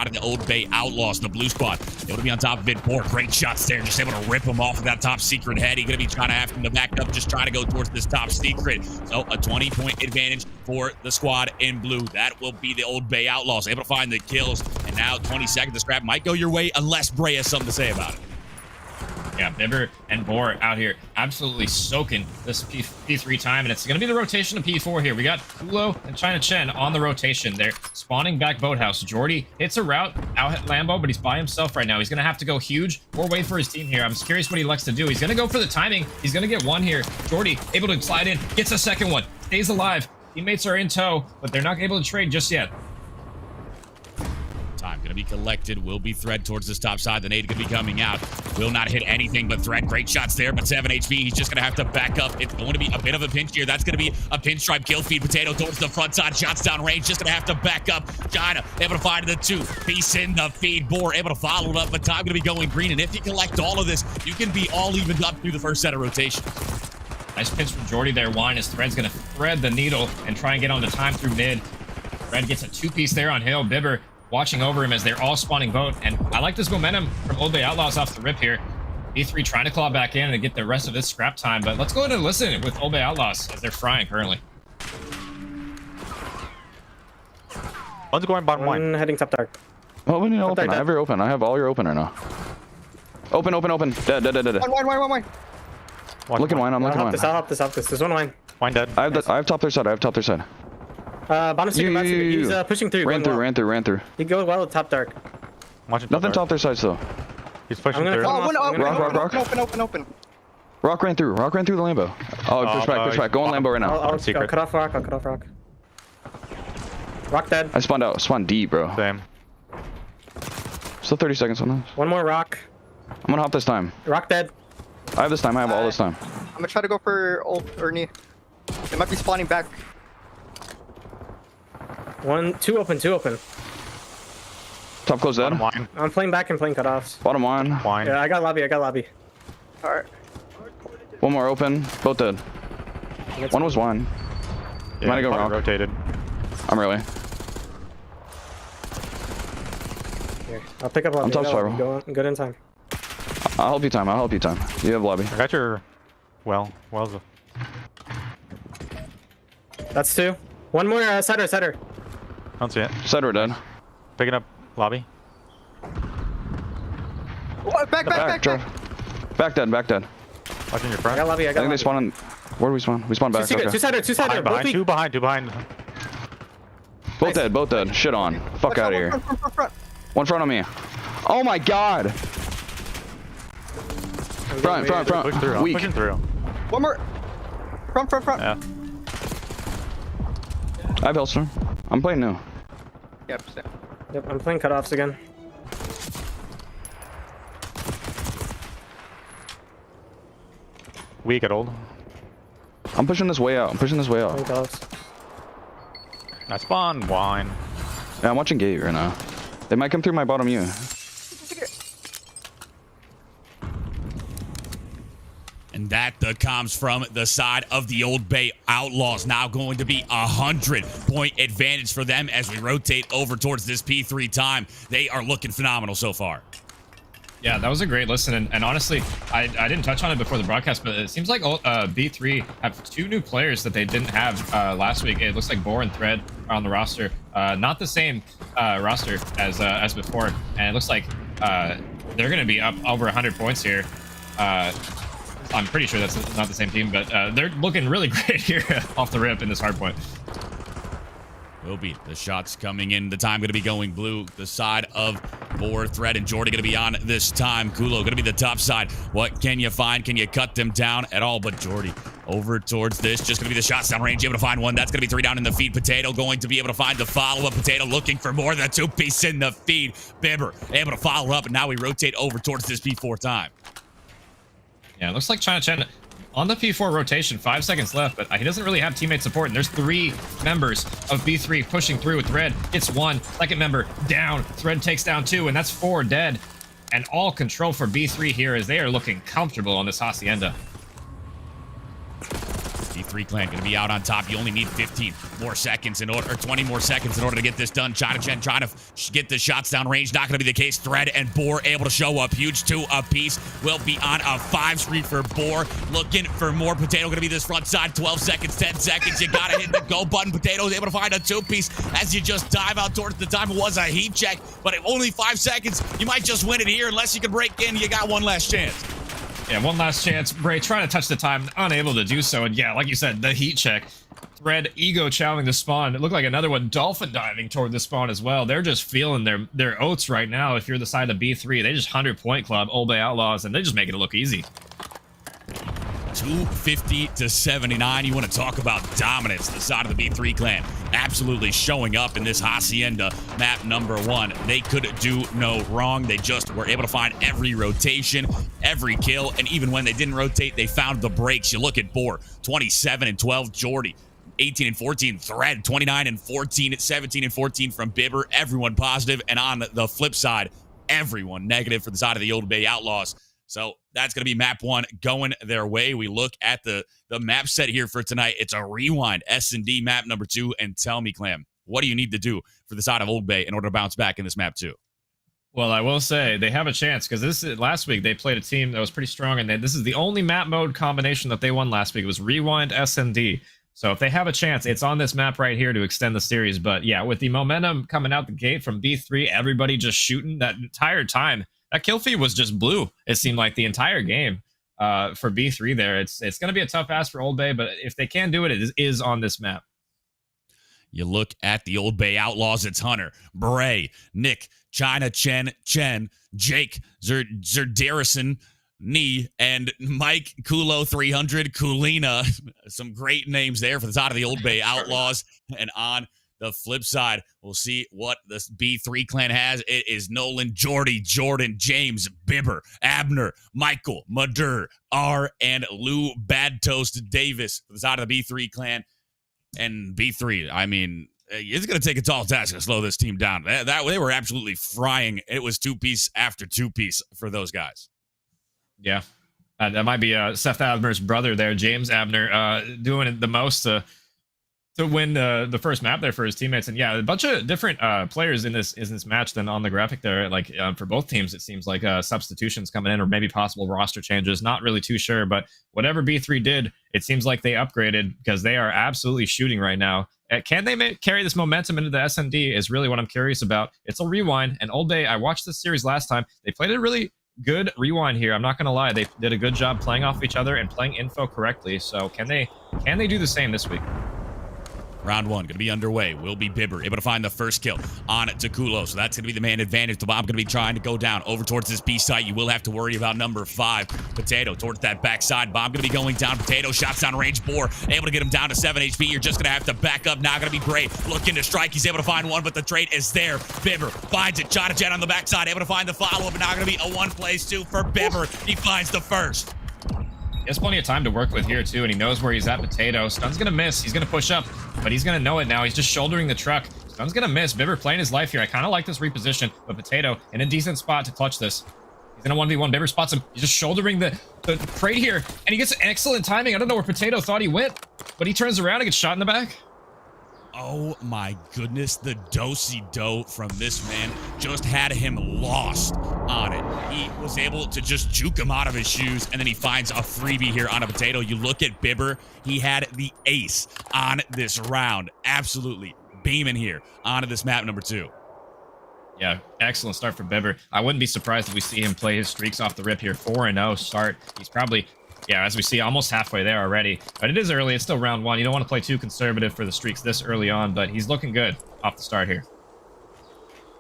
of the Old Bay Outlaws, the blue squad. Able to be on top of it. Boar, great shots there. Just able to rip him off of that top secret head. He's gonna be trying to have him to back up, just trying to go towards this top secret. So a 20-point advantage for the squad in blue. That will be the Old Bay Outlaws. Able to find the kills. And now 20 seconds. The scrap might go your way unless Bray has something to say about it. Yeah, Bibber and Boar out here absolutely soaking this P3 time, and it's going to be the rotation of P4 here. We got Kulo and China Chen on the rotation. They're spawning back Boathouse. Jordy hits a route out at Lambo, but he's by himself right now. He's going to have to go huge or wait for his team here. I'm curious what he likes to do. He's going to go for the timing. He's going to get one here. Jordy able to slide in, gets a second one, stays alive. Teammates are in tow, but they're not able to trade just yet. Time gonna be collected, will be Thread towards this top side. The nade gonna be coming out, will not hit anything but Thread. Great shots there, but 7 HP. He's just gonna have to back up. It's going to be a bit of a pinch here. That's gonna be a pinstripe kill feed. Potato towards the front side, shots down range, just gonna have to back up. China able to find the 2 piece in the feed. Boar able to follow it up, but time gonna be going green. And if you collect all of this, you can be all evened up through the first set of rotation. Nice pinch from Jordy there. Wine as Thread's gonna thread the needle and try and get on the time through mid. Thread gets a 2-piece there on Hill. Bibber watching over him as they're all spawning boat. And I like this momentum from Old Bay Outlaws off the rip here. B3 trying to claw back in and get the rest of this scrap time. But let's go ahead and listen with Old Bay Outlaws as they're frying currently. One's going bottom line. Heading top dark. Open and open. I have your open. I have all your opener now. Open, open, open. Dead. Wine. Looking wine. I'm looking wine. I'll help this. There's one wine. Wine dead. I have top third side. Bottom secret, he's pushing through. Ran through. He goes well with top dark. Nothing top their side still. He's pushing through. Rock. Open. Rock ran through the Lambo. Oh, push back. Go on Lambo right now. I'll cut off rock. Rock dead. I spawned deep, bro. Same. Still 30 seconds on this. One more rock. I'm gonna hop this time. Rock dead. I have this time. I have all this time. I'm gonna try to go for ult or knee. They might be spawning back. 2 open. Top close dead. I'm playing back and playing cutoffs. Bottom wine. Yeah, I got lobby. Alright. One more open. Both dead. One was wine. Yeah, Might go wrong. Rotated. I'm really. Here, I'll pick up lobby. I'm top spiral. Good in time. I'll help you time. You have lobby. I got your... Well's That's 2. One more setter. Don't see it. Setter dead. Picking up lobby. What? Back. Back dead. Watching your front. I got lobby. I think they spawn in. Where do we spawn? We spawn back. Two sider. Behind. Two behind. Both dead. Shit on. Fuck out of here. Front. One front on me. Oh my god. Front. Push through. I'm pushing through. One more. Front. Yeah. I have Hellstorm. I'm playing new. Yep, I'm playing cutoffs again. Weak at old. I'm pushing this way out. Playing cutoffs. I spawn wine. Yeah, I'm watching gate right now. They might come through my bottom U. And that comes from the side of the Old Bay Outlaws. Now going to be 100-point advantage for them as we rotate over towards this P3 time. They are looking phenomenal so far. Yeah, that was a great listen. And honestly, I didn't touch on it before the broadcast, but it seems like B3 have 2 new players that they didn't have last week. It looks like Boar and Thread are on the roster. Not the same roster as before. And it looks like they're going to be up over 100 points here. I'm pretty sure that's not the same team, but they're looking really great here off the rip in this hardpoint. Will be the shots coming in. The time going to be going blue. The side of Boar, Thread, and Jordy going to be on this time. Kulo going to be the top side. What can you find? Can you cut them down at all? But Jordy over towards this. Just going to be the shots down range. Able to find one. That's going to be 3 down in the feed. Potato going to be able to find the follow-up. Potato looking for more than 2-piece in the feed. Bibber able to follow up, and now we rotate over towards this P4 time. Yeah, it looks like China Chen on the P4 rotation, 5 seconds left, but he doesn't really have teammate support, and there's 3 members of B3 pushing through with Thread. It's 1, second member down, Thread takes down 2, and that's 4 dead. And all control for B3 here as they are looking comfortable on this Hacienda. B3 clan going to be out on top. You only need 15 more seconds in order, or 20 more seconds in order to get this done. China Chen trying to get the shots down range. Not going to be the case. Thread and Boar able to show up. Huge 2 apiece. Will be on a 5-3 for Boar. Looking for more. Potato going to be this front side. 12 seconds, 10 seconds. You got to hit the go button. Potato's able to find a 2-piece as you just dive out towards the time. It was a heat check, but at only 5 seconds. You might just win it here unless you can break in. You got one last chance. Yeah, one last chance. Bray trying to touch the time, unable to do so. And yeah, like you said, the heat check. Thread ego chowing the spawn. It looked like another one dolphin diving toward the spawn as well. They're just feeling their oats right now. If you're the side of B3, they just 100-point club Old Bay Outlaws, and they just make it look easy. 250 to 79. You want to talk about dominance? The side of the B3 clan absolutely showing up in this Hacienda map number 1. They could do no wrong. They just were able to find every rotation, every kill, and even when they didn't rotate, they found the breaks. You look at Boar, 27 and 12. Jordy, 18 and 14. Thread, 29 and 14. 17 and 14 from Bibber. Everyone positive. And on the flip side, everyone negative for the side of the Old Bay Outlaws. So that's going to be map 1 going their way. We look at the map set here for tonight. It's a rewind S&D map number 2. And tell me, Clam, what do you need to do for the side of Old Bay in order to bounce back in this map 2? Well, I will say they have a chance because last week they played a team that was pretty strong, and this is the only map mode combination that they won last week. It was rewind S&D. So if they have a chance, it's on this map right here to extend the series. But yeah, with the momentum coming out the gate from B3, everybody just shooting that entire time. That kill feed was just blue, it seemed like, the entire game for B3 there. It's going to be a tough ask for Old Bay, but if they can do it, it is on this map. You look at the Old Bay Outlaws, it's Hunter, Bray, Nick, China, Chen, Jake, Zerdarison, Nee, and Mike, Kulo 300, Kulina. Some great names there for the side of the Old Bay Outlaws. And on the flip side, we'll see what the B3 clan has. It is Nolan, Jordy, Jordan, James, Bibber, Abner, Michael, Madur, R, and Lou Bad Toast Davis for the side of the B3 clan. And B3, I mean, it's going to take a tall task to slow this team down. They were absolutely frying. It was 2-piece after 2-piece for those guys. Yeah, that might be Seth Abner's brother there, James Abner, doing it the most to win the first map there for his teammates. And yeah, a bunch of different players in this match than on the graphic there. Like for both teams, it seems like substitutions coming in or maybe possible roster changes. Not really too sure, but whatever B3 did, it seems like they upgraded because they are absolutely shooting right now. Can they carry this momentum into the SMD is really what I'm curious about. It's a rewind, and Old Bay, I watched this series last time. They played a really good rewind here. I'm not going to lie. They did a good job playing off each other and playing info correctly. So can they do the same this week? Round 1 going to be underway. Will be Bibber able to find the first kill on Takulo. So that's going to be the man advantage. The bomb going to be trying to go down over towards this B site. You will have to worry about number 5, Potato, towards that backside. Bomb going to be going down. Potato shots down range. Boar able to get him down to 7 HP. You're just going to have to back up. Now going to be Bray looking to strike. He's able to find one, but the trade is there. Bibber finds it. Chata Jet on the backside. Able to find the follow-up. And now going to be a 1-2 for Bibber. He finds the first. He has plenty of time to work with here, too, and he knows where he's at. Potato. Stun's going to miss. He's going to push up, but he's going to know it now. He's just shouldering the truck. Stun's going to miss. Bibber playing his life here. I kind of like this reposition, but Potato in a decent spot to clutch this. He's in a 1v1. Bibber spots him. He's just shouldering the crate here, and he gets excellent timing. I don't know where Potato thought he went, but he turns around and gets shot in the back. Oh my goodness, the do-si-do from this man just had him lost on it. He was able to just juke him out of his shoes, and then he finds a freebie here on a Potato. You look at Bibber, he had the ace on this round. Absolutely beaming here onto this map number 2. Yeah, excellent start for Bibber. I wouldn't be surprised if we see him play his streaks off the rip here. 4-0 start. He's probably... yeah, as we see, almost halfway there already. But it is early. It's still round 1. You don't want to play too conservative for the streaks this early on, but he's looking good off the start here.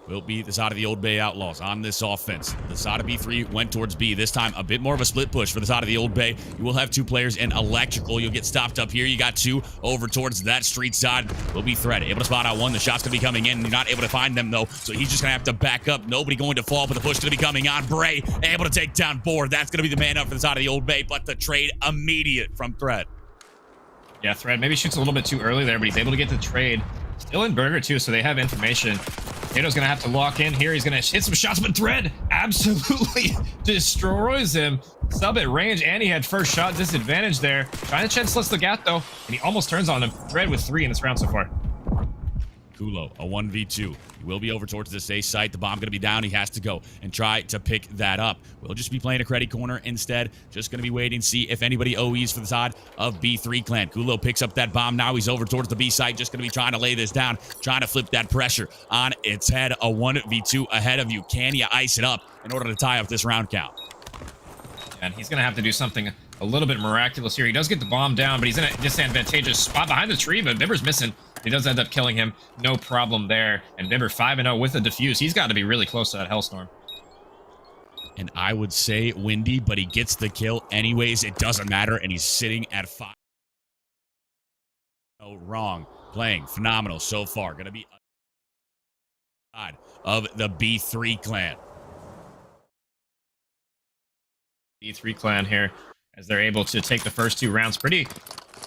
will be the side of the Old Bay Outlaws on this offense. The side of B3 went towards B. This time, a bit more of a split push for the side of the Old Bay. You will have 2 players in electrical. You'll get stopped up here. You got 2 over towards that street side. Will be Thread able to spot out 1. The shot's going to be coming in. You're not able to find them, though, so he's just going to have to back up. Nobody going to fall, but the push going to be coming on. Bray able to take down Board. That's going to be the man up for the side of the Old Bay, but the trade immediate from Thread. Yeah, Thread maybe shoots a little bit too early there, but he's able to get the trade. Still in Burger, too, so they have information. Tato's going to have to lock in here. He's going to hit some shots, but Thread absolutely destroys him. Sub at range, and he had first shot disadvantage there. Trying to slits the gap, though, and he almost turns on him. Thread with 3 in this round so far. Kulo, a 1v2. He will be over towards this A site. The bomb going to be down. He has to go and try to pick that up. We'll just be playing a credit corner instead. Just going to be waiting to see if anybody OEs for the side of B3 clan. Kulo picks up that bomb. Now he's over towards the B site. Just going to be trying to lay this down, trying to flip that pressure on its head. A 1v2 ahead of you. Can you ice it up in order to tie up this round count? And he's going to have to do something a little bit miraculous here. He does get the bomb down, but he's in a disadvantageous spot behind the tree, but Bibber's missing. He does end up killing him. No problem there. And Bibber 5-0 with a defuse. He's got to be really close to that Hellstorm. And I would say Windy, but he gets the kill anyways. It doesn't matter, and he's sitting at 5. No, wrong. Playing phenomenal so far. Going to be side of the B3 clan. B3 clan here, as they're able to take the first 2 rounds pretty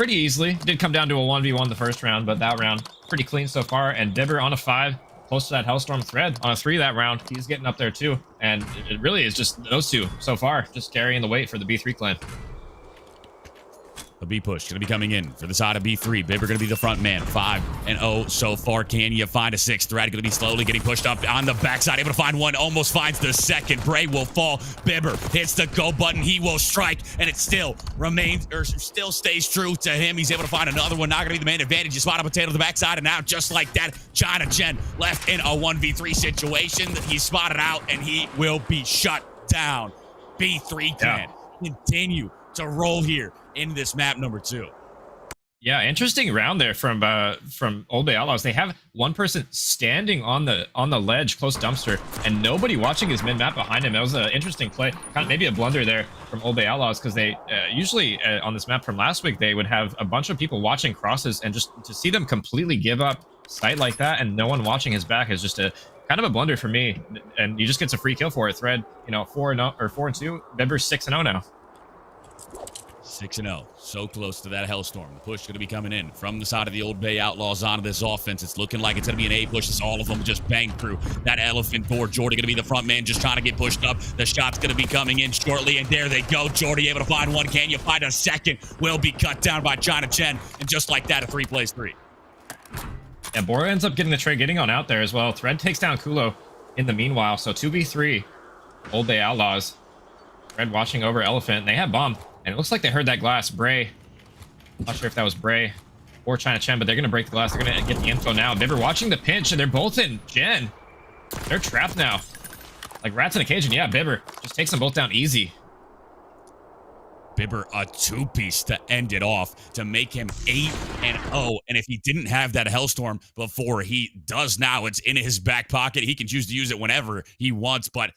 easily. Did come down to a 1v1 the first round, but that round pretty clean so far. And Bibber on a 5, close to that Hellstorm. Thread on a 3 that round. He's getting up there too. And it really is just those 2 so far, just carrying the weight for the B3 clan. The B push going to be coming in for the side of B3. Bibber going to be the front man. 5-0 so far. Can you find a 6th? Thread going to be slowly getting pushed up on the backside. Able to find 1. Almost finds the 2nd. Bray will fall. Bibber hits the go button. He will strike, and it still remains, or still stays true to him. He's able to find another one. Not going to be the man advantage. You spot a potato to the backside, and now just like that, China Chen left in a 1v3 situation. He's spotted out, and he will be shut down. B3 can continue to roll here in this map number 2. Yeah, interesting round there from Old Bay Outlaws. They have one person standing on the ledge close dumpster and nobody watching his mid map behind him. That was an interesting play, kind of maybe a blunder there from Old Bay Outlaws, because they usually on this map from last week they would have a bunch of people watching crosses, and just to see them completely give up sight like that and no one watching his back is just a kind of a blunder for me. And he just gets a free kill for it. Thread, 4-0 or 4-2. Bibber's 6-0 now. 6-0, so close to that Hellstorm. The push going to be coming in from the side of the Old Bay Outlaws onto this offense. It's looking like it's going to be an A push. It's all of them just bang through that elephant board. Jordy going to be the front man, just trying to get pushed up. The shot's going to be coming in shortly, and there they go. Jordy able to find 1. Can you find a 2nd? Will be cut down by China Chen, and just like that, a 3 plays 3. And Bora ends up getting the trade, getting on out there as well. Thread takes down Kulo in the meanwhile, so 2v3 Old Bay Outlaws. Thread watching over Elephant. They have bomb. And it looks like they heard that glass. Bray. Not sure if that was Bray or China Chen, but they're going to break the glass. They're going to get the info now. Bibber watching the pinch, and they're both in Gen. They're trapped now. Like rats in a cage. And yeah, Bibber just takes them both down easy. Bibber a 2-piece to end it off to make him 8-0. And if he didn't have that Hellstorm before, he does now. It's in his back pocket. He can choose to use it whenever he wants, but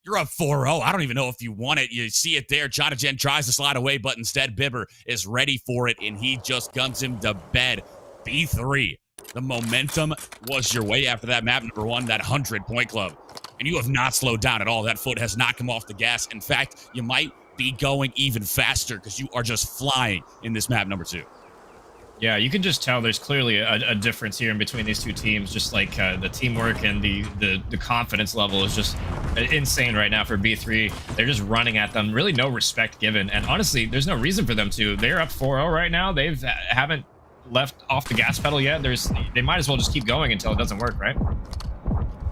you're up 4-0. I don't even know if you want it. You see it there. China Chen tries to slide away, but instead Bibber is ready for it, and he just guns him to bed. B3. The momentum was your way after that map number 1, that 100-point club. And you have not slowed down at all. That foot has not come off the gas. In fact, you might be going even faster because you are just flying in this map number 2. Yeah, you can just tell there's clearly a difference here in between these 2 teams. Just like the teamwork and the confidence level is just insane right now for B3. They're just running at them. Really no respect given. And honestly, there's no reason for them to. They're up 4-0 right now. They haven't left off the gas pedal yet. They might as well just keep going until it doesn't work, right?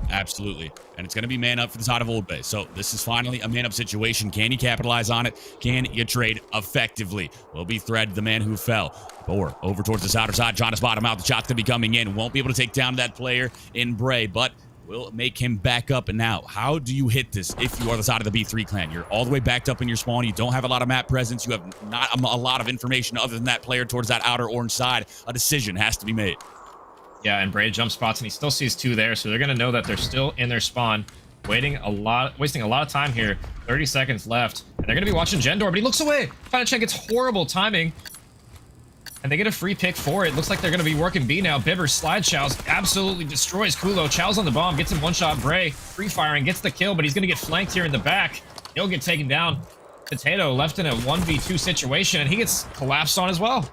Absolutely. And it's going to be man up for the side of Old Bay. So this is finally a man up situation. Can you capitalize on it? Can you trade effectively? Will be Thread, the man who fell. Boar over towards the outer side, trying to spot him out. The shot's going to be coming in. Won't be able to take down that player in Bray, but will make him back up. And now, how do you hit this if you are the side of the B3 clan? You're all the way backed up in your spawn. You don't have a lot of map presence. You have not a lot of information other than that player towards that outer orange side. A decision has to be made. Yeah, and Bray jump spots, and he still sees 2 there, so they're going to know that they're still in their spawn, wasting a lot of time here. 30 seconds left, and they're going to be watching Jendor, but he looks away. Finacek gets horrible timing, and they get a free pick for it. Looks like they're going to be working B now. Bibber slide chows, absolutely destroys Kulo. Chow's on the bomb, gets him one-shot. Bray free firing, gets the kill, but he's going to get flanked here in the back. He'll get taken down. Potato left in a 1v2 situation, and he gets collapsed on as well.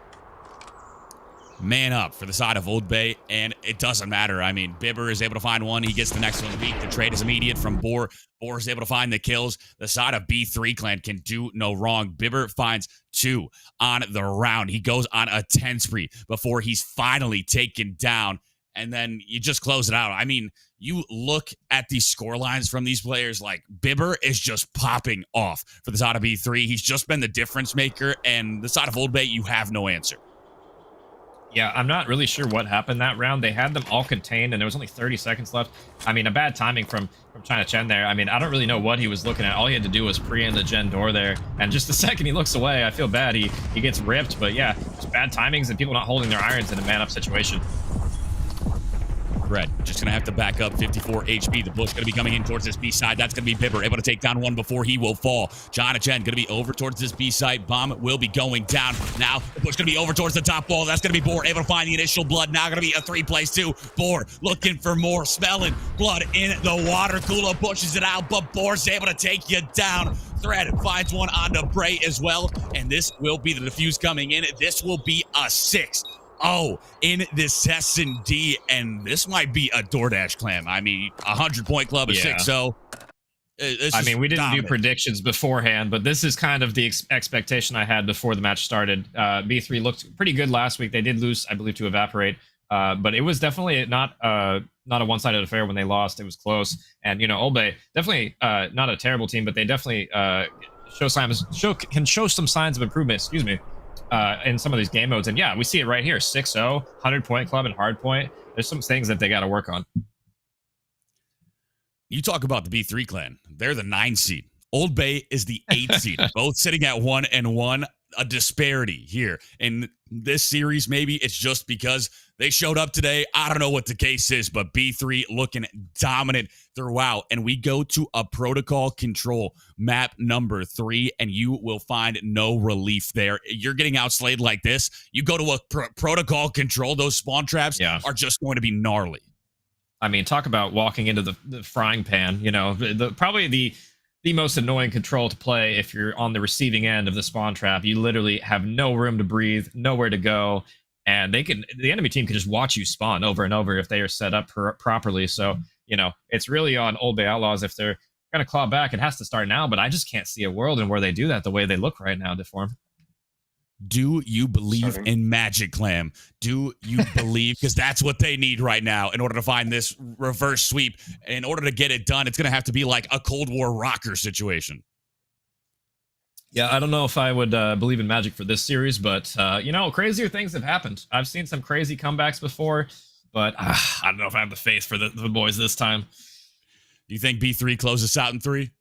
Man up for the side of Old Bay, and it doesn't matter. I mean, Bibber is able to find one. He gets the next one weak. The trade is immediate from Boar. Boar is able to find the kills. The side of B3 Clan can do no wrong. Bibber finds 2 on the round. He goes on a 10 spree before he's finally taken down, and then you just close it out. I mean, you look at these score lines from these players, like Bibber is just popping off for the side of B3. He's just been the difference maker, and the side of Old Bay, you have no answer. Yeah, I'm not really sure what happened that round. They had them all contained, and there was only 30 seconds left. I mean, a bad timing from China Chen there. I mean, I don't really know what he was looking at. All he had to do was pre-in the Gen door there, and just the second he looks away, I feel bad. He gets ripped, but yeah, just bad timings and people not holding their irons in a man-up situation. Red just going to have to back up 54 HP. The bush going to be coming in towards this B side. That's going to be Bibber able to take down one before he will fall. China Chen going to be over towards this B side. Bomb will be going down. Now the bush going to be over towards the top wall. That's going to be Boar able to find the initial blood. Now going to be a 3-2. Boar looking for more. Smelling blood in the water. Kulo pushes it out, but Boar's able to take you down. Thread finds one onto Bray as well, and this will be the defuse coming in. This will be a 6-0 in this S&D, and this might be a DoorDash clam. I mean, 100-point club, a 6-0. I mean, we didn't do predictions beforehand, but this is kind of the expectation I had before the match started. B3 looked pretty good last week. They did lose, I believe, to Evaporate, but it was definitely not a one-sided affair when they lost. It was close, and you know, Old Bay definitely not a terrible team, but they definitely can show some signs of improvement. Excuse me. In some of these game modes, and yeah, we see it right here. 6-0, 100-point club and hardpoint. There's some things that they got to work on. You talk about the B3 clan. They're the 9 seed. Old Bay is the 8 seed. Both sitting at 1-1. A disparity here in this series. Maybe it's just because they showed up today. I don't know what the case is, but B3 looking dominant throughout. And we go to a protocol control map number 3, and you will find no relief there. You're getting outslayed like this. You go to a protocol control, those spawn traps are just going to be gnarly. I mean, talk about walking into the frying pan. You know, probably the most annoying control to play if you're on the receiving end of the spawn trap. You literally have no room to breathe, nowhere to go, and the enemy team can just watch you spawn over and over if they are set up properly. So, you know, it's really on Old Bay Outlaws. If they're going to claw back, it has to start now, but I just can't see a world in where they do that the way they look right now, Deform. Do you believe in Magic Clam? Do you believe? Because that's what they need right now in order to find this reverse sweep. In order to get it done, it's going to have to be like a Cold War rocker situation. Yeah, I don't know if I would believe in Magic for this series, but, you know, crazier things have happened. I've seen some crazy comebacks before, but I don't know if I have the faith for the boys this time. You think B3 closes out in 3?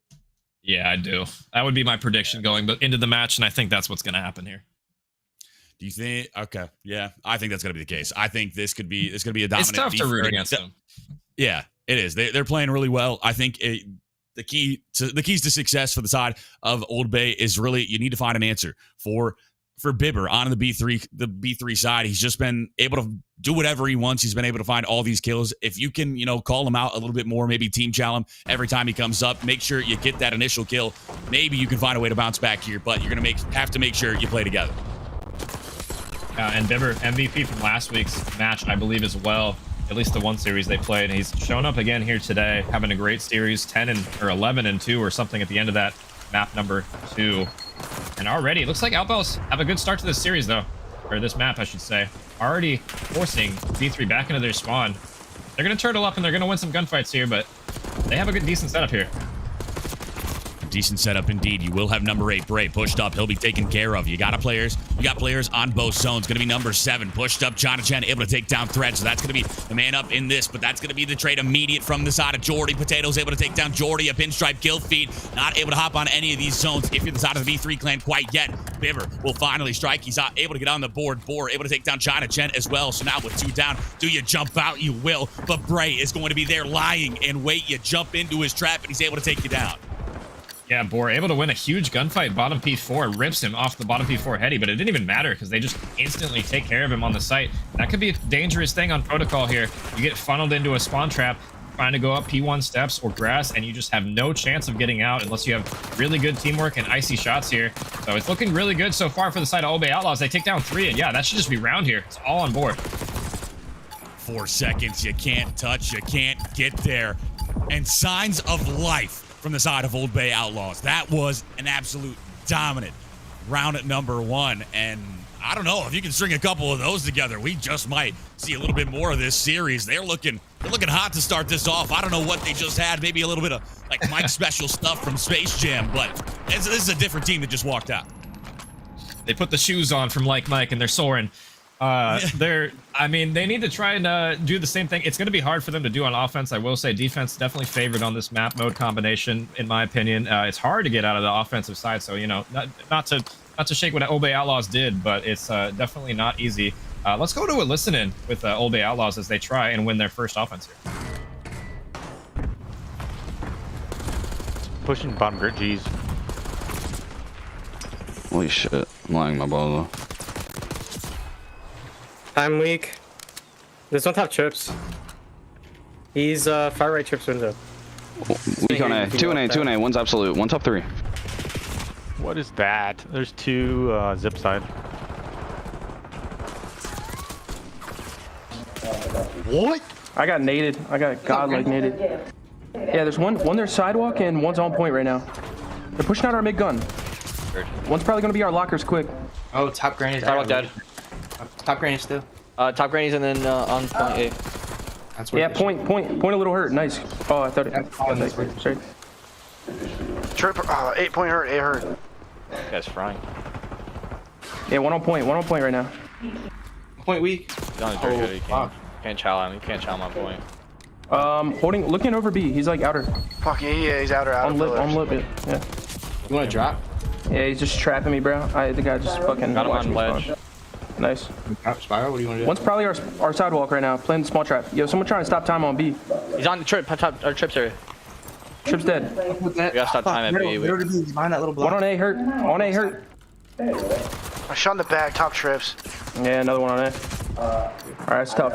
Yeah, I do. That would be my prediction going into the match, and I think that's what's going to happen here. Do you think? Okay, yeah, I think that's going to be the case. I think this could be a dominant. It's tough to root against them. Yeah, it is. They're playing really well. I think the keys to success for the side of Old Bay is really you need to find an answer for Bibber on the B3 side. He's just been able to do whatever he wants. He's been able to find all these kills. If you can, you know, call him out a little bit more, maybe team challenge him every time he comes up. Make sure you get that initial kill. Maybe you can find a way to bounce back here, but you're gonna have to make sure you play together. And Bibber, MVP from last week's match, I believe as well. At least the one series they played. And he's shown up again here today, having a great series, 11-2 or something at the end of that map number 2. And already, it looks like Outlaws have a good start to this series, though. Or this map, I should say. Already forcing B3 back into their spawn. They're going to turtle up and they're going to win some gunfights here, but they have a decent setup here. decent setup indeed. You will have number 8, Bray, pushed up. He'll be taken care of. You got players on both zones. Going to be number 7, pushed up. China Chen able to take down Thread, so that's going to be the man up in this, but that's going to be the trade immediate from the side of Jordy. Potatoes able to take down Jordy. A pinstripe kill feed. Not able to hop on any of these zones if you're the side of the V3 clan quite yet. Biver will finally strike. He's able to get on the board. Boar able to take down China Chen as well. So now with 2 down, do you jump out? You will, but Bray is going to be there lying in wait. You jump into his trap and he's able to take you down. Yeah, Boar able to win a huge gunfight. Bottom P4 rips him off the bottom P4 heady, but it didn't even matter because they just instantly take care of him on the site. That could be a dangerous thing on protocol here. You get funneled into a spawn trap trying to go up P1 steps or grass, and you just have no chance of getting out unless you have really good teamwork and icy shots here. So it's looking really good so far for the side of Obey Outlaws. They take down 3, and yeah, that should just be round here. It's all on board. 4 seconds, you can't touch, you can't get there. And signs of life from the side of Old Bay Outlaws. That was an absolute dominant round at number 1, and I don't know if you can string a couple of those together. We just might see a little bit more of this series. They're looking hot to start this off. I don't know what they just had. Maybe a little bit of like Mike special stuff from Space Jam, but this is a different team that just walked out. They put the shoes on from like Mike and they're soaring. I mean, they need to try and do the same thing. It's going to be hard for them to do on offense. I will say defense definitely favored on this map mode combination, in my opinion. It's hard to get out of the offensive side, so you know, not to shake what Old Bay Outlaws did, but it's definitely not easy. Let's go to a listen-in with Old Bay Outlaws as they try and win their first offense here. Pushing bottom grid, jeez. Holy shit, I'm lying my ball though. I'm weak. There's one top trips. He's far right trips window. Weak on A. 2 and A, 2 and A. One's absolute. One top 3. What is that? There's 2 zip side. What? I got naded. I got godlike naded. Yeah, there's one there's sidewalk and one's on point right now. They're pushing out our mid gun. One's probably gonna be our lockers quick. Oh, top granny. Sidewalk dead. Top granny still. Top grannies and then on point A. That's Yeah, point a little hurt. Nice. Oh, I thought it. Sorry. Trip. 8 point hurt. 8 hurt. This guy's frying. Yeah, one on point right now. Point weak. You can't chow him. You can't chow my point. Looking over B. He's like outer. Fuck yeah, he's outer. On lip. Yeah. You want to drop? Yeah, he's just trapping me, bro. I think I just fucking got him watched on me ledge. spawn. Nice. Spiral. What do you want to do? One's probably our sidewalk right now, playing the small trap. Yo, someone trying to stop time on B. He's on the trip. Our trips area. Trip's dead. We gotta stop time at B. Behind that little block. One on A hurt. On A hurt. I shot in the back. Top trips. Yeah, another one on A. Alright, it's tough.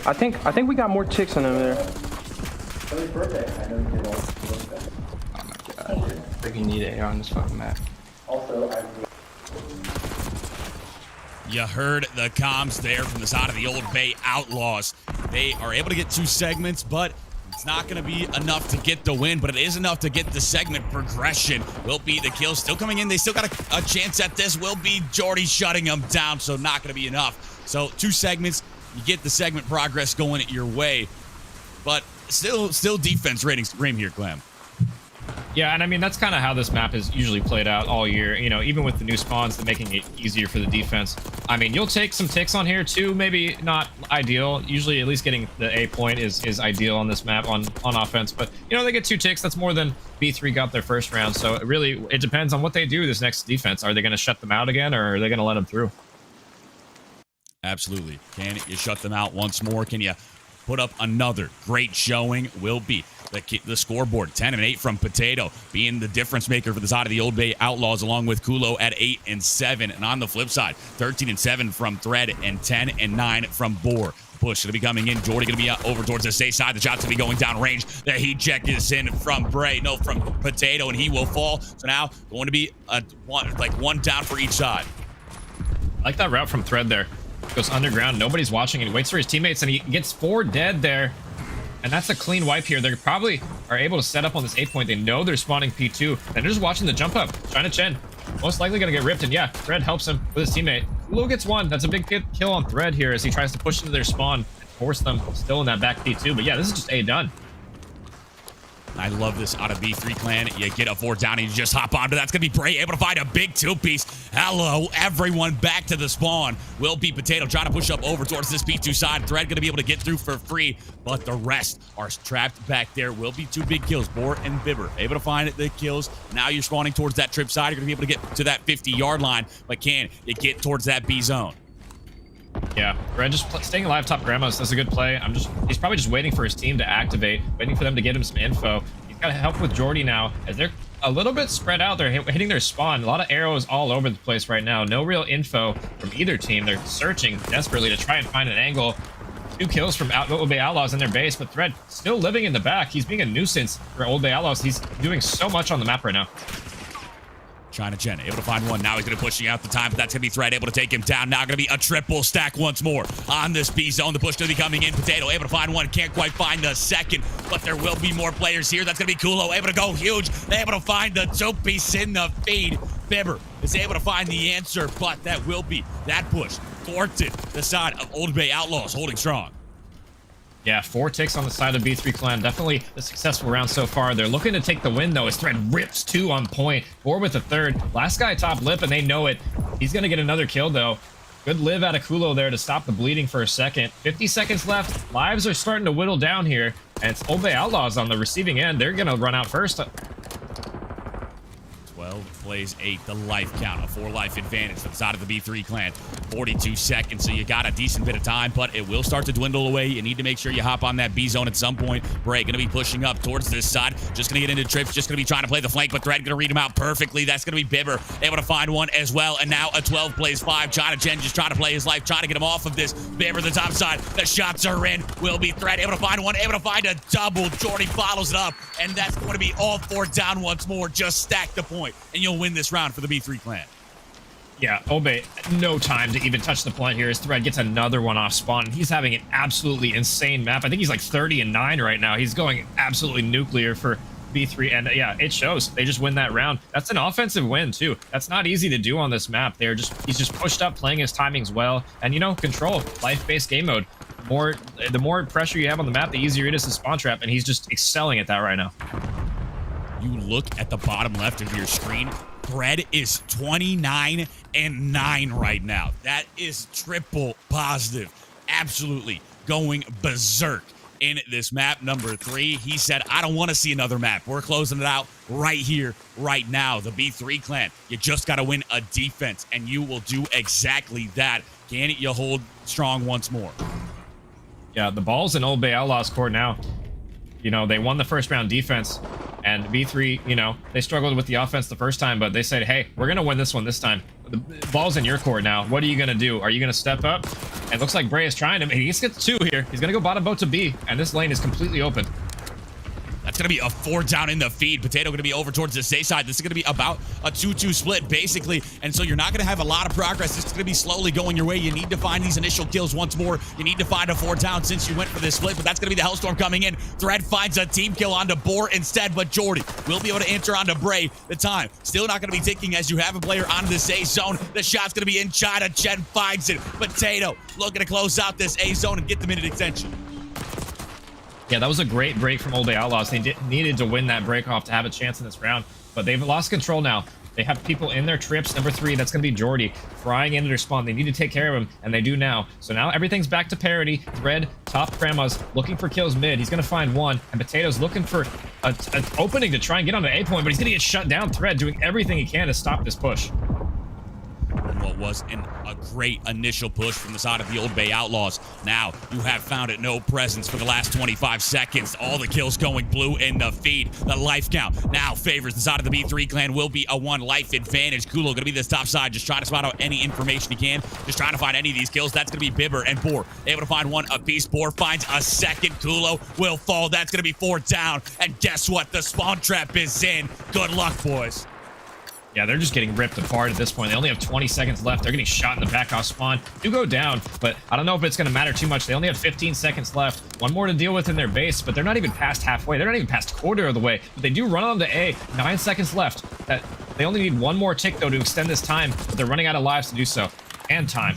I think we got more ticks than them there. Oh my god. Freaking need it here on this fucking map. You heard the comms there from the side of the Old Bay Outlaws. They are able to get 2 segments, but it's not going to be enough to get the win, but it is enough to get the segment progression. Will be the kill still coming in. They still got a chance at this. Will be Jordy shutting them down, so not going to be enough. So 2 segments, you get the segment progress going your way, but still defense ratings Rim here, Clem. Yeah, and I mean, that's kind of how this map is usually played out all year. You know, even with the new spawns, they're making it easier for the defense. I mean, you'll take some ticks on here too, maybe not ideal. Usually at least getting the A point is ideal on this map on offense. But, you know, they get 2 ticks. That's more than B3 got their first round. So it depends on what they do this next defense. Are they going to shut them out again, or are they going to let them through? Absolutely. Can you shut them out once more? Can you put up another great showing? Will be the scoreboard. 10 and 8 from Potato, being the difference maker for the side of the Old Bay Outlaws, along with Kulo at 8 and 7. And on the flip side, 13 and 7 from Thread and 10 and 9 from Boar. Push going to be coming in. Jordy going to be over towards the safe side. The shot's going to be going down range. The heat check is in from from Potato, and he will fall. So now going to be one down for each side. I like that route from Thread there. Goes underground. Nobody's watching. He waits for his teammates, and he gets 4 dead there. And that's a clean wipe here. They probably are able to set up on this A point. They know they're spawning P2, and they're just watching the jump up. China Chen, most likely going to get ripped. And yeah, Thread helps him with his teammate. Kulo gets 1. That's a big kill on Thread here as he tries to push into their spawn and force them still in that back P2. But yeah, this is just A done. I love this out of B3 Clan. You get a 4 down and you just hop onto that's going to be Bray able to find a big 2-piece. Hello, everyone back to the spawn. Will be Potato trying to push up over towards this B2 side. Thread going to be able to get through for free, but the rest are trapped back there. Will be 2 big kills. Boar and Bibber able to find the kills. Now you're spawning towards that trip side. You're going to be able to get to that 50-yard line, but can you get towards that B zone? Yeah, Red just staying alive top grandmas. That's a good play. He's probably just waiting for his team to activate, waiting for them to get him some info. He's got to help with Jordy now, as they're a little bit spread out. They're hitting their spawn. A lot of arrows all over the place right now. No real info from either team. They're searching desperately to try and find an angle. 2 kills from Old Bay Outlaws in their base, but Thread still living in the back. He's being a nuisance for Old Bay Outlaws. He's doing so much on the map right now. China Chen able to find one. Now he's going to be pushing out the time, but that's going to be Thread able to take him down. Now going to be a triple stack once more on this B zone. The push going to be coming in. Potato able to find one. Can't quite find the second, but there will be more players here. That's going to be Kulo able to go huge. Able to find the 2-piece in the feed. Bibber is able to find the answer, but that will be that push thwarted the side of Old Bay Outlaws holding strong. Yeah, 4 ticks on the side of B3 Clan. Definitely a successful round so far. They're looking to take the win, though, as Thread rips 2 on point. 4 with the 3rd. Last guy top lip, and they know it. He's going to get another kill, though. Good live out of Kulo there to stop the bleeding for a second. 50 seconds left. Lives are starting to whittle down here, and it's Old Bay Outlaws on the receiving end. They're going to run out first. 12 plays 8, the life count, a 4-life advantage for the side of the B3 Clan. 42 seconds, so you got a decent bit of time, but it will start to dwindle away. You need to make sure you hop on that B zone at some point. Bray going to be pushing up towards this side, just going to get into trips, just going to be trying to play the flank, but Thread going to read him out perfectly. That's going to be Bibber able to find one as well, and now a 12 plays 5. China Chen just trying to play his life, trying to get him off of this. Bibber the top side, the shots are in. Will be Thread able to find one, able to find a double. Jordy follows it up, and that's going to be all 4 down once more. Just stack the point, and you'll win this round for the B3 Clan. Yeah, Obey, no time to even touch the point here as Thread gets another one off spawn. He's having an absolutely insane map. I think he's like 30-9 right now. He's going absolutely nuclear for B3, and yeah, it shows. They just win that round. That's an offensive win too. That's not easy to do on this map. He's just pushed up, playing his timings well, and you know, control, life-based game mode. The more pressure you have on the map, the easier it is to spawn trap, and he's just excelling at that right now. You look at the bottom left of your screen, Thread is 29-9 right now. That is triple positive. Absolutely going berserk in this map number 3. He said, I don't want to see another map. We're closing it out right here, right now. The B3 Clan, you just got to win a defense, and you will do exactly that. Can you hold strong once more? Yeah, the ball's in Old Bay Outlaws court now. You know, they won the first round defense, and B3, you know, they struggled with the offense the first time, but they said, hey, we're going to win this one this time. The ball's in your court now. What are you going to do? Are you going to step up? And it looks like Bray is trying to. He gets 2 here. He's going to go bottom boat to B, and this lane is completely open. That's going to be a 4 down in the feed. Potato going to be over towards the safe side. This is going to be about a 2-2 split, basically. And so you're not going to have a lot of progress. This is going to be slowly going your way. You need to find these initial kills once more. You need to find a 4 down since you went for this split, but that's going to be the Hellstorm coming in. Thread finds a team kill onto Boar instead, but Jordy will be able to answer onto Bray. The time still not going to be ticking as you have a player onto this A zone. The shot's going to be in China. Chen finds it. Potato looking to close out this A zone and get the minute extension. Yeah, that was a great break from Old Bay Outlaws. They needed to win that break off to have a chance in this round, but they've lost control now. They have people in their trips. Number 3, that's going to be Jordy, frying into their spawn. They need to take care of him, and they do now. So now everything's back to parity. Thread, top grandmas, looking for kills mid. He's going to find one, and Potato's looking for an opening to try and get on the A point, but he's going to get shut down. Thread doing everything he can to stop this push. What was a great initial push from the side of the Old Bay Outlaws. Now you have found it no presence for the last 25 seconds. All the kills going blue in the feed. The life count now favors the side of the B3 Clan. Will be a 1 life advantage. Kulo going to be this top side, just trying to spot out any information he can. Just trying to find any of these kills. That's going to be Bibber and Boar able to find one apiece. Boar finds a second. Kulo will fall. That's going to be 4 down. And guess what? The spawn trap is in. Good luck, boys. Yeah, they're just getting ripped apart at this point. They only have 20 seconds left. They're getting shot in the back off spawn. Do go down, but I don't know if it's going to matter too much. They only have 15 seconds left. One more to deal with in their base, but they're not even past halfway. They're not even past quarter of the way. But they do run on to A. 9 seconds left. They only need one more tick, though, to extend this time, but they're running out of lives to do so. And time.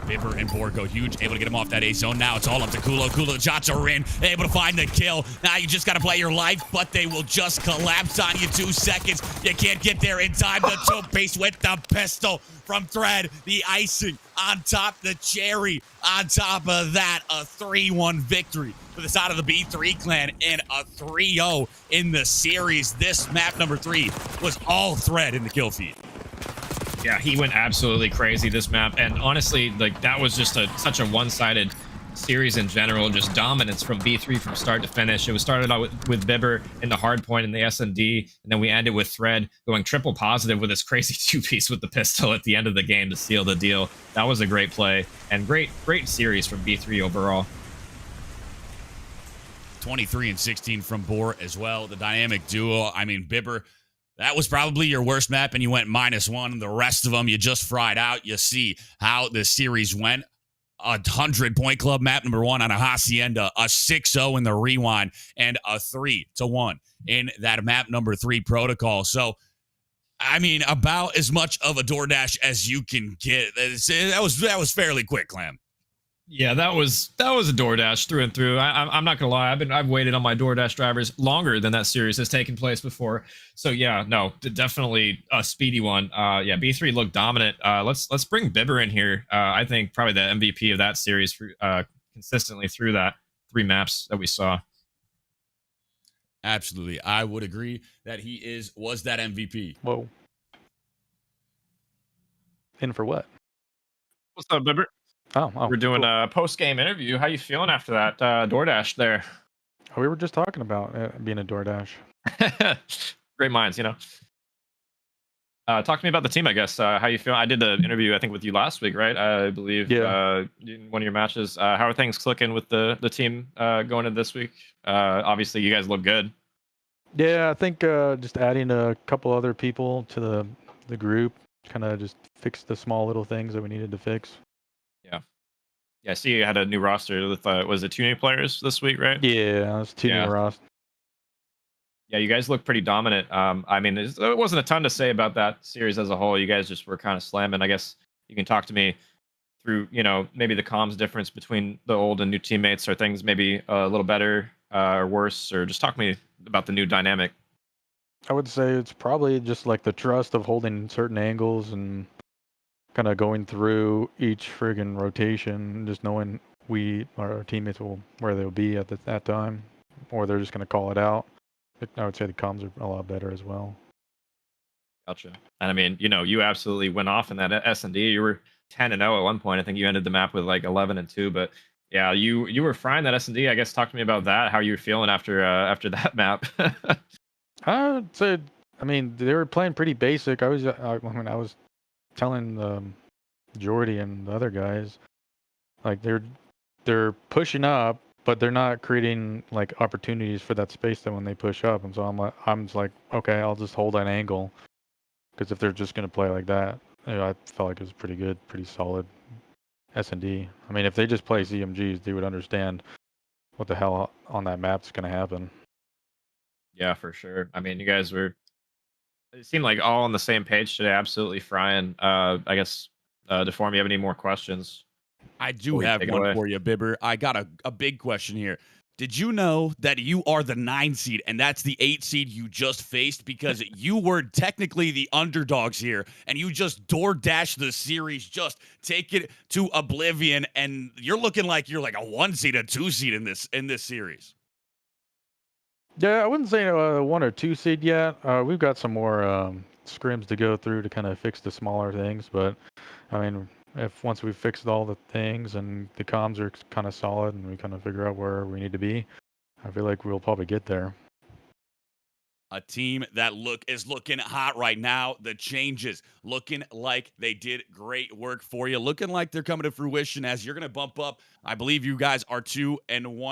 Bibber and Borgo, huge, able to get him off that A zone. Now it's all up to Kulo. Kulo, the shots are in, able to find the kill. Now you just got to play your life, but they will just collapse on you. 2 seconds. You can't get there in time. The two-piece with the pistol from Thread. The icing on top, the cherry on top of that. A 3-1 victory for the side of the B3 clan and a 3-0 in the series. This map number 3 was all Thread in the kill feed. Yeah, he went absolutely crazy this map, and honestly, like that was just such a one-sided series in general, just dominance from B3 from start to finish. It was started out with Bibber in the hard point in the S&D, and then we ended with Thread going triple positive with this crazy 2-piece with the pistol at the end of the game to seal the deal. That was a great play, and great series from B3 overall. 23 and 16 from Boar as well. The dynamic duo. I mean, Bibber, that was probably your worst map, and you went -1. The rest of them, you just fried out. You see how the series went. A 100-point club map number 1 on a Hacienda, a 6-0 in the rewind, and a 3-1 in that map number 3 protocol. So, I mean, about as much of a DoorDash as you can get. That was fairly quick, Clam. Yeah, that was a DoorDash through and through. I'm not gonna lie, I've waited on my DoorDash drivers longer than that series has taken place before. So yeah, no, definitely a speedy one. Yeah, B3 looked dominant. Let's bring Bibber in here. I think probably the MVP of that series for, consistently through that 3 maps that we saw. Absolutely, I would agree that he was that MVP. Whoa. In for what? What's up, Bibber? Oh, we're doing cool. a post-game interview. How you feeling after that DoorDash there? We were just talking about being a DoorDash. Great minds, you know. Talk to me about the team, I guess. How you feel? I did the interview, I think, with you last week, right? I believe. Yeah. In one of your matches. How are things clicking with the team going into this week? Obviously, you guys look good. Yeah, I think just adding a couple other people to the group kind of just fixed the small little things that we needed to fix. Yeah, I see you had a new roster with, was it 2 new players this week, right? Yeah, it's 2 new rosters. Yeah, you guys look pretty dominant. I mean, there wasn't a ton to say about that series as a whole. You guys just were kind of slamming. I guess you can talk to me through, you know, maybe the comms difference between the old and new teammates. Are things maybe a little better or worse? Or just talk to me about the new dynamic. I would say it's probably just like the trust of holding certain angles and kind of going through each friggin' rotation, just knowing our teammates where they'll be at that time, or they're just going to call it out. I would say the comms are a lot better as well. Gotcha. And I mean, you know, you absolutely went off in that S&D. You were 10-0 at one point. I think you ended the map with like 11-2. But yeah, you were frying that S&D. I guess talk to me about that. How you were feeling after that map. I'd say, I mean, they were playing pretty basic. I was telling Jordy and the other guys, like they're pushing up, but they're not creating like opportunities for that space that when they push up. And so I'm just like, okay, I'll just hold an angle, because if they're just gonna play like that, you know, I felt like it was pretty good, pretty solid S&D. I mean, if they just play CMGs, they would understand what the hell on that map's gonna happen. Yeah, for sure. I mean, you guys it seemed like all on the same page today, absolutely frying. I guess, Deform, you have any more questions? I do have one for you, Bibber. I got a big question here. Did you know that you are the 9 seed and that's the 8 seed you just faced? Because you were technically the underdogs here and you just DoorDash the series, just take it to oblivion, and you're looking like you're like a 1 seed, a 2 seed in this series. Yeah, I wouldn't say 1 or 2 seed yet. We've got some more scrims to go through to kind of fix the smaller things, but I mean, once we've fixed all the things and the comms are kind of solid and we kind of figure out where we need to be, I feel like we'll probably get there. A team that is looking hot right now. The changes looking like they did great work for you. Looking like they're coming to fruition as you're going to bump up. I believe you guys are 2-1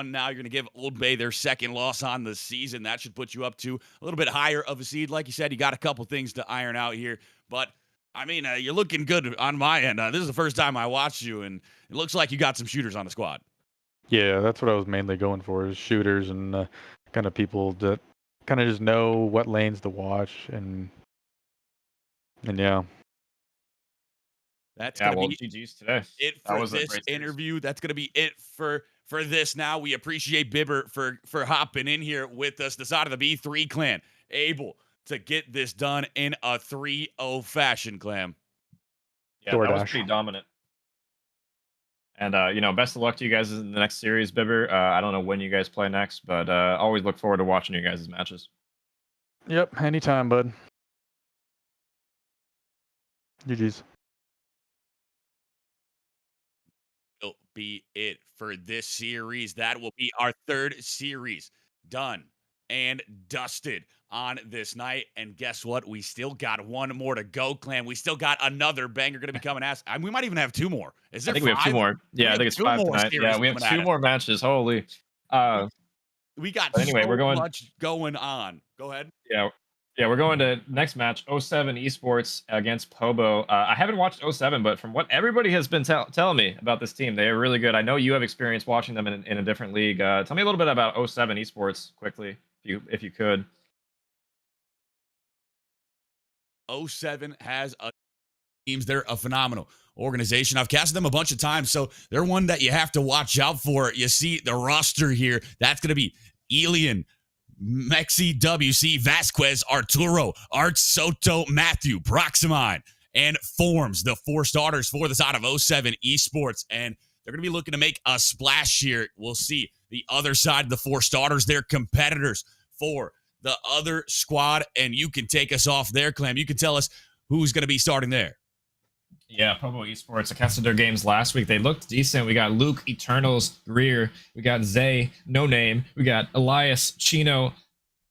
now. You're going to give Old Bay their 2nd loss on the season. That should put you up to a little bit higher of a seed. Like you said, you got a couple things to iron out here. But, I mean, you're looking good on my end. This is the first time I watched you, and it looks like you got some shooters on the squad. Yeah, that's what I was mainly going for, is shooters and kind of people that kind of just know what lanes to watch, and yeah. That's yeah, gonna well, be GG's today. it That for was a this great series. interview. That's gonna be it for this. Now we appreciate Bibber for hopping in here with us. The side of the B3 clan able to get this done in a 3-0 fashion, Clam. Yeah, that was pretty dominant. And you know, best of luck to you guys in the next series, Bibber. I don't know when you guys play next, but always look forward to watching you guys' matches. Yep, anytime, bud. GG's. Will be it for this series. That will be our third series done and dusted on this night. And guess what? We still got one more to go, Clan. We still got another banger going to be coming at us. We might even have two more. Is there I think 5? we have 2 more. Yeah, I think it's 5 tonight. Yeah, we have 2 more matches. Holy. We got anyway, we're going much going on. Go ahead. Yeah, we're going to next match, 07 Esports against Pobo. I haven't watched 07, but from what everybody has been telling me about this team, they are really good. I know you have experience watching them in a different league. Tell me a little bit about 07 Esports quickly, if you could. 07 has a teams. They're a phenomenal organization. I've casted them a bunch of times, so they're one that you have to watch out for. You see the roster here. That's going to be Elian, Mexi, WC, Vasquez, Arturo, Art, Soto, Matthew, Proximine, and Forms, the 4 starters for the side of 07 Esports. And they're going to be looking to make a splash here. We'll see the other side of the 4 starters. They're competitors for the other squad. And you can take us off there, Clam. You can tell us who's going to be starting there. Yeah, Pobo Esports. I casted their games last week. They looked decent. We got Luke, Eternals, Greer. We got Zay, No Name. We got Elias, Chino,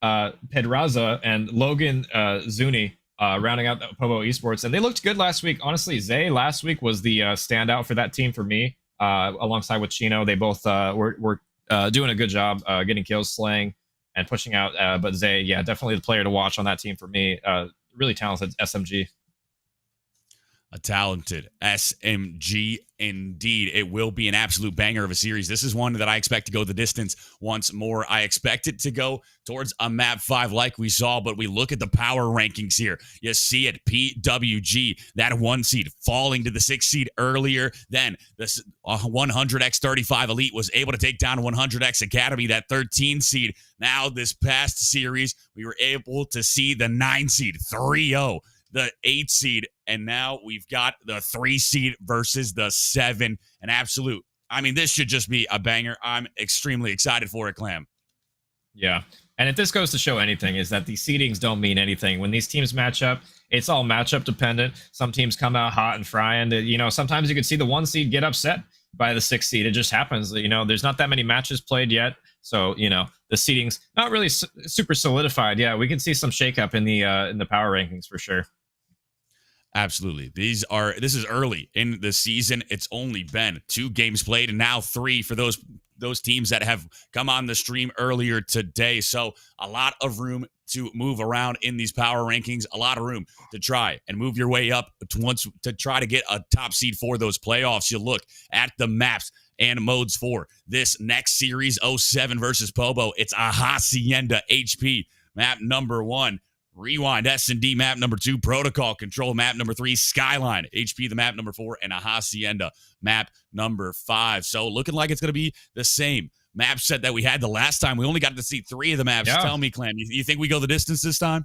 Pedraza, and Logan Zuni rounding out the Pobo Esports. And they looked good last week. Honestly, Zay last week was the standout for that team for me, alongside with Chino. They both were doing a good job getting kills, slaying, and pushing out. But Zay, yeah, definitely the player to watch on that team for me. Really talented SMG. A talented SMG indeed. It will be an absolute banger of a series. This is one that I expect to go the distance once more. I expect it to go towards a map 5 like we saw, but we look at the power rankings here. You see it, PWG, that 1 seed falling to the 6 seed earlier. Then the 100x35 Elite was able to take down 100x Academy, that 13 seed. Now this past series, we were able to see the 9 seed 3-0. The 8 seed, and now we've got the 3 seed versus the 7. An absolute. I mean, this should just be a banger. I'm extremely excited for it, Clam. Yeah. And if this goes to show anything, is that these seedings don't mean anything. When these teams match up, it's all matchup dependent. Some teams come out hot and frying. You know, sometimes you could see the 1 seed get upset by the 6 seed. It just happens. You know, there's not that many matches played yet. So, you know, the seeding's not really super solidified. Yeah, we can see some shakeup in the power rankings for sure. Absolutely. This is early in the season. It's only been 2 games played and now 3 for those teams that have come on the stream earlier today. So a lot of room to move around in these power rankings, a lot of room to try and move your way up to try to get a top seed for those playoffs. You look at the maps and modes for this next series, 07 versus Pobo. It's a Hacienda HP map number 1. Rewind S&D map number 2, Protocol Control map number 3, Skyline HP the map number 4, and a Hacienda map number 5. So looking like it's going to be the same map set that we had the last time. We only got to see 3 of the maps. Yeah. Tell me, Clam, you think we go the distance this time?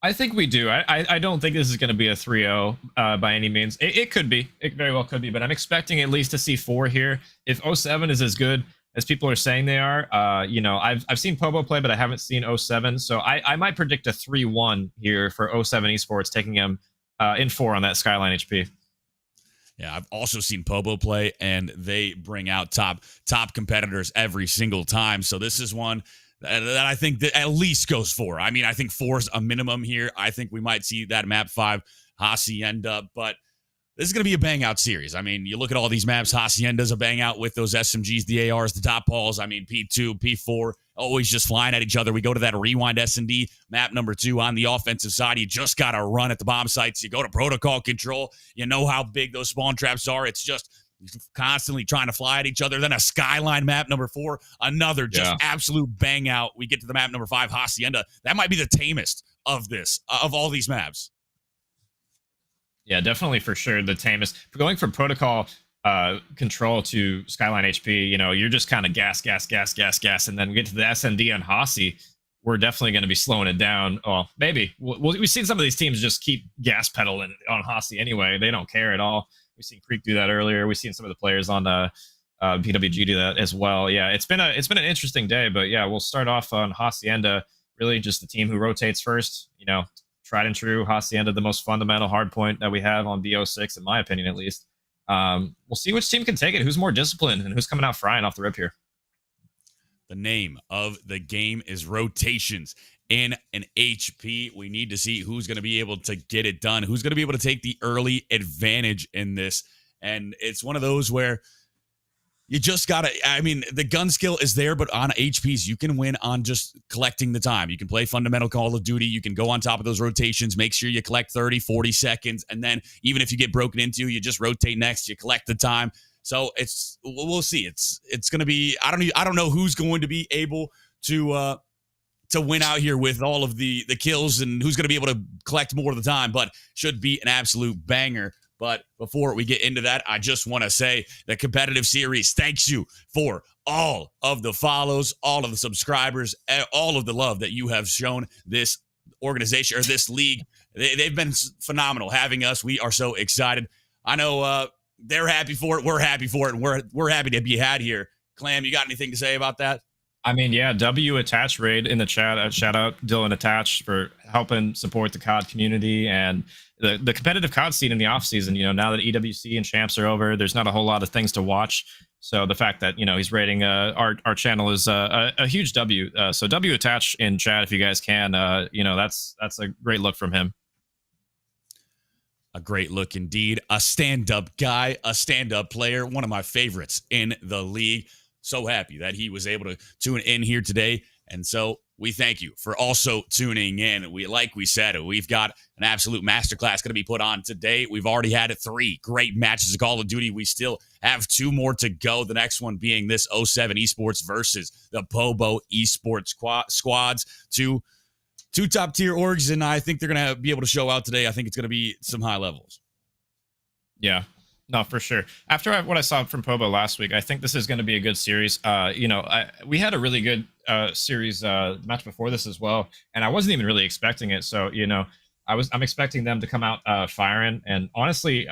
I think we do. I don't think this is going to be a 3-0 by any means. It could be. It very well could be, but I'm expecting at least to see 4 here. If 07 is as good as people are saying they are, you know, I've seen Pobo play, but I haven't seen 07. So I might predict a 3-1 here for 07 Esports, taking him in 4 on that Skyline HP. Yeah, I've also seen Pobo play, and they bring out top competitors every single time. So this is one that I think that at least goes 4. I mean, I think 4 is a minimum here. I think we might see that map 5 Hacienda, but this is going to be a bang-out series. I mean, you look at all these maps, Hacienda's a bang-out with those SMGs, the ARs, the top balls. I mean, P2, P4, always just flying at each other. We go to that Rewind S&D map number 2 on the offensive side. You just got to run at the bomb sites. You go to Protocol Control. You know how big those spawn traps are. It's just constantly trying to fly at each other. Then a Skyline map number 4, another just absolute bang-out. We get to the map number 5, Hacienda. That might be the tamest of all these maps. Yeah, definitely for sure. The tamest going from protocol control to Skyline HP, you're just kind of gas, and then we get to the SND and Hossie. We're definitely going to be slowing it down. Oh, maybe we've seen some of these teams just keep gas pedaling on Hossie anyway. They don't care at all. We've seen Creek do that earlier. We've seen some of the players on PWG do that as well. Yeah, it's been an interesting day, but yeah, we'll start off on Hacienda. Really, just the team who rotates first. Tried and true Hacienda, the most fundamental hard point that we have on BO6, in my opinion, at least. We'll see which team can take it, who's more disciplined, and who's coming out frying off the rip here. The name of the game is rotations in an HP. We need to see who's going to be able to get it done, who's going to be able to take the early advantage in this. And it's one of those where you just got to, the gun skill is there, but on HPs, you can win on just collecting the time. You can play fundamental Call of Duty. You can go on top of those rotations, make sure you collect 30, 40 seconds. And then even if you get broken into, you just rotate next, you collect the time. So we'll see. It's going to be, I don't know who's going to be able to win out here with all of the kills and who's going to be able to collect more of the time, but should be an absolute banger. But before we get into that, I just want to say the Competitive Series thanks you for all of the follows, all of the subscribers, all of the love that you have shown this organization or this league. They've been phenomenal having us. We are so excited. I know they're happy for it. We're happy for it. And we're happy to be had here. Clam, you got anything to say about that? Yeah, W Attach Raid in the chat. Shout out Dylan Attach for helping support the COD community and the competitive COD scene in the off season. Now that EWC and champs are over, there's not a whole lot of things to watch. So the fact that he's rating our channel is a huge W. So W Attach in chat if you guys can. That's a great look from him. A great look indeed. A stand-up guy, a stand-up player, one of my favorites in the league. So happy that he was able to tune in here today. And so we thank you for also tuning in. Like we said, we've got an absolute masterclass going to be put on today. We've already had 3 great matches of Call of Duty. We still have 2 more to go. The next one being this 07 Esports versus the Pobo Esports squads. Two top tier orgs, and I think they're going to be able to show out today. I think it's going to be some high levels. Yeah. No, for sure. After what I saw from Pobo last week, I think this is going to be a good series. We had a really good series match before this as well, and I wasn't even really expecting it. So, I'm expecting them to come out firing. And honestly,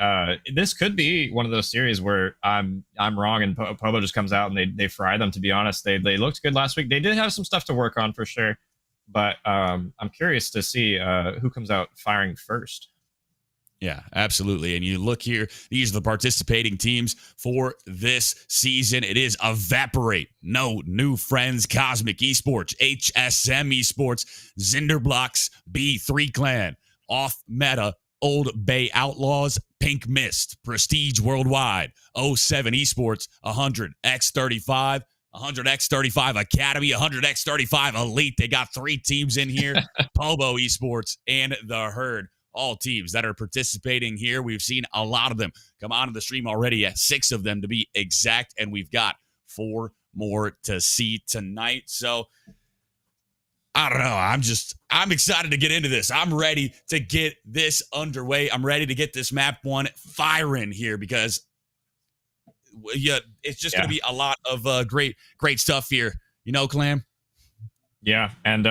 this could be one of those series where I'm wrong, and Pobo just comes out and they fry them. To be honest, they looked good last week. They did have some stuff to work on for sure, but I'm curious to see who comes out firing first. Yeah, absolutely. And you look here, these are the participating teams for this season. It is Evaporate, No New Friends, Cosmic Esports, HSM Esports, Zinderblocks, B3 Clan, Off Meta, Old Bay Outlaws, Pink Mist, Prestige Worldwide, 07 Esports, 100x35, 100x35 Academy, 100x35 Elite. They got 3 teams in here, Pobo Esports, and the Herd. All teams that are participating here. We've seen a lot of them come onto the stream already, 6 of them to be exact, and we've got 4 more to see tonight. So I don't know. I'm excited to get into this. I'm ready to get this underway. I'm ready to get this map 1 firing here because it's just going to be a lot of great stuff here. Clam? Yeah, and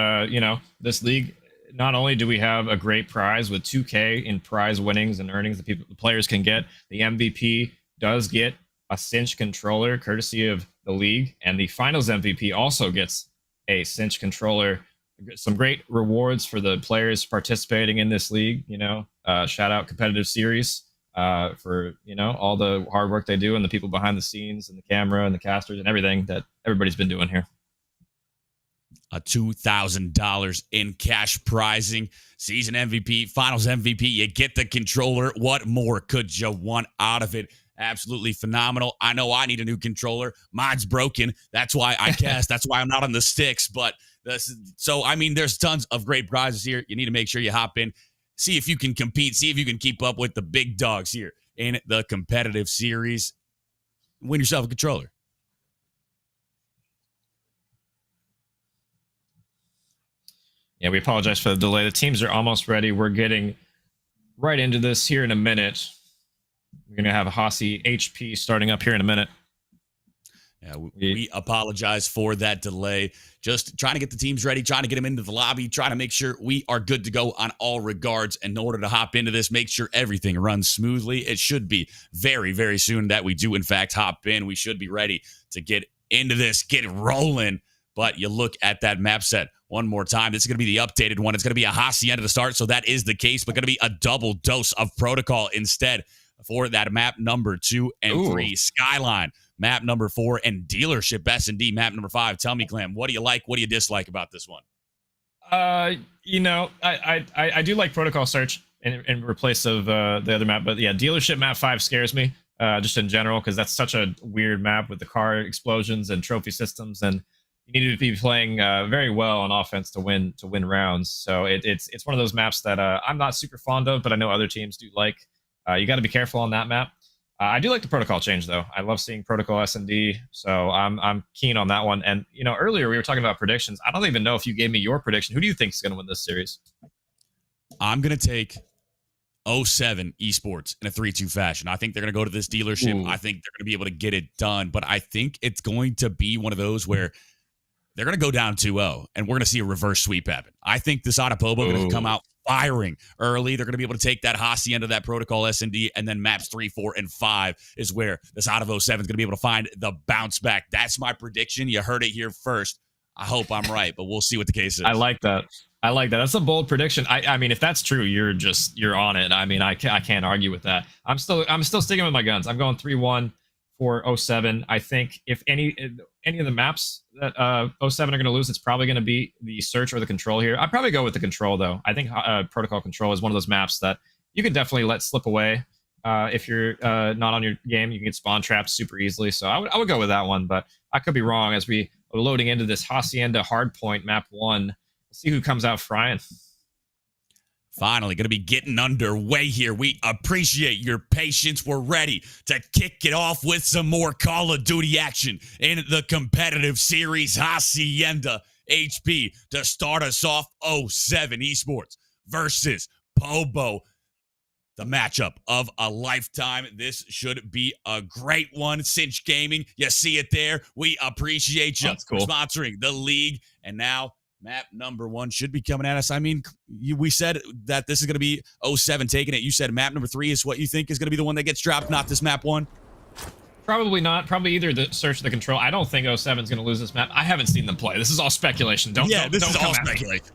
this league, not only do we have a great prize with 2K in prize winnings and earnings the players can get, the MVP does get a cinch controller courtesy of the league, and the finals MVP also gets a cinch controller. Some great rewards for the players participating in this league. Shout out Competitive Series for all the hard work they do and the people behind the scenes and the camera and the casters and everything that everybody's been doing here. A $2,000 in cash prizing, season MVP, finals MVP. You get the controller. What more could you want out of it? Absolutely phenomenal. I know I need a new controller. Mine's broken. That's why I cast. That's why I'm not on the sticks. But there's tons of great prizes here. You need to make sure you hop in, see if you can compete, see if you can keep up with the big dogs here in the Competitive Series. Win yourself a controller. Yeah, we apologize for the delay. The teams are almost ready. We're getting right into this here in a minute. We're going to have Hossie HP starting up here in a minute. Yeah, we apologize for that delay. Just trying to get the teams ready, trying to get them into the lobby, trying to make sure we are good to go on all regards. And in order to hop into this, make sure everything runs smoothly. It should be very, very soon that we do, in fact, hop in. We should be ready to get into this, get it rolling. But you look at that map set one more time. This is going to be the updated one. It's going to be a Hacienda to start, so that is the case, but going to be a double dose of Protocol instead for that map number 2 and 3. Skyline, map number 4, and Dealership S&D, map number 5. Tell me, Clam, what do you like? What do you dislike about this one? You know, I do like Protocol Search in replace of the other map, but yeah, Dealership map 5 scares me just in general because that's such a weird map with the car explosions and trophy systems, and you need to be playing very well on offense to win rounds. So it's one of those maps that I'm not super fond of, but I know other teams do like. You got to be careful on that map. I do like the protocol change though. I love seeing protocol S&D, so I'm keen on that one. And you know, earlier we were talking about predictions. I don't even know if you gave me your prediction. Who do you think is going to win this series? I'm going to take 07 Esports in a 3-2 fashion. I think they're going to go to this dealership. Ooh. I think they're going to be able to get it done, but I think it's going to be one of those where they're going to go down 2-0, and we're going to see a reverse sweep happen. I think the Sada Pobo are going to come out firing early. They're going to be able to take that Hacienda, that Protocol S&D, and then maps 3, 4, and 5 is where the Sada 07 is going to be able to find the bounce back. That's my prediction. You heard it here first. I hope I'm right, but we'll see what the case is. I like that. That's a bold prediction. I mean, if that's true, you're on it. I mean, I can't argue with that. I'm still sticking with my guns. I'm going 3-1 for 07. I think if any of the maps that 07 are going to lose, it's probably going to be the search or the control here. I'd probably go with the control though. I think protocol control is one of those maps that you can definitely let slip away if you're not on your game. You can get spawn trapped super easily. So I would go with that one, but I could be wrong as we are loading into this Hacienda hardpoint map 1. We'll see who comes out frying. Finally, going to be getting underway here. We appreciate your patience. We're ready to kick it off with some more Call of Duty action in the competitive series. Hacienda HP to start us off. 07 Esports versus Pobo. The matchup of a lifetime. This should be a great one. Cinch Gaming, you see it there. We appreciate you sponsoring the league. And now map number 1 should be coming at us. I mean, we said that this is going to be 07 taking it. You said map number 3 is what you think is going to be the one that gets dropped, not this map 1? Probably not. Probably either the search or the control. I don't think 07 is going to lose this map. I haven't seen them play. This is all speculation. This is all speculation.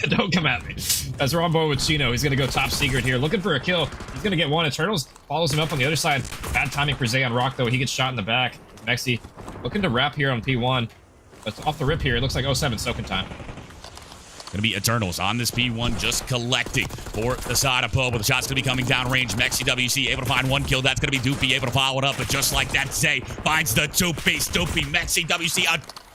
Don't come at me. As we're on board with Chino, he's going to go top secret here, looking for a kill. He's going to get one. Eternals follows him up on the other side. Bad timing for Zay on Rock, though. He gets shot in the back. Mexi looking to wrap here on P1. But off the rip here, it looks like 07 soaking time. Going to be Eternals on this P1, just collecting for the Sada Pobo. The shot's going to be coming down range. Mexi WC able to find 1 kill. That's going to be Doopy able to follow it up. But just like that, Zay finds the 2-piece. Doopy, Mexi WC,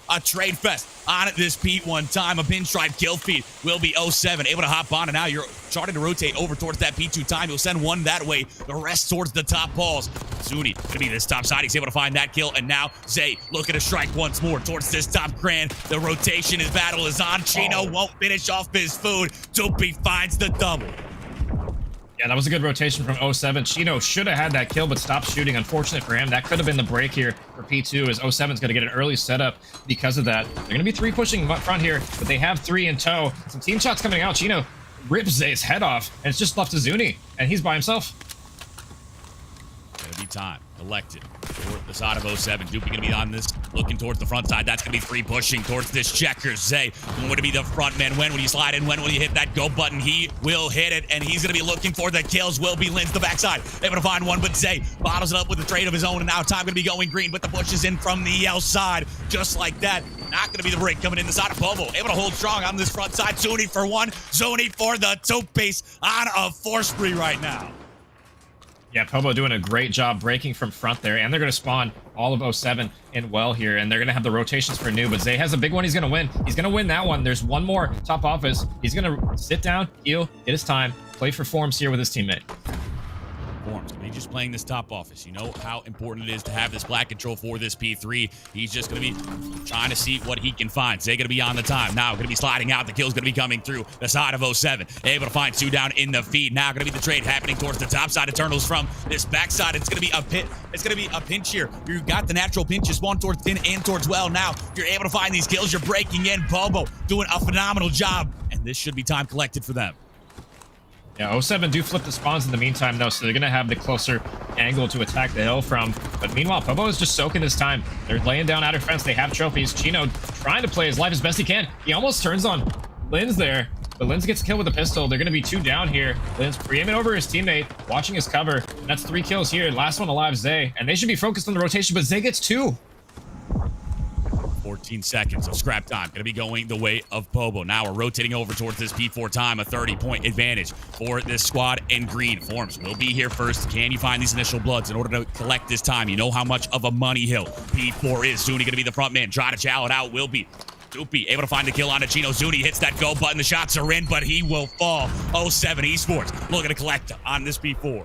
a trade fest on this P1 time. A pinstripe kill feed will be 07 able to hop on, and now you're starting to rotate over towards that P2 time. You'll send one that way, the rest towards the top balls. Zuni gonna be this top side. He's able to find that kill, and now Zay looking to strike once more towards this top grand. The rotation, his battle is on. Chino won't finish off his food. Doopy finds the double. Yeah, that was a good rotation from 07. Chino should have had that kill, but stopped shooting. Unfortunate for him. That could have been the break here for P2, as 07's going to get an early setup because of that. They're going to be 3 pushing up front here, but they have 3 in tow. Some team shots coming out. Chino rips Zay's head off, and it's just left to Zuni, and he's by himself. Gonna be time. Elected for the side of 07. Doopy gonna be on this, looking towards the front side. That's gonna be 3 pushing towards this checker. Zay going to be the front man. When will you slide in? When will you hit that go button? He will hit it, and he's gonna be looking for the kills. Will be Lin's the backside. Able to find one, but Zay bottles it up with a trade of his own, and now time gonna be going green, but the push is in from the outside. Just like that. Not gonna be the break coming in the side of Pobo. Able to hold strong on this front side. Zuni for 1. Zuni for the 2-piece on a 4 spree right now. Yeah, Pobo doing a great job breaking from front there, and they're going to spawn all of 07 in well here, and they're going to have the rotations for new, but Zay has a big one he's going to win. He's going to win that one. There's one more top office. He's going to sit down, heal, get his time, play for forms here with his teammate. Forms, he's just playing this top office. You know how important it is to have this black control for this P3. He's just going to be trying to see what he can find. Zay going to be on the time. Now going to be sliding out. The kill's going to be coming through the side of 07. Able to find 2 down in the feed. Now going to be the trade happening towards the top side. Eternals from this backside. It's going to be a pit. It's going to be a pinch here. You got the natural pinches spawn towards thin and towards well. Now you're able to find these kills. You're breaking in. Bobo doing a phenomenal job. And this should be time collected for them. Yeah, 07 do flip the spawns in the meantime, though, so they're going to have the closer angle to attack the hill from. But meanwhile, Pobo is just soaking his time. They're laying down outer fence. They have trophies. Chino trying to play his life as best he can. He almost turns on Linz there, but Linz gets killed with a pistol. They're going to be 2 down here. Linz pre-aiming over his teammate, watching his cover. And that's 3 kills here. Last one alive, Zay. And they should be focused on the rotation, but Zay gets 2. 14 seconds of scrap time. Going to be going the way of Pobo. Now we're rotating over towards this P4 time. A 30-point advantage for this squad in green. Forms will be here first. Can you find these initial bloods in order to collect this time? You know how much of a money hill P4 is. Zuni going to be the front man. Try to chow it out. Will be Doopy able to find the kill on Chino. Zuni hits that go button. The shots are in, but he will fall. 07 Esports looking to collect on this P4.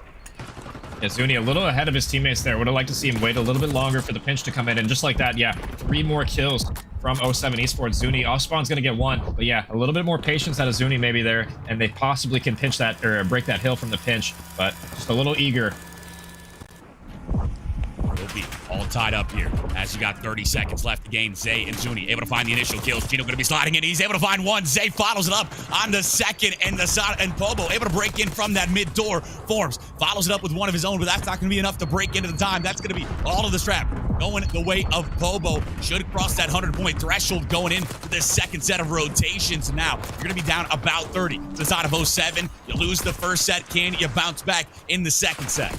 Yeah, Zuni a little ahead of his teammates there. Would have liked to see him wait a little bit longer for the pinch to come in. And just like that, yeah, 3 more kills from 07 Esports. Zuni off spawn's going to get 1. But yeah, a little bit more patience out of Zuni maybe there. And they possibly can pinch that or break that hill from the pinch. But just a little eager. Will be all tied up here as you got 30 seconds left to game. Zay and Zuni able to find the initial kills. Chino going to be sliding in. He's able to find 1. Zay follows it up on the second, and the side, and Pobo able to break in from that mid door. Forms follows it up with 1 of his own, but that's not going to be enough to break into the time. That's going to be all of the strap going the way of Pobo. Should cross that 100-point threshold going into this second set of rotations. Now you're going to be down about 30 to the side of 07. You lose the first set. Can you bounce back in the second set?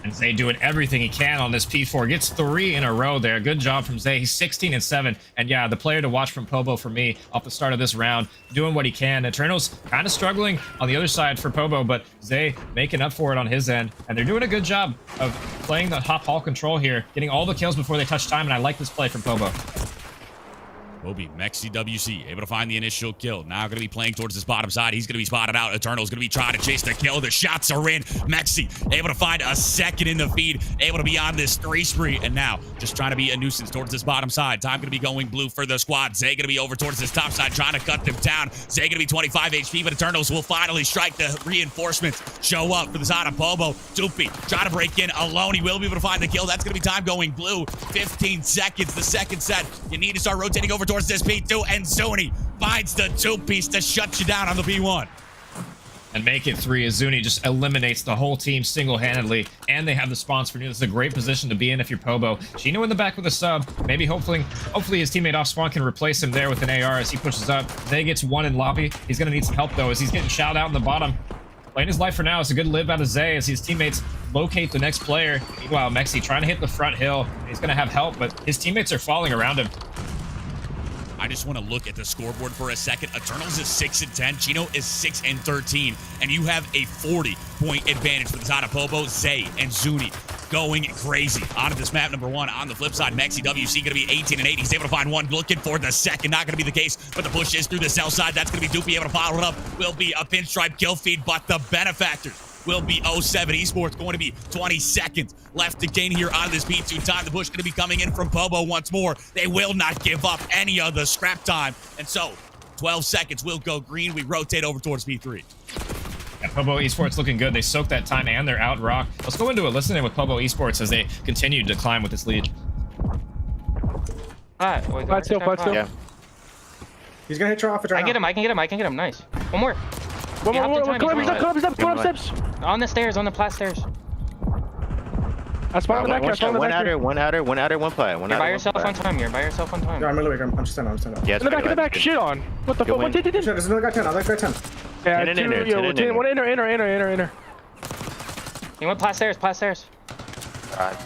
And Zay doing everything he can on this P4. Gets 3 in a row there. Good job from Zay. He's 16 and 7. And yeah, the player to watch from Pobo for me off the start of this round. Doing what he can. Eternals kind of struggling on the other side for Pobo, but Zay making up for it on his end. And they're doing a good job of playing the hop hall control here. Getting all the kills before they touch time. And I like this play from Pobo. Will be Mexi WC able to find the initial kill. Now going to be playing towards this bottom side. He's going to be spotted out. Eternal's going to be trying to chase the kill. The shots are in. Mexi able to find a second in the feed. Able to be on this 3 spree. And now just trying to be a nuisance towards this bottom side. Time going to be going blue for the squad. Zay going to be over towards this top side trying to cut them down. Zay going to be 25 HP, but Eternals will finally strike. The reinforcements show up for the side of Pobo. Doopy trying to break in alone. He will be able to find the kill. That's going to be time going blue. 15 seconds. The second set. You need to start rotating over towards this P2, and Zuni finds the 2-piece to shut you down on the P1. And make it 3 as Zuni just eliminates the whole team single-handedly, and they have the spawns for new. This is a great position to be in if you're Pobo. Chino in the back with a sub. Maybe hopefully his teammate off spawn can replace him there with an AR as he pushes up. Zay gets 1 in lobby. He's going to need some help, though, as he's getting shot out in the bottom. Playing his life for now. It's a good live out of Zay as his teammates locate the next player. Meanwhile, Mexi trying to hit the front hill. He's going to have help, but his teammates are falling around him. I just want to look at the scoreboard for a second. Eternals is 6 and 10. Chino is 6 and 13. And you have a 40-point advantage for the side of Pobo, Zay, and Zuni going crazy. Onto this map number 1. On the flip side, Mexi WC going to be 18 and 8. He's able to find 1. Looking for the second. Not going to be the case, but the push is through the cell side. That's going to be Doopy able to follow it up. Will be a pinstripe kill feed, but the benefactors will be 07 Esports. Going to be 20 seconds left to gain here out of this P2 time. The push going to be coming in from Pobo once more. They will not give up any of the scrap time. And so 12 seconds will go green. We rotate over towards P3. Yeah, Pobo Esports looking good. They soak that time and they're out rock. Let's go into a listen in with Pobo Esports as they continue to climb with this lead. Alright, fight still. Yeah. He's gonna hit you off. I can get him. Nice. One more. Come up steps. On the stairs, on the plat stairs. I spawned one outer, one play. You're by yourself on time. Yeah, I'm really weak. I'm just standing. Yeah, in the back. Shit on. What the fuck? There's another guy 10. Another guy 10. Yeah, 10. One inner. He went plat stairs. Alright.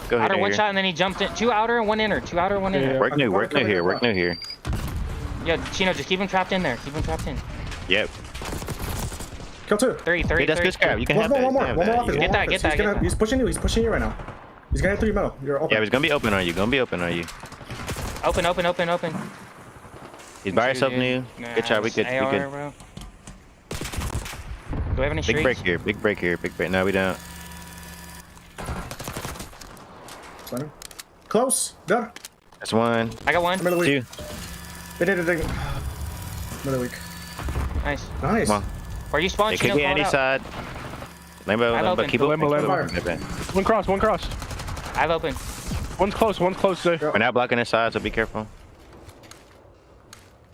Go ahead. Outer one shot and then he jumped in. 2 outer and 1 inner. Yeah. Work new here. Yeah, Chino, just keep him trapped in there. Yep. Kill 2. 30. Hey, that's good scrap. You can have that. One more office. Get that. He's pushing you right now. He's gonna hit 3 metal. You're open. Yeah, he's gonna be open on you. Open. He's by yourself, new. Good job. We good. Bro. Do we have any Big streaks? break here. Big break here. Big break. No, we don't. Close. Go. That's one. I got one. Middle weak. Two. They did it. Middle weak. Nice. Nice. Come on. Where you spawn? It could be any side. Limbo, I'm limbo. open. Keep open. Limbo. One cross. One cross. I have open. One's close. One's close. There. We're now blocking this side, so be careful.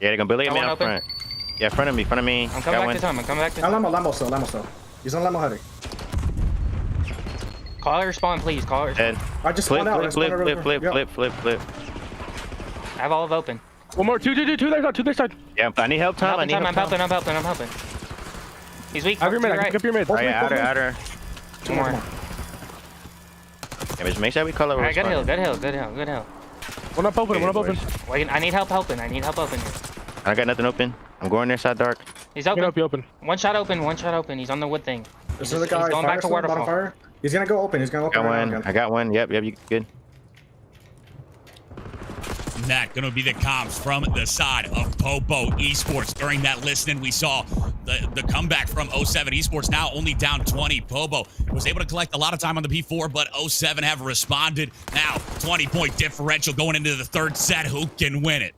Yeah, they're gonna bully Got me one out open. front. Yeah, front of me. Front of me. I'm coming back to time. I'm coming back to time. Lambo still. Lambo still. He's on Lambo heavy. Call her spawn, please. Call her. Dead. I just Flip, spawned out. flip. I have olive open. One more. Two their side. Two their side. Yeah, I need help, Tom. I need help. I'm helping. He's weak. I have your mid. I right. pick up your mid. Right, outer. Two more. Yeah, just make sure we color. Alright, good hill. One up open. One up open. Wait, I need help open. I got nothing open. I'm going their side dark. He's open. Help you open. One shot open. He's on the wood thing. This is the guy. He's going back to waterfall. Fire. He's gonna go open. I got one. Yep, you good. That gonna be the comms from the side of Popo Esports. During that listening, we saw the comeback from 07 Esports, now only down 20. Popo was able to collect a lot of time on the P4, but 07 have responded. Now 20-point differential going into the third set. Who can win it?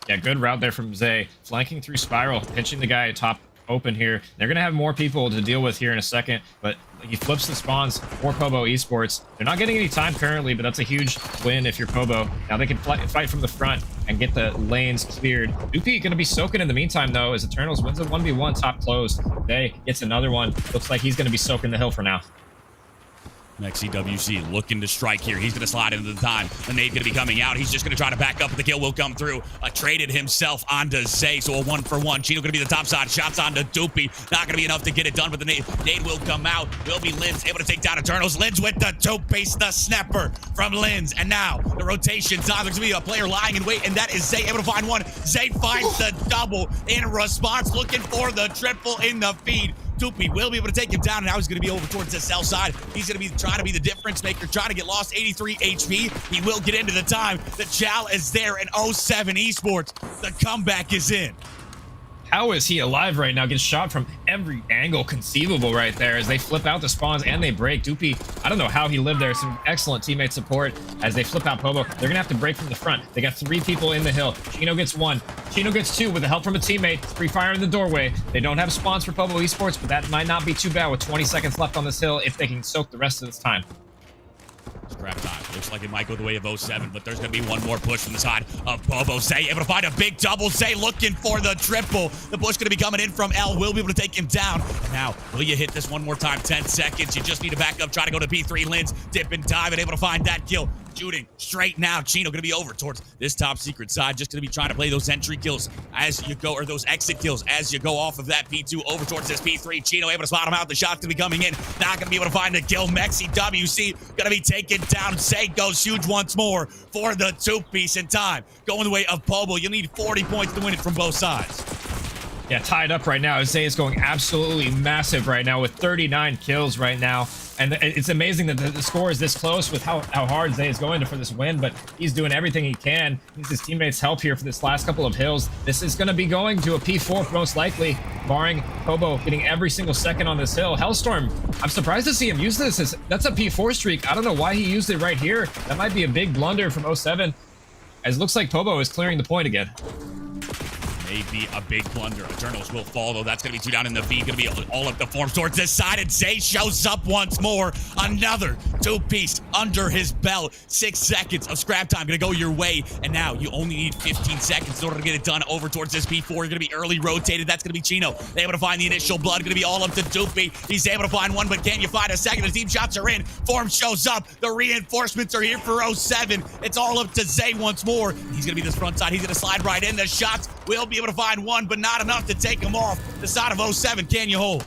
Yeah, good route there from Zay. Flanking through Spiral, pinching the guy top open here. They're going to have more people to deal with here in a second, but he flips the spawns for Pobo Esports. They're not getting any time currently, but that's a huge win if you're Pobo. Now they can fight from the front and get the lanes cleared. Doopy going to be soaking in the meantime, though, as Eternals wins a 1v1 top closed. Zay gets another one. Looks like he's going to be soaking the hill for now. Mexi WC looking to strike here. He's going to slide into the time. The nade going to be coming out. He's just going to try to back up. The kill will come through. Traded himself onto Zay, so a 1-for-1. Chino going to be the top side. Shots onto Doopy. Not going to be enough to get it done, but the nade will come out. Will be Linz able to take down Eternals. Linz with the two-piece, the snapper from Linz. And now the rotation time. There's going to be a player lying in wait, and that is Zay able to find one. Zay finds the double in response, looking for the triple in the feed. Doopy will be able to take him down, and now he's going to be over towards the south side. He's going to be trying to be the difference maker, trying to get lost. 83 HP. He will get into the time. The Chow is there in 07 Esports. The comeback is in. How is he alive right now? Gets shot from every angle conceivable right there as they flip out the spawns and they break. Doopy, I don't know how he lived there. Some excellent teammate support as they flip out Pobo. They're going to have to break from the front. They got 3 people in the hill. Chino gets 1. Chino gets 2 with the help from a teammate. Free fire in the doorway. They don't have spawns for Pobo Esports, but that might not be too bad with 20 seconds left on this hill if they can soak the rest of this time. Scrap time. Looks like it might go the way of 07, but there's going to be one more push from the side of Pobo. Zay able to find a big double. Zay looking for the triple. The push going to be coming in from L. Will be able to take him down. Now, will you hit this one more time? 10 seconds. You just need to back up. Try to go to P3. Linz, dip and dive, and able to find that kill. Shooting straight now. Chino going to be over towards this top secret side. Just going to be trying to play those entry kills as you go, or those exit kills as you go off of that P2 over towards this P3. Chino able to spot him out. The shot's going to be coming in. Not going to be able to find the kill. Mexi WC going to be taken down. Zay goes huge once more for the 2-piece in time. Going the way of Pobo. You'll need 40 points to win it from both sides. Yeah, tied up right now. Zay is going absolutely massive right now with 39 kills right now. And it's amazing that the score is this close with how hard Zay is going for this win, but he's doing everything he can. He needs his teammates' help here for this last couple of hills. This is going to be going to a P4 most likely, barring Pobo getting every single second on this hill. Hellstorm, I'm surprised to see him use this. That's a P4 streak. I don't know why he used it right here. That might be a big blunder from 07, as it looks like Pobo is clearing the point again. May be a big blunder. Eternals will fall, though. That's going to be 2 down in the feed. Going to be all of the forms towards this side, and Zay shows up once more. Another 2-piece under his belt. 6 seconds of scrap time going to go your way, and now you only need 15 seconds in order to get it done over towards this P4. You're going to be early rotated. That's going to be Chino. They're able to find the initial blood. Going to be all up to Doopy. He's able to find one, but can you find a second? The team shots are in. Form shows up. The reinforcements are here for 07. It's all up to Zay once more. He's going to be this front side. He's going to slide right in. The shots will be able to find one, but not enough to take him off. The side of 07, can you hold?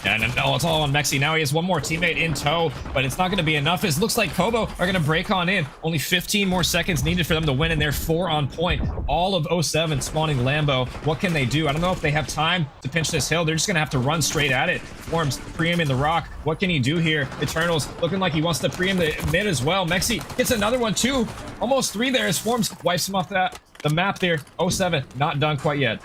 And no, it's all on Mexi. Now he has one more teammate in tow, but it's not going to be enough. It looks like Pobo are going to break on in. Only 15 more seconds needed for them to win, and they're 4 on point. All of 07 spawning Lambo. What can they do? I don't know if they have time to pinch this hill. They're just going to have to run straight at it. Forms pre-aim in the rock. What can he do here? Eternals looking like he wants to pre-aim the mid as well. Mexi gets another one too. Almost 3 there as Forms wipes him off the map there. 07 not done quite yet.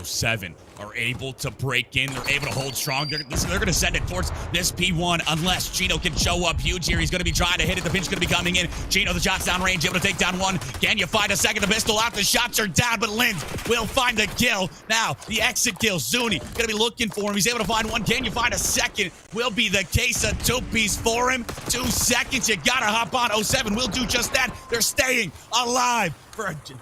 07 are able to break in. They're able to hold strong. They're going to send it towards this P1 unless Gino can show up huge here. He's going to be trying to hit it. The pinch is going to be coming in. Gino, the shot's down range, able to take down one. Can you find a second? The pistol out. The shots are down, but Linz will find the kill. Now, the exit kill. Zuni going to be looking for him. He's able to find one. Can you find a second? Will be the case. A two-piece for him. 2 seconds. You got to hop on. 07 will do just that. They're staying alive.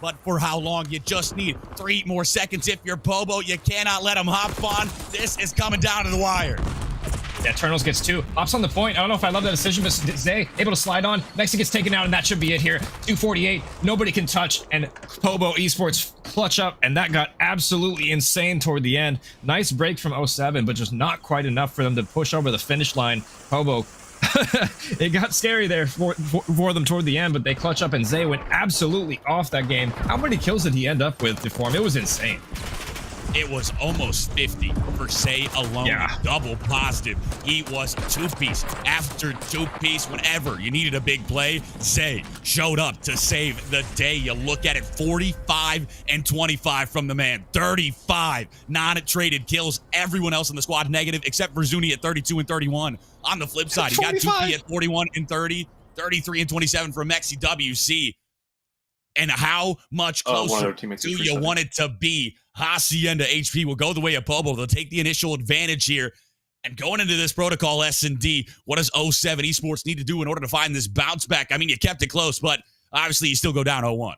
But for how long? You just need 3 more seconds. If you're Pobo, you cannot let him hop on. This is coming down to the wire. Yeah, Eternals gets 2. Hops on the point. I don't know if I love that decision, but Zay able to slide on. Next he gets taken out, and that should be it here. 248. Nobody can touch, and Pobo Esports clutch up, and that got absolutely insane toward the end. Nice break from 07, but just not quite enough for them to push over the finish line. Pobo, it got scary there for them toward the end, but they clutch up, and Zay went absolutely off that game. How many kills did he end up with to form? It was insane. It was almost 50 for Zay alone. Yeah. Double positive. He was 2-piece after 2-piece. Whenever you needed a big play, Zay showed up to save the day. You look at it, 45 and 25 from the man. 35 non-traded kills. Everyone else in the squad negative except for Zuni at 32 and 31. On the flip side, he got 2P at 41 and 30, 33 and 27 from XCWC. And how much closer do you want it to be? Hacienda HP will go the way of Pobo. They'll take the initial advantage here. And going into this protocol S&D, what does 07 Esports need to do in order to find this bounce back? I mean, you kept it close, but obviously you still go down 0-1.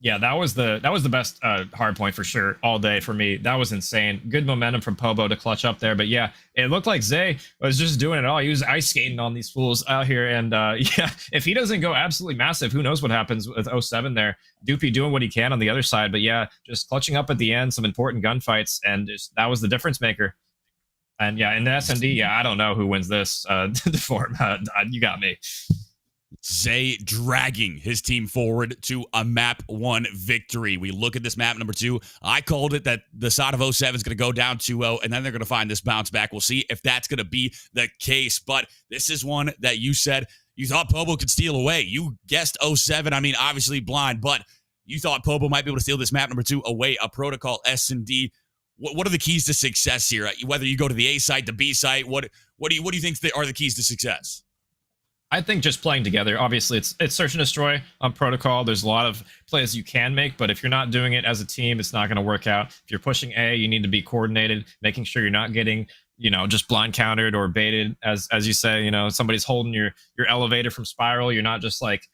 Yeah, that was the best hard point for sure all day for me. That was insane. Good momentum from Pobo to clutch up there. But yeah, it looked like Zay was just doing it all. He was ice skating on these fools out here. And yeah, if he doesn't go absolutely massive, who knows what happens with 07 there. Doopy doing what he can on the other side. But yeah, just clutching up at the end, some important gunfights. And that was the difference maker. And yeah, in the S&D, yeah, I don't know who wins this form. You got me. Zay dragging his team forward to a map 1 victory. We look at this map number 2. I called it that the side of 07 is going to go down 2-0, and then they're going to find this bounce back. We'll see if that's going to be the case. But this is one that you said you thought Pobo could steal away. You guessed 07. I mean, obviously blind, but you thought Pobo might be able to steal this map number 2 away, a protocol S&D. What are the keys to success here? Whether you go to the A site, the B site, what do you think are the keys to success? I think just playing together. Obviously, it's search and destroy on protocol. There's a lot of plays you can make, but if you're not doing it as a team, it's not going to work out. If you're pushing A, you need to be coordinated, making sure you're not getting, just blind countered or baited, as you say. Somebody's holding your elevator from spiral. You're not just like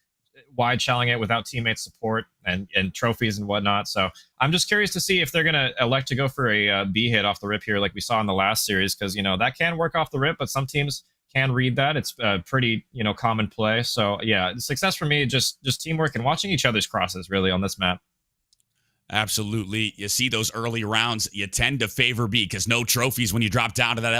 wide shelling it without teammate support and trophies and whatnot. So I'm just curious to see if they're going to elect to go for a B hit off the rip here, like we saw in the last series, because that can work off the rip, but some teams can read that. It's a pretty, common play. So yeah, success for me, just teamwork and watching each other's crosses really on this map. Absolutely. You see those early rounds, you tend to favor B because no trophies when you drop down to that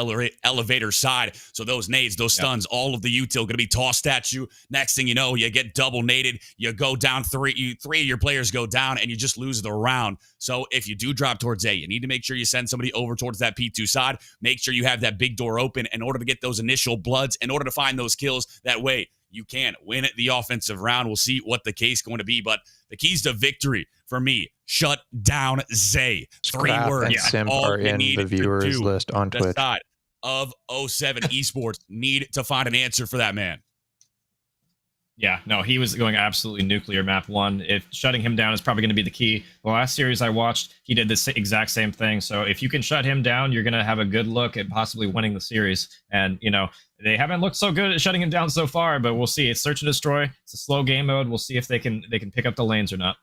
elevator side. So those nades, those stuns, all of the util going to be tossed at you. Next thing you know, you get double naded. You go down 3 of your players go down and you just lose the round. So if you do drop towards A, you need to make sure you send somebody over towards that P2 side. Make sure you have that big door open in order to get those initial bloods, in order to find those kills. That way you can win the offensive round. We'll see what the case going to be, but the keys to victory for me: shut down Zay. 3 words. And Sim are in the viewers list on Twitch. The side of 07 Esports need to find an answer for that man. Yeah, no, he was going absolutely nuclear map 1. If shutting him down is probably going to be the key. The last series I watched, he did the exact same thing. So if you can shut him down, you're going to have a good look at possibly winning the series. And, they haven't looked so good at shutting him down so far, but we'll see. It's search and destroy. It's a slow game mode. We'll see if they can pick up the lanes or not.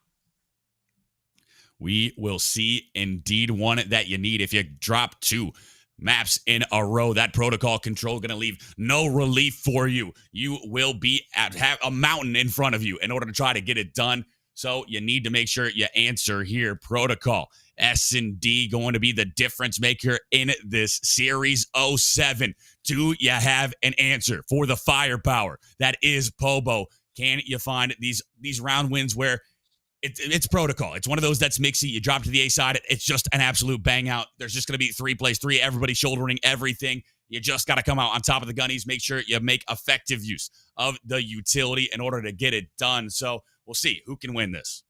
We will see. Indeed, one that you need. If you drop 2 maps in a row, that protocol control going to leave no relief for you. You will be have a mountain in front of you in order to try to get it done. So you need to make sure you answer here. Protocol S&D going to be the difference maker in this series. 07. Do you have an answer for the firepower that is Pobo? Can you find these round wins where it's protocol? It's one of those that's mixy. You drop to the A side, it's just an absolute bang out. There's just going to be 3 plays 3, everybody shouldering everything. You just got to come out on top of the gunnies. Make sure you make effective use of the utility in order to get it done. So we'll see who can win this.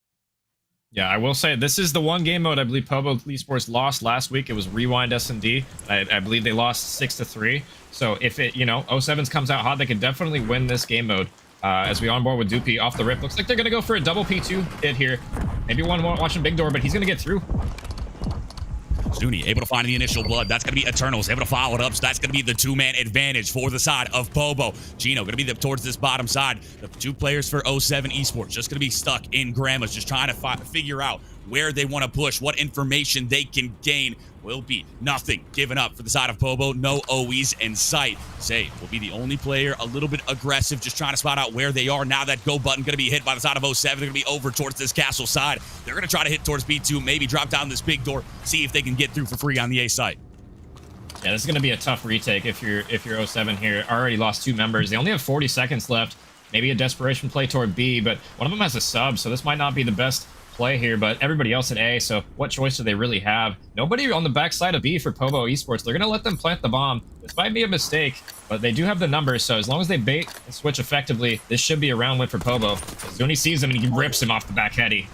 Yeah, I will say this is the one game mode I believe Pobo Esports lost last week. It was Rewind S&D. I believe they lost 6-3. So if it, 07s comes out hot, they could definitely win this game mode. As we onboard with Doopy off the rip. Looks like they're going to go for a double P2 hit here. Maybe one watching Big Door, but he's going to get through. Zuni able to find the initial blood. That's going to be Eternals able to follow it up. So that's going to be the two-man advantage for the side of Pobo. Gino going to be towards this bottom side. The two players for 07 Esports just going to be stuck in Grandma's, just trying to figure out where they want to push, what information they can gain. Will be nothing given up for the side of Pobo. No OEs in sight. Zay will be the only player a little bit aggressive, just trying to spot out where they are. Now that go button going to be hit by the side of 07. They're going to be over towards this castle side. They're going to try to hit towards B2, maybe drop down this big door, see if they can get through for free on the A site. Yeah, this is going to be a tough retake if you're 07 here. Already lost 2 members. They only have 40 seconds left. Maybe a desperation play toward B, but one of them has a sub, so this might not be the best play here, but everybody else at A, so what choice do they really have? Nobody on the backside of B for Pobo Esports. They're going to let them plant the bomb. This might be a mistake, but they do have the numbers, so as long as they bait and switch effectively, this should be a round win for Pobo. Zuni sees him and he rips him off the back heady.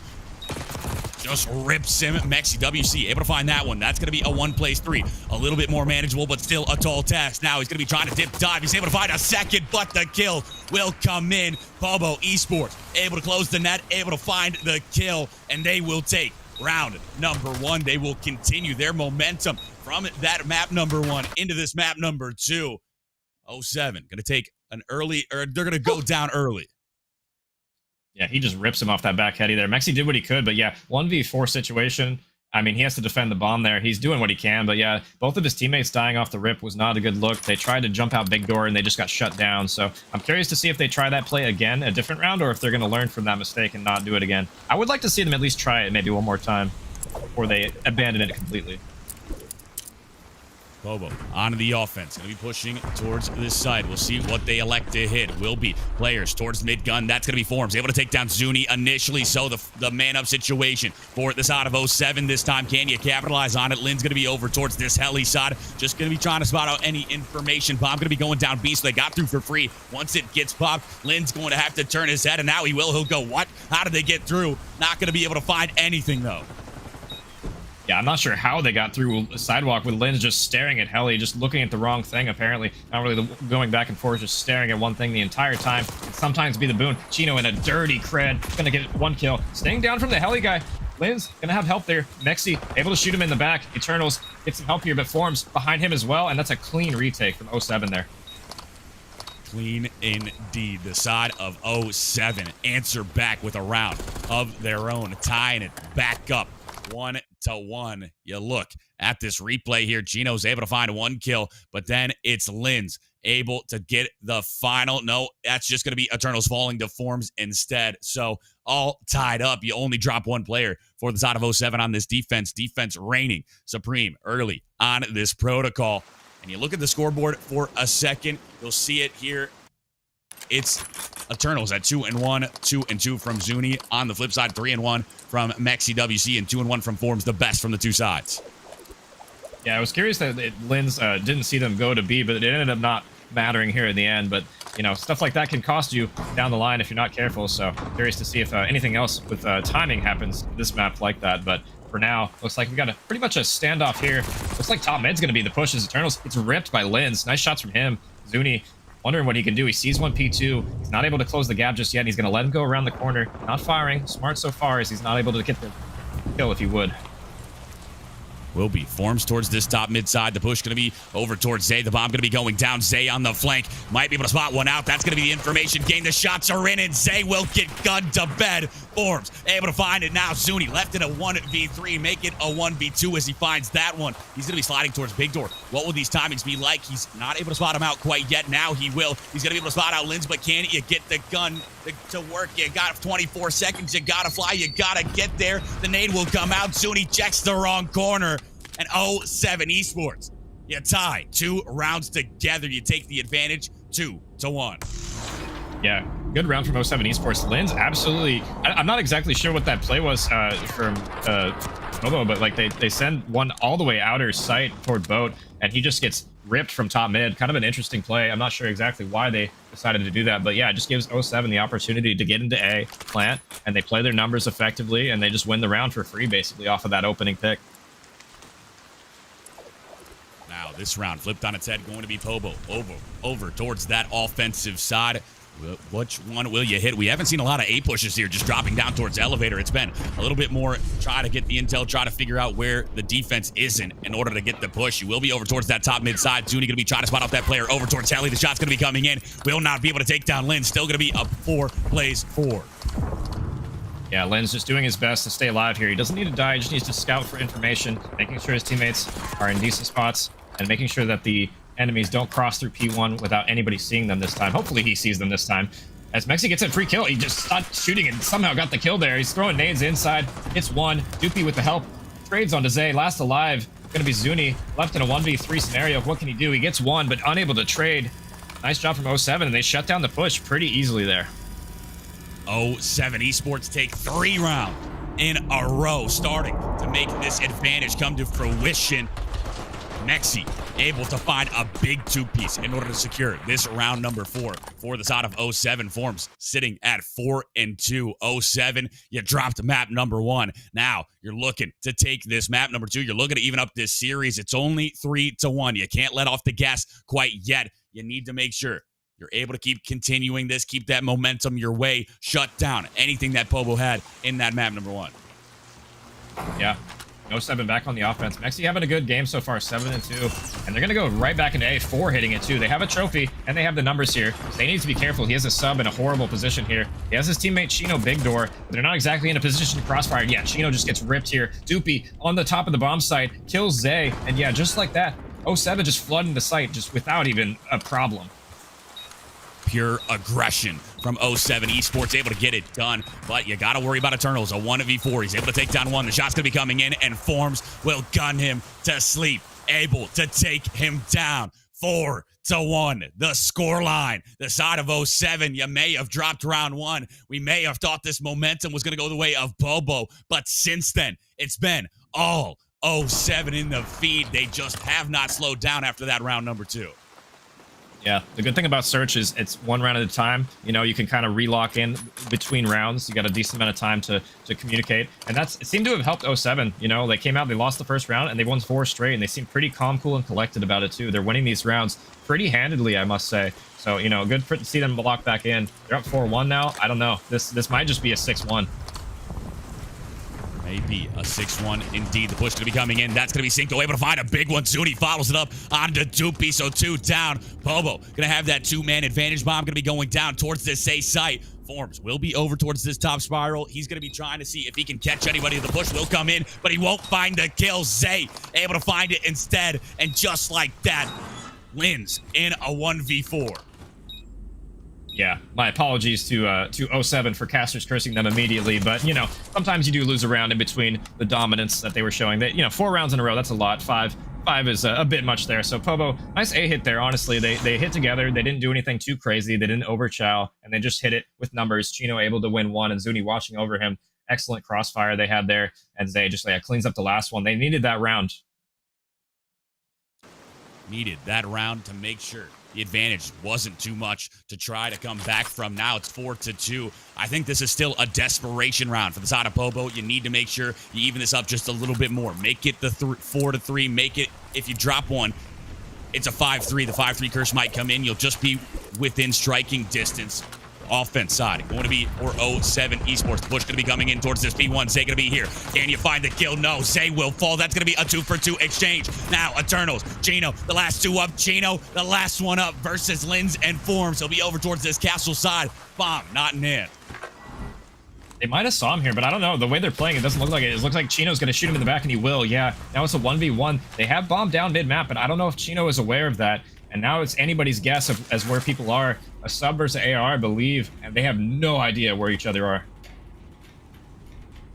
Just rips him. Mexi WC able to find that one. That's going to be a 1-3. A little bit more manageable, but still a tall task. Now he's going to be trying to dip dive. He's able to find a second, but the kill will come in. Pobo Esports able to close the net, able to find the kill, and they will take round number 1. They will continue their momentum from that map number 1 into this map number 2. 07 going to take an early, or they're going to go down early. Yeah, he just rips him off that back heady there. Mexi did what he could, but yeah, 1v4 situation. I mean, he has to defend the bomb there. He's doing what he can, but yeah, both of his teammates dying off the rip was not a good look. They tried to jump out big door, and they just got shut down. So I'm curious to see if they try that play again, a different round, or if they're going to learn from that mistake and not do it again. I would like to see them at least try it maybe one more time before they abandon it completely. Pobo onto the offense. Going to be pushing towards this side. We'll see what they elect to hit. Will be players towards mid-gun. That's going to be Forms. Able to take down Zuni initially. So the man-up situation for the side of 07 this time. Can you capitalize on it? Lynn's going to be over towards this heli side. Just going to be trying to spot out any information. Bomb going to be going down B, so they got through for free. Once it gets popped, Lynn's going to have to turn his head, and now he will. He'll go, what? How did they get through? Not going to be able to find anything, though. Yeah, I'm not sure how they got through the sidewalk with Lynn's just staring at heli, just looking at the wrong thing, apparently. Not really going back and forth, just staring at one thing the entire time. Can sometimes be the boon. Chino in a dirty cred, gonna get 1 kill. Staying down from the heli guy. Lynn's gonna have help there. Mexi able to shoot him in the back. Eternals get some help here, but Forms behind him as well, and that's a clean retake from 07 there. Clean indeed. The side of 07 answer back with a round of their own, tying it back up 1-1. You look at this replay here. Gino's able to find 1 kill, but then it's Lynn's able to get the final. No, that's just going to be Eternals falling to Forms instead. So all tied up. You only drop 1 player for the side of 07 on this defense. Defense reigning supreme early on this protocol. And you look at the scoreboard for a second, you'll see it here. It's Eternals at 2-1, 2-2 from Zuni. On the flip side, 3-1 from Mexi WC and 2-1 from Forms, the best from the two sides. Yeah, I was curious that Lynn's didn't see them go to B, but it ended up not mattering here in the end. But, stuff like that can cost you down the line if you're not careful. So curious to see if anything else with timing happens this map like that. But for now, looks like we've got pretty much a standoff here. Looks like top mid's going to be the push as Eternals. It's ripped by Lynn's. Nice shots from him. Zuni wondering what he can do. He sees 1 P2. He's not able to close the gap just yet. He's going to let him go around the corner. Not firing. Smart so far as he's not able to get the kill if he would. Will be Forms towards this top mid side. The push going to be over towards Zay. The bomb going to be going down. Zay on the flank. Might be able to spot one out. That's going to be the information gain. The shots are in, and Zay will get gunned to bed. Forms able to find it now. Zuni left it a 1v3. Make it a 1v2 as he finds that one. He's going to be sliding towards Big Door. What will these timings be like? He's not able to spot him out quite yet. Now he will. He's going to be able to spot out Lynn's, but can you get the gun to work? You got 24 seconds. You got to fly. You got to get there. The nade will come out. Zuni checks the wrong corner. And 07 Esports, you tie 2 rounds together. You take the advantage 2-1. Yeah, good round from 07 Esports. Lynn's absolutely, I'm not exactly sure what that play was from Bobo, but like they send one all the way outer sight toward boat, and he just gets ripped from top mid. Kind of an interesting play. I'm not sure exactly why they decided to do that, but yeah, it just gives 07 the opportunity to get into A, plant, and they play their numbers effectively, and they just win the round for free, basically, off of that opening pick. Now, this round flipped on its head, going to be Pobo over towards that offensive side. Which one will you hit? We haven't seen a lot of A pushes here, just dropping down towards elevator. It's been a little bit more try to get the intel, try to figure out where the defense isn't in order to get the push. You will be over towards that top mid side. Zuni going to be trying to spot out that player over towards Helly. The shot's going to be coming in. Will not be able to take down Lin. Still going to be up 4 plays 4. Yeah, Lin's just doing his best to stay alive here. He doesn't need to die. He just needs to scout for information, making sure his teammates are in decent spots, and making sure that the enemies don't cross through P1 without anybody seeing them this time. Hopefully he sees them this time. As Mexi gets a free kill, he just stopped shooting and somehow got the kill there. He's throwing nades inside. Hits one. Doopy with the help. Trades onto Zay. Last alive. Gonna be Zuni. Left in a 1v3 scenario. What can he do? He gets one, but unable to trade. Nice job from 07, and they shut down the push pretty easily there. 07 Esports take 3 rounds in a row, starting to make this advantage come to fruition. Mexi able to find a big 2-piece in order to secure this round number 4 for the side of 07. Forms sitting at 4-2. 07, you dropped map number 1. Now you're looking to take this map number 2. You're looking to even up this series. It's only 3-1. You can't let off the gas quite yet. You need to make sure you're able to keep continuing this, keep that momentum your way, shut down anything that Pobo had in that map number 1. Yeah. 07 back on the offense. Mexi having a good game so far, 7-2. And they're going to go right back into A4 hitting it too. They have a trophy and they have the numbers here. They need to be careful. He has a sub in a horrible position here. He has his teammate Chino big door, but they're not exactly in a position to crossfire. Yeah, Chino just gets ripped here. Doopy on the top of the bomb site kills Zay. And yeah, just like that, 07 just flooding the site just without even a problem. Pure aggression from 07 Esports, able to get it done, but you got to worry about Eternals. A 1v4. He's able to take down one. The shot's going to be coming in, and Forms will gun him to sleep. Able to take him down. 4-1. The score line. The side of 07, you may have dropped round 1. We may have thought this momentum was going to go the way of Bobo, but since then, it's been all 07 in the feed. They just have not slowed down after that round number 2. Yeah, the good thing about Search is it's 1 round at a time. You know, you can kind of relock in between rounds. You got a decent amount of time to communicate. And it seemed to have helped 07. You know, they came out, they lost the first round, and they won 4 straight, and they seem pretty calm, cool, and collected about it, too. They're winning these rounds pretty handedly, I must say. So, you know, good to see them lock back in. They're up 4-1 now. I don't know. This might just be a 6-1. Maybe a 6-1 indeed. The push going to be coming in. That's going to be Cinco able to find a big one. Zuni follows it up onto Doopy. So 2 down. Pobo going to have that 2-man advantage. Bomb going to be going down towards this A site. Forms will be over towards this top spiral. He's going to be trying to see if he can catch anybody. The push will come in, but he won't find the kill. Zay able to find it instead. And just like that, wins in a 1v4. Yeah, my apologies to 07 for casters cursing them immediately, but, you know, sometimes you do lose a round in between the dominance that they were showing. That, you know, 4 rounds in a row, that's a lot. 5 is a bit much there. So Pobo, nice A hit there, honestly. They hit together. They didn't do anything too crazy. They didn't overchow, and they just hit it with numbers. Chino able to win 1, and Zuni watching over him. Excellent crossfire they had there, and Zay just cleans up the last one. They needed that round. Needed that round to make sure the advantage wasn't too much to try to come back from. Now it's 4-2. I think this is still a desperation round for the side of Pobo. You need to make sure you even this up just a little bit more. Make it the 4-3. Make it, if you drop one, it's a 5-3. The 5-3 curse might come in. You'll just be within striking distance. Offense side going to be for 07 Esports. The push going to be coming in towards this P1. Zay going to be here. Can you find the kill? No. Zay will fall. That's going to be a 2-for-2 exchange. Now Eternals. Chino, the last 2 up. Chino, the last one up versus Lins and Forms. He'll be over towards this castle side. Bomb, not in. They might have saw him here, but I don't know. The way they're playing, it doesn't look like it. It looks like Chino's going to shoot him in the back, and he will. Yeah, now it's a 1v1. They have bombed down mid-map, but I don't know if Chino is aware of that. And now it's anybody's guess as where people are. A sub versus AR, I believe, and they have no idea where each other are.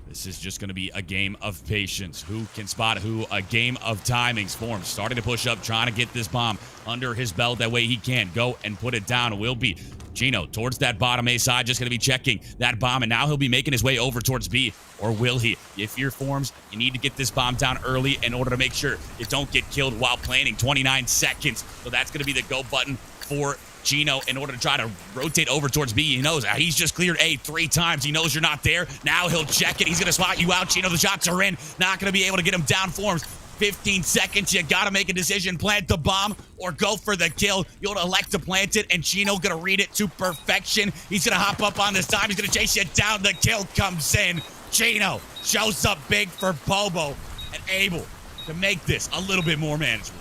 This is just going to be a game of patience. Who can spot who? A game of timings. Forms starting to push up, trying to get this bomb under his belt. That way he can go and put it down. It will be Chino towards that bottom A side, just going to be checking that bomb, and now he'll be making his way over towards B. Or will he? If you're Forms, you need to get this bomb down early in order to make sure you don't get killed while planning. 29 seconds. So that's going to be the go button for Chino in order to try to rotate over towards B. He knows he's just cleared A 3 times. He knows you're not there. Now he'll check it. He's going to spot you out. Chino, the shots are in. Not going to be able to get him down. Forms. 15 seconds. You got to make a decision. Plant the bomb or go for the kill. You'll elect to plant it, and Chino going to read it to perfection. He's going to hop up on this time. He's going to chase you down. The kill comes in. Chino shows up big for Pobo and able to make this a little bit more manageable.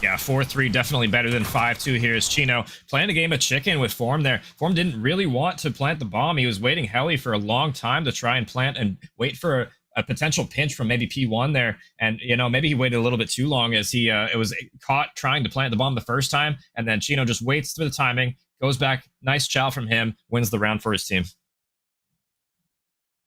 Yeah, 4-3 definitely better than 5-2 here as Chino playing a game of chicken with Form there. Form didn't really want to plant the bomb. He was waiting heli for a long time to try and plant and wait for a potential pinch from maybe P1 there. And, maybe he waited a little bit too long as he it was caught trying to plant the bomb the first time. And then Chino just waits for the timing, goes back. Nice chow from him, wins the round for his team.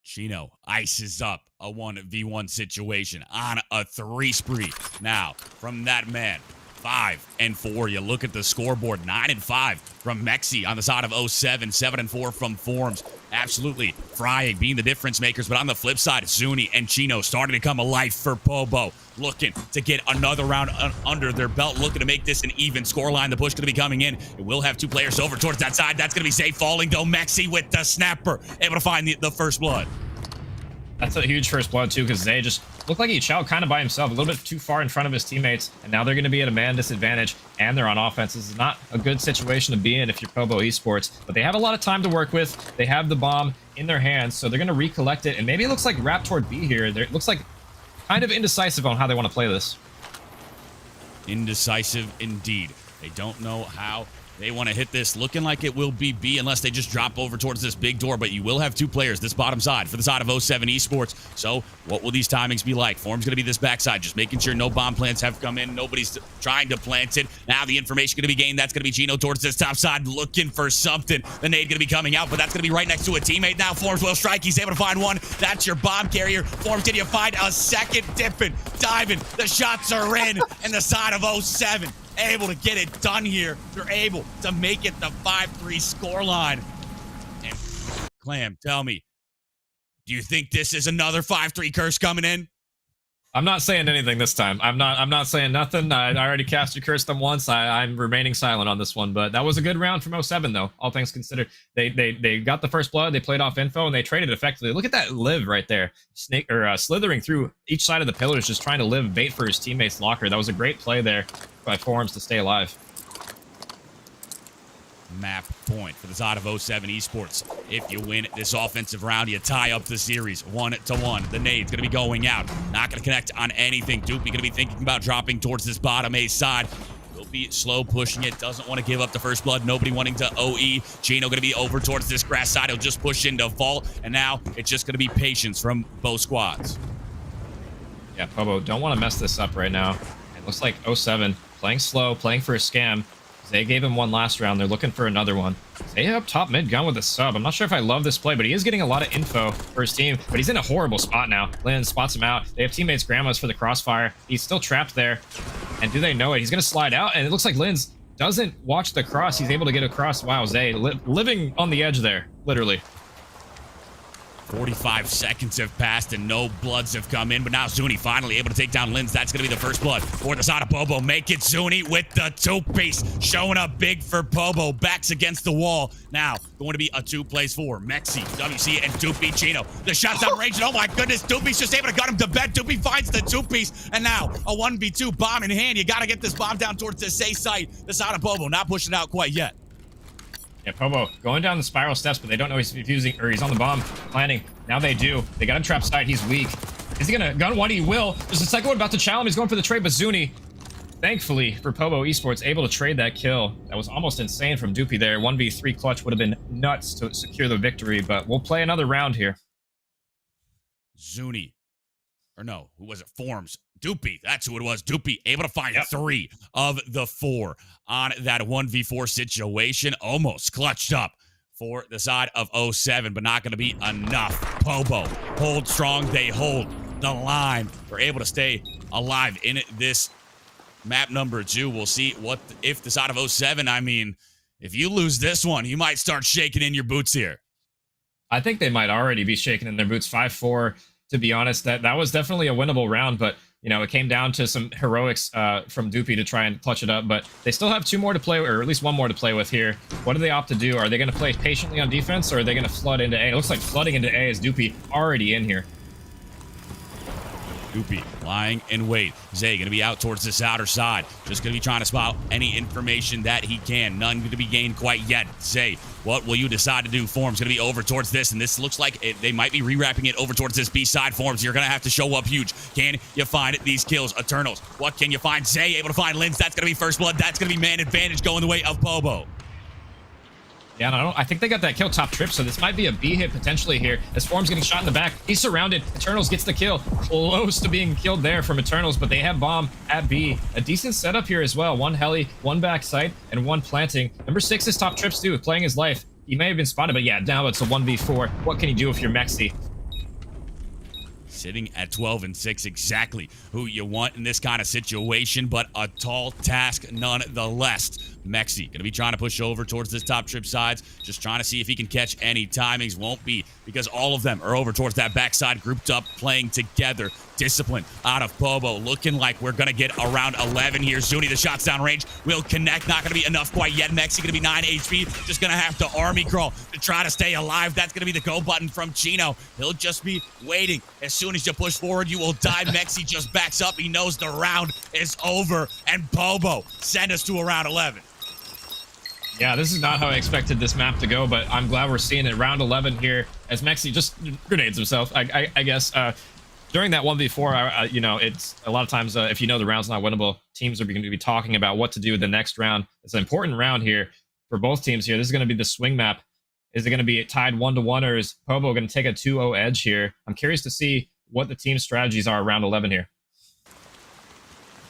Chino ices up a 1v1 situation on a 3 spree. Now, from that man, 5-4. You look at the scoreboard, 9-5 from Mexi on the side of 07, 7-4 from Forms. Absolutely frying, being the difference makers. But on the flip side, Zuni and Chino starting to come alive for Pobo. Looking to get another round under their belt, looking to make this an even scoreline. The push going to be coming in. It will have 2 players over towards that side. That's going to be safe falling, though. Mexi with the snapper, able to find the first blood. That's a huge first blood, too, because Zay just looked like he chowed kind of by himself, a little bit too far in front of his teammates, and now they're going to be at a man disadvantage, and they're on offense. This is not a good situation to be in if you're Pobo Esports, but they have a lot of time to work with. They have the bomb in their hands, so they're going to recollect it, and maybe it looks like wrap toward B here. It looks like kind of indecisive on how they want to play this. Indecisive indeed. They don't know how they want to hit this. Looking like it will be B unless they just drop over towards this big door, but you will have 2 players this bottom side for the side of 07 Esports. So what will these timings be like? Form's going to be this backside, just making sure no bomb plants have come in. Nobody's trying to plant it. Now the information going to be gained. That's going to be Chino towards this top side looking for something. The nade going to be coming out, but that's going to be right next to a teammate. Now Forms will strike. He's able to find one. That's your bomb carrier. Forms, can you find a second? Dipping, diving. The shots are in, and the side of 07 able to get it done here. They're able to make it the 5-3 scoreline. And Clam, tell me, do you think this is another 5-3 curse coming in? I'm not saying anything this time. I'm not saying nothing. I already cast a curse them once. I'm remaining silent on this one, but that was a good round from 07 though, all things considered. They got the first blood, they played off info, and they traded effectively. Look at that live right there. Slithering through each side of the pillars, just trying to live bait for his teammate's locker. That was a great play there by Forms to stay alive. Map point for the side of 07 Esports. If you win this offensive round, you tie up the series 1-1. The nade's going to be going out. Not going to connect on anything. Doopy going to be thinking about dropping towards this bottom A side. Will be slow pushing it. Doesn't want to give up the first blood. Nobody wanting to OE. Chino going to be over towards this grass side. He'll just push into vault. And now it's just going to be patience from both squads. Yeah, Pobo, don't want to mess this up right now. It looks like 07 playing slow, playing for a scam. They gave him one last round. They're looking for another one. They up top mid gun with a sub. I'm not sure if I love this play, but he is getting a lot of info for his team. But he's in a horrible spot now. Lynn spots him out. They have teammates grandmas for the crossfire. He's still trapped there. And do they know it? He's going to slide out. And it looks like Lynn's doesn't watch the cross. He's able to get across. Wow, Zay living on the edge there, literally. 45 seconds have passed and no bloods have come in, but now Zuni finally able to take down Linz. That's going to be the first blood for the side of Pobo. Make it Zuni with the 2-piece, showing up big for Pobo. Backs against the wall. Now going to be a 2-4. Mexi, WC, and Doopy Chino. The shot's out range, and oh my goodness, Doopy's just able to gun him to bed. Doopy finds the 2-piece, and now a 1v2 bomb in hand. You got to get this bomb down towards the safe site. The side of Pobo not pushing out quite yet. Yeah, Pobo going down the spiral steps, but they don't know he's defusing, or he's on the bomb planning. Now they do. They got him trapped side. He's weak. Is he gonna gun one? He will. There's a second one about to challenge him. He's going for the trade, but Zuni, thankfully for Pobo Esports, able to trade that kill. That was almost insane from Doopy there. 1v3 clutch would have been nuts to secure the victory, but we'll play another round here. Zuni. Or no, who was it? Forms. Doopy. That's who it was. Doopy able to find 3 of the 4 on that 1v4 situation. Almost clutched up for the side of 07, but not going to be enough. Pobo hold strong. They hold the line. They're able to stay alive in this map number 2. We'll see what if the side of 07, I mean, If you lose this one, you might start shaking in your boots here. I think they might already be shaking in their boots. 5-4, to be honest. That was definitely a winnable round, but it came down to some heroics from Doopy to try and clutch it up. But they still have 2 more to play, or at least 1 more to play with here. What do they opt to do? Are they going to play patiently on defense, or are they going to flood into A? It looks like flooding into A is Doopy already in here. Doopy lying in wait. Zay going to be out towards this outer side. Just going to be trying to spot any information that he can. None going to be gained quite yet. Zay, what will you decide to do? Form's going to be over towards this, and this looks like they might be rewrapping it over towards this B side. Forms, you're going to have to show up huge. Can you find these kills? Eternals, what can you find? Zay able to find Lins. That's going to be first blood. That's going to be man advantage going the way of Pobo. Yeah, I think they got that kill top trip, so this might be a B hit potentially here. As Form's getting shot in the back, he's surrounded. Eternals gets the kill. Close to being killed there from Eternals, but they have bomb at B. A decent setup here as well. 1 heli, 1 back site, and 1 planting. Number 6 is top trips too, playing his life. He may have been spotted, but yeah, now it's a 1v4. What can you do if you're Mexi? Sitting at 12 and 6, exactly who you want in this kind of situation, but a tall task nonetheless. Mexi gonna be trying to push over towards this top trip sides, just trying to see if he can catch any timings. Won't be, because all of them are over towards that backside, grouped up, playing together. Discipline out of Pobo, looking like we're gonna get around 11 here. Zuni, the shots down range will connect, not gonna be enough quite yet. Mexi gonna be 9 HP, just gonna have to army crawl to try to stay alive. That's gonna be the go button from Chino. He'll just be waiting. As soon as you push forward, you will die. Mexi just backs up. He knows the round is over, and Pobo send us to around 11. Yeah, this is not how I expected this map to go, but I'm glad we're seeing it. Round 11 here, as Mexi just grenades himself, I guess. During that 1v4, it's a lot of times, if you know the round's not winnable, teams are going to be talking about what to do the next round. It's an important round here for both teams here. This is going to be the swing map. Is it going to be tied 1-1, or is Pobo going to take a 2-0 edge here? I'm curious to see what the team's strategies are around 11 here.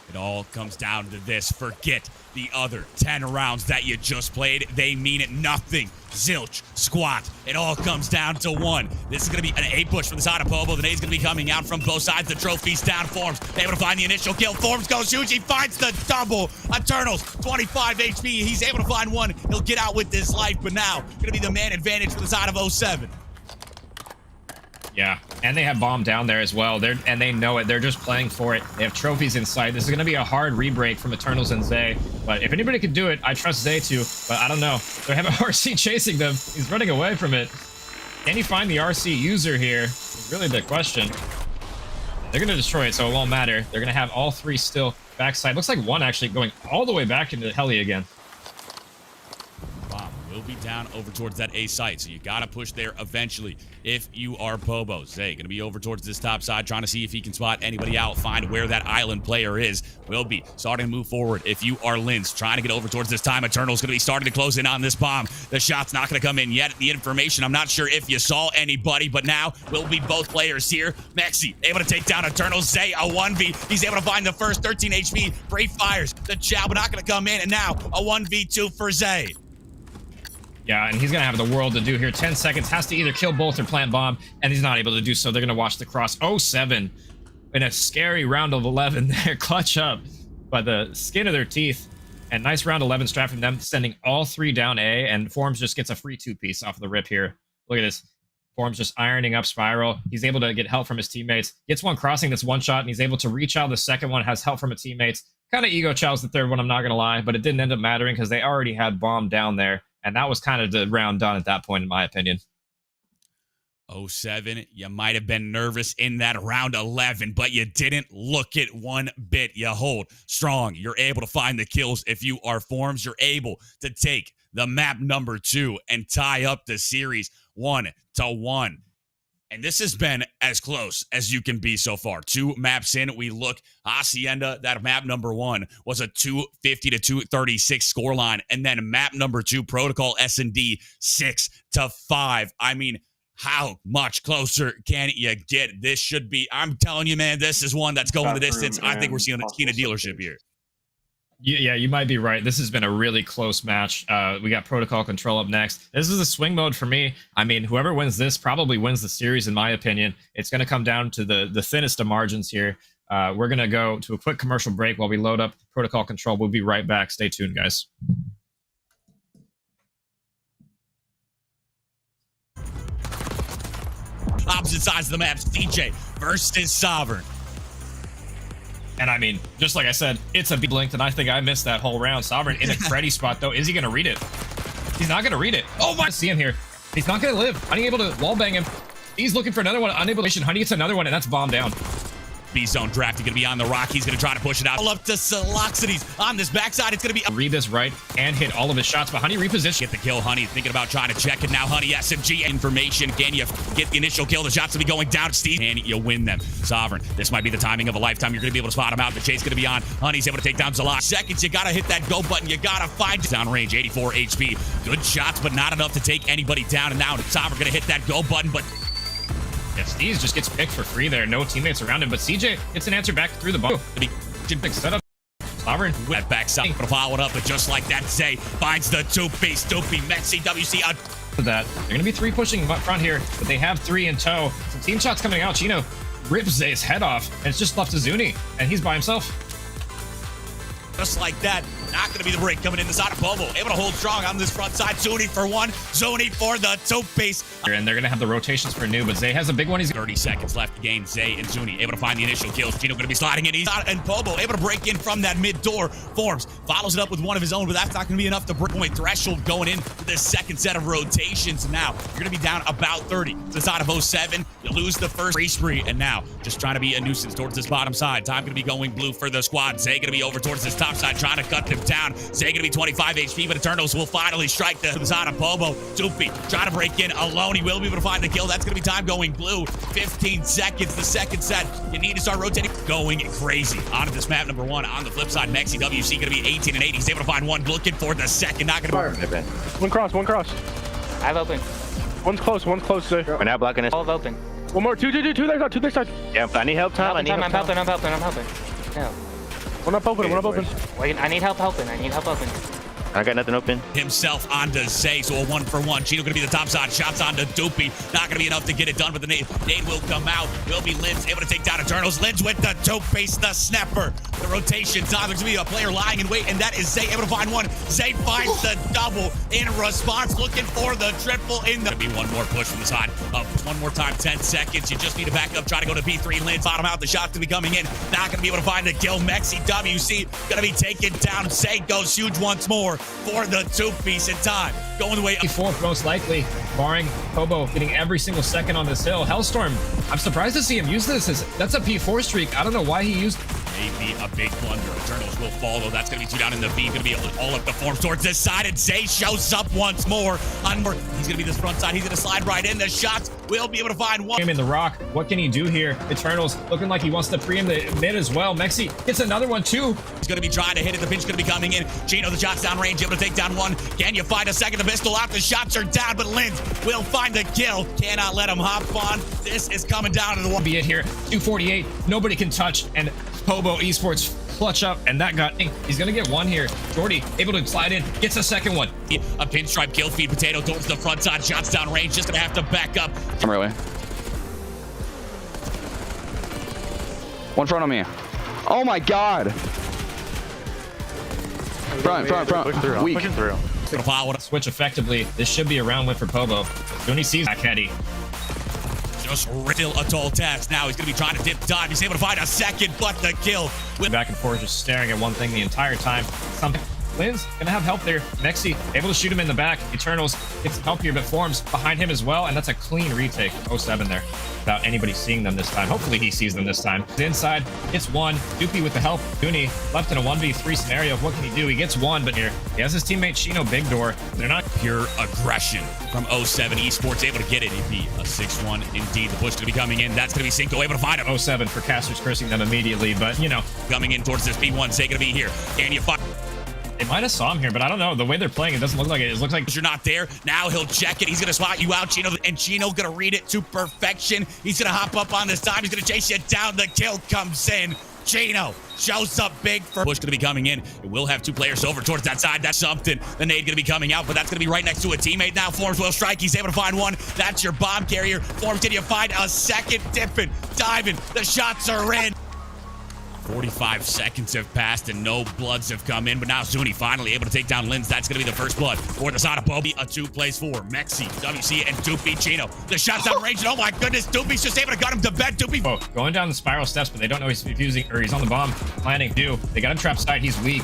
It all comes down to this. Forget the other 10 rounds that you just played. They mean nothing. Zilch, squat. It all comes down to 1. This is going to be an A push from the side of Pobo. The nade's going to be coming out from both sides. The trophy's down. Forms able to find the initial kill. Forms goes huge. He finds the double. Eternals, 25 HP. He's able to find 1. He'll get out with his life, but now going to be the man advantage for the side of 07. Yeah, and they have bomb down there as well. And they know it. They're just playing for it. They have trophies in sight. This is going to be a hard re-break from Eternals and Zay. But if anybody could do it, I trust Zay to. But I don't know. They have a RC chasing them. He's running away from it. Can he find the RC user here? Is really the question. They're going to destroy it, so it won't matter. They're going to have all 3 still backside. Looks like 1 actually going all the way back into the heli again. Will be down over towards that A site, so you gotta push there eventually if you are Pobo. Zay gonna be over towards this top side, trying to see if he can spot anybody out, find where that island player is. Will be starting to move forward if you are Lins, trying to get over towards this time. Eternal's gonna be starting to close in on this bomb. The shot's not gonna come in yet. The information, I'm not sure if you saw anybody, but now will be both players here. Mexi able to take down Eternal. Zay a 1v. He's able to find the first 13 HP. Brave fires the chow, but not gonna come in, and now a 1v2 for Zay. Yeah, and he's going to have the world to do here. 10 seconds, has to either kill both or plant bomb, and he's not able to do so. They're going to watch the cross. 07 in a scary round of 11 there. Clutch up by the skin of their teeth. And nice round 11 strat from them, sending all 3 down A, and Forms just gets a free 2-piece off of the rip here. Look at this. Forms just ironing up Spiral. He's able to get help from his teammates. Gets one crossing that's 1 shot, and he's able to reach out the second one, has help from his teammates. Kind of ego chows the third one, I'm not going to lie, but it didn't end up mattering because they already had bomb down there. And that was kind of the round done at that point, in my opinion. 07, you might have been nervous in that round 11, but you didn't look it one bit. You hold strong. You're able to find the kills. If you are Forms, you're able to take the map number 2 and tie up the series 1-1. And this has been as close as you can be so far. 2 maps in, we look. Hacienda, that map number 1 was a 250 to 236 scoreline. And then map number 2, Protocol S&D, 6-5. I mean, how much closer can you get? This should be, I'm telling you, man, this is one that's going the distance. I think we're seeing a dealership here. Yeah, you might be right. This has been a really close match. We got Protocol Control up next. This is a swing mode for me. I mean, whoever wins this probably wins the series, in my opinion. It's going to come down to the thinnest of margins here. We're going to go to a quick commercial break while we load up Protocol Control. We'll be right back. Stay tuned, guys. Opposite sides of the maps, DJ versus Sovereign. And I mean, just like I said, it's a blinked, and I think I missed that whole round. Sovereign in a Freddy spot, though. Is he going to read it? He's not going to read it. Oh, my. See him here. He's not going to live. Unable to wall bang him. He's looking for another one. Unable to. Honey gets another one, and that's bomb down. B-zone drafting going to be on the rock. He's going to try to push it out. All up to Saloxides on this backside. It's going to be... Read this right and hit all of his shots, but Honey reposition. Get the kill. Honey thinking about trying to check it now. Honey, SMG information. Can you get the initial kill? The shots will be going down. Steve, and you win them. Sovereign, this might be the timing of a lifetime. You're going to be able to spot him out. The chase going to be on. Honey's able to take down Zalak. Seconds, you got to hit that go button. You got to find down range, 84 HP. Good shots, but not enough to take anybody down. And now Sovereign going to hit that go button, but... Yeah, Steez just gets picked for free there. No teammates around him, but CJ gets an answer back through the bomb. Big setup. Sovereign with that backside. But follow it up, but just like that, Zay finds the two-piece Doopy Mexi WC on that. They're going to be 3 pushing up front here, but they have 3 in tow. Some team shots coming out. Chino rips Zay's head off, and it's just left to Zuni, and he's by himself. Just like that. Not going to be the break coming in the side of Bobo. Able to hold strong on this front side. Zuni for 1. Zuni for the two-piece. And they're going to have the rotations for new, but Zay has a big one. He's 30 seconds left to gain. Zay and Zuni able to find the initial kills. Chino going to be sliding in. He's out, and Bobo able to break in from that mid door. Forms. Follows it up with one of his own, but that's not going to be enough to break point threshold going in to this second set of rotations. Now, you're going to be down about 30 to the side of 07. You lose the first free spree, and now just trying to be a nuisance towards this bottom side. Time going to be going blue for the squad. Zay going to be over towards this top side, trying to cut them down. Zay going to be 25 HP, but Eternals will finally strike the side of Bobo. Doopy trying to break in alone. He will be able to find the kill. That's going to be time going blue. 15 seconds, the second set. You need to start rotating. Going crazy. Onto this map, number 1. On the flip side, Mexi WC going to be 18 and 8. He's able to find one. Looking for the second. Not going to be. One cross. I have open. One's close, Zay. We're not blocking this. All open. One more. Two their side. Yeah, I need help, Tom. I'm helping. No. One up open. Wait, I need help open. I got nothing open. Himself onto Zay, so a 1-for-1. Chino going to be the top side. Shots onto Doopy. Not going to be enough to get it done, but the nade will come out. Will be Linz able to take down Eternals. Linz with the two-piece, the snapper. The rotation time. There's going to be a player lying in wait, and that is Zay able to find one. Zay finds the double in response, looking for the triple in the... Going to be one more push from the side. One more time, 10 seconds. You just need to back up. Try to go to B3. Linz bottom out. The shot's going to be coming in. Not going to be able to find the kill. Mexi WC going to be taken down. Zay goes huge once more for the two-piece in time. Going the way up. 4th most likely, barring Kobo getting every single second on this hill. Hellstorm, I'm surprised to see him use this. That's a P4 streak. I don't know why he used... Maybe a big blunder. Eternals will follow. That's going to be 2 down in the V. Going to be all up the forms towards this side, and Zay shows up once more. He's going to be this front side. He's going to slide right in. The shots will be able to find one. Him in the rock. What can he do here? Eternals looking like he wants to pre-em the mid as well. Mexi gets another one too. He's going to be trying to hit it. The pinch going to be coming in. Chino, the shot's down range, able to take down one. Can you find a second? The pistol out. The shots are down, but Linz will find the kill. Cannot let him hop on. This is coming down to the one. Be it here. 248. Nobody can touch, and Pobo Esports clutch up, and that got... He's gonna get one here. Jordy able to slide in, gets a second one. A pinstripe kill feed. Potato towards the front side. Shots down range. Just gonna have to back up. I'm right away. One front on me. Oh my god. Front. Weak. Pushing through. Gonna follow it. Switch effectively. This should be a round win for Pobo. Johnny sees that caddy. Just still a tall task. Now he's going to be trying to dip dive. He's able to find a second, but the kill. Back and forth, just staring at one thing the entire time. Lynn's gonna have help there. Mexi able to shoot him in the back. Eternals gets help here, but Forms behind him as well, and that's a clean retake. 07 there, without anybody seeing them this time. Hopefully he sees them this time. Inside, it's one. Doopy with the help. Dooney left in a 1v3 scenario. What can he do? He gets one, but here he has his teammate Chino big door. They're not pure aggression from 07 Esports, able to get it. It'd be a 6-1 indeed. The push to be coming in. That's gonna be Cinco able to find him. 07 for casters cursing them immediately, but you know, coming in towards this B1. Say gonna be here. Can you find? They might have saw him here, but I don't know. The way they're playing, it doesn't look like it. It looks like you're not there. Now he'll check it. He's going to spot you out, Chino. And Chino going to read it to perfection. He's going to hop up on this time. He's going to chase you down. The kill comes in. Chino shows up big for push going to be coming in. It will have two players over towards that side. That's something. The nade going to be coming out, but that's going to be right next to a teammate now. Forms will strike. He's able to find one. That's your bomb carrier. Forms, can you find a second? Dipping, diving. The shots are in. 45 seconds have passed and no bloods have come in, but now Zuni finally able to take down Lins. That's going to be the first blood for the side of Bobby. A 2 plays for Mexi, WC, and Doopy Chino. The shot's on range, and oh my goodness, Doopy's just able to got him to bed. Doopy going down the spiral steps, but they don't know he's defusing, or he's on the bomb planning. They got him trapped side. He's weak.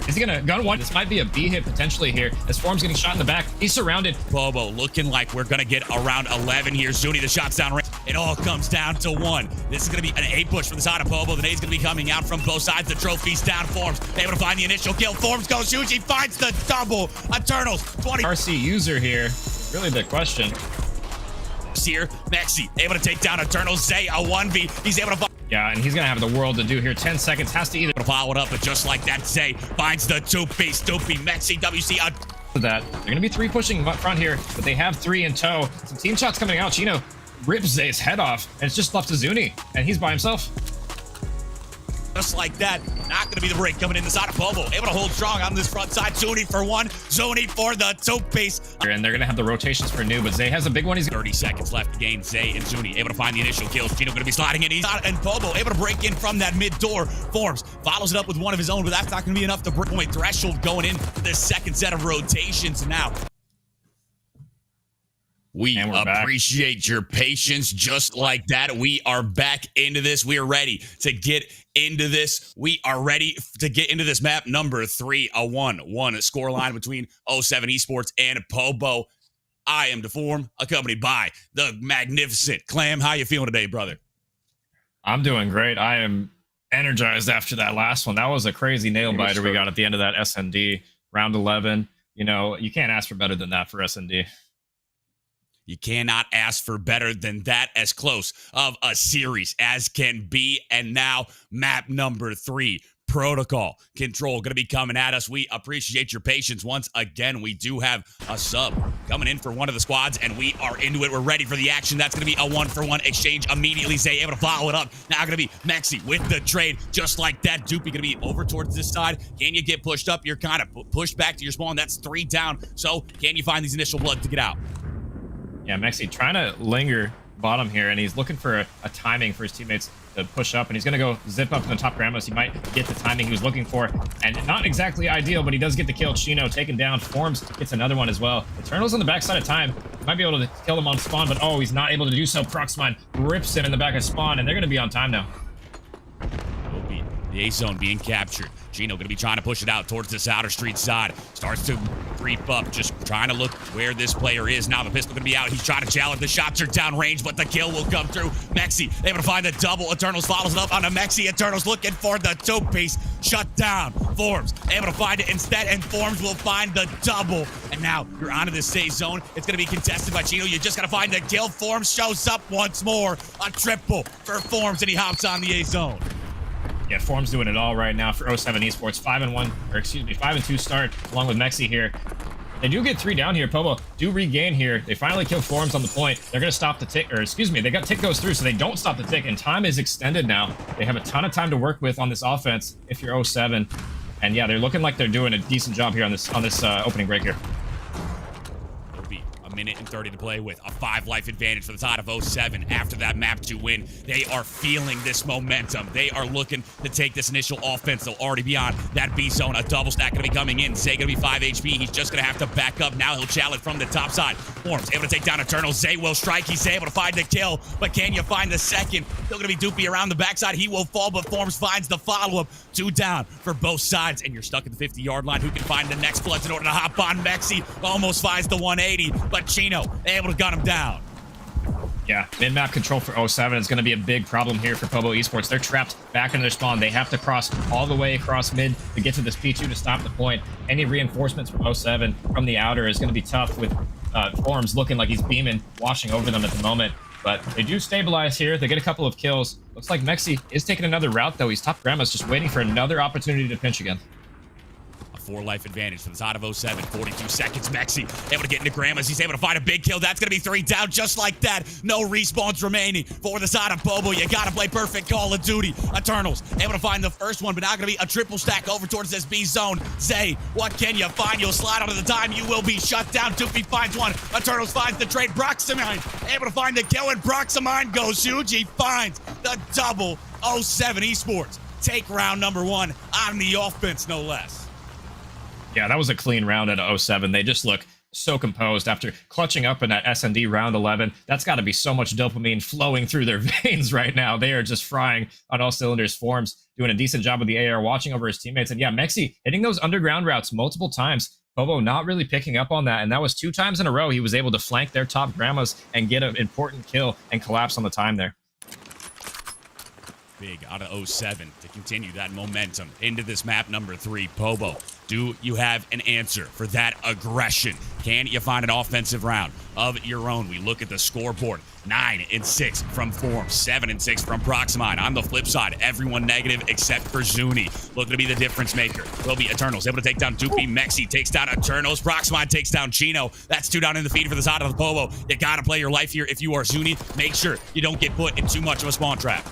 Is he gonna gun one? This might be a B hit potentially here. As Form's getting shot in the back. He's surrounded. Bobo looking like we're gonna get around 11 here. Zuni, the shot's down range. It all comes down to 1. This is gonna be an A push from the side of Bobo. The nade's gonna be coming out from both sides. The trophy's down. Forms able to find the initial kill. Forms goes huge. He finds the double. Eternals 20. RC user here. Really the question. Here, Mexi able to take down Eternals. Zay a 1v. He's able to. Yeah, and he's gonna have the world to do here. 10 seconds, has to either follow it up, but just like that, Zay finds the 2-piece. Doopy, Mexi, WC. That they're gonna be 3 pushing up front here, but they have 3 in tow. Some team shots coming out. Chino rips Zay's head off, and it's just left to Zuni, and he's by himself. Just like that, not gonna be the break coming in the side of Bobo. Able to hold strong on this front side. Zuni for 1, Zuni for the 2-piece. And they're gonna have the rotations for new, but Zay has a big one. He's 30 seconds left to gain. Zay and Zuni able to find the initial kills. Chino gonna be sliding in. He's out, and Bobo able to break in from that mid door. Forms follows it up with one of his own, but that's not gonna be enough to break point threshold going in this second set of rotations now. We appreciate your patience. Just like that, we are back into this. We are ready to get into this. We are ready to get into this map number 3, a 1-1 scoreline between 07 Esports and Pobo. I am Deform, accompanied by the magnificent Clam. How you feeling today, brother? I'm doing great. I am energized after that last one. That was a crazy nail biter we got at the end of that SND round 11. You know, you can't ask for better than that for SND. You cannot ask for better than that. As close of a series as can be. And now map number 3, Protocol Control, going to be coming at us. We appreciate your patience. Once again, we do have a sub coming in for one of the squads, and we are into it. We're ready for the action. That's going to be a 1-for-1 exchange immediately. Zay able to follow it up. Now going to be Mexi with the trade. Just like that, Doopy going to be over towards this side. Can you get pushed up? You're kind of pushed back to your spawn. That's 3 down. So can you find these initial bloods to get out? Yeah, Mexi trying to linger bottom here, and he's looking for a timing for his teammates to push up, and he's going to go zip up to the top grandmas. He might get the timing he was looking for, and not exactly ideal, but he does get the kill. Chino taken down. Forms gets another one as well. Eternal's on the backside of time. He might be able to kill him on spawn, but oh, he's not able to do so. Proxmine rips him in the back of spawn, and they're going to be on time now. The A zone being captured. Chino going to be trying to push it out towards this outer street side. Starts to creep up, just trying to look where this player is. Now the pistol going to be out. He's trying to challenge. The shots are down range, but the kill will come through. Mexi able to find the double. Eternals follows it up on a Mexi. Eternals looking for the 2-piece. Shut down. Forms able to find it instead, and Forms will find the double. And now you're onto this safe zone. It's going to be contested by Chino. You just got to find the kill. Forms shows up once more. A triple for Forms, and he hops on the A zone. Yeah, Form's doing it all right now for 07 Esports. 5-1, or excuse me, 5-2 start along with Mexi here. They do get 3 down here. Pobo do regain here. They finally kill Forms on the point. They're going to stop the tick, or excuse me, they got tick goes through, so they don't stop the tick, and time is extended now. They have a ton of time to work with on this offense if you're 07. And yeah, they're looking like they're doing a decent job here on this opening break here. Minute and 30 to play with a 5 life advantage for the side of 07 after that map 2 win. They are feeling this momentum. They are looking to take this initial offense. They'll already be on that B zone. A double stack going to be coming in. Zay going to be 5 HP. He's just going to have to back up. Now he'll challenge from the top side. Forms able to take down Eternal. Zay will strike. He's able to find the kill, but can you find the second? Still going to be Doopy around the backside. He will fall, but Forms finds the follow-up. 2 down for both sides, and you're stuck at the 50-yard line. Who can find the next bloods in order to hop on? Mexi almost finds the 180, but Chino able to gun him down. Yeah, mid-map control for 07 is going to be a big problem here for Pobo Esports. They're trapped back in their spawn. They have to cross all the way across mid to get to this P2 to stop the point. Any reinforcements from 07 from the outer is going to be tough, with Forms looking like he's beaming, washing over them at the moment. But they do stabilize here. They get a couple of kills. Looks like Mexi is taking another route, though. He's top grandma's just waiting for another opportunity to pinch again. 4 life advantage for the side of 07. 42 seconds. Mexi able to get into grandma's. He's able to find a big kill. That's going to be 3 down just like that. No respawns remaining for the side of Bobo. You got to play perfect Call of Duty. Eternals able to find the first one, but now going to be a triple stack over towards this B zone. Zay, what can you find? You'll slide onto the dime. You will be shut down. Doopy finds one. Eternals finds the trade. Proximine able to find the kill, and Proximine goes huge. He finds the double. 07 Esports take round number 1 on the offense, no less. Yeah, that was a clean round at 07. They just look so composed after clutching up in that S&D round 11. That's got to be so much dopamine flowing through their veins right now. They are just frying on all cylinders. Forms doing a decent job with the AR, watching over his teammates. And yeah, Mexi hitting those underground routes multiple times. Pobo not really picking up on that. And that was 2 times in a row he was able to flank their top grandmas and get an important kill and collapse on the time there. Big out of 07 to continue that momentum into this map number 3. Pobo, do you have an answer for that aggression? Can you find an offensive round of your own? We look at the scoreboard. 9 and 6 from Form, 7 and 6 from Proximine. On the flip side, everyone negative except for Zuni. Looking to be the difference maker. Will be Eternals able to take down Doopy. Mexi takes down Eternals. Proximine takes down Chino. That's 2 down in the feed for the side of the Pobo. You gotta play your life here if you are Zuni. Make sure you don't get put in too much of a spawn trap.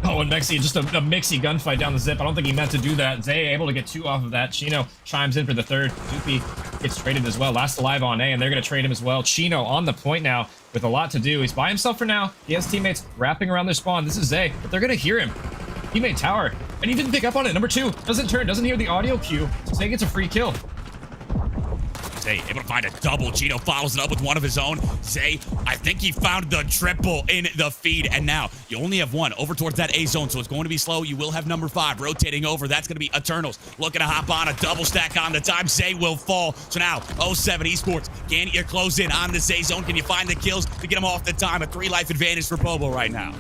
Oh, and Mexi, just a Mixie gunfight down the zip. I don't think he meant to do that. Zay able to get 2 off of that. Chino chimes in for the 3rd. Doopy gets traded as well. Last alive on A, and they're going to trade him as well. Chino on the point now with a lot to do. He's by himself for now. He has teammates wrapping around their spawn. This is Zay, but they're going to hear him. He made tower, and he didn't pick up on it. Number 2 doesn't turn, doesn't hear the audio cue. So Zay gets a free kill. Zay able to find a double. Chino follows it up with one of his own. Zay, I think he found the triple in the feed, and now you only have 1 over towards that A zone, so it's going to be slow. You will have number 5 rotating over. That's going to be Eternals looking to hop on a double stack on the time. Zay will fall. So now 07 Esports, can you close in on the Zay zone? Can you find the kills to get him off the time? A 3 life advantage for Pobo right now.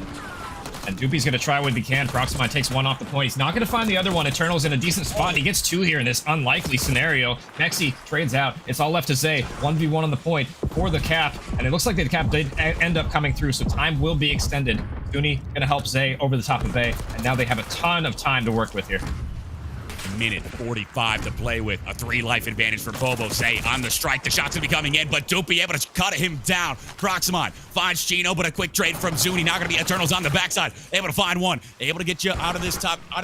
And Doopy's going to try what he can. Proximine takes 1 off the point. He's not going to find the other one. Eternal's in a decent spot, and he gets 2 here in this unlikely scenario. Mexi trades out. It's all left to Zay. 1v1 on the point for the cap, and it looks like the cap did end up coming through, so time will be extended. Dooney going to help Zay over the top of A, and now they have a ton of time to work with here. Minute 45 to play with. A 3 life advantage for Pobo. Zay on the strike. The shots will be coming in, but Doopy able to cut him down. Proximine finds Chino, but a quick trade from Zuni. Now going to be Eternals on the backside. Able to find 1. Able to get you out of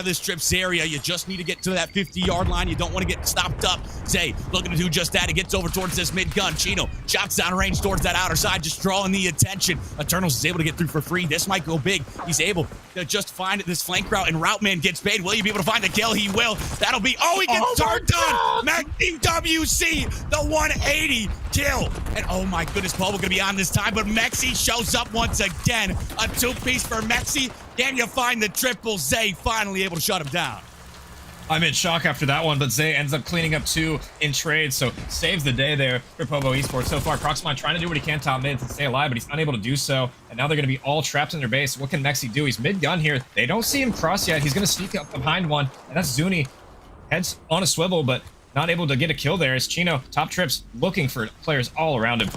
this trips area. You just need to get to that 50-yard line. You don't want to get stopped up. Zay looking to do just that. He gets over towards this mid gun. Chino shots down range towards that outer side, just drawing the attention. Eternals is able to get through for free. This might go big. He's able to just find this flank route, and Route Man gets paid. Will you be able to find the kill? He will. That'll be, oh, he gets turned on. Maxi WC, the 180 kill. And oh my goodness, Pobo gonna be on this time, but Mexi shows up once again. A 2-piece for Mexi. Can you find the triple? Zay finally able to shut him down. I'm in shock after that one, but Zay ends up cleaning up 2 in trade, so saves the day there for Pobo Esports. So far, Proximine trying to do what he can top mid to stay alive, but he's unable to do so. And now they're going to be all trapped in their base. What can Mexi do? He's mid-gun here. They don't see him cross yet. He's going to sneak up behind one, and that's Zuni. Heads on a swivel, but not able to get a kill there. As Chino, top trips, looking for players all around him.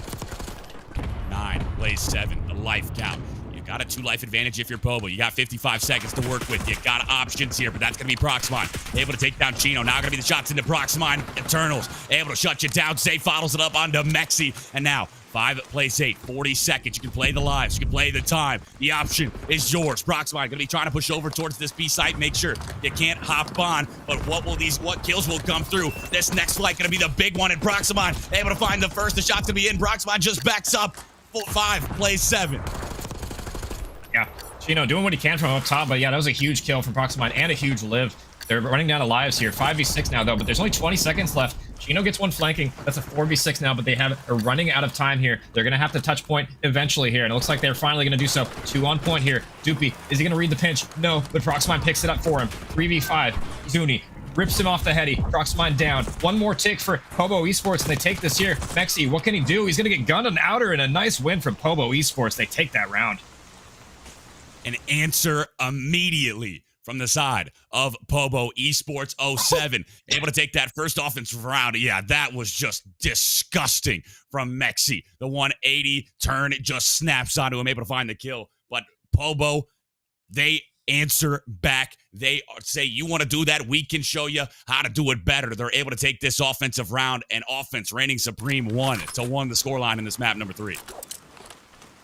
9 plays 7, the life count. You got a 2 life advantage if you're Pobo. You got 55 seconds to work with. You got options here, but that's going to be Proximine. Able to take down Chino. Now going to be the shots into Proximine. Eternals able to shut you down. Zay follows it up onto Mexi. And now 5 plays 8, 40 seconds. You can play the lives. You can play the time. The option is yours. Proximine going to be trying to push over towards this B site. Make sure you can't hop on. But what kills will come through? This next flight going to be the big one. And Proximine able to find the first. The shot's going to be in. Proximine just backs up. 5 plays 7. Yeah, Chino doing what he can from up top, but yeah, that was a huge kill from Proximine and a huge live. They're running down to lives here. 5v6 now, though, but there's only 20 seconds left. Chino gets 1 flanking. That's a 4v6 now, but are running out of time here. They're going to have to touch point eventually here, and it looks like they're finally going to do so. 2 on point here. Doopy, is he going to read the pinch? No, but Proximine picks it up for him. 3v5. Zuni rips him off the heady. Proximine down. 1 more tick for Pobo Esports, and they take this here. Mexi, what can he do? He's going to get gunned on outer, and a nice win from Pobo Esports. They take that round. An answer immediately from the side of Pobo Esports 07. Able to take that first offensive round. Yeah, that was just disgusting from Mexi. The 180 turn, it just snaps onto him, able to find the kill. But Pobo, they answer back. They say, you want to do that? We can show you how to do it better. They're able to take this offensive round, and offense reigning supreme 1-1 the scoreline in this map number 3.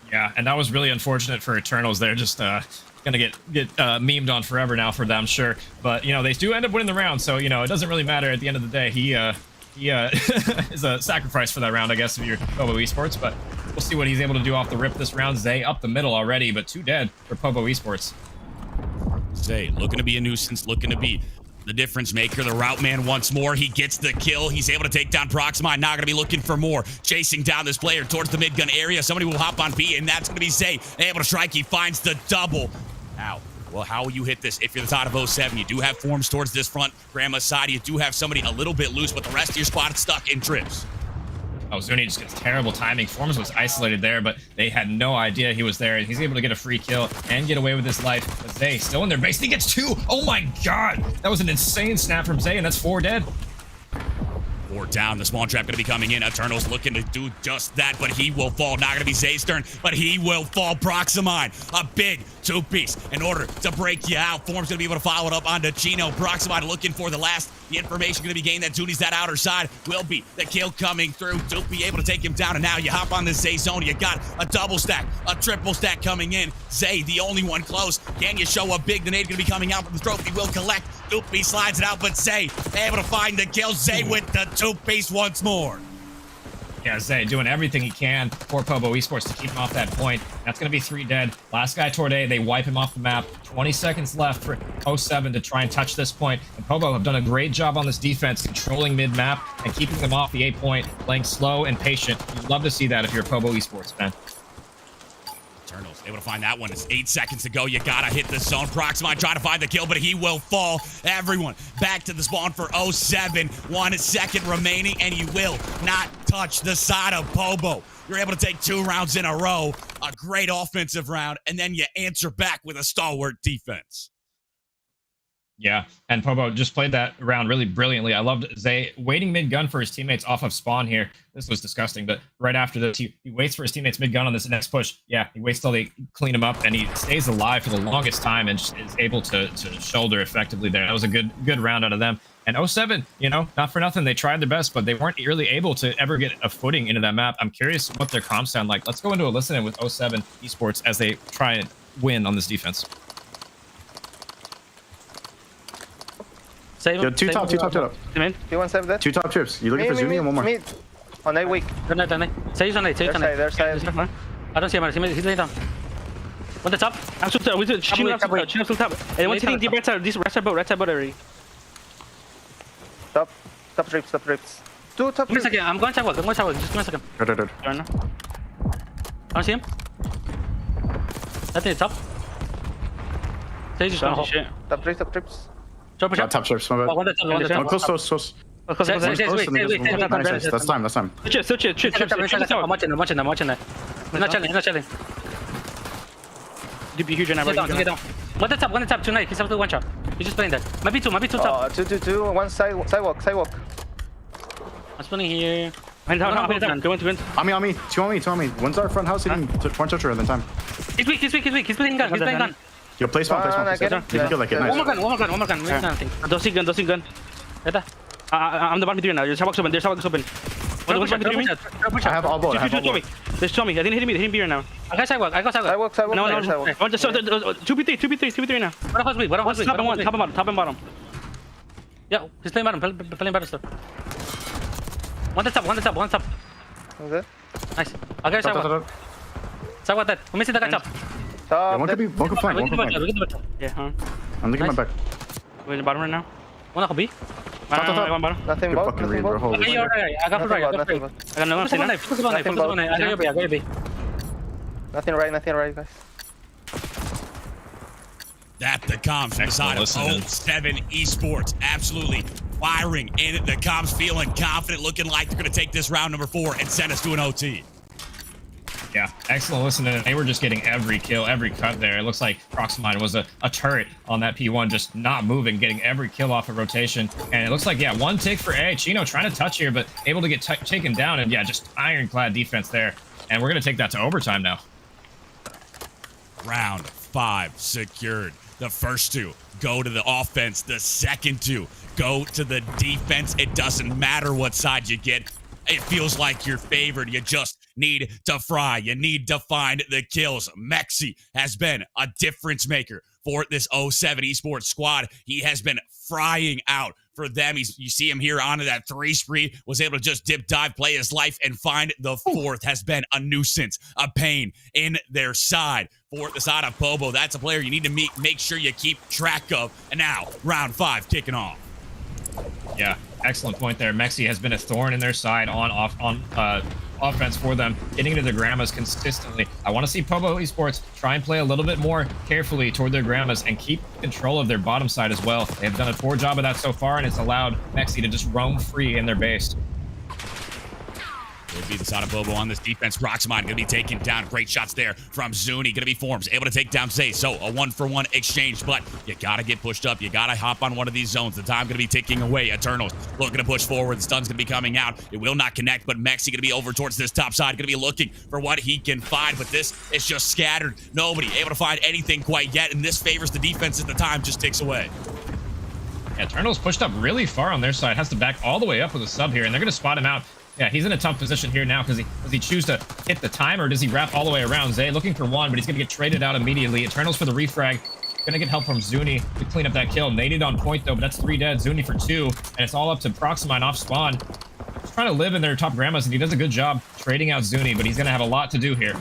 Yeah, and that was really unfortunate for Eternals. They're just gonna get memed on forever now for them, sure. But you know, they do end up winning the round, so you know it doesn't really matter at the end of the day. He is a sacrifice for that round, I guess, if you're Pobo Esports. But we'll see what he's able to do off the rip this round. Zay up the middle already, but 2 dead for Pobo Esports. Zay looking to be a nuisance, looking to be the difference maker, the route man once more. He gets the kill. He's able to take down Proximine. Not going to be looking for more. Chasing down this player towards the mid-gun area. Somebody will hop on B, and that's going to be Zay. Able to strike. He finds the double. Now, well, how will you hit this if you're the side of 07? You do have forms towards this front Grandma's side. You do have somebody a little bit loose, but the rest of your squad is stuck in trips. Oh, Zuni just gets terrible timing. Forms was isolated there, but they had no idea he was there. He's able to get a free kill and get away with his life. But Zay still in their base. He gets 2. Oh my god. That was an insane snap from Zay, and that's 4 dead. 4 down. The spawn trap going to be coming in. Eternal's looking to do just that, but he will fall. Not going to be Zay's turn, but he will fall. Proximine, a big 2-piece in order to break you out. Form's going to be able to follow it up onto Chino. Proximine looking for the last. The information going to be gained that Zuni's that outer side will be the kill coming through. Doopy able to take him down, and now you hop on this Zay zone. You got a double stack, a triple stack coming in. Zay, the only one close. Can you show a big grenade going to be coming out, but the trophy will collect. Doopy slides it out, but Zay able to find the kill. Zay with the 2-piece once more. Yeah, Zay doing everything he can for Pobo Esports to keep him off that point. That's going to be 3 dead. Last guy, Torde, they wipe him off the map. 20 seconds left for 07 to try and touch this point. And Pobo have done a great job on this defense, controlling mid-map and keeping them off the 8 point, playing slow and patient. You'd love to see that if you're a Pobo Esports fan. Eternals able to find that one. It's 8 seconds to go. You gotta hit the zone. Proximine trying to find the kill, but he will fall. Everyone back to the spawn for 07. 1 second remaining, and you will not touch the side of Pobo. You're able to take 2 rounds in a row. A great offensive round, and then you answer back with a stalwart defense. Yeah, and Pobo just played that round really brilliantly. I loved Zay waiting mid-gun for his teammates off of spawn here. This was disgusting, but right after this, he waits for his teammates mid-gun on this next push. Yeah, he waits till they clean him up, and he stays alive for the longest time and is able to shoulder effectively there. That was a good round out of them. And 07, you know, not for nothing, they tried their best, but they weren't really able to ever get a footing into that map. I'm curious what their comms sound like. Let's go into a listen-in with 07 Esports as they try and win on this defense. Yo, two top. You want save that? 2 top trips. You looking for Zuni and one more? Mid. On A weak. Sage on A. Their side. I don't see him. He's laying down. On the top. I'm still top. Chino still top. And one's hitting the right side. This right side boat already. Top trips. 2 top Give me a trips. second. I'm going to walk. Just give me a second. Good. I don't see him. I think it's top. Sage is going shit. Top trips. Top trips, my bad. One close. That's time. Still chill. I'm watching them. He's not chilling. You'd be huge now, bro. Get down. One the top, tonight. He's up to 1 shot. He's just playing that. Maybe two top. 2. One sidewalk. I'm spawning here. Go in. On me. 2 on me. One's our front house hitting 1 toucher and then time. He's weak. He's playing gun. Yo, play spawn. I get him. You can kill that kid. Nice. One more gun. Nothing. Don't see gun. I'm the bottom 3 now. There's sidewalks open. I have all boat. There's 2 on me. I didn't hit him B right now. I got sidewalk. No. 2v3 now. What top and bottom. Yeah, he's playing bottom still. One top. Okay. Nice. I'll get sidewalk. Sidewalk dead. We're missing the guy top. One could flank. Yeah, I'm looking at my back. We're in the bottom right now. One B. Top. Nothing bot. Fucking bro. I got right. I got no one. Focus on knife. I got your B. Nothing right, guys. That the comms from the side of 07 Esports. Absolutely firing in the comms, feeling confident, looking like they're going to take this round number 4 and send us to an OT. Yeah, excellent listening. They were just getting every kill, every cut there. It looks like Proximine was a turret on that P1, just not moving, getting every kill off of rotation. And it looks like, yeah, 1 tick for A. Chino trying to touch here, but able to get taken down. And yeah, just ironclad defense there. And we're going to take that to overtime now. Round 5 secured. The first 2 go to the offense. The second 2 go to the defense. It doesn't matter what side you get. It feels like you're favored. You just need to fry. You need to find the kills. Mexi has been a difference maker for this 07 Esports squad. He has been frying out for them. You see him here onto that 3 spree, was able to just dip dive, play his life, and find the 4th. Has been a nuisance, a pain in their side. For the side of Pobo, that's a player you need to make sure you keep track of. And now, round 5 kicking off. Yeah, excellent point there. Mexi has been a thorn in their side on offense for them, getting into their grandmas consistently. I want to see Pobo Esports try and play a little bit more carefully toward their grandmas and keep control of their bottom side as well. They've done a poor job of that so far, and it's allowed Mexi to just roam free in their base. Will be the side of Bobo on this defense. Proximine going to be taken down. Great shots there from Zuni. Going to be Forms able to take down Zay. So a 1-for-1 exchange, but you got to get pushed up. You got to hop on one of these zones. The time going to be ticking away. Eternals looking to push forward. The stun's going to be coming out. It will not connect, but Mexi going to be over towards this top side. Going to be looking for what he can find, but this is just scattered. Nobody able to find anything quite yet, and this favors the defense as the time just ticks away. Yeah, Eternals pushed up really far on their side. Has to back all the way up with a sub here, and they're going to spot him out. Yeah, he's in a tough position here now because does he choose to hit the time or does he wrap all the way around? Zay looking for one, but he's going to get traded out immediately. Eternals for the refrag. Going to get help from Zuni to clean up that kill. Naded on point, though, but that's 3 dead. Zuni for 2, and it's all up to Proximine off spawn. He's trying to live in their top grandmas, and he does a good job trading out Zuni, but he's going to have a lot to do here.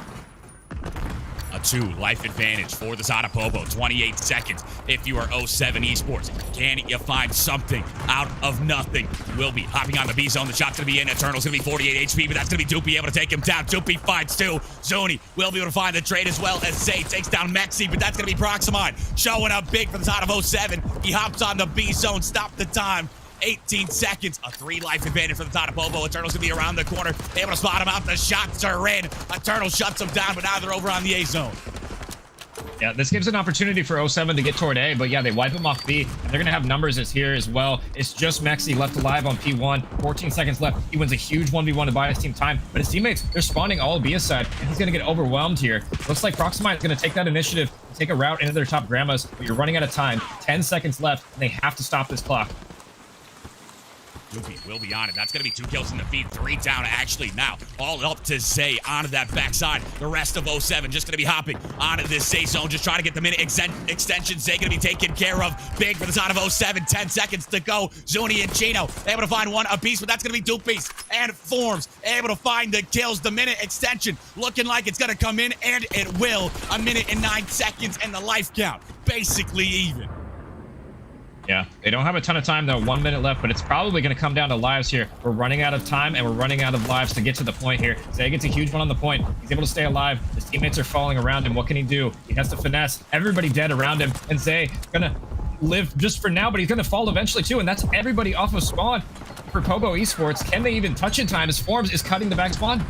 A 2 life advantage for the side of Pobo. 28 seconds if you are 07 Esports. Can you find something out of nothing? Will be hopping on the B zone. The shot's going to be in. Eternal's going to be 48 HP, but that's going to be Doopy able to take him down. Doopy finds 2. Zuni will be able to find the trade as well as Zay takes down Mexi, but that's going to be Proximine showing up big for the side of 07. He hops on the B zone. Stop the time. 18 seconds, a 3 life advantage for the side of Bobo. Eternal's gonna be around the corner, able to spot him out. The shots are in. Eternal shuts him down, but now they're over on the A zone. Yeah, this gives an opportunity for 07 to get toward A, but yeah, they wipe him off B, and they're gonna have numbers as here as well. It's just Mexi left alive on P1, 14 seconds left. He wins a huge 1v1 to buy his team time, but his teammates, they're spawning all B side, and he's gonna get overwhelmed here. Looks like Proximine is gonna take that initiative, take a route into their top grandmas, but you're running out of time. 10 seconds left, and they have to stop this clock. Doopy will be on it. That's going to be 2 kills in the feed. 3 down, actually. Now, all up to Zay onto that backside. The rest of 07 just going to be hopping onto this Zay zone. Just trying to get the minute extension. Zay going to be taken care of. Big for the side of 07. 10 seconds to go. Zuni and Chino able to find one apiece, but that's going to be Doopy's. And Forms able to find the kills. The minute extension looking like it's going to come in, and it will. 1 minute and 9 seconds, and the life count basically even. Yeah, they don't have a ton of time, though. 1 minute left, but it's probably going to come down to lives here. We're running out of time, and we're running out of lives to get to the point here. Zay gets a huge one on the point. He's able to stay alive. His teammates are falling around him. What can he do? He has to finesse. Everybody dead around him, and Zay going to live just for now, but he's going to fall eventually, too, and that's everybody off of spawn for Pobo Esports. Can they even touch in time as Forms is cutting the back spawn?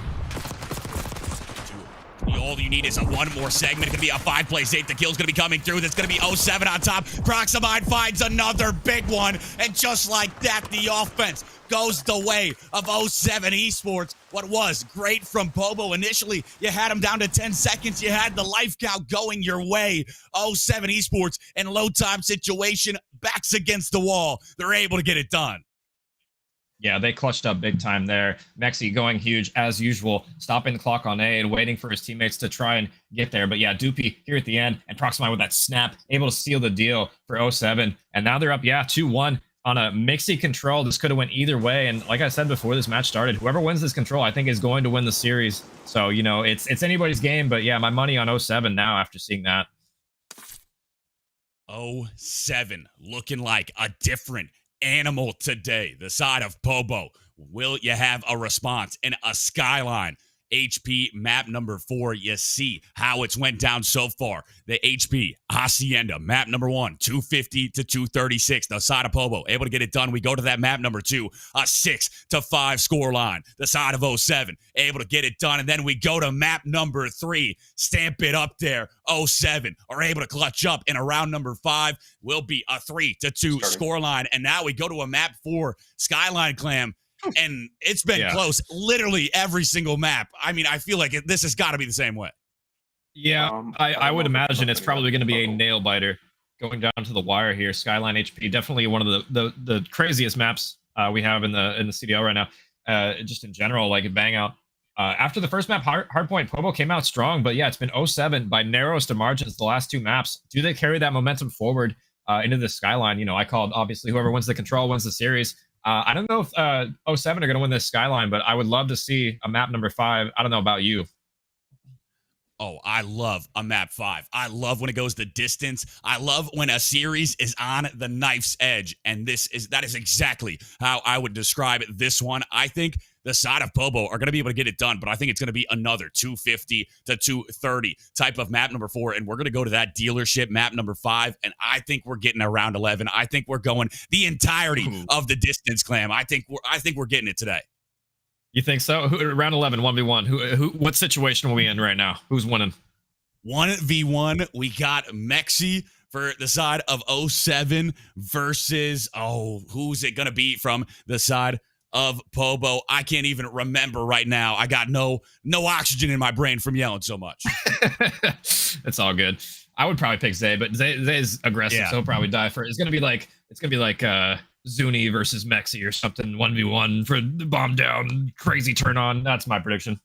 All you need is a 1 more segment. It could be a 5-play safe. The kill's going to be coming through. That's going to be 07 on top. Proximine finds another big one. And just like that, the offense goes the way of 07 Esports. What was great from Pobo initially, you had him down to 10 seconds. You had the life count going your way. 07 Esports in low time situation, backs against the wall. They're able to get it done. Yeah, they clutched up big time there. Mexi going huge as usual, stopping the clock on A and waiting for his teammates to try and get there. But yeah, Doopy here at the end and Proximine with that snap, able to seal the deal for 07. And now they're up, 2-1 on a Mexi control. This could have went either way. And like I said before this match started, whoever wins this control, I think is going to win the series. So, you know, it's anybody's game. But yeah, my money on 07 now after seeing that. 07 looking like a different animal today. The side of Pobo. Will you have a response in a Skyline HP map number 4? You see how it's went down so far. The HP Hacienda map number 1, 250 to 236. The side of Pobo able to get it done. We go to that map number 2, a 6-5 score line. The side of 07 able to get it done. And then we go to map number 3, stamp it up there. 07 are able to clutch up in a round number 5. Will be a 3-2 score line. And now we go to a map 4, Skyline Clam. And it's been close literally every single map. I mean, I feel like this has got to be the same way. Yeah, I would imagine it's probably going to be a nail biter going down to the wire here. Skyline HP, definitely one of the craziest maps we have in the CDL right now. Just in general, like a bang out. After the first map, Hardpoint, Pobo came out strong, but yeah, it's been 07 by narrowest of margins the last 2 maps. Do they carry that momentum forward? into the Skyline. I called, obviously, whoever wins the control wins the series. I don't know if 07 are going to win this Skyline, but I would love to see a map number 5. I don't know about you. Oh, I love a map 5. I love when it goes the distance. I love when a series is on the knife's edge, and that is exactly how I would describe this one. I think the side of Pobo are going to be able to get it done, but I think it's going to be another 250 to 230 type of map number 4, and we're going to go to that dealership map number 5, and I think we're getting around 11. I think we're going the entirety of the distance, Clam. I think we're getting it today. You think so? Round 11, 1v1. What situation are we in right now? Who's winning? 1v1. We got Mexi for the side of 07 versus, who's it going to be from the side of Pobo? I can't even remember right now. I got no oxygen in my brain from yelling so much. It's all good. I would probably pick Zay, but Zay's aggressive, so he'll probably die for it. It's gonna be like Zuni versus Mexi or something, 1v1 for the bomb down, crazy turn on. That's my prediction.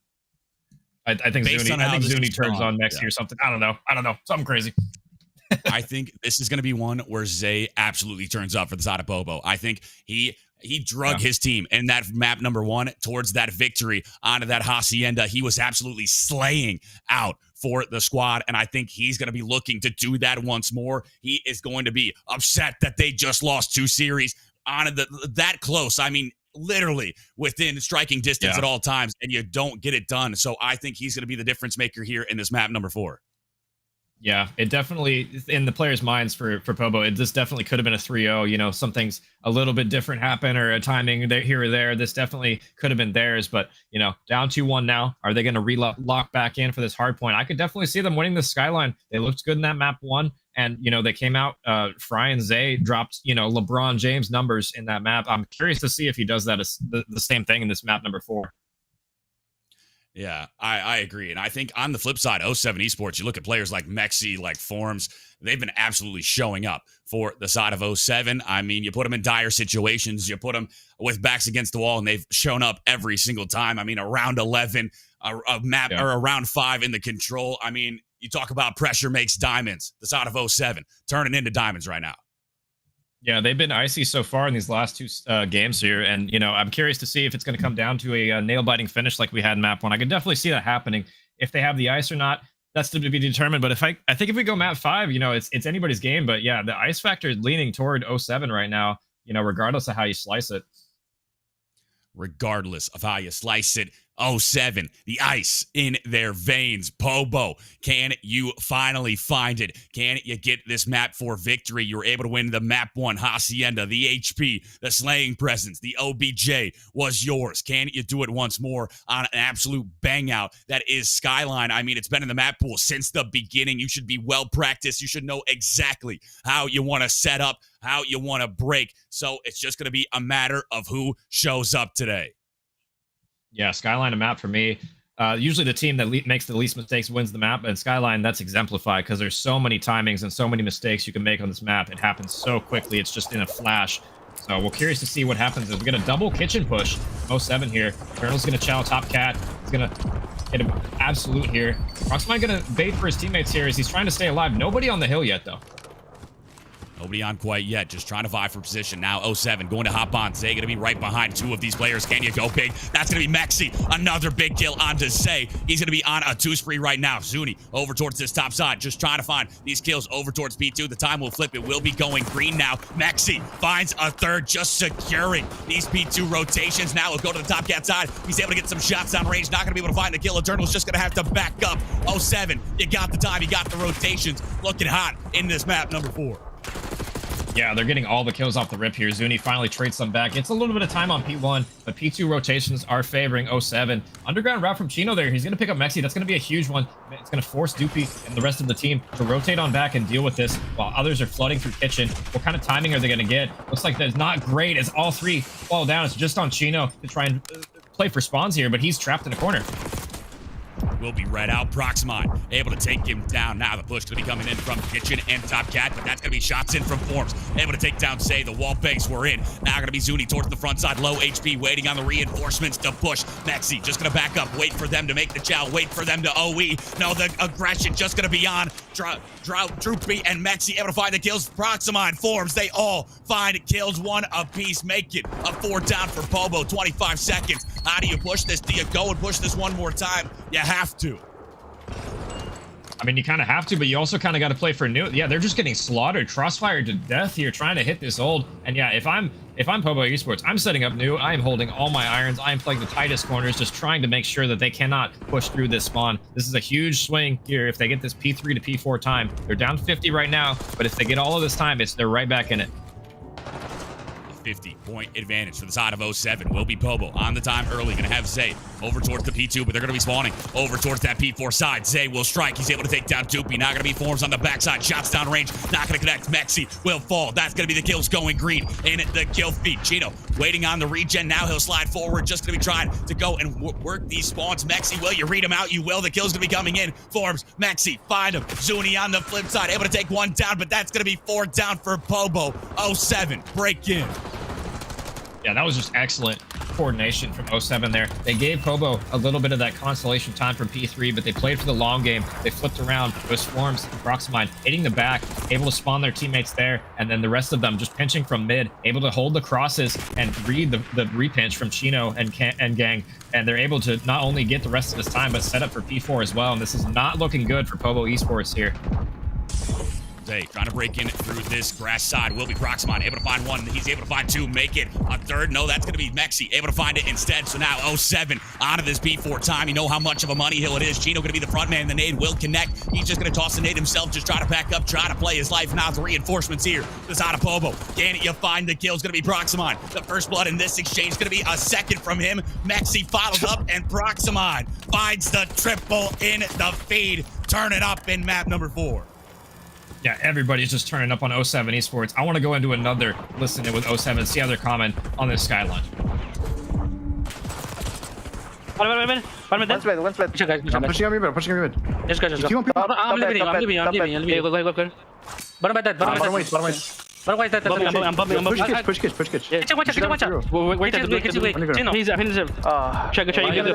I think Zuni turns on Mexi or something. I don't know. Something crazy. I think this is going to be one where Zay absolutely turns up for the side of Pobo. I think he drug his team in that map number 1 towards that victory onto that Hacienda. He was absolutely slaying out for the squad, and I think he's going to be looking to do that once more. He is going to be upset that they just lost 2 series on that close. I mean, literally within striking distance at all times, and you don't get it done. So I think he's going to be the difference maker here in this map number 4. Yeah, it definitely, in the players' minds for Pobo, this definitely could have been a 3-0. Some things a little bit different happen, or a timing here or there. This definitely could have been theirs, but, down 2-1 now. Are they going to lock back in for this hard point? I could definitely see them winning the Skyline. They looked good in that map 1, and, they came out, Fry and Zay dropped, LeBron James numbers in that map. I'm curious to see if he does that the same thing in this map number 4. Yeah, I agree. And I think on the flip side, 07 Esports, you look at players like Mexi, like Forms, they've been absolutely showing up for the side of 07. I mean, you put them in dire situations, you put them with backs against the wall, and they've shown up every single time. I mean, around 11, a map or around 5 in the control. I mean, you talk about pressure makes diamonds. The side of 07 turning into diamonds right now. Yeah, they've been icy so far in these last 2 games here, and I'm curious to see if it's going to come down to a nail-biting finish like we had in map 1. I can definitely see that happening. If they have the ice or not, that's to be determined. But I think if we go map 5, it's anybody's game. But yeah, the ice factor is leaning toward 07 right now. Regardless of how you slice it. Regardless of how you slice it. 07, the ice in their veins. Pobo, can you finally find it? Can you get this map 4 victory? You were able to win the map 1 Hacienda, the HP, the slaying presence, the OBJ was yours. Can you do it once more on an absolute bang out that is Skyline? I mean, it's been in the map pool since the beginning. You should be well practiced. You should know exactly how you want to set up, how you want to break. So it's just going to be a matter of who shows up today. Yeah, Skyline a map for me. Usually the team that makes the least mistakes wins the map, and Skyline, that's exemplified because there's so many timings and so many mistakes you can make on this map. It happens so quickly. It's just in a flash. So we're curious to see what happens as we get a double kitchen push. 07 here. Colonel's going to channel Top Cat. He's going to get an absolute here. Rocksmine going to bait for his teammates here as he's trying to stay alive. Nobody on the hill yet, though. Nobody on quite yet, just trying to vie for position. Now 07 going to hop on. Zay going to be right behind 2 of these players. Can you go big? That's going to be Mexi. Another big kill onto Zay. He's going to be on a 2 spree right now. Zuni over towards this top side, just trying to find these kills over towards P2. The time will flip. It will be going green now. Mexi finds a 3rd, just securing these P2 rotations. Now we'll go to the Top Cat side. He's able to get some shots down range. Not going to be able to find the kill. Eternal's just going to have to back up. 07, you got the time. You got the rotations. Looking hot in this map number 4. Yeah, they're getting all the kills off the rip here. Zuni finally trades some back. It's a little bit of time on P1, but P2 rotations are favoring 07. Underground route from Chino there. He's going to pick up Mexi. That's going to be a huge one. It's going to force Doopy and the rest of the team to rotate on back and deal with this while others are flooding through kitchen. What kind of timing are they going to get? Looks like that's not great as all 3 fall down. It's just on Chino to try and play for spawns here, but he's trapped in a corner. will be read out. Proximine able to take him down. Now the push going to be coming in from Kitchen and Top Cat, but that's going to be shots in from Forms. Able to take down Say. The wall banks were in. Now going to be Zuni towards the front side. Low HP, waiting on the reinforcements to push. Mexi just going to back up, wait for them to make the chow, wait for them to OE. No, the aggression just going to be on. Droopy and Mexi able to find the kills. Proximine, Forms, they all find kills, one apiece. Make it a 4 down for Pobo. 25 seconds. How do you push this? Do you go and push this one more time? You have to. I mean, you kind of have to, but you also kind of got to play for new. Yeah, they're just getting slaughtered, crossfired to death here, trying to hit this old. And yeah, if I'm Pobo Esports, I'm setting up new. I am holding all my irons. I am playing the tightest corners, just trying to make sure that they cannot push through this spawn. This is a huge swing here. If they get this P3 to P4 time, they're down 50 right now. But if they get all of this time, they're right back in it. 50-point advantage for the side of 07 will be Pobo on the time early. Gonna have Zay over towards the P2, but they're gonna be spawning over towards that P4 side. Zay will strike. He's able to take down Doopy. Not gonna be Forms on the backside. Shots down range. Not gonna connect. Mexi will fall. That's gonna be the kills going green in the kill feed. Chino waiting on the regen. Now he'll slide forward. Just gonna be trying to go and work these spawns. Mexi, will you read him out? You will. The kill's gonna be coming in. Forms, Mexi, find him. Zuni on the flip side. Able to take 1 down, but that's gonna be 4 down for Pobo. 07 break in. Yeah, that was just excellent coordination from 07 there. They gave Pobo a little bit of that consolation time from P3, but they played for the long game. They flipped around with Swarms and Proximine, hitting the back, able to spawn their teammates there, and then the rest of them just pinching from mid, able to hold the crosses and read the repinch from Chino and Gang, and they're able to not only get the rest of this time, but set up for P4 as well, and this is not looking good for Pobo Esports here. Zay trying to break in through this grass side. Will be Proximine able to find 1. He's able to find 2. Make it a 3rd. No, that's going to be Mexi able to find it instead. So now 07 onto this P4 time. You know how much of a money hill it is. Chino going to be the front man. The nade will connect. He's just going to toss the nade himself. Just try to back up. Try to play his life. Now the reinforcements here. This out of Pobo. Can you find the kill? Is going to be Proximine. The first blood in this exchange is going to be a 2nd from him. Mexi follows up and Proximine finds the triple in the feed. Turn it up in map number 4. Yeah, everybody's just turning up on 07 Esports. I want to go into another listen in with 07, see how they're comment on this sky launch. One's bad. I'm pushing on me mid, pushing on me mid. Just go. I'm leaving. Bottom by that, bottom waist. Bottom waist, that. I'm bumping. Push kitch. Check, watch out. Wait. Chino. He's Check. You get the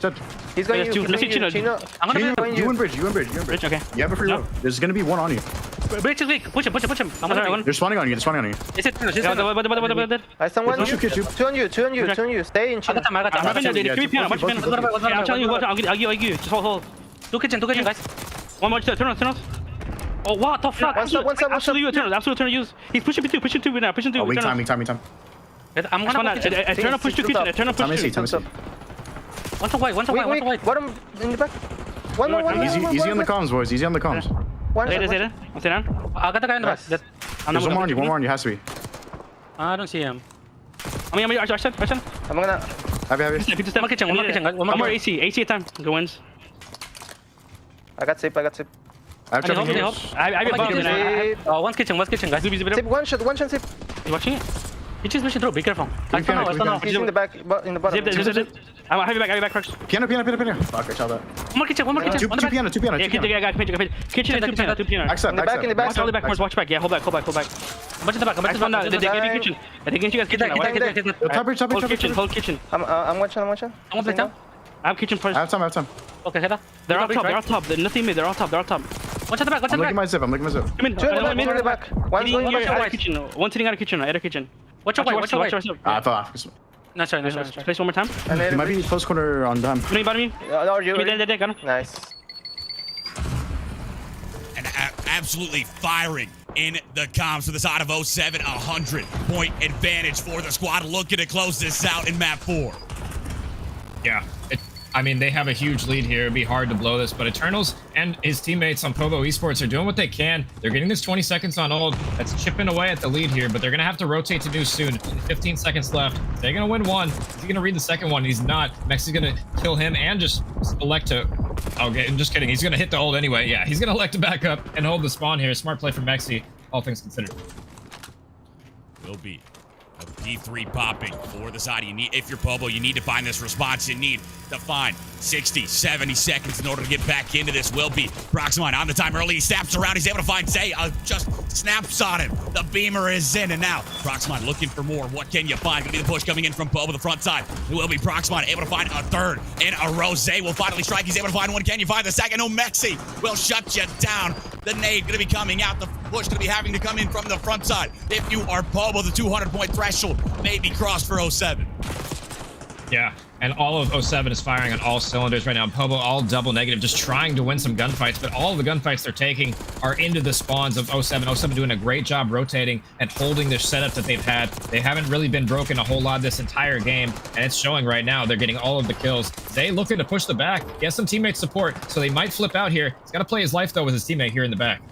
dead. He's going to Chino. I'm going to you and Bridge. Okay. You have a free row. There's going to be 1 on you. Bridge is weak. Push him. They're spawning on you. Is it? I someone. Push you, kitch you. Two on you. Stay in Chino. I got time. Give me piano. I'm telling you what. I'll give you. Just hold. Two kitchen, guys. One more. Turn on. Oh, what the fuck? Absolutely turn use. He's pushing two now. Oh, wait, time. I'm gonna turn push to kitchen. Turn push to. One's away. Bottom in the back. One more. Easy on the comms, boys. Easy on the comms. Stay down. I got the guy in the back. There's one more on you. Has to be. I don't see him. I mean, I said. I'm gonna. Have you. One more kitchen. One more AC. AC time. Go wins. I got sip. I have help. One's kitchen, guys. Sip, one shot, sip. You watching it? He just pushing through. Be careful. He's in the back, in the bottom. Zip. I'll have you back first. Piano. Fuck, I shot that. One more kitchen. Two piano. Yeah, kitchen and two piano. Accept. In the back. Watch back. Yeah, hold back. I'm about to the back. They gave you kitchen. I think you guys kitchen. Hold kitchen. I'm watching. I want play down. I have kitchen first. I have time. Okay, head up. They're all top. They're nothing mid. They're all top. Watch at the back. I'm looking my zip. Come in. Two in the back. One's going out of kitchen. One sitting out of kitchen. Other kitchen. Watch out. Nice try. Place one more time. He might be close corner on them. Bottom me. Got him. Nice. And absolutely firing in the comms for the side of 07. 100-point advantage for the squad. Looking to close this out in map 4. Yeah, I mean, they have a huge lead here. It'd be hard to blow this, but Eternals and his teammates on Pobo Esports are doing what they can. They're getting this 20 seconds on old. That's chipping away at the lead here, but they're going to have to rotate to new soon. 15 seconds left. They're going to win one. Is he going to read the second one? He's not. Mexi's going to kill him and just elect to... Okay, I'm just kidding. He's going to hit the hold anyway. Yeah, he's going to elect to back up and hold the spawn here. Smart play from Mexi, all things considered. Will be a P3 popping for the side. You need, if you're Pobo, you need to find this response. You need to find 60, 70 seconds in order to get back into this. Will be Proximine on the time early. He snaps around. He's able to find Zay. Just snaps on him. The beamer is in, and now Proximine looking for more. What can you find? Gonna be the push coming in from Pobo, the front side. It will be Proximine able to find a third in a row. Zay will finally strike. He's able to find one. Can you find the second? No, Mexi will shut you down. The nade gonna be coming out. The push gonna be having to come in from the front side. If you are Pobo, the 200-point threshold may be crossed for 07. Yeah, and all of 07 is firing on all cylinders right now. Pobo all double negative, just trying to win some gunfights, but all of the gunfights they're taking are into the spawns of 07. 07 doing a great job rotating and holding their setup that they've had. They haven't really been broken a whole lot this entire game, and it's showing right now. They're getting all of the kills. They looking to push the back. He has some teammate support, so they might flip out here. He's got to play his life, though, with his teammate here in the back.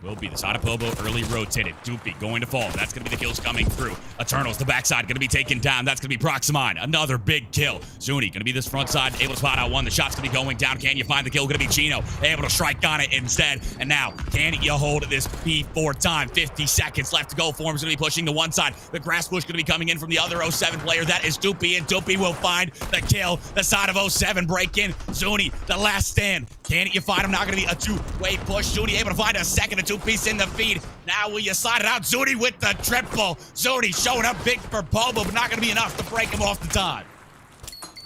Will be the side of Pobo, early rotated. Doopy going to fall. That's going to be the kills coming through. Eternals, the backside, going to be taken down. That's going to be Proximine. Another big kill. Zuni, going to be this front side, able to spot out one. The shot's going to be going down. Can you find the kill? Going to be Chino, able to strike on it instead. And now, can you hold this P4 time? 50 seconds left to go. Form's going to be pushing the one side. The grass push going to be coming in from the other 07 player. That is Doopy, and Doopy will find the kill. The side of 07 break in. Zuni, the last stand. Can you find him? Now going to be a two-way push. Zuni able to find a second, a two-piece in the feed. Now will you slide it out? Zuni with the triple. Zuni showing up big for Pobo, but not going to be enough to break him off the time.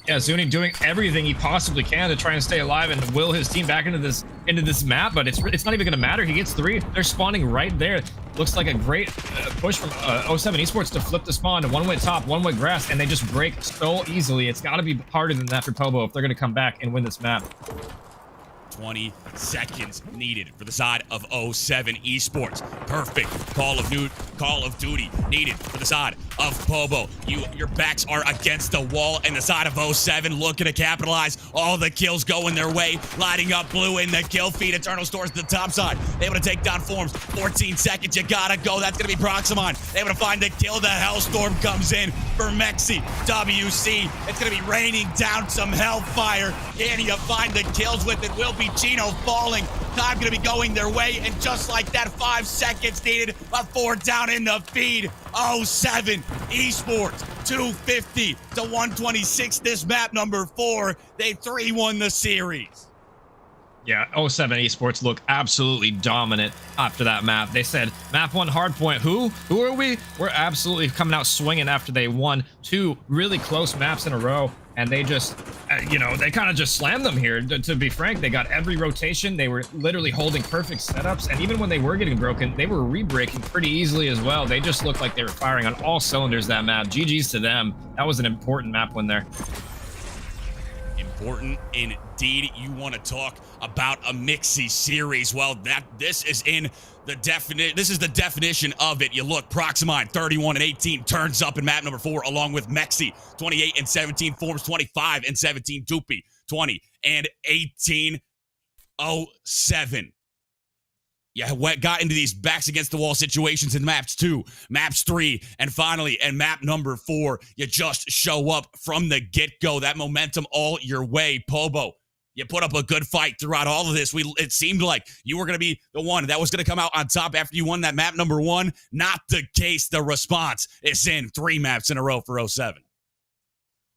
Yeah, Zuni doing everything he possibly can to try and stay alive and will his team back into this map, but it's not even going to matter. He gets 3. They're spawning right there. Looks like a great push from 07 Esports to flip the spawn to one-way top, one-way grass, and they just break so easily. It's got to be harder than that for Pobo if they're going to come back and win this map. 20 seconds needed for the side of 07 Esports. Perfect Call of Duty needed for the side of Pobo. Your backs are against the wall, and the side of 07 looking to capitalize. All the kills going their way, lighting up blue in the kill feed. Eternal Stores to the top side, able to take down Forms. 14 seconds, you gotta go. That's gonna be Proximine, able to find the kill. The Hellstorm comes in for Mexi. WC, it's gonna be raining down some hellfire. Can you find the kills with it? Will be Chino falling. Time gonna be going their way, and just like that, 5 seconds needed. A 4 down in the feed. 07 Esports, 250 to 126. This map number 4. They 3-1 the series. Yeah, 07 Esports look absolutely dominant after that map. They said, map 1 hardpoint. Who are we? We're absolutely coming out swinging after they won 2 really close maps in a row. And they just, they kind of just slammed them here. To be frank, they got every rotation. They were literally holding perfect setups. And even when they were getting broken, they were re-breaking pretty easily as well. They just looked like they were firing on all cylinders that map. GG's to them. That was an important map win there. Important indeed. You want to talk about a Mixie series? Well, this is the definition of it. You look, Proximine 31 and 18 turns up in map number 4, along with Mexi 28 and 17, Forms 25 and 17, Doopy 20 and 18. 07. Yeah, got into these backs against the wall situations in maps 2, maps 3, and finally, and map number 4, you just show up from the get-go. That momentum all your way. Pobo, you put up a good fight throughout all of this. It seemed like you were going to be the one that was going to come out on top after you won that map number 1. Not the case. The response is in 3 maps in a row for 07.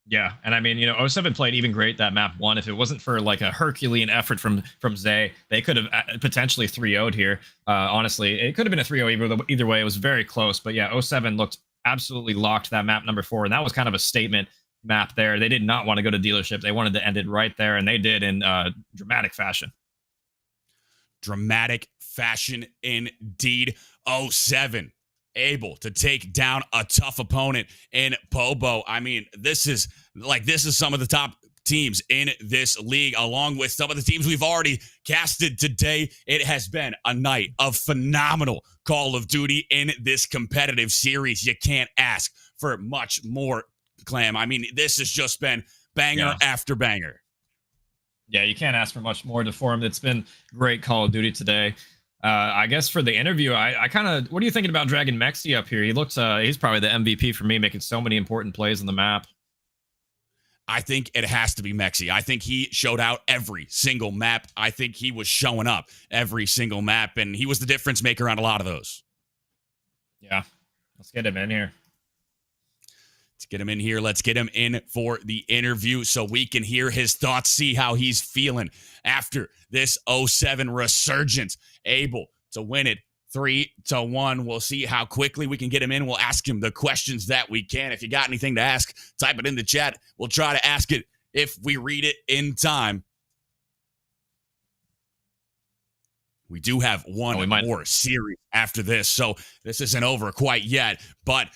Yeah, and I mean, 07 played even great that map 1. If it wasn't for like a Herculean effort from Zay, they could have potentially 3-0'd here. Honestly, it could have been a 3-0 either way. It was very close, but yeah, 07 looked absolutely locked that map number 4, and that was kind of a statement map there. They did not want to go to dealership. They wanted to end it right there, and they did in dramatic fashion. Dramatic fashion indeed. 07. Able to take down a tough opponent in Pobo. I mean, this is some of the top teams in this league, along with some of the teams we've already casted today. It has been a night of phenomenal Call of Duty in this competitive series. You can't ask for much more, Clam. I mean, this has just been banger after banger. Yeah, you can't ask for much more to form. It's been great Call of Duty today. I guess for the interview, I kind of, what are you thinking about dragging Mexi up here? He looks, he's probably the MVP for me, making so many important plays on the map. I think it has to be Mexi. I think he showed out every single map. I think he was showing up every single map, and he was the difference maker on a lot of those. Yeah, let's get him in here. Let's get him in here. Let's get him in for the interview so we can hear his thoughts, see how he's feeling after this 07 resurgence. Able to win it 3-1. We'll see how quickly we can get him in. We'll ask him the questions that we can. If you got anything to ask, type it in the chat. We'll try to ask it if we read it in time. We do have one more series after this, so this isn't over quite yet, but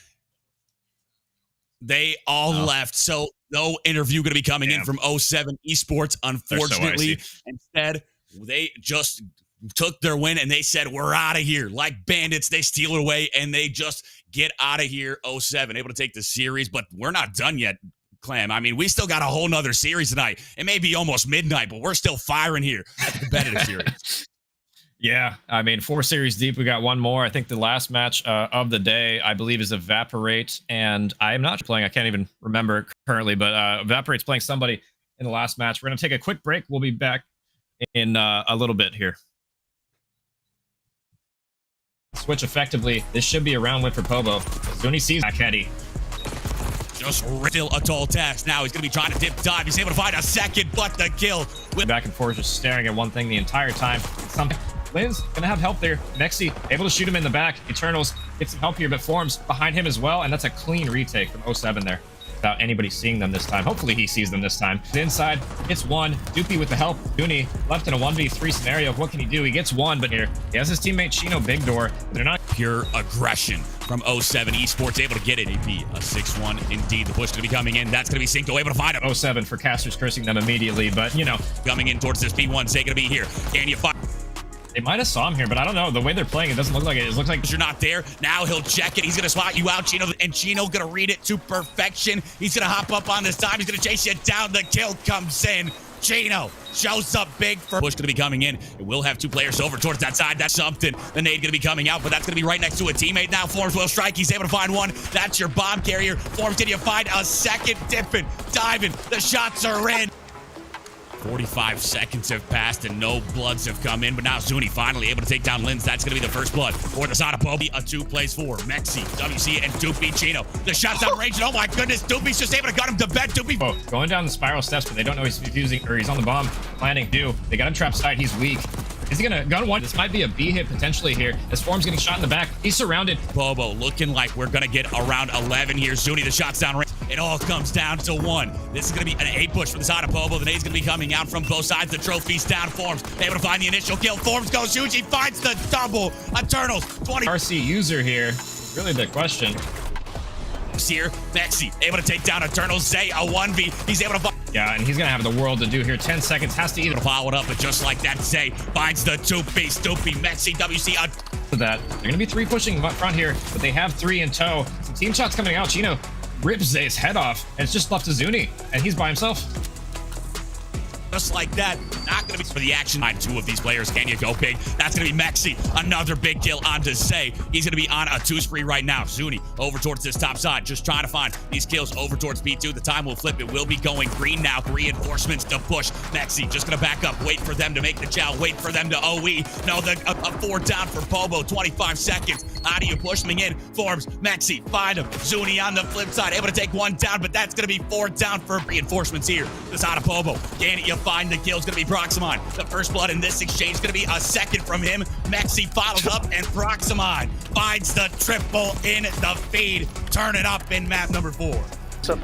they all left, so no interview going to be coming in from 07 Esports, unfortunately. Instead, they just took their win, and they said, we're out of here. Like bandits, they steal it away, and they just get out of here. 07 able to take the series, but we're not done yet, Clam. I mean, we still got a whole nother series tonight. It may be almost midnight, but we're still firing here at the competitive series. Yeah, I mean, 4 series deep. We got one more. I think the last match of the day, I believe, is Evaporate, and I'm not playing. I can't even remember currently, but Evaporate's playing somebody in the last match. We're going to take a quick break. We'll be back in a little bit here. Switch effectively. This should be a round win for Pobo. Zuni sees Akedi. Just still a tall task. Now he's going to be trying to dip dive. He's able to find a second, but the kill. Back and forth, just staring at one thing the entire time. Something. Lynn's gonna have help there. Nexi able to shoot him in the back. Eternals get some help here, but Forms behind him as well, and that's a clean retake from 07 there without anybody seeing them this time. Hopefully he sees them this time. Inside, hits one. Doopy with the help. Dooney left in a 1v3 scenario. What can he do? He gets one, but here he has his teammate Chino Big Door. They're not pure aggression from 07 Esports, able to get it. AP a 6-1 indeed. The push to be coming in. That's gonna be Cinco able to find him. 07 for casters cursing them immediately, but you know, coming in towards this P1, they gonna be here. Can you find? They might have saw him here, but I don't know. The way they're playing, it doesn't look like it. It looks like you're not there. Now he'll check it. He's going to spot you out, Chino, and Chino going to read it to perfection. He's going to hop up on this time. He's going to chase you down. The kill comes in. Chino shows up big for push going to be coming in. It will have 2 players over towards that side. That's something. The nade going to be coming out, but that's going to be right next to a teammate now. Forms will strike. He's able to find one. That's your bomb carrier. Forms, can you find a second? Dipping, diving. The shots are in. 45 seconds have passed and no bloods have come in, but now Zuni finally able to take down Linz. That's going to be the first blood for the side of Poby. A 2 plays 4. Mexi, WC, and Doopy Chino. The shot's on range, and oh my goodness, Doopy's just able to cut him to bed. Doopy going down the spiral steps, but they don't know he's using, or he's on the bomb planning. They got him trapped side. He's weak. Is he gonna gun one? This might be a B hit potentially here. As Form's getting shot in the back. He's surrounded. Bobo looking like we're gonna get around 11 here. Zuni, the shot's down range. It all comes down to 1. This is gonna be an A push for the side of Bobo. The nade's gonna be coming out from both sides. The trophy's down. Forms able to find the initial kill. Forms goes huge. He finds the double. Eternals 20. RC user here. Really the question. Here, Mexi able to take down Eternals. Zay a 1v. He's able to. Yeah, and he's gonna have the world to do here. 10 seconds, has to either follow it up, but just like that, Zay finds the 2-piece. Doopy, Mexi, WC. That they're gonna be 3 pushing up front here, but they have 3 in tow. Some team shots coming out. Chino rips Zay's head off, and it's just left to Zuni, and he's by himself. Just like that, not going to be for the action. 2 of these players, can you go big? That's going to be Mexi. Another big kill onto Zay. He's going to be on a 2 spree right now. Zuni over towards this top side, just trying to find these kills over towards B2. The time will flip. It will be going green now. Reinforcements to push. Mexi just going to back up, wait for them to make the chow, wait for them to OE. No, a 4 down for Pobo, 25 seconds. How do you push them in? Forms, Mexi, find him. Zuni on the flip side, able to take 1 down, but that's going to be 4 down for reinforcements here. This out of Pobo. Can you find the kill? Is going to be Proximon. The first blood in this exchange is going to be a second from him. Mexi follows up, and Proximon finds the triple in the feed. Turn it up in map number 4. So,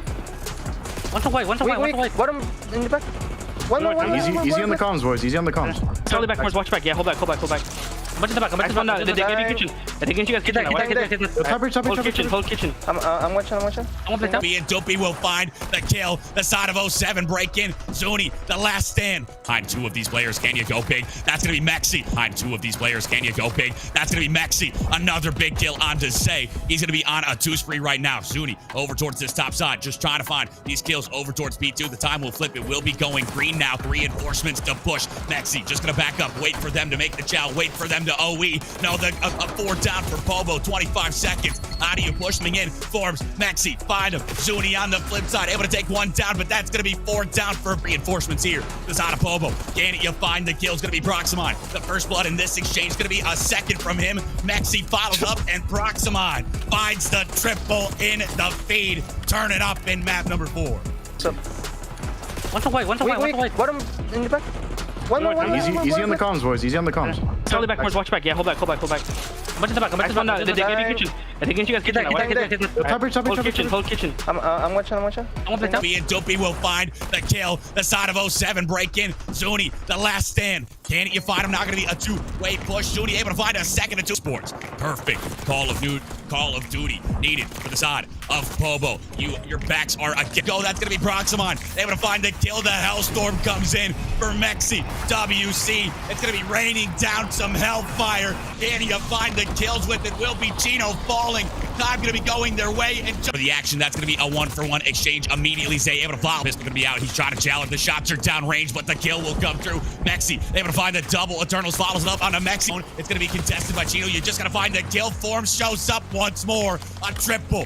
one's away. What am in the back? Easy on the comms, boys. Easy on the comms. Totally back, watch back. Yeah, hold back. I'm in the back. They're getting kitchen. I think you guys kitchen. Hold kitchen. I'm watching. Doopy and Doopy will find the kill. The side of 07 break in. Zuni, the last stand. Behind 2 of these players, can you go big? That's going to be Mexi. Behind 2 of these players, can you go big? That's going to be Mexi. Another big kill onto Zay. He's going to be on a 2 spree right now. Zuni over towards this top side, just trying to find these kills over towards B2. The time will flip. It will be going green now. Reinforcements to push. Mexi just going to back up, wait for them to make the chow, wait for them them to OE. No, a 4 down for Pobo, 25 seconds. How do you push them in? Forms, Mexi, find him. Zuni on the flip side, able to take 1 down, but that's going to be 4 down for reinforcements here. This out of Pobo. Can you find the kill? It's going to be Proximon. The first blood in this exchange is going to be a second from him. Mexi follows up, and Proximon finds the triple in the feed. Turn it up in map number 4. One's away, one's away, one's away. Bottom in the back. One, easy on the comms, boys. Easy on the comms. Hold back, watch back. Yeah, hold back. I'm in the back. They're getting kitchen. I think you guys kitchen. Hold kitchen. I'm watching. I want to be, and Dopey will find the kill. The side of 07 break in. Zuni, the last stand. Can you find him? Not going to be a 2-way push. Zuni able to find a second and 2 sports. Perfect. Call of Duty needed for the side of Pobo. Your backs are a go. That's going to be Proximon. Able to find the kill. The Hellstorm comes in for Mexi. WC. It's going to be raining down some hellfire. Can you find the kills with it? Will be Chino falling. Time going to be going their way. And for the action, that's going to be a 1-for-1 exchange immediately. Zay able to follow. Pistol going to be out. He's trying to challenge. The shots are down range, but the kill will come through. Mexi able to find the double. Eternals follows it up on a Mexi. It's going to be contested by Chino. You just got to find the kill. Forms shows up once more. A triple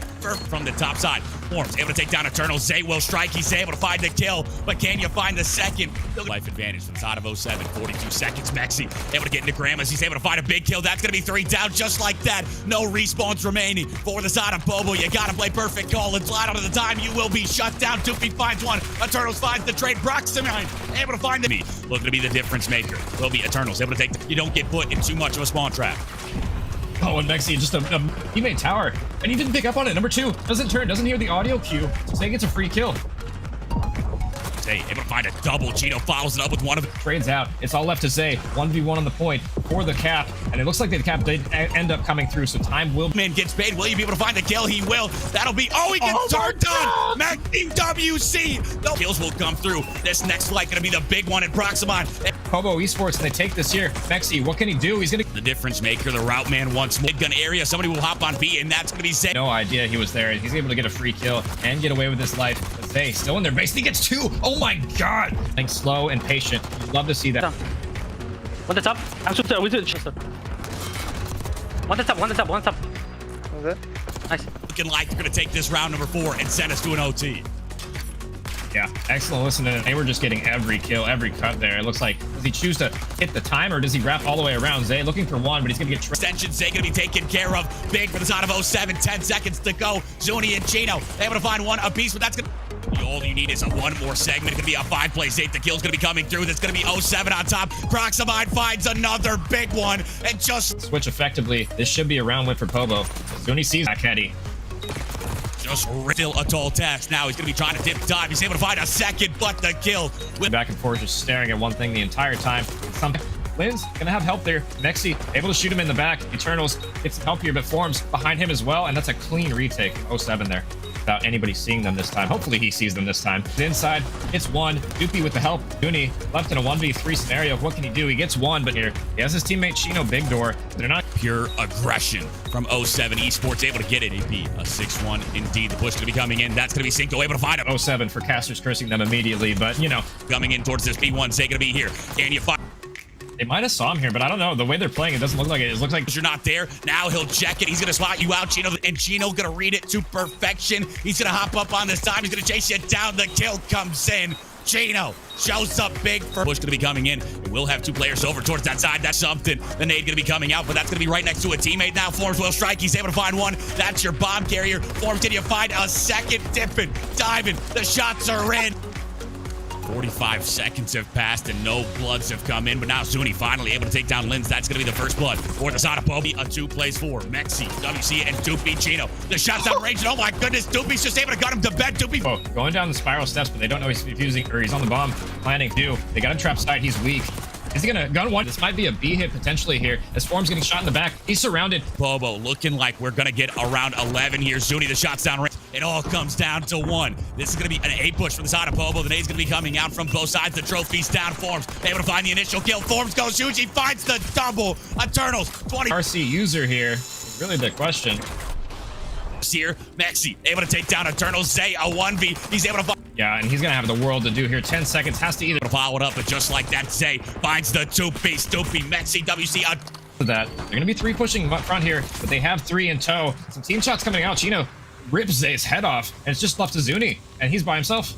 from the top side. Forms able to take down Eternals. Zay will strike. He's able to find the kill, but can you find the second? Life advantage from the side of 07. 42 seconds. Mexi able to get into Grandma's. He's able to find a big kill. That's going to be 3 down just like that. No respawns remaining for the side of Bobo. You got to play perfect call and slide onto the time. You will be shut down. Doopy finds one. Eternals finds the trade. Proximon able to find the looking to be the difference maker. Will be Eternals able to take you don't get put in too much of a spawn trap. Oh, and Mexi just he made tower, and he didn't pick up on it. Number 2 doesn't hear the audio cue, so Zay gets a free kill. Zay able to find a double. Chino follows it up with one of the trades out. It's all left to Zay. 1v1 on the point for the cap, and it looks like the cap did end up coming through, so time will. Man gets paid. Will you be able to find the kill? He will. That'll be. Oh, he gets turned on. Maxi WC. The kills will come through. This next flight gonna be the big one in Proximon. Pobo Esports, and they take this here. Mexi, what can he do? He's gonna the difference maker, the route man once more. Gun area. Somebody will hop on B, and that's gonna be Zay. No idea he was there. He's able to get a free kill and get away with his life. But Zay still in their base. He gets 2. Oh my god. Like slow and patient. You'd love to see that. One that's up. I'm super. We do it. One that's up. Okay. Nice. Looking like they're gonna take this round number 4 and send us to an OT. Yeah, excellent listening. They were just getting every kill, every cut there. It looks like, does he choose to hit the time, or does he wrap all the way around? Zay looking for 1, but he's going to get... Extension, Zay going to be taken care of. Big for the side of 07. 10 seconds to go. Zuni and Chino able to find one apiece, but that's going to... All you need is a 1 more segment. It's going to be a 5-play 8. The kill's going to be coming through. That's going to be 07 on top. Proximon finds another big one, and just... Switch effectively. This should be a round win for Pobo. Zuni sees that caddy. Just still a tall task. Now he's going to be trying to dip dive. He's able to find a second, but the kill. Back and forth, just staring at one thing the entire time. Lynn's going to have help there. Mexi able to shoot him in the back. Eternals gets some help here, but Forms behind him as well, and that's a clean retake. 07 there. Without anybody seeing them this time. Hopefully he sees them this time. Inside, it's 1. Doopy with the help. Dooney left in a 1v3 scenario. What can he do? He gets 1, but here he has his teammate Chino big door. They're not pure aggression from 07 Esports, able to get it. AP a 6-1 indeed. The push going to be coming in. That's going to be Cinco able to find him. 07 for casters cursing them immediately, but you know, coming in towards this B1. Zay going to be here. Can you find? They might have saw him here, but I don't know. The way they're playing, it doesn't look like it. It looks like you're not there. Now he'll check it. He's going to spot you out, Chino, and Chino going to read it to perfection. He's going to hop up on this time. He's going to chase you down. The kill comes in. Chino shows up big for push going to be coming in. And we'll have 2 players over towards that side. That's something. The nade going to be coming out, but that's going to be right next to a teammate now. Forms will strike. He's able to find 1. That's your bomb carrier. Forms, can you find a second? Dipping, diving. The shots are in. 45 seconds have passed and no bloods have come in, but now Zuni finally able to take down Lins. That's going to be the first blood for the side of Poby. A 2 plays 4. Mexi, WC, and Doopy Chino. The shot's out range, and oh my goodness, Doopy's just able to gut him to bed. Doopy. Oh, going down the spiral steps, but they don't know he's defusing, or he's on the bomb planning too. They got him trapped side. He's weak. Is he gonna gun 1? This might be a B hit potentially here. As Form's getting shot in the back. He's surrounded. Bobo looking like we're gonna get around 11 here. Zuni, the shot's down range. It all comes down to 1. This is gonna be an A push from the side of Bobo. The nade's gonna be coming out from both sides. The trophy's down. Forms able to find the initial kill. Forms goes huge. He finds the double. Eternals 20. RC user here. Really the question. Here, Mexi able to take down Eternal. Zay a 1v. He's able to find. Yeah, and he's gonna have the world to do here. 10 seconds has to either follow it up, but just like that, Zay finds the 2-piece. Doopy, Mexi, WC. that. They're going to be 3 pushing up front here, but they have 3 in tow. Some team shots coming out. Chino rips Zay's head off, and it's just left to Zuni, and he's by himself.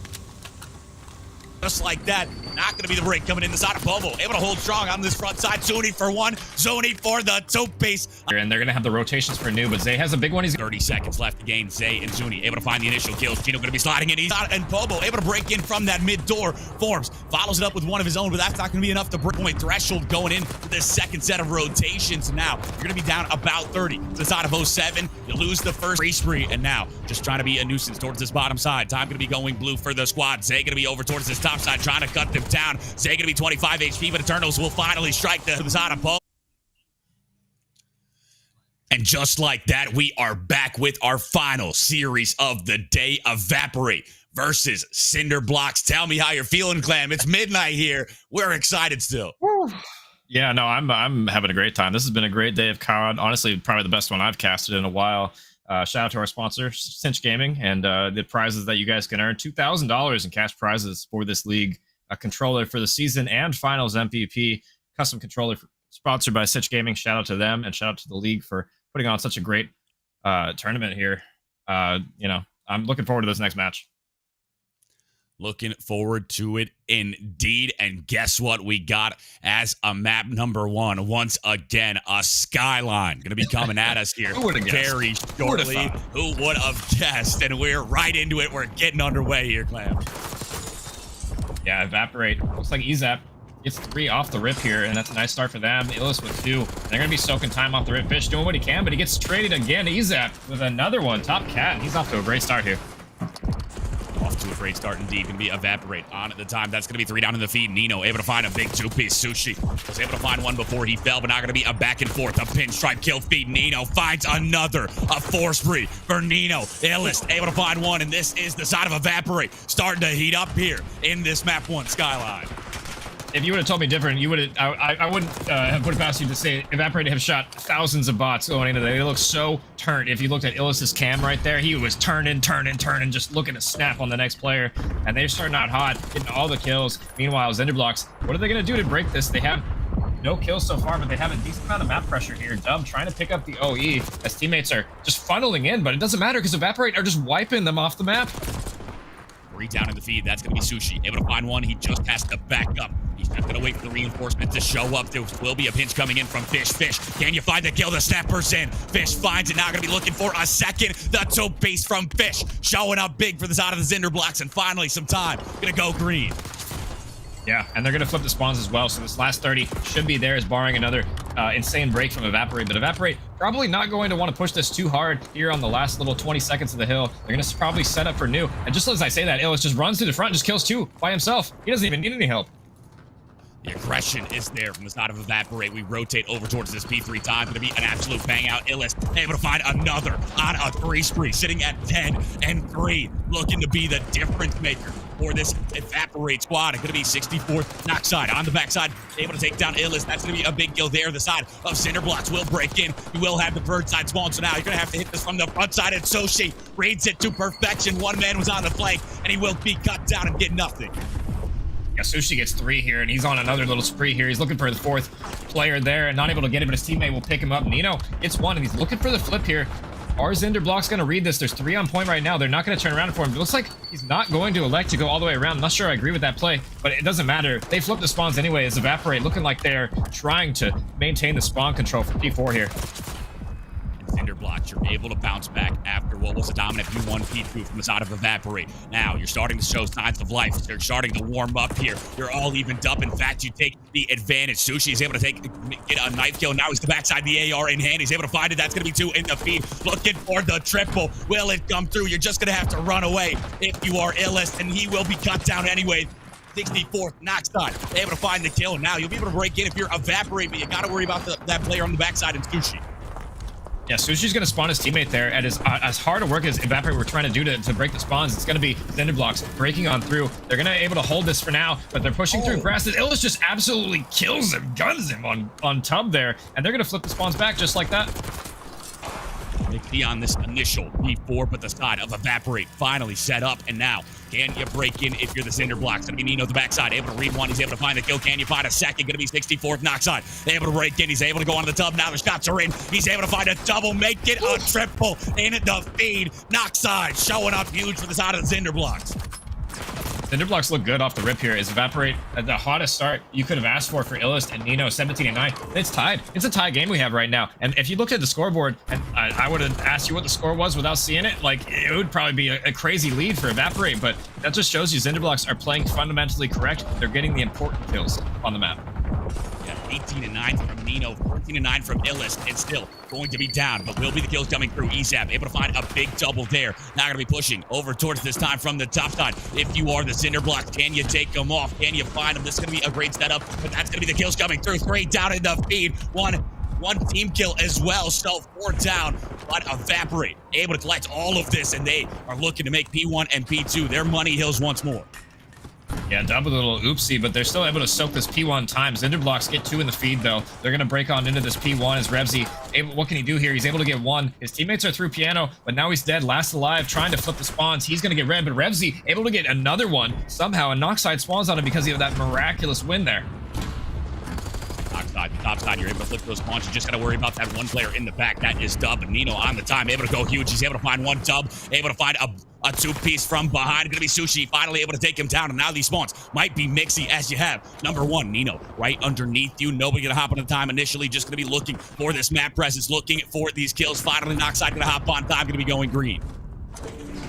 Just like that, not going to be the break coming in the side of Bobo. Able to hold strong on this front side. Zuni for 1, Zuni for the 2 piece. And they're going to have the rotations for New, but Zay has a big one. He's 30 seconds left to gain. Zay and Zuni able to find the initial kills. Chino going to be sliding in. He's out, and Bobo able to break in from that mid door. Forms, follows it up with one of his own, but that's not going to be enough to break point threshold going in to this second set of rotations. Now, you're going to be down about 30 to the side of 07. You lose the first free spree, and now just trying to be a nuisance towards this bottom side. Time going to be going blue for the squad. Zay going to be over towards this top side, trying to cut them down. Zay gonna be 25 HP, but Eternals will finally strike the side of Poe. And just like that, we are back with our final series of the day. Evaporate versus Cinder Blocks. Tell me how you're feeling, Clam. It's midnight here. We're excited still. Yeah, no, I'm having a great time. This has been a great day of COD. Honestly, probably the best one I've casted in a while. Shout out to our sponsor, Cinch Gaming, and the prizes that you guys can earn. $2,000 in cash prizes for this league. A controller for the season and finals MVP, custom controller sponsored by Cinch Gaming. Shout out to them, and shout out to the league for putting on such a great tournament here. You know, I'm looking forward to this next match. Looking forward to it indeed. And guess what we got as a map number 1? Once again, a skyline going to be coming at us here very shortly. Who would have guessed? And we're right into it. We're getting underway here, Clam. Yeah, Evaporate. Looks like EZAP gets 3 off the rip here, and that's a nice start for them. Illis with 2. They're going to be soaking time off the rip. Fish doing what he can, but he gets traded again. EZAP with another one. Top cat, and he's off to a great start here. Off to a great start indeed. Going to be Evaporate on at the time. That's going to be 3 down in the feed. Nino able to find a big 2-piece. Sushi was able to find one before he fell, but not going to be a back and forth. A pinstripe kill feed. Nino finds another. A 4-spree for Nino. Illis able to find one, and this is the side of Evaporate. Starting to heat up here in this map 1 skyline. If you would have told me different, you would have. I wouldn't have put it past you to say Evaporate have shot thousands of bots going into that. They look so turned. If you looked at Illis's cam right there, he was turning, just looking to snap on the next player. And they're starting out hot, getting all the kills. Meanwhile, Zenderblocks, what are they going to do to break this? They have no kills so far, but they have a decent amount of map pressure here. Dub trying to pick up the OE as teammates are just funneling in, but it doesn't matter because Evaporate are just wiping them off the map. 3 down in the feed. That's going to be Sushi. Able to find one. He just has to back up. He's not going to wait for the reinforcement to show up. There will be a pinch coming in from Fish. Fish, can you find the kill? The snapper's in. Fish finds it. Now going to be looking for a second. The 2-piece from Fish. Showing up big for the side of the Zinder Blocks. And finally, some time. Going to go green. Yeah, and they're going to flip the spawns as well. So this last 30 should be theirs, barring another insane break from Evaporate. But Evaporate probably not going to want to push this too hard here on the last little 20 seconds of the hill. They're going to probably set up for New. And just as I say that, Illis just runs to the front and just kills 2 by himself. He doesn't even need any help. The aggression is there from the side of Evaporate. We rotate over towards this P3 time. Going to be an absolute bang out. Illis able to find another on a 3-spree, sitting at 10 and 3. Looking to be the difference maker for this Evaporate squad. It's going to be 64th knock side on the backside. Able to take down Illis. That's going to be a big kill there. The side of Cinder Blocks will break in. You will have the bird side spawn. So now you're going to have to hit this from the front side. And Soshi reads it to perfection. One man was on the flank, and he will be cut down and get nothing. Yeah, Sushi gets 3 here, and he's on another little spree here. He's looking for the 4th player there and not able to get it, but his teammate will pick him up. Nino gets 1, and he's looking for the flip here. Are Zinder Blocks going to read this? There's 3 on point right now. They're not going to turn around for him. It looks like he's not going to elect to go all the way around. I'm not sure I agree with that play, but it doesn't matter. They flip the spawns anyway as Evaporate, looking like they're trying to maintain the spawn control for P4 here. Cinder Blocks, you're able to bounce back after what was a dominant P1, P2 from the side of Evaporate. Now you're starting to show signs of life. They're starting to warm up here. You're all evened up. In fact, you take the advantage. Sushi is able to get a knife kill. Now he's the backside, the AR in hand. He's able to find it. That's going to be 2 in the feed. Looking for the triple. Will it come through? You're just going to have to run away if you are Illis, and he will be cut down anyway. 64th knock side. Able to find the kill. Now you'll be able to break in if you're Evaporate, but you got to worry about that player on the backside and Sushi. Yeah, Sushi's going to spawn his teammate there. And as hard a work as Evaporate we're trying to do to break the spawns, it's going to be Zinder Blocks breaking on through. They're going to be able to hold this for now, but they're pushing through grass. Illis just absolutely kills him, guns him on Tub there, and they're going to flip the spawns back just like that. McD on this initial P4, but the side of Evaporate finally set up. And now, can you break in if you're the Cinder Block? It's going to be Nino the backside, able to read one. He's able to find the kill. Can you find a second? Going to be 64th knockside. Able to break in. He's able to go on the tub. Now the shots are in. He's able to find a double, make it a triple in the feed. Knockside showing up huge for the side of the Cinder Blocks. Cinder Blocks look good off the rip here. Is Evaporate at the hottest start you could have asked for Illust and Nino, 17-9. It's tied. It's a tie game we have right now. And if you looked at the scoreboard, and I would have asked you what the score was without seeing it, like it would probably be a crazy lead for Evaporate. But that just shows you Cinder Blocks are playing fundamentally correct. They're getting the important kills on the map. Yeah, 18-9 from Nino, 14-9 from Illust, and still going to be down, but will be the kills coming through. EZAP able to find a big double there. Now going to be pushing over towards this time from the top side. If you are the Cinder Blocks, can you take them off? Can you find them? This is going to be a great setup, but that's going to be the kills coming through. 3 down in the feed. One team kill as well, so 4 down. But Evaporate able to collect all of this, and they are looking to make P1 and P2 their money hills once more. Yeah, double little oopsie, but they're still able to soak this P1 time. Cinder Blocks get 2 in the feed, though. They're going to break on into this P1 as Revsy. What can he do here? He's able to get 1. His teammates are through Piano, but now he's dead. Last alive, trying to flip the spawns. He's going to get red, but Revsy able to get another one somehow, and Knockside spawns on him because of that miraculous win there. Knockside, top side, you're able to flip those spawns. You just got to worry about that one player in the back. That is Dub. Nino on the time, able to go huge. He's able to find 1 Dub, able to find a 2-piece from behind. Gonna be Sushi finally able to take him down, and now these spawns might be mixy as you have number 1 Nino right underneath you. Nobody gonna hop on the time initially, just gonna be looking for this map presence, looking for these kills. Finally Knockside gonna hop on time, gonna be going green.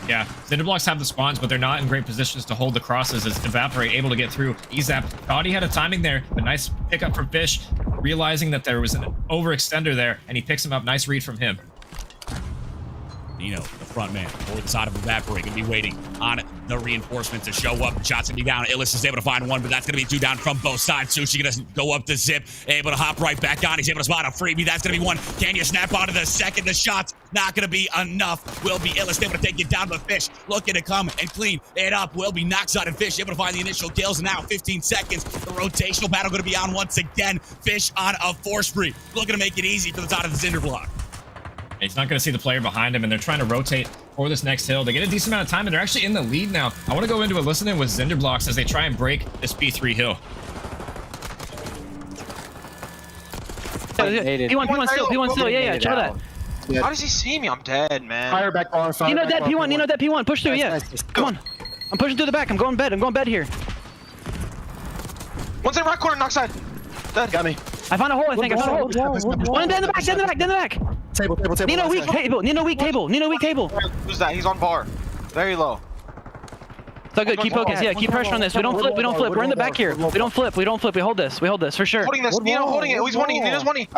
Yeah, Cinder Blocks have the spawns, but they're not in great positions to hold the crosses as Evaporate able to get through. EZAP thought he had a timing there, but nice pickup from Fish, realizing that there was an overextender there, and he picks him up. Nice read from him. Nino, the front man, forward side of Evaporate, gonna be waiting on the reinforcements to show up. Shots gonna be down. Illust is able to find 1, but that's gonna be 2 down from both sides. Sushi gonna go up the zip, able to hop right back on. He's able to spot a freebie. That's gonna be 1. Can you snap onto the second? The shot's not gonna be enough. Will be Illust able to take it down, but Fish looking to come and clean it up. Will be Knockside and Fish able to find the initial kills, and now 15 seconds. The rotational battle gonna be on once again. Fish on a 4 spree, looking to make it easy for the side of the Cinder Block. He's not going to see the player behind him, and they're trying to rotate for this next hill. They get a decent amount of time, and they're actually in the lead now. I want to go into a listen-in with Cinder Blocks as they try and break this B3 hill. P1 still, yeah, chill that. How does he see me? I'm dead, man. Fire back on. Nino dead, P1, push through, yeah. Come on. I'm pushing through the back, I'm going bed here. One's in right corner, Knockside. Dead. Got me. I found a hole, I think. One dead in the back. Table. Nino weak table. Who's that? He's on bar. Very low. It's all good, keep focused, yeah, keep pressure on this. We don't flip. We're in the back here. We don't flip, we hold this for sure. Holding this, Nino holding it. Oh, he's one. Nino's one. He's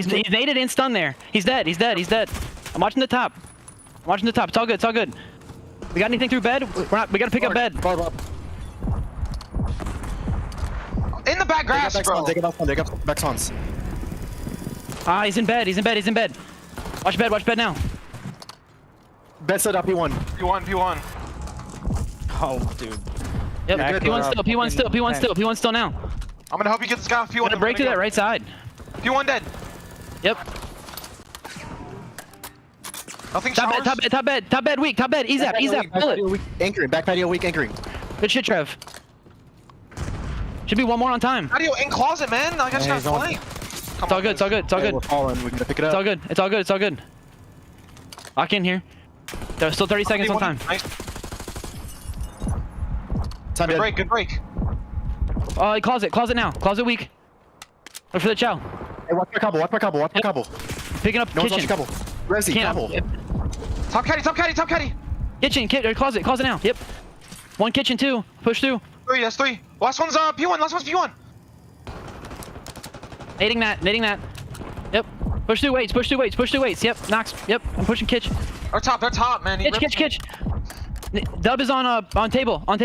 naded and stunned there. He's dead. I'm watching the top. It's all good. We got anything through bed? We gotta pick up bed. In the back grass, bro. Take it back spawns. He's in bed. Watch bed now. Bed set up, P1. P1. Oh, dude. Yep, P1 still now. I'm gonna help you get this guy off P1. Gonna break to that right side. P1 dead. Yep. Nothing Top bed, weak, EZAP, pull it. Anchoring, back patio weak, anchoring. Good shit, Trev. Should be 1 more on time. Patio in closet, man. I got you flank. It's all good. We're falling, we gotta pick it up. It's all good. Lock in here. There's still 30 seconds on time. Nice. Good break. Closet now. Closet weak. Look for the chow. Hey, watch my couple. Picking up kitchen. Resi, couple. Top caddy. Kitchen, closet now. Yep. 1 kitchen, 2. Push through. 3, that's 3. Last one's P1. Nading that. Yep. Push through weights. Yep. Knocks. Yep. I'm pushing kitch. They're top, man. Kitch. Dub is on table. One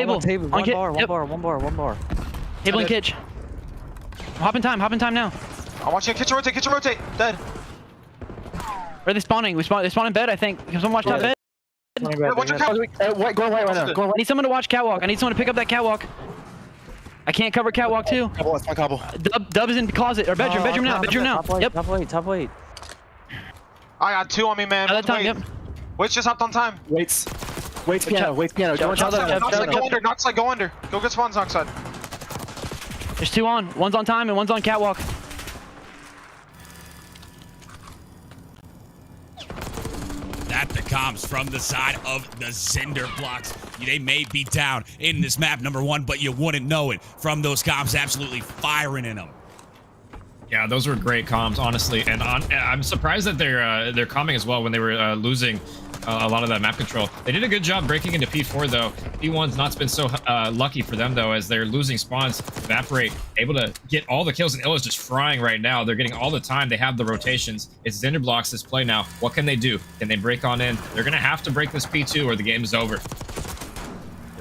bar. Table and kitch. Hop in time now. I'm watching kitchen rotate. Dead. Where are they spawning? They spawn in bed, I think. Can someone watch top bed? Watch your catwalk. Go right now. I need someone to watch catwalk. I need someone to pick up that catwalk. I can't cover catwalk too. Couple. Dub is in the closet or bedroom now. Yep. Top weight. I got 2 on me, man. That time, yep. Wait's just hopped on time. Waits piano. Go under. Knockside, go under. Go get spawns Knockside. There's 2 on. One's on time and one's on catwalk. That the comms from the side of the Cinder Blocks. They may be down in this map number 1, but you wouldn't know it from those comms absolutely firing in them. Yeah, those were great comms, honestly, and I'm surprised that they're calming as well when they were losing a lot of that map control. They did a good job breaking into P4 though. P1's not been so lucky for them though, as they're losing spawns. Evaporate, able to get all the kills, and Illa's just frying right now. They're getting all the time. They have the rotations. It's Zinderblocks this play now. What can they do? Can they break on in? They're gonna have to break this P2 or the game is over.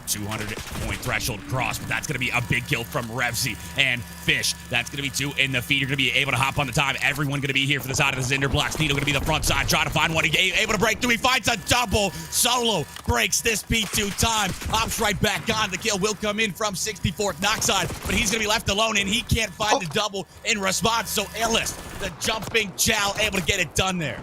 200-point threshold cross, but that's going to be a big kill from Revsy and Fish. That's going to be 2 in the feed. You're going to be able to hop on the time. Everyone going to be here for the side of the Cinder Blocks. Nino going to be the front side, trying to find one. He able to break through. He finds a double. Solo breaks this P2 time. Hops right back on. The kill will come in from 64th Knockside, but he's going to be left alone, and he can't find the double in response. So Illis, the jumping Chow, able to get it done there.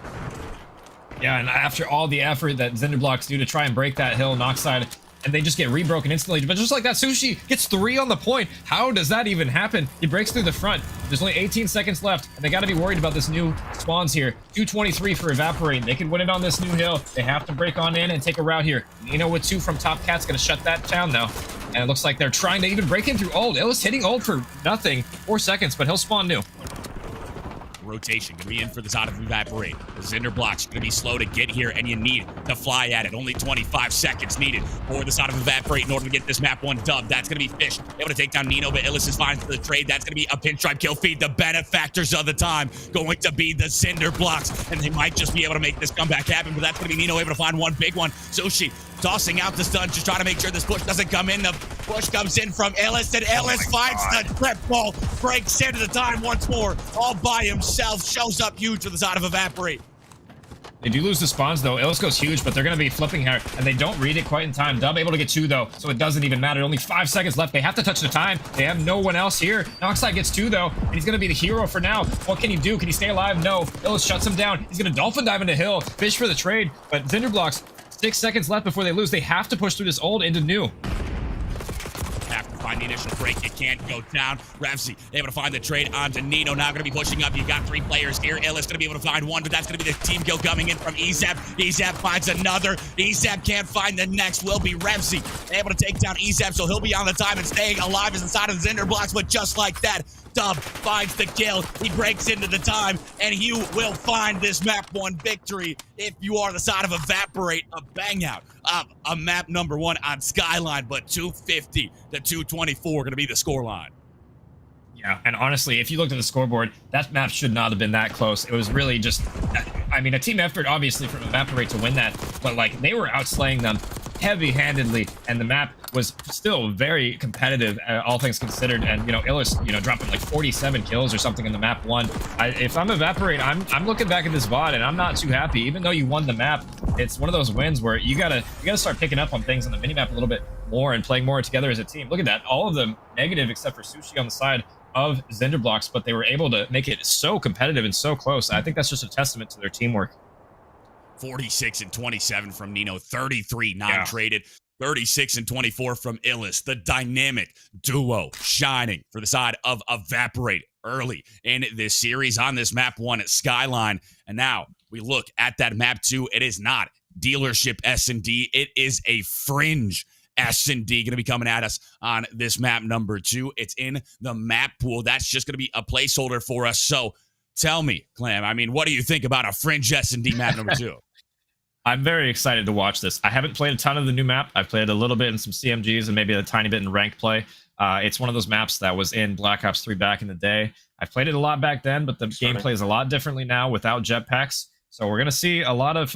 Yeah, and after all the effort that Zinderblocks do to try and break that hill, Knockside, and they just get rebroken instantly. But just like that, Sushi gets 3 on the point. How does that even happen? He breaks through the front. There's only 18 seconds left, and they got to be worried about this new spawns here. 223 for Evaporate. They can win it on this new hill. They have to break on in and take a route here. Nino with 2 from Top Cat's going to shut that down now. And it looks like they're trying to even break in through ult. Illis hitting ult for nothing. 4 seconds, but he'll spawn new. Rotation gonna be in for the side of Evaporate. The Cinder Blocks gonna be slow to get here, and you need to fly at it. Only 25 seconds needed for the side of Evaporate in order to get this map 1 dub. That's gonna be Fish able to take down Nino, but Illis is fine for the trade. That's gonna be a pinstripe kill feed. The benefactors of the time going to be the Cinder Blocks, and they might just be able to make this comeback happen, but that's gonna be Nino able to find one big one. Sushi tossing out the stun, just trying to make sure this push doesn't come in. The push comes in from Illis, and Illis finds the trip ball, breaks into the time once more, all by himself, shows up huge for the side of Evaporate. They do lose the spawns though. Illis goes huge, but they're going to be flipping here, and they don't read it quite in time. Dub able to get 2 though, so it doesn't even matter. Only 5 seconds left. They have to touch the time. They have no one else here. Knockside gets 2 though, and he's going to be the hero for now. What can he do? Can he stay alive? No. Illis shuts him down. He's going to dolphin dive into hill. Fish for the trade, but Zinderblocks, 6 seconds left before they lose. They have to push through this old into new. Have to find the initial break. It can't go down. Revsy able to find the trade onto Nino. Now going to be pushing up. You got 3 players here. Illis going to be able to find one, but that's going to be the team kill coming in from Ezap. Ezap finds another. Ezap can't find the next. Will be Revsy able to take down Ezap, so he'll be on the time and staying alive as inside of the Cinder Blocks, but just like that, Dub finds the kill. He breaks into the time, and you will find this map 1 victory if you are the side of Evaporate. A bang out of a map number 1 on Skyline, but 250 to 224 going to be the scoreline. Yeah, and honestly, if you looked at the scoreboard, that map should not have been that close. It was really just, I mean, a team effort, obviously, from Evaporate to win that, but, like, they were outslaying them heavy-handedly, and the map was still very competitive, all things considered. And, you know, Illis, you know, dropping like 47 kills or something in the map 1. If I'm Evaporate, I'm looking back at this VOD, and I'm not too happy. Even though you won the map, it's one of those wins where you gotta start picking up on things on the minimap a little bit more and playing more together as a team. Look at that, all of them negative except for Sushi on the side of Zinderblocks, but they were able to make it so competitive and so close. I think that's just a testament to their teamwork. 46 and 27 from Nino, 33 non-traded, 36 and 24 from Illis. The dynamic duo shining for the side of Evaporate early in this series on this map 1 at Skyline. And now we look at that map 2. It is not dealership S&D. It is a fringe S&D going to be coming at us on this map number 2. It's in the map pool. That's just going to be a placeholder for us. So tell me, Clam, I mean, what do you think about a fringe S&D map number 2? I'm very excited to watch this. I haven't played a ton of the new map. I've played a little bit in some CMGs and maybe a tiny bit in ranked play. It's one of those maps that was in Black Ops 3 back in the day. I played it a lot back then, but the game plays a lot differently now without jetpacks. So we're going to see a lot of,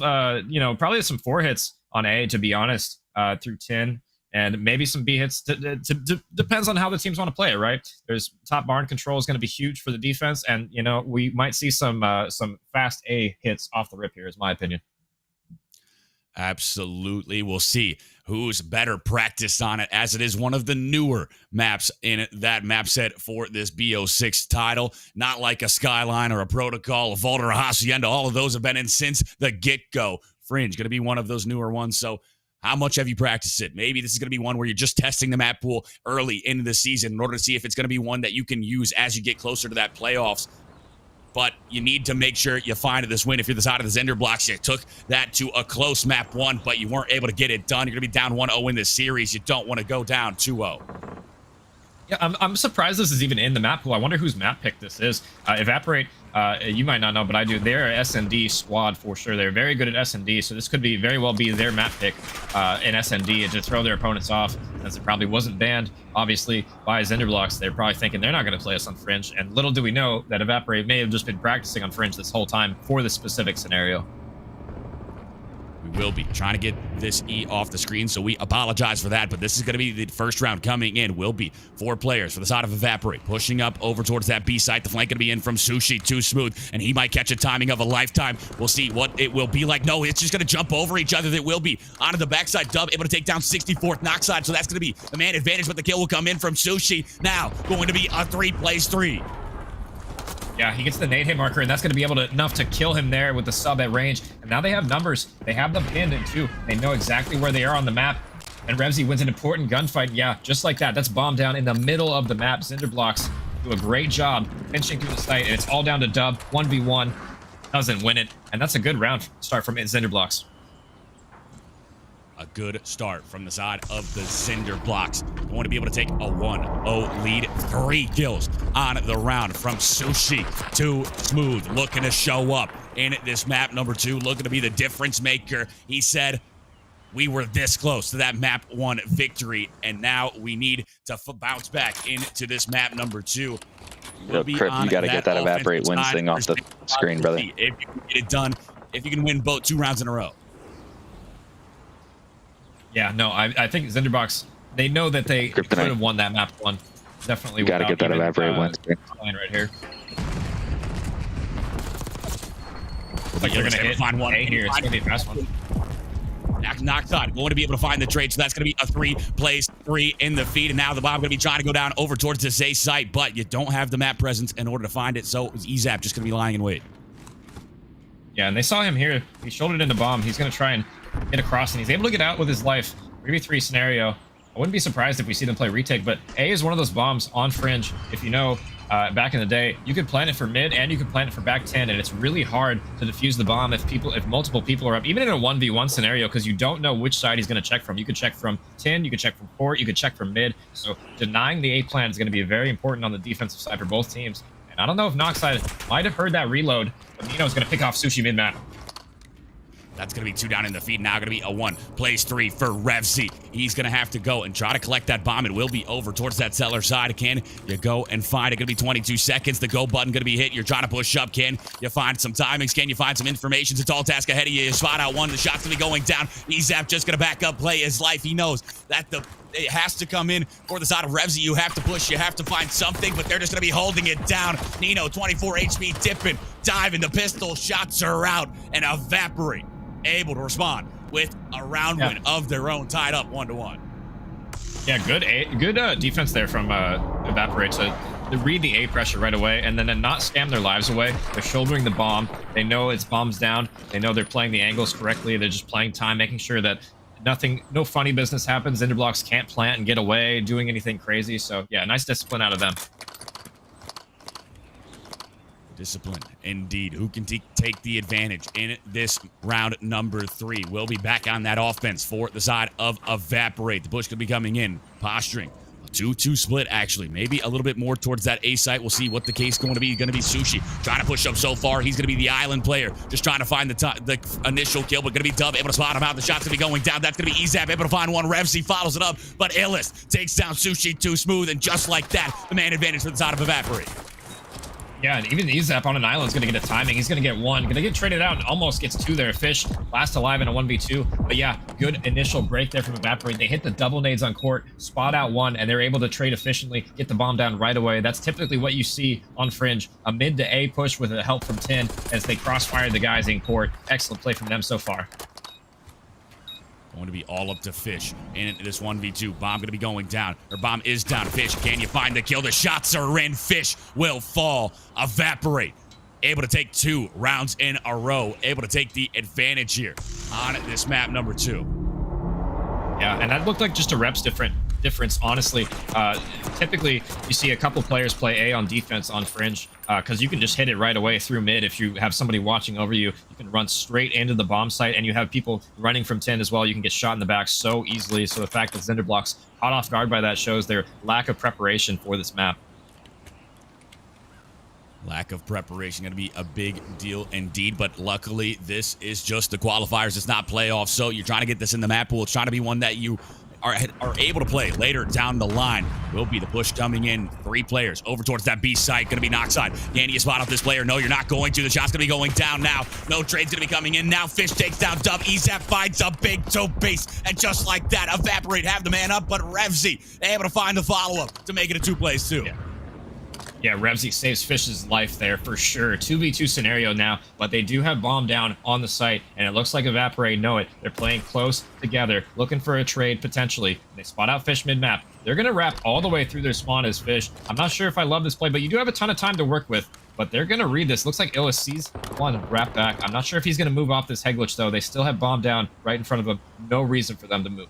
you know, probably some 4 hits on A, to be honest, through 10. And maybe some B hits. Depends on how the teams want to play it, right? There's top barn control is going to be huge for the defense. And, you know, we might see some fast A hits off the rip here, is my opinion. Absolutely. We'll see who's better practiced on it, as it is one of the newer maps in that map set for this BO6 title. Not like a Skyline or a Protocol, a Vault or a Hacienda. All of those have been in since the get-go. Fringe going to be one of those newer ones. So how much have you practiced it? Maybe this is going to be one where you're just testing the map pool early into the season in order to see if it's going to be one that you can use as you get closer to that playoffs. But you need to make sure you find this win. If you're the side of the Cinder Blocks, you took that to a close map 1, but you weren't able to get it done. You're going to be down 1-0 in this series. You don't want to go down 2-0. Yeah, I'm surprised this is even in the map pool. I wonder whose map pick this is. Evaporate, you might not know, but I do. They're a S&D squad for sure. They're very good at S&D, so this could be very well be their map pick in S&D and to throw their opponents off, since it probably wasn't banned, obviously, by Zinderblocks. They're probably thinking they're not going to play us on Fringe, and little do we know that Evaporate may have just been practicing on Fringe this whole time for this specific scenario. We will be trying to get this E off the screen, so we apologize for that, but this is going to be the first round coming in. Will be 4 players for the side of Evaporate, pushing up over towards that B site. The flank going to be in from Sushi, too smooth, and he might catch a timing of a lifetime. We'll see what it will be like. No, it's just going to jump over each other. That will be onto the backside. Dub able to take down 64th knock side, so that's going to be the man advantage, but the kill will come in from Sushi. Now going to be a 3 plays 3. Yeah, he gets the nade hit marker, and that's going to be enough to kill him there with the sub at range. And now they have numbers. They have them pinned in too. They know exactly where they are on the map. And Revsy wins an important gunfight. Yeah, just like that. That's bomb down in the middle of the map. Zinderblocks do a great job pinching through the site, and it's all down to Dub. 1v1. Doesn't win it. And that's a good round start from Zinderblocks. A good start from the side of the Zinderblocks. Going to be able to take a 1-0 lead. 3 kills on the round from Sushi. Too smooth, looking to show up in this map number 2, looking to be the difference maker. He said, we were this close to that map 1 victory, and now we need to bounce back into this map number 2. Yo, Crip, you got to get that Evaporate wins thing off the screen, brother. If you can get it done, if you can win both 2 rounds in a row. Yeah, no, I think Zinderblocks, they know that they could have won that map 1. Definitely. Got to get that Evaporate win. Right here. Like you're going to hit find one A here. It's going to be a fast one. Knocked on. Going to be able to find the trade, so that's going to be a 3 plays 3 in the feed, and now the bomb going to be trying to go down over towards this A site, but you don't have the map presence in order to find it, so EZAP just going to be lying in wait. Yeah, and they saw him here. He shouldered in the bomb. He's going to try and get across, and he's able to get out with his life. 3v3 scenario. I wouldn't be surprised if we see them play retake, but A is one of those bombs on Fringe. If you know, back in the day, you could plant it for mid and you could plant it for back 10, and it's really hard to defuse the bomb if multiple people are up, even in a 1v1 scenario, because you don't know which side he's going to check from. You could check from 10, you could check from port, you could check from mid. So denying the A plant is going to be very important on the defensive side for both teams. And I don't know if Noxide might have heard that reload, but Nino's going to pick off Sushi mid-map. That's going to be 2 down in the feed. Now going to be a 1 plays 3 for Revsy. He's going to have to go and try to collect that bomb. It will be over towards that cellar side. Can you go and find it? Going to be 22 seconds. The go button going to be hit. You're trying to push up. Can you find some timings? Can you find some information? It's a tall task ahead of you. You spot out 1. The shot's going to be going down. EZAP just going to back up, play his life. He knows that it has to come in for the side of Revsy. You have to push. You have to find something, but they're just going to be holding it down. Nino, 24 HP, dipping, diving. The pistol shots are out, and Evaporate able to respond with a round win of their own, tied up 1-1. Yeah, good defense there from Evaporate to read the A pressure right away and then not scam their lives away. They're shouldering the bomb. They know it's bombs down. They know they're playing the angles correctly. They're just playing time, making sure that no funny business happens. Zinderblocks can't plant and get away doing anything crazy. So yeah, nice discipline out of them. Discipline, indeed. Who can take the advantage in this round number 3? We'll be back on that offense for the side of Evaporate. The push could be coming in, posturing. A 2-2 split, actually. Maybe a little bit more towards that A site. We'll see what the case going to be. Going to be Sushi trying to push up so far. He's going to be the island player, just trying to find the initial kill, but going to be Dub able to spot him out. The shot's going to be going down. That's going to be EZAP able to find 1. Revsy follows it up, but Illest takes down Sushi too smooth, and just like that, the man advantage for the side of Evaporate. Yeah, and even EZAP on an island is going to get a timing. He's going to get 1. Going to get traded out and almost gets 2 there. Fish last alive in a 1v2. But yeah, good initial break there from Evaporate. They hit the double nades on court, spot out 1, and they're able to trade efficiently, get the bomb down right away. That's typically what you see on Fringe. A mid to A push with a help from 10 as they crossfire the guys in court. Excellent play from them so far. Going to be all up to Fish in this 1v2. Bomb going to be going down. Or bomb is down. Fish, can you find the kill? The shots are in. Fish will fall. Evaporate. Able to take 2 rounds in a row. Able to take the advantage here on this map number 2. Yeah, and that looked like just a reps difference, honestly. Typically, you see a couple players play A on defense on Fringe, because you can just hit it right away through mid. If you have somebody watching over you, you can run straight into the bomb site, and you have people running from 10 as well. You can get shot in the back so easily. So the fact that Zinderblox caught off guard by that shows their lack of preparation for this map. Lack of preparation going to be a big deal indeed, but luckily this is just the qualifiers. It's not playoffs, so you're trying to get this in the map pool. It's trying to be one that you are able to play later down the line. Will be the push coming in. 3 players over towards that B site. Going to be knock side. Can you spot off this player? No, you're not going to. The shot's going to be going down now. No trade's going to be coming in. Now Fish takes down Dub. Ezap finds a big toe base. And just like that, Evaporate have the man up, but Revzy able to find the follow-up to make it a 2 plays too. Yeah, Revzy saves Fish's life there for sure. 2v2 scenario now, but they do have bomb down on the site, and it looks like Evaporate know it. They're playing close together, looking for a trade potentially. They spot out Fish mid-map. They're going to wrap all the way through their spawn as Fish. I'm not sure if I love this play, but you do have a ton of time to work with. But they're going to read this. Looks like Illis sees one wrap back. I'm not sure if he's going to move off this Heglitch, though. They still have bomb down right in front of them. No reason for them to move.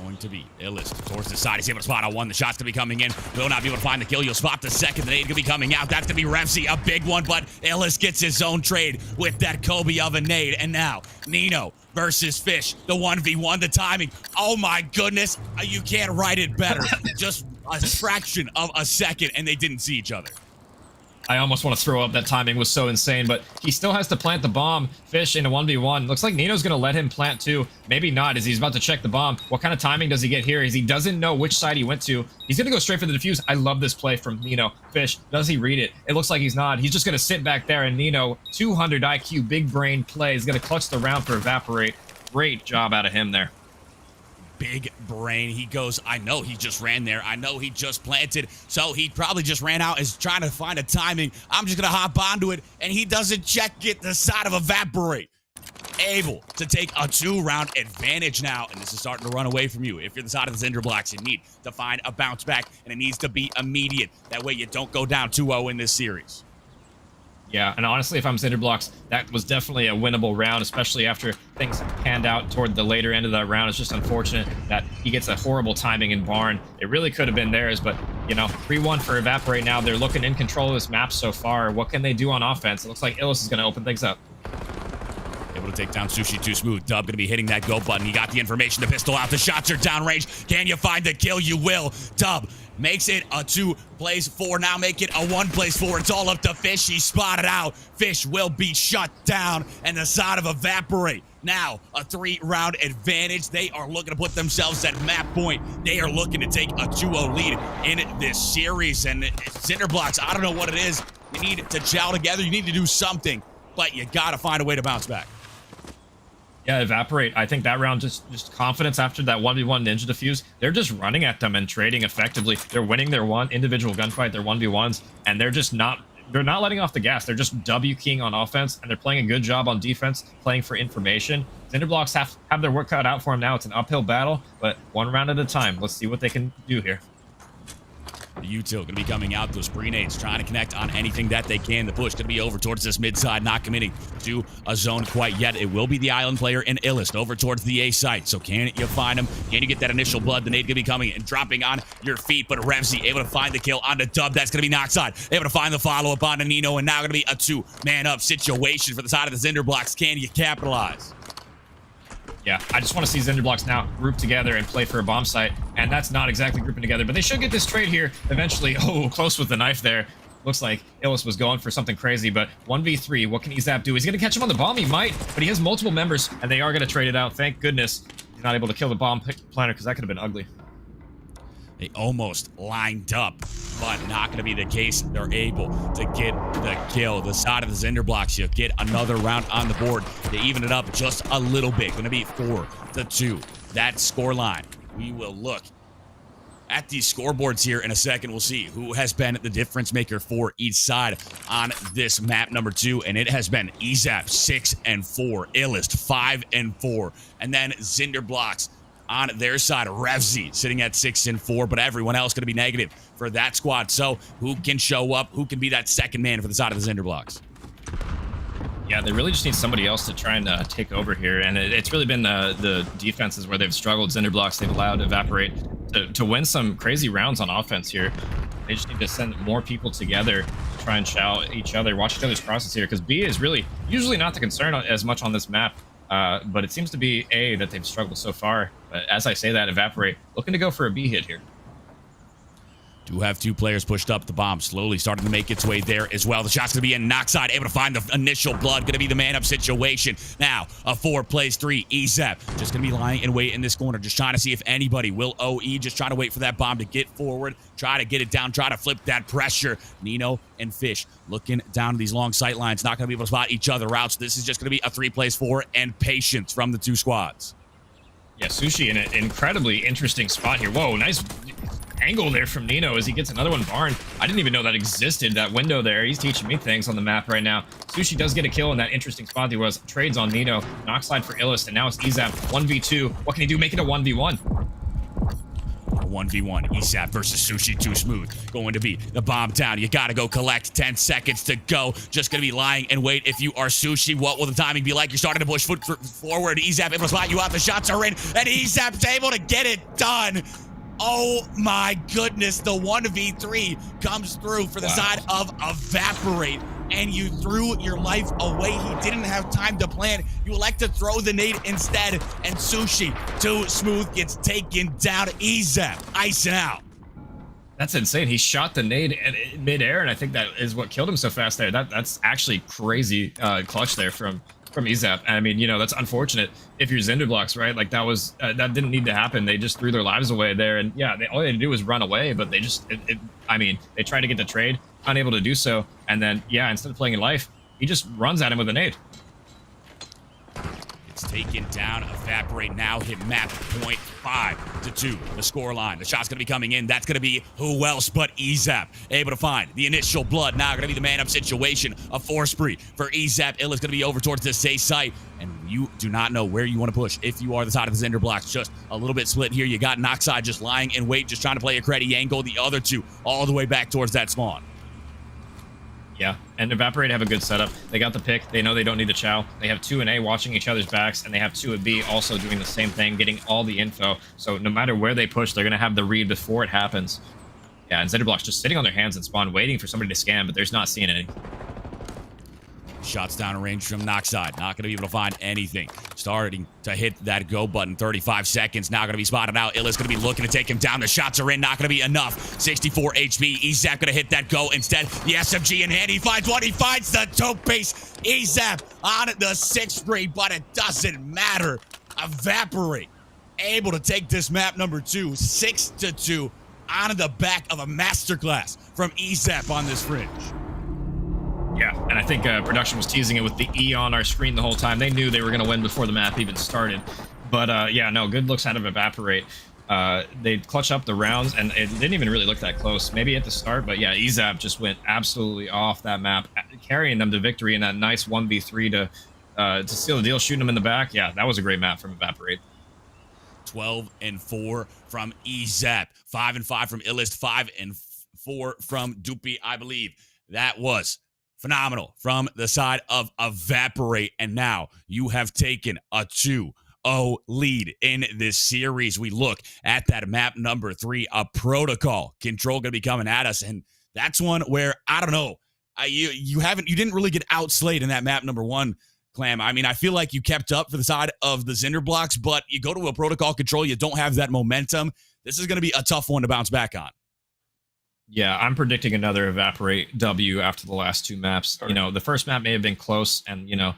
Going to be Illis towards the side. He's able to spot out 1. The shot's going to be coming in. Will not be able to find the kill. You'll spot the second. The nade going to be coming out. That's going to be Revzy, a big one, but Illis gets his own trade with that Kobe of a nade. And now, Nino versus Fish. The 1v1, the timing. Oh my goodness. You can't write it better. Just a fraction of a second, and they didn't see each other. I almost want to throw up. That timing was so insane, but he still has to plant the bomb. Fish in a 1v1. Looks like Nino's going to let him plant too. Maybe not, as he's about to check the bomb. What kind of timing does he get here? As he doesn't know which side he went to. He's going to go straight for the defuse. I love this play from Nino. Fish, does he read it? It looks like he's not. He's just going to sit back there, and Nino, 200 IQ, big brain play, is going to clutch the round for Evaporate. Great job out of him there. Big brain. He goes, I know he just ran there. I know he just planted. So he probably just ran out, is trying to find a timing. I'm just going to hop onto it. And he doesn't check it the side of Evaporate. Able to take a 2-round advantage now. And this is starting to run away from you. If you're the side of the Zinderblox, you need to find a bounce back. And it needs to be immediate. That way you don't go down 2-0 in this series. Yeah, and honestly, if I'm Zinderblox, that was definitely a winnable round, especially after things panned out toward the later end of that round. It's just unfortunate that he gets a horrible timing in Barn. It really could have been theirs, but, you know, 3-1 for Evaporate now. They're looking in control of this map so far. What can they do on offense? It looks like Illis is going to open things up. Able to take down Sushi too smooth. Dub going to be hitting that go button. He got the information. The pistol out. The shots are downrange. Can you find the kill? You will. Dub makes it a 2 plays 4. Now make it a 1 plays 4. It's all up to Fish. He's spotted out. Fish will be shut down. And the side of Evaporate. Now a 3-round advantage. They are looking to put themselves at map point. They are looking to take a 2-0 lead in this series. And Zinderblox, I don't know what it is. You need to gel together. You need to do something. But you got to find a way to bounce back. Yeah, Evaporate. I think that round just confidence after that 1v1 ninja defuse. They're just running at them and trading effectively. They're winning their individual gunfight, their 1v1s, and they're just not letting off the gas. They're just W keying on offense, and they're playing a good job on defense, playing for information. Zinderblox have their work cut out for them now. It's an uphill battle, but 1 round at a time. Let's see what they can do here. The util going to be coming out. Those grenades trying to connect on anything that they can. The push going to be over towards this mid side, not committing to a zone quite yet. It will be the island player in Illist over towards the A site. So can you find him? Can you get that initial blood? The nade going to be coming and dropping on your feet. But Revzy able to find the kill on the Dub. That's going to be knock side. Able to find the follow-up on the Nino. And now going to be a 2-man-up situation for the side of the Zinderblox. Can you capitalize? Yeah, I just want to see Zinderblox now group together and play for a bomb site, and that's not exactly grouping together, but they should get this trade here eventually. Oh, close with the knife there. Looks like Illis was going for something crazy, but 1v3, what can Ezap do? He's going to catch him on the bomb? He might, but he has multiple members, and they are going to trade it out. Thank goodness he's not able to kill the bomb planner, because that could have been ugly. They almost lined up, but not going to be the case. They're able to get the kill. The side of the Zinderblox, you get another round on the board to even it up just a little bit. Going to be 4-2. That score line. We will look at these scoreboards here in a second. We'll see who has been the difference maker for each side on this map number 2, and it has been EZAP 6-4, Illest 5-4, and then Zinderblocks on their side, Revzy sitting at 6-4, but everyone else going to be negative for that squad. So who can show up? Who can be that second man for the side of the Zinderblocks? Yeah, they really just need somebody else to try and take over here, and it's really been the defenses where they've struggled. Zinderblocks, they've allowed Evaporate to win some crazy rounds on offense here. They just need to send more people together to try and chow each other, watch each other's crosses here, because B is really usually not the concern as much on this map. But it seems to be A that they've struggled so far. But as I say that, Evaporate looking to go for a B hit here. Do have 2 players pushed up. The bomb slowly starting to make its way there as well. The shot's going to be in Knockside, able to find the initial blood. Going to be the man-up situation. Now, a 4 plays 3. EZAP just going to be lying in wait in this corner, just trying to see if anybody will OE, just trying to wait for that bomb to get forward, try to get it down, try to flip that pressure. Nino and Fish looking down these long sight lines, not going to be able to spot each other out. So this is just going to be a 3 plays 4 and patience from the 2 squads. Yeah, Sushi in an incredibly interesting spot here. Whoa, nice angle there from Nino as he gets another one barn. I didn't even know that existed, that window there. He's teaching me things on the map right now. Sushi does get a kill in that interesting spot he was. Trades on Nino. Knockside for Illest, and now it's EZAP 1v2. What can he do? Make it a 1v1. 1v1, EZAP versus Sushi Too Smooth. Going to be the bomb down. You got to go collect. 10 seconds to go. Just going to be lying and wait. If you are Sushi, what will the timing be like? You're starting to push foot forward. EZAP able to spot you out. The shots are in, and EZAP's able to get it done. Oh my goodness, the 1v3 comes through for the side of Evaporate, and you threw your life away. He didn't have time to plan. You elect to throw the nade instead, and Sushi Too Smooth gets taken down. EZAP icing out. That's insane. He shot the nade in midair, and I think that is what killed him so fast there. That's actually crazy clutch there from EZAP. I mean, you know, that's unfortunate if you're Zinderblocks, right? Like that was that didn't need to happen. They just threw their lives away there, and yeah, all they had to do was run away. But they just, I mean, they tried to get the trade, unable to do so, and then yeah, instead of playing in life, he just runs at him with a nade. It's taken down. Evaporate now hit map point 5-2. The score line. The shot's going to be coming in. That's going to be who else but EZAP. Able to find the initial blood. Now going to be the man-up situation. A 4 spree for EZAP. Illa's going to be over towards the safe site. And you do not know where you want to push. If you are the side of the Zinderblocks, just a little bit split here. You got Knockside just lying in wait, just trying to play a credit angle. The other 2 all the way back towards that spawn. Yeah, and Evaporate have a good setup. They got the pick. They know they don't need the chow. They have 2 and A watching each other's backs, and they have 2 and B also doing the same thing, getting all the info. So no matter where they push, they're going to have the read before it happens. Yeah, and Zinderblocks just sitting on their hands and spawn, waiting for somebody to scan, but there's not seeing any. Shots down range from Knockside. Not going to be able to find anything. Starting to hit that go button. 35 seconds. Now going to be spotted out. Illa's going to be looking to take him down. The shots are in. Not going to be enough. 64 HP. EZAP going to hit that go. Instead, the SMG in hand. He finds one. He finds the toke base. EZAP on the 6th spree, but it doesn't matter. Evaporate. Able to take this map number 2. 6-2 on the back of a masterclass from EZAP on this fringe. Yeah, and I think production was teasing it with the E on our screen the whole time. They knew they were going to win before the map even started. But yeah, no, good looks out of Evaporate. They clutch up the rounds, and it didn't even really look that close. Maybe at the start, but yeah, EZAP just went absolutely off that map, carrying them to victory in that nice 1v3 to seal the deal, shooting them in the back. Yeah, that was a great map from Evaporate. 12-4 from EZAP. 5-5 from Illest. 5-4 from Doopy, I believe. That was phenomenal from the side of Evaporate, and now you have taken a 2-0 lead in this series. We look at that map number 3, a protocol control going to be coming at us, and that's one where I don't know. You didn't really get outslayed in that map number 1, Clam. I mean, I feel like you kept up for the side of the Zinderblocks, but you go to a protocol control, you don't have that momentum. This is going to be a tough one to bounce back on. Yeah, I'm predicting another Evaporate W after the last 2 maps. You know, the first map may have been close, and you know,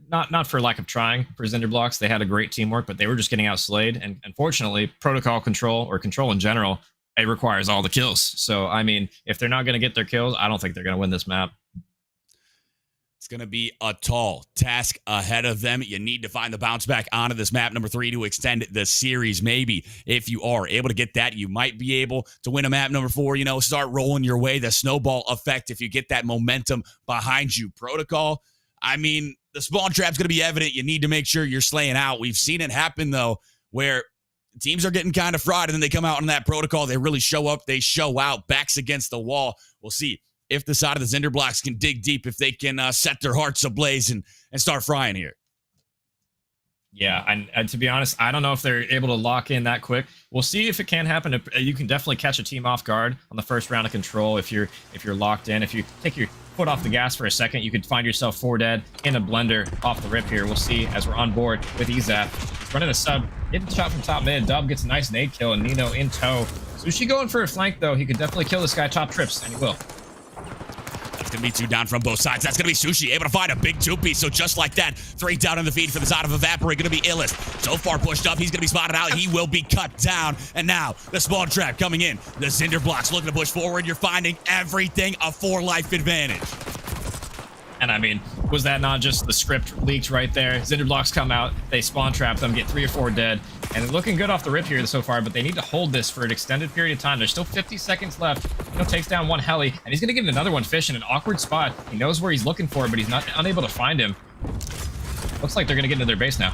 not for lack of trying for Zinderblocks. They had a great teamwork, but they were just getting outslayed. And unfortunately, protocol control, or control in general, it requires all the kills. So I mean, if they're not going to get their kills, I don't think they're going to win this map. It's going to be a tall task ahead of them. You need to find the bounce back onto this map number 3 to extend the series. Maybe if you are able to get that, you might be able to win a map number 4, you know, start rolling your way. The snowball effect, if you get that momentum behind you. Protocol, I mean, the spawn trap's going to be evident. You need to make sure you're slaying out. We've seen it happen, though, where teams are getting kind of fried and then they come out on that protocol. They really show up. They show out. Backs against the wall. We'll see if the side of the Cinder Blocks can dig deep, if they can set their hearts ablaze and start frying here. Yeah, and to be honest, I don't know if they're able to lock in that quick. We'll see if it can happen. You can definitely catch a team off guard on the first round of control if you're locked in. If you take your foot off the gas for a second, you could find yourself 4 dead in a blender off the rip here. We'll see as we're on board with Ezap. He's running a sub, getting shot from top mid. Dub gets a nice nade kill, and Nino in tow. Sushi going for a flank, though. He could definitely kill this guy top trips, and he will. That's going to be 2 down from both sides. That's going to be Sushi able to find a big 2-piece. So just like that, 3 down in the feed for the side of Evaporate. Going to be Illest. So far pushed up. He's going to be spotted out. He will be cut down. And now the spawn trap coming in. The Cinder Blocks looking to push forward. You're finding everything a 4-life advantage. And I mean, was that not just the script leaked right there? Cinder Blocks come out, they spawn trap them, get 3 or 4 dead, and they're looking good off the rip here so far, but they need to hold this for an extended period of time. There's still 50 seconds left. You know, takes down 1 heli, and he's going to get another one fish in an awkward spot. He knows where he's looking for, but he's unable to find him. Looks like they're going to get into their base now.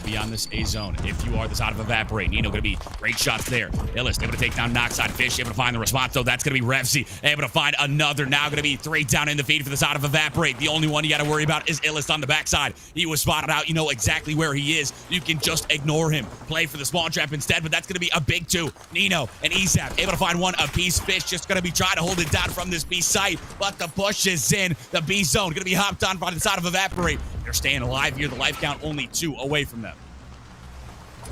Be on this A zone. If you are the side of Evaporate, Nino going to be great shots there. Illest able to take down Knockside. Fish able to find the response, though. That's going to be Revsy able to find another. Now going to be 3 down in the feed for the side of Evaporate. The only one you got to worry about is Illest on the backside. He was spotted out. You know exactly where he is. You can just ignore him. Play for the spawn trap instead, but that's going to be a big 2. Nino and Ezap able to find 1 apiece. Fish just going to be trying to hold it down from this B site, but the push is in. The B zone going to be hopped on by the side of Evaporate. They're staying alive here. The life count only 2 away from them.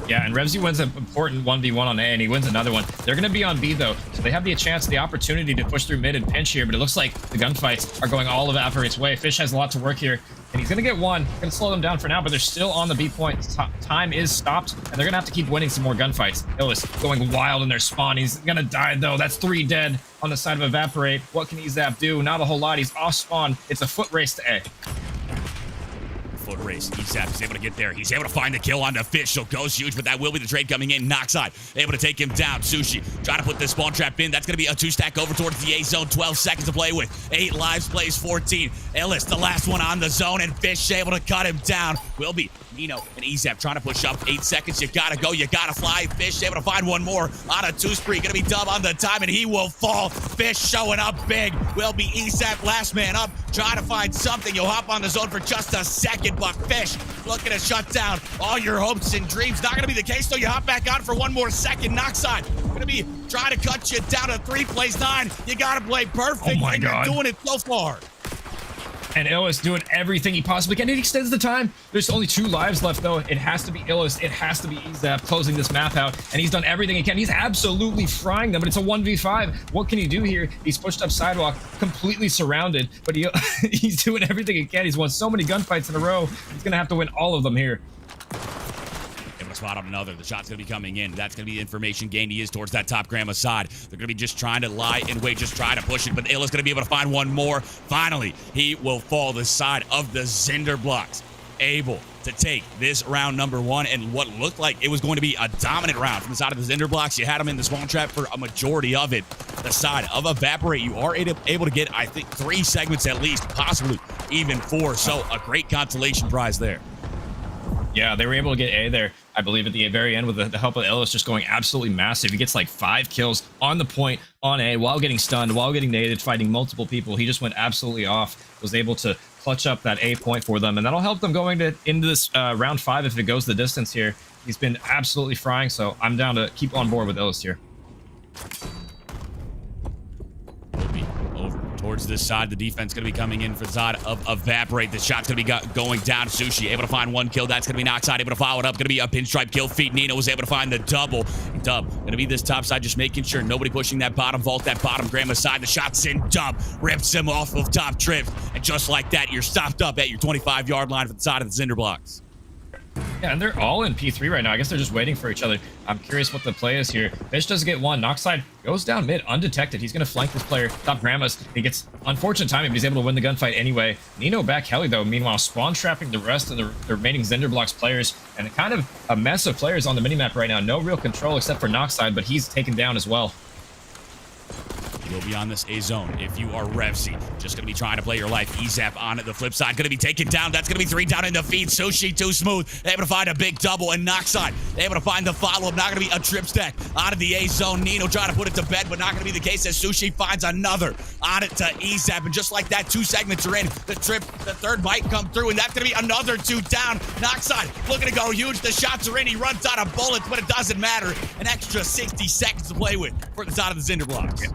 Yeah, and Revsy wins an important 1v1 on A, and he wins another one. They're going to be on B, though, so they have the chance, the opportunity to push through mid and pinch here, but it looks like the gunfights are going all of Evaporate's way. Fish has a lot to work here, and he's going to get 1. Going to slow them down for now, but they're still on the B point. Time is stopped, and they're going to have to keep winning some more gunfights. Illest going wild in their spawn. He's going to die, though. That's 3 dead on the side of Evaporate. What can Ezap do? Not a whole lot. He's off spawn. It's a foot race to A. Foot race. Ezap is able to get there. He's able to find the kill on the Fish, so goes huge, but that will be the trade coming in. Knockside able to take him down. Sushi trying to put this spawn trap in. That's going to be a 2-stack over towards the A zone. 12 seconds to play with. 8 lives, plays 14. Illest, the last one on the zone, and Fish able to cut him down. Will be Nino and Ezap trying to push up. 8 seconds. You got to go. You got to fly. Fish able to find 1 more on a 2 spree. Going to be Dub on the time, and he will fall. Fish showing up big. Will be Ezap, last man up. Trying to find something. You'll hop on the zone for just a second, but Fish looking to shut down all your hopes and dreams. Not going to be the case, though. You hop back on for 1 more second. Knockside going to be trying to cut you down to 3 plays 9. You got to play perfect. Oh my God. You're doing it so far. And Illest doing everything he possibly can. It extends the time. There's only 2 lives left, though. It has to be Illest. It has to be Ezap closing this map out. And he's done everything he can. He's absolutely frying them, but it's a 1v5. What can he do here? He's pushed up sidewalk, completely surrounded, but he's doing everything he can. He's won so many gunfights in a row. He's going to have to win all of them here. Able to spot up another. The shot's going to be coming in. That's going to be the information gained. He is towards that top grandma side. They're going to be just trying to lie in wait, just try to push it, but Ill is going to be able to find 1 more. Finally, he will fall the side of the Cinder Blocks. Able to take this round number 1 and what looked like it was going to be a dominant round from the side of the Cinder Blocks. You had him in the spawn trap for a majority of it. The side of Evaporate, you are able to get, I think, 3 segments at least, possibly even 4. So a great consolation prize there. Yeah, they were able to get A there, I believe, at the very end with the help of Illest just going absolutely massive. He gets like 5 kills on the point on A while getting stunned, while getting naded, fighting multiple people. He just went absolutely off, was able to clutch up that A point for them, and that'll help them going into this round 5 if it goes the distance here. He's been absolutely frying, so I'm down to keep on board with Illest here. Over towards this side. The defense going to be coming in for the side of Evaporate. The shot's going to be going down. Sushi able to find 1 kill. That's going to be Knockside. Able to follow it up. Going to be a pinstripe kill feed. Nino was able to find the double. Dub going to be this top side, just making sure nobody pushing that bottom vault, that bottom grandma side. The shot's in. Dub rips him off of top trips. And just like that, you're stopped up at your 25-yard line for the side of the Cinder Blocks. Yeah, and they're all in P3 right now. I guess they're just waiting for each other. I'm curious what the play is here. Fish does get one. Noxide goes down mid undetected. He's going to flank this player. Top Grandma's. He gets unfortunate timing, but he's able to win the gunfight anyway. Nino back Heli, though, meanwhile, spawn trapping the rest of the remaining Zenderblox players. And kind of a mess of players on the minimap right now. No real control except for Noxide, but he's taken down as well. You'll be on this A zone if you are Revzy. Just going to be trying to play your life. EZAP on it. The flip side going to be taken down. That's going to be 3 down in the feed. Sushi too smooth. Able to find a big double. And Noxide able to find the follow-up. Not going to be a trip stack out of the A zone. Nino trying to put it to bed, but not going to be the case as Sushi finds another on it to EZAP. And just like that, 2 segments are in. The third might come through, and that's going to be another 2 down. Noxide looking to go huge. The shots are in. He runs out of bullets, but it doesn't matter. An extra 60 seconds to play with for the side of the Zenderblox.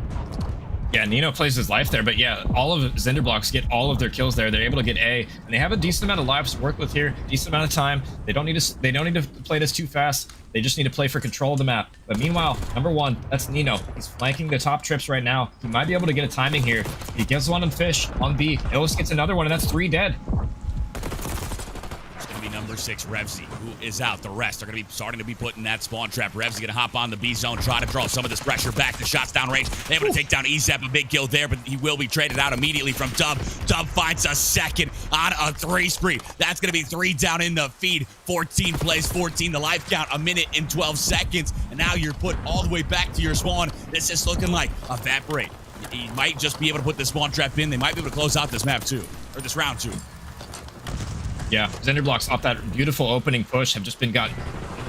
Yeah, Nino plays his life there, but yeah, all of Zenderblox get all of their kills there. They're able to get A, and they have a decent amount of lives to work with here, decent amount of time. They don't need to play this too fast. They just need to play for control of the map. But meanwhile, number 1, that's Nino. He's flanking the top trips right now. He might be able to get a timing here. He gets one on Fish on B. Illis gets another one, and that's 3 dead. Number 6, Revzy, who is out. The rest are going to be starting to be put in that spawn trap. Revzy going to hop on the B zone, try to draw some of this pressure back. The shots down range. Able to take down EZAP, a big kill there, but he will be traded out immediately from Dub. Dub finds a second on a 3 spree. That's going to be 3 down in the feed. 14 plays, 14 the life count, 1 minute and 12 seconds. And now you're put all the way back to your spawn. This is looking like Evaporate. He might just be able to put the spawn trap in. They might be able to close out this map too, or this round too. Yeah, Zenderblox off that beautiful opening push have just been got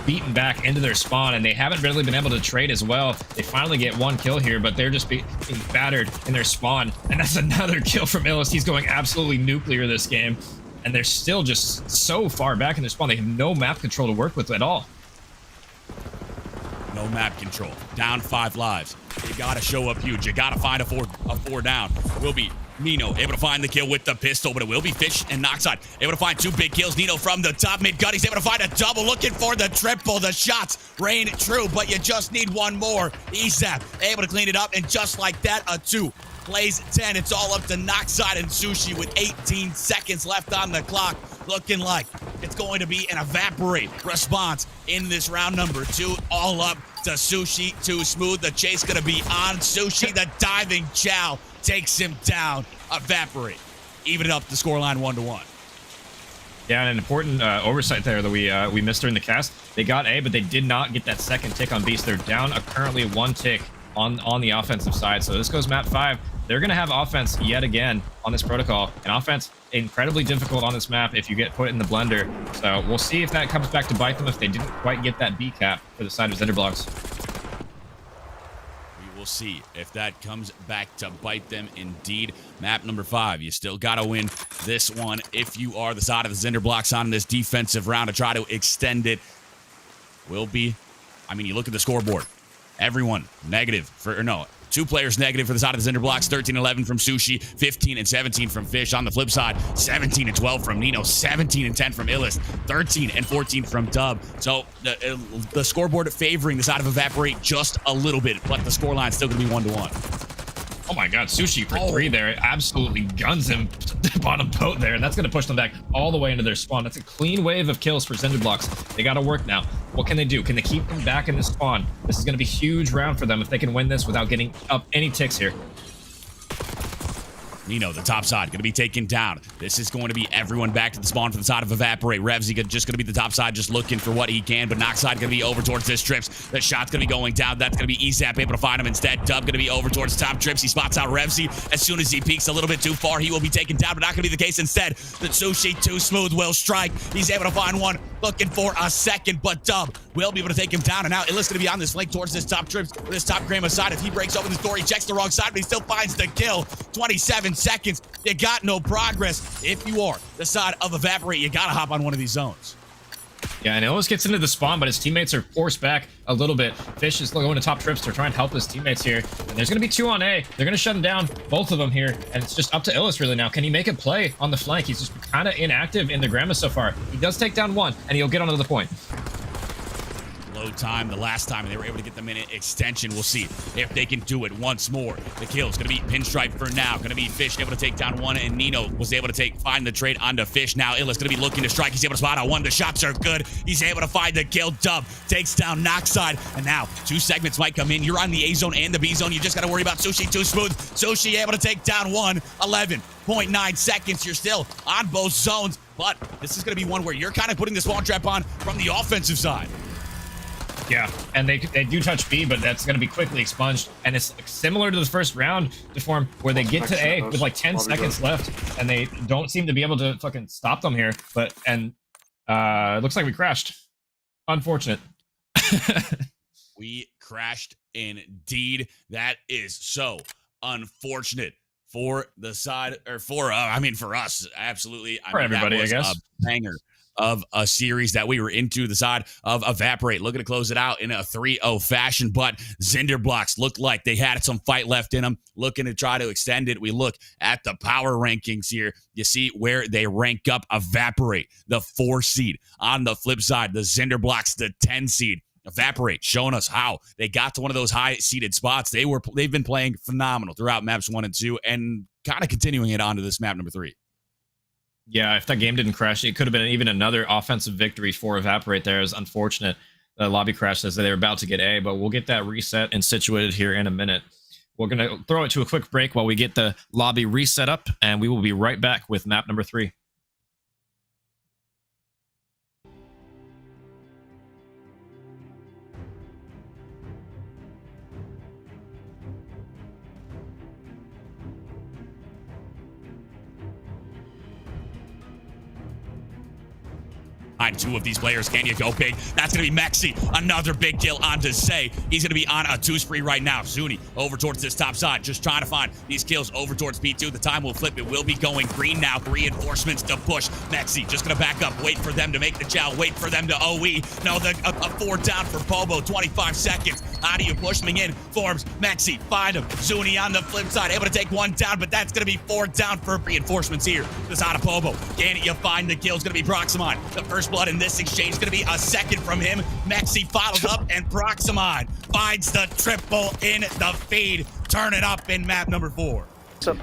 beaten back into their spawn, and they haven't really been able to trade as well. They finally get 1 kill here, but they're just being battered in their spawn, and that's another kill from Illis. He's going absolutely nuclear this game, and they're still just so far back in their spawn. They have no map control to work with at all. No map control. Down 5 lives. You gotta show up huge. You gotta find a four down. Will be Nino able to find the kill with the pistol, but it will be Fish and Noxide able to find 2 big kills. Nino from the top mid gun. He's able to find a double, looking for the triple. The shots rain true, but you just need 1 more. EZAP able to clean it up, and just like that, a 2 plays 10. It's all up to Noxide and Sushi with 18 seconds left on the clock. Looking like it's going to be an Evaporate response in this round number 2. All up to Sushi too smooth. The chase gonna be on Sushi. The diving chow takes him down. Evaporate. Even it up the scoreline 1-1. Yeah, and an important oversight there that we missed during the cast. They got A, but they did not get that second tick on B. So they're down currently 1 tick on the offensive side. So this goes map 5. They're going to have offense yet again on this protocol. And offense, incredibly difficult on this map if you get put in the blender. So we'll see if that comes back to bite them if they didn't quite get that B cap for the side of Zenderblox. We will see if that comes back to bite them indeed. Map number 5. You still got to win this one if you are the side of the Zenderblox on this defensive round to try to extend it. Will be, I mean, you look at the scoreboard. Everyone negative for, or no, 2 players negative for the side of the Zenderblox. 13-11 from Sushi, 15-17 from Fish. On the flip side, 17-12 from Nino, 17-10 from Illis, 13-14 from Dub. So the scoreboard favoring the side of Evaporate just a little bit, but the scoreline still going to be 1-1. Oh my god, Sushi for 3 there. Absolutely guns him to the bottom boat there. And that's going to push them back all the way into their spawn. That's a clean wave of kills for Zenderblox. They got to work now. What can they do? Can they keep them back in the spawn? This is going to be a huge round for them if they can win this without getting up any ticks here. Nino, the top side, going to be taken down. This is going to be everyone back to the spawn for the side of Evaporate. Revzy just going to be the top side, just looking for what he can, but Noxide going to be over towards this trips. The shot's going to be going down. That's going to be EZAP able to find him instead. Dub going to be over towards top trips. He spots out Revzy. As soon as he peeks a little bit too far, he will be taken down, but not going to be the case instead. The Sushi too smooth will strike. He's able to find one, looking for a second, but Dub will be able to take him down, and now Illis going to be on this flank towards this top trips, this top Grandma side. If he breaks open this door, he checks the wrong side, but he still finds the kill. 27 seconds. You got no progress. If you are the side of Evaporate, you got to hop on one of these zones. Yeah, and Illis gets into the spawn, but his teammates are forced back a little bit. Fish is going to top trips to try and help his teammates here. And there's going to be 2 on A. They're going to shut him down, both of them here. And it's just up to Illis really now. Can he make a play on the flank? He's just kind of inactive in the Grandma so far. He does take down 1, and he'll get onto the point. no time the last time, and they were able to get the minute extension. We'll see if they can do it once more. The kill's going to be Pinstripe for now. Going to be Fish able to take down one, and Nino was able to find the trade onto Fish. Now Illa's going to be looking to strike. He's able to spot out one. The shots are good. He's able to find the kill. Dub takes down Knockside, and now 2 segments might come in. You're on the A zone and the B zone. You just got to worry about Sushi too smooth. Sushi able to take down one. 11.9 seconds. You're still on both zones, but this is going to be one where you're kind of putting the spawn trap on from the offensive side. Yeah, and they do touch B, but that's going to be quickly expunged. And it's similar to the first round, Deform, where they get to A with like 10 seconds left, and they don't seem to be able to fucking stop them here. But it looks like we crashed. Unfortunate. We crashed indeed. That is so unfortunate for the side, or for us, absolutely. For everybody, that was I guess. A banger of a series that we were into, the side of Evaporate, looking to close it out in a 3-0 fashion, but Cinderblocks looked like they had some fight left in them, looking to try to extend it. We look at the power rankings here. You see where they rank up Evaporate, the 4 seed. On the flip side, the Cinderblocks, the 10 seed. Evaporate, showing us how they got to one of those high-seeded spots. They've been playing phenomenal throughout maps 1 and 2, and kind of continuing it onto this map number 3. Yeah, if that game didn't crash, it could have been even another offensive victory for Evaporate there. It's unfortunate the lobby crash says that they were about to get A, but we'll get that reset and situated here in a minute. We're going to throw it to a quick break while we get the lobby reset up, and we will be right back with map number 3. Behind 2 of these players, can you go big? That's going to be Mexi. Another big kill onto Zay. He's going to be on a 2 spree right now. Zuni over towards this top side, just trying to find these kills over towards B2. The time will flip. It will be going green now. Reinforcements to push. Mexi just going to back up, wait for them to make the chow, wait for them to OE. No, a 4 down for Pobo, 25 seconds. How do you push them in? Forms, Mexi, find him. Zuni on the flip side, able to take 1 down, but that's going to be 4 down for reinforcements here. This out of Pobo. Can you find the kill? It's going to be Proximon. The first blood in this exchange is going to be a second from him. Mexi follows up, and Proximon finds the triple in the feed. Turn it up in map number 4. What's up?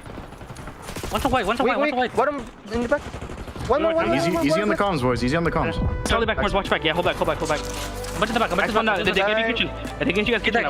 One's away. What am in the back? Easy on the comms, boys. Easy on the comms. Totally back, watch back. Yeah, hold back. I'm to the back. They get in kitchen. I think you guys get that.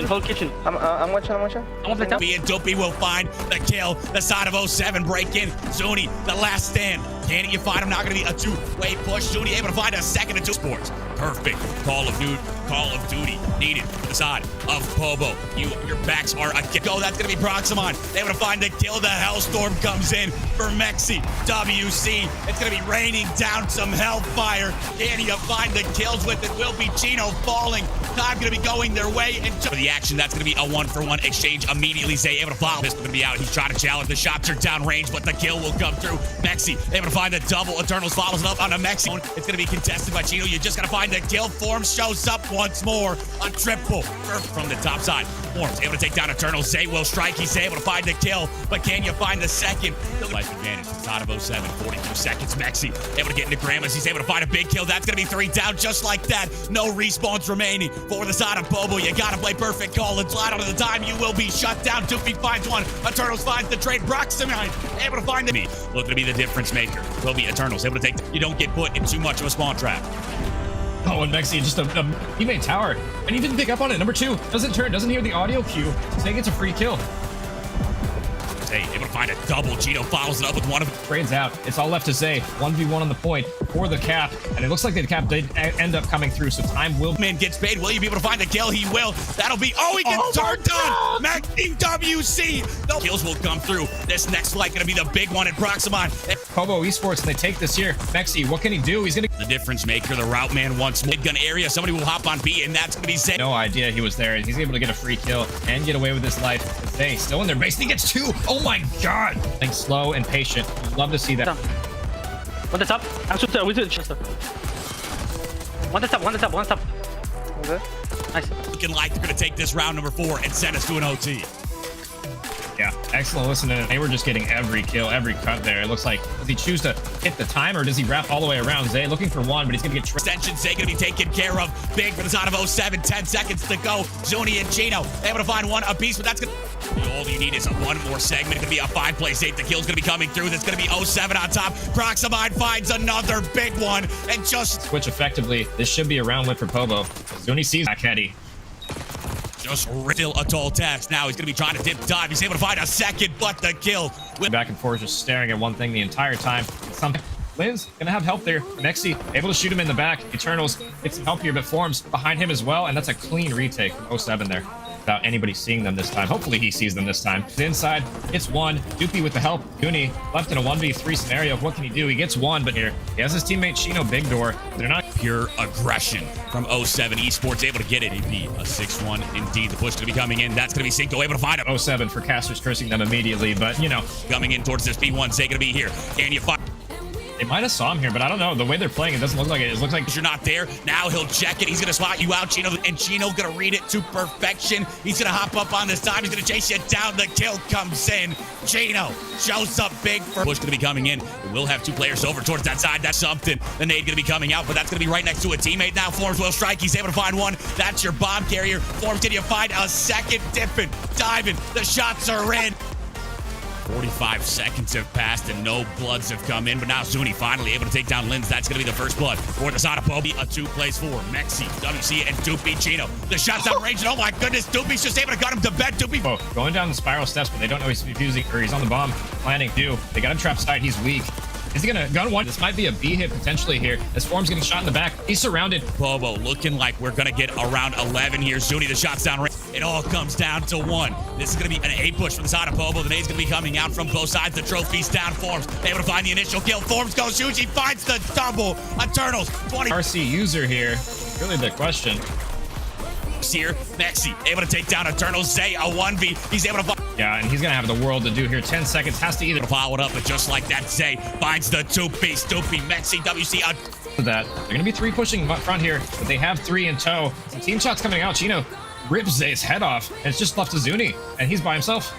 Hold kitchen. I'm one shot. Me and Dopey will find the kill. The side of 07 break in. Zuni, the last stand. Can you find him? Not going to be a 2-way push. Zuni able to find a second and 2 sports. Perfect. Call of Duty needed for the side of Pobo. Your backs are a go. That's going to be Proximon. They able to find the kill. The Hellstorm comes in for Mexi. WC. It's going to be raining down some hellfire. Can you find the kills with it? Will be Chino falling. Time going to be going their way. And for the action, that's going to be a 1-for-1 exchange immediately. Zay able to follow. This is going to be out. He's trying to challenge. The shots are down range, but the kill will come through. Mexi able to find the double. Eternals follows it up on a Mexi. It's going to be contested by Chino. You just got to find the kill. Forms shows up once more. A triple from the top side. Forms able to take down Eternals. Zay will strike. He's able to find the kill, but can you find the second? Life advantage inside of 07. 42 seconds. Mexi able to get into Grandma's. He's able to find a big kill. That's going to be 3 down just like that. No respawns remaining for the side of Bobo. You got to play perfect call and slide onto the time. You will be shut down. Doofy finds one. Eternals finds the trade. Proximon able to find the looking to be the difference maker. Will be Eternals able to take. You don't get put in too much of a spawn trap. Oh, and Mexi just he made tower, and he didn't pick up on it. Number 2 doesn't hear the audio cue. Zay gets a free kill. Zay able to find a double. Gino follows it up with one of them. Trades out. It's all left to Zay. 1v1 on the point for the cap, and it looks like the cap did end up coming through, so time will... Man gets paid. Will you be able to find the kill? He will. That'll be... Oh, he gets turned on! Maxi WC! The kills will come through. This next flight going to be the big one in Proximon. Pobo Esports, and they take this here. Mexi, what can he do? He's going to... The difference maker, the route man once mid-gun area. Somebody will hop on B, and that's going to be Zay. No idea he was there. He's able to get a free kill and get away with his life. Zay still in their base. He gets 2. Oh my god! Like slow and patient. Love to see that. One that's up. I'm shooting. We do it. One that's up. Okay. Nice. Looking like they're going to take this round number 4 and send us to an OT. Yeah. Excellent listening. They were just getting every kill, every cut there. It looks like, does he choose to hit the time or does he wrap all the way around? Zay looking for one, but he's going to get extension. Zay going to be taken care of. Big for the side of 07. 10 seconds to go. Zuni and Chino able to find one apiece, but that's going to... All you need is one more segment. It's going to be a 5-play-8. The kill's going to be coming through. That's going to be 07 on top. Proximide finds another big one and just... Switch effectively. This should be a round win for Pobo. Zuni sees back heady. Just still a tall tax. Now he's going to be trying to dip dive. He's able to find a second, but the kill. Back and forth, just staring at one thing the entire time. Lynn's going to have help there. Nexy able to shoot him in the back. Eternals gets some help here, but Forms behind him as well. And that's a clean retake from 07 there. Without anybody seeing them this time. Hopefully he sees them this time. Inside, it's one. Doopy with the help. Uni left in a 1v3 scenario. What can he do? He gets one, but here he has his teammate Chino big door. They're not pure aggression from 07 Esports, able to get it. He'd be a 6-1 indeed. The push to be coming in. That's going to be Cinco able to find him. 07 for casters cursing them immediately, but you know, coming in towards this B1. Zay going to be here. Can you find? They might have saw him here, but I don't know. The way they're playing, it doesn't look like it. It looks like you're not there. Now he'll check it. He's going to spot you out, Chino, and Chino going to read it to perfection. He's going to hop up on this time. He's going to chase you down. The kill comes in. Chino shows up big for push going to be coming in. We'll have 2 players over towards that side. That's something. The nade going to be coming out, but that's going to be right next to a teammate now. Forms will strike. He's able to find one. That's your bomb carrier. Forms, can you find a second? Dipping, diving. The shots are in. 45 seconds have passed and no bloods have come in, but now Zuni finally able to take down Linz. That's going to be the first blood for the side of Poby. A 2 plays for Mexi, WC, and Doopy Chino. The shot's out range, and oh my goodness, Doopy's just able to cut him to bed. Doopy going down the spiral steps, but they don't know he's defusing or he's on the bomb planning. They got him trapped side. He's weak. Is he gonna gun one? This might be a B hit potentially here. As Form's getting shot in the back. He's surrounded. Pobo looking like we're gonna get around 11 here. Zuni, the shot's down range. It all comes down to one. This is gonna be an A push from the side of Pobo. The nade's gonna be coming out from both sides. The trophy's down. Forms able to find the initial kill. Forms goes huge. He finds the double. Eternals 20. RC user here. Really the question. Here, Mexi able to take down Eternals. Zay a 1v. He's able to. Yeah, and he's gonna have the world to do here. 10 seconds has to either follow it up, but just like that, Zay finds the 2-piece. Doopy, Mexi, WC. That they're gonna be 3 pushing front here, but they have 3 in tow. Some team shots coming out. Chino rips Zay's head off, and it's just left to Zuni, and he's by himself.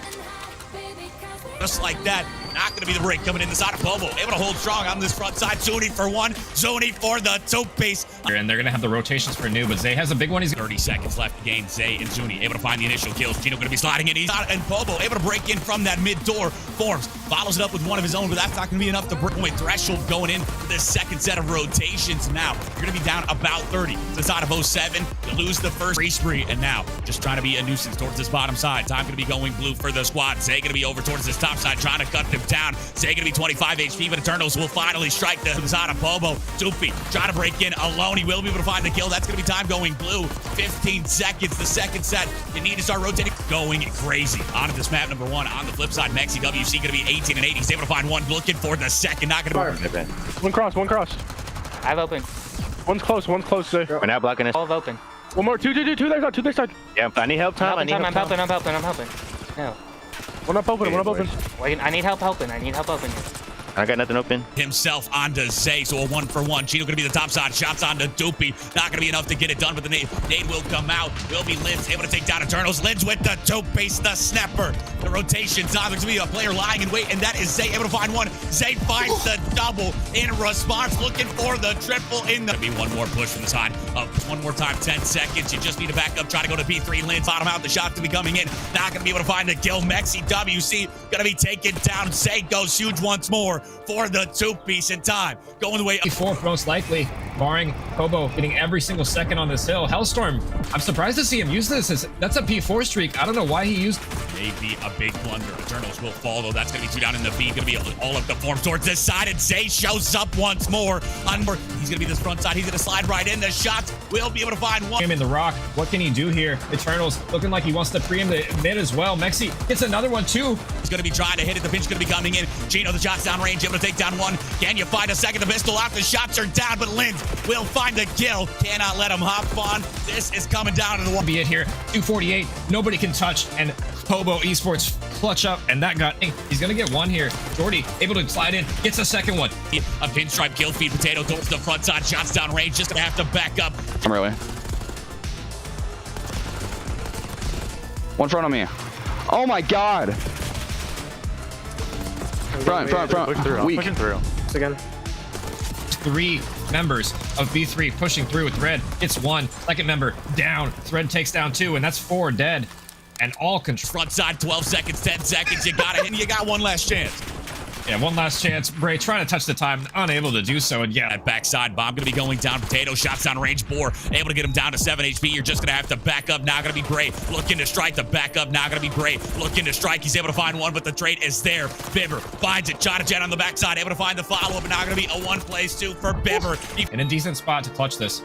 Just like that. Not going to be the break coming in the side of Pobo. Able to hold strong on this front side. Zuni for 1. Zuni for the 2-piece. And they're going to have the rotations for new, but Zay has a big one. He's 30 seconds left to gain. Zay and Zuni able to find the initial kills. Chino going to be sliding in. He's out, and Pobo able to break in from that mid door. Forms follows it up with one of his own, but that's not going to be enough to break point threshold going in for this second set of rotations. Now you're going to be down about 30 to the side of 07. You lose the first free spree, and now just trying to be a nuisance towards this bottom side. Time going to be going blue for the squad. Zay going to be over towards this top side, trying to cut them down. Zay going to be 25 HP, but Eternals will finally strike the side of Pobo. Doopy trying to break in alone. He will be able to find the kill. That's going to be time going blue. 15 seconds, the second set. You need to start rotating. Going crazy onto this map number 1. On the flip side, Mexi WC going to be 18 and 8. He's able to find one. Looking for the second. Not going to be. One cross. I have open. One's close. Sir. We're not blocking this. All open. One more. Two their side. Yeah, I need help, Tom. I'm helping. No. One up open. Wait, I need help helping. I got nothing open. Himself onto Zay, so a 1-for-1. Chino going to be the top side. Shots onto Doopy. Not going to be enough to get it done, but the nade will come out. Will be Linz able to take down Eternals. Linz with the 2-piece, the snapper. The rotation's on. There's going to be a player lying in wait, and that is Zay able to find one. Zay finds the double in response, looking for the triple in the... Be one more push from the side of one more time. 10 seconds. You just need to back up. Try to go to B3. Linz bottom out. The shot's going to be coming in. Not going to be able to find the kill. Mexi WC going to be taken down. Zay goes huge once more for the 2-piece in time. Going the way up. 4th most likely, barring Pobo getting every single second on this hill. Hellstorm, I'm surprised to see him use this. That's a P4 streak. I don't know why he used... Maybe a big blunder. Eternals will follow. That's going to be 2 down in the B. Going to be all up the form towards this side. And Zay shows up once more. He's going to be this front side. He's going to slide right in. The shots will be able to find one. Him in the rock. What can he do here? Eternals looking like he wants to pre him the mid as well. Mexi gets another one too. He's going to be trying to hit it. The pinch going to be coming in. Chino, the shot's down range. Able to take down one. Can you find a second? The pistol out. The shots are down, but Linz will find the kill. Cannot let him hop on. This is coming down to the one. Be it here. 248. Nobody can touch. And Pobo Esports clutch up, and that got... He's going to get one here. Jordy able to slide in. Gets a second one. A pinstripe kill feed. Potato towards the front side. Shots down range. Just going to have to back up. I'm early. One front on me. Oh my god. Front. Push through. Weak. Pushing through. Again. 3 members of B3 pushing through with Red. It's 1. Second member down. Thread takes down 2, and that's 4 dead. And all control. Front side, 12 seconds, 10 seconds. You got it, and you got one last chance. Yeah, one last chance. Bray trying to touch the time, unable to do so, and yeah. That backside bomb gonna be going down. Potato shots down range. Boar able to get him down to 7 HP. You're just gonna have to back up. Now gonna be Bray looking to strike. The back up now gonna be Bray looking to strike. He's able to find one, but the trade is there. Bibber finds it. Shot a jet on the backside, able to find the follow up. And now gonna be a 1-place-2 for Bibber. In a decent spot to clutch this.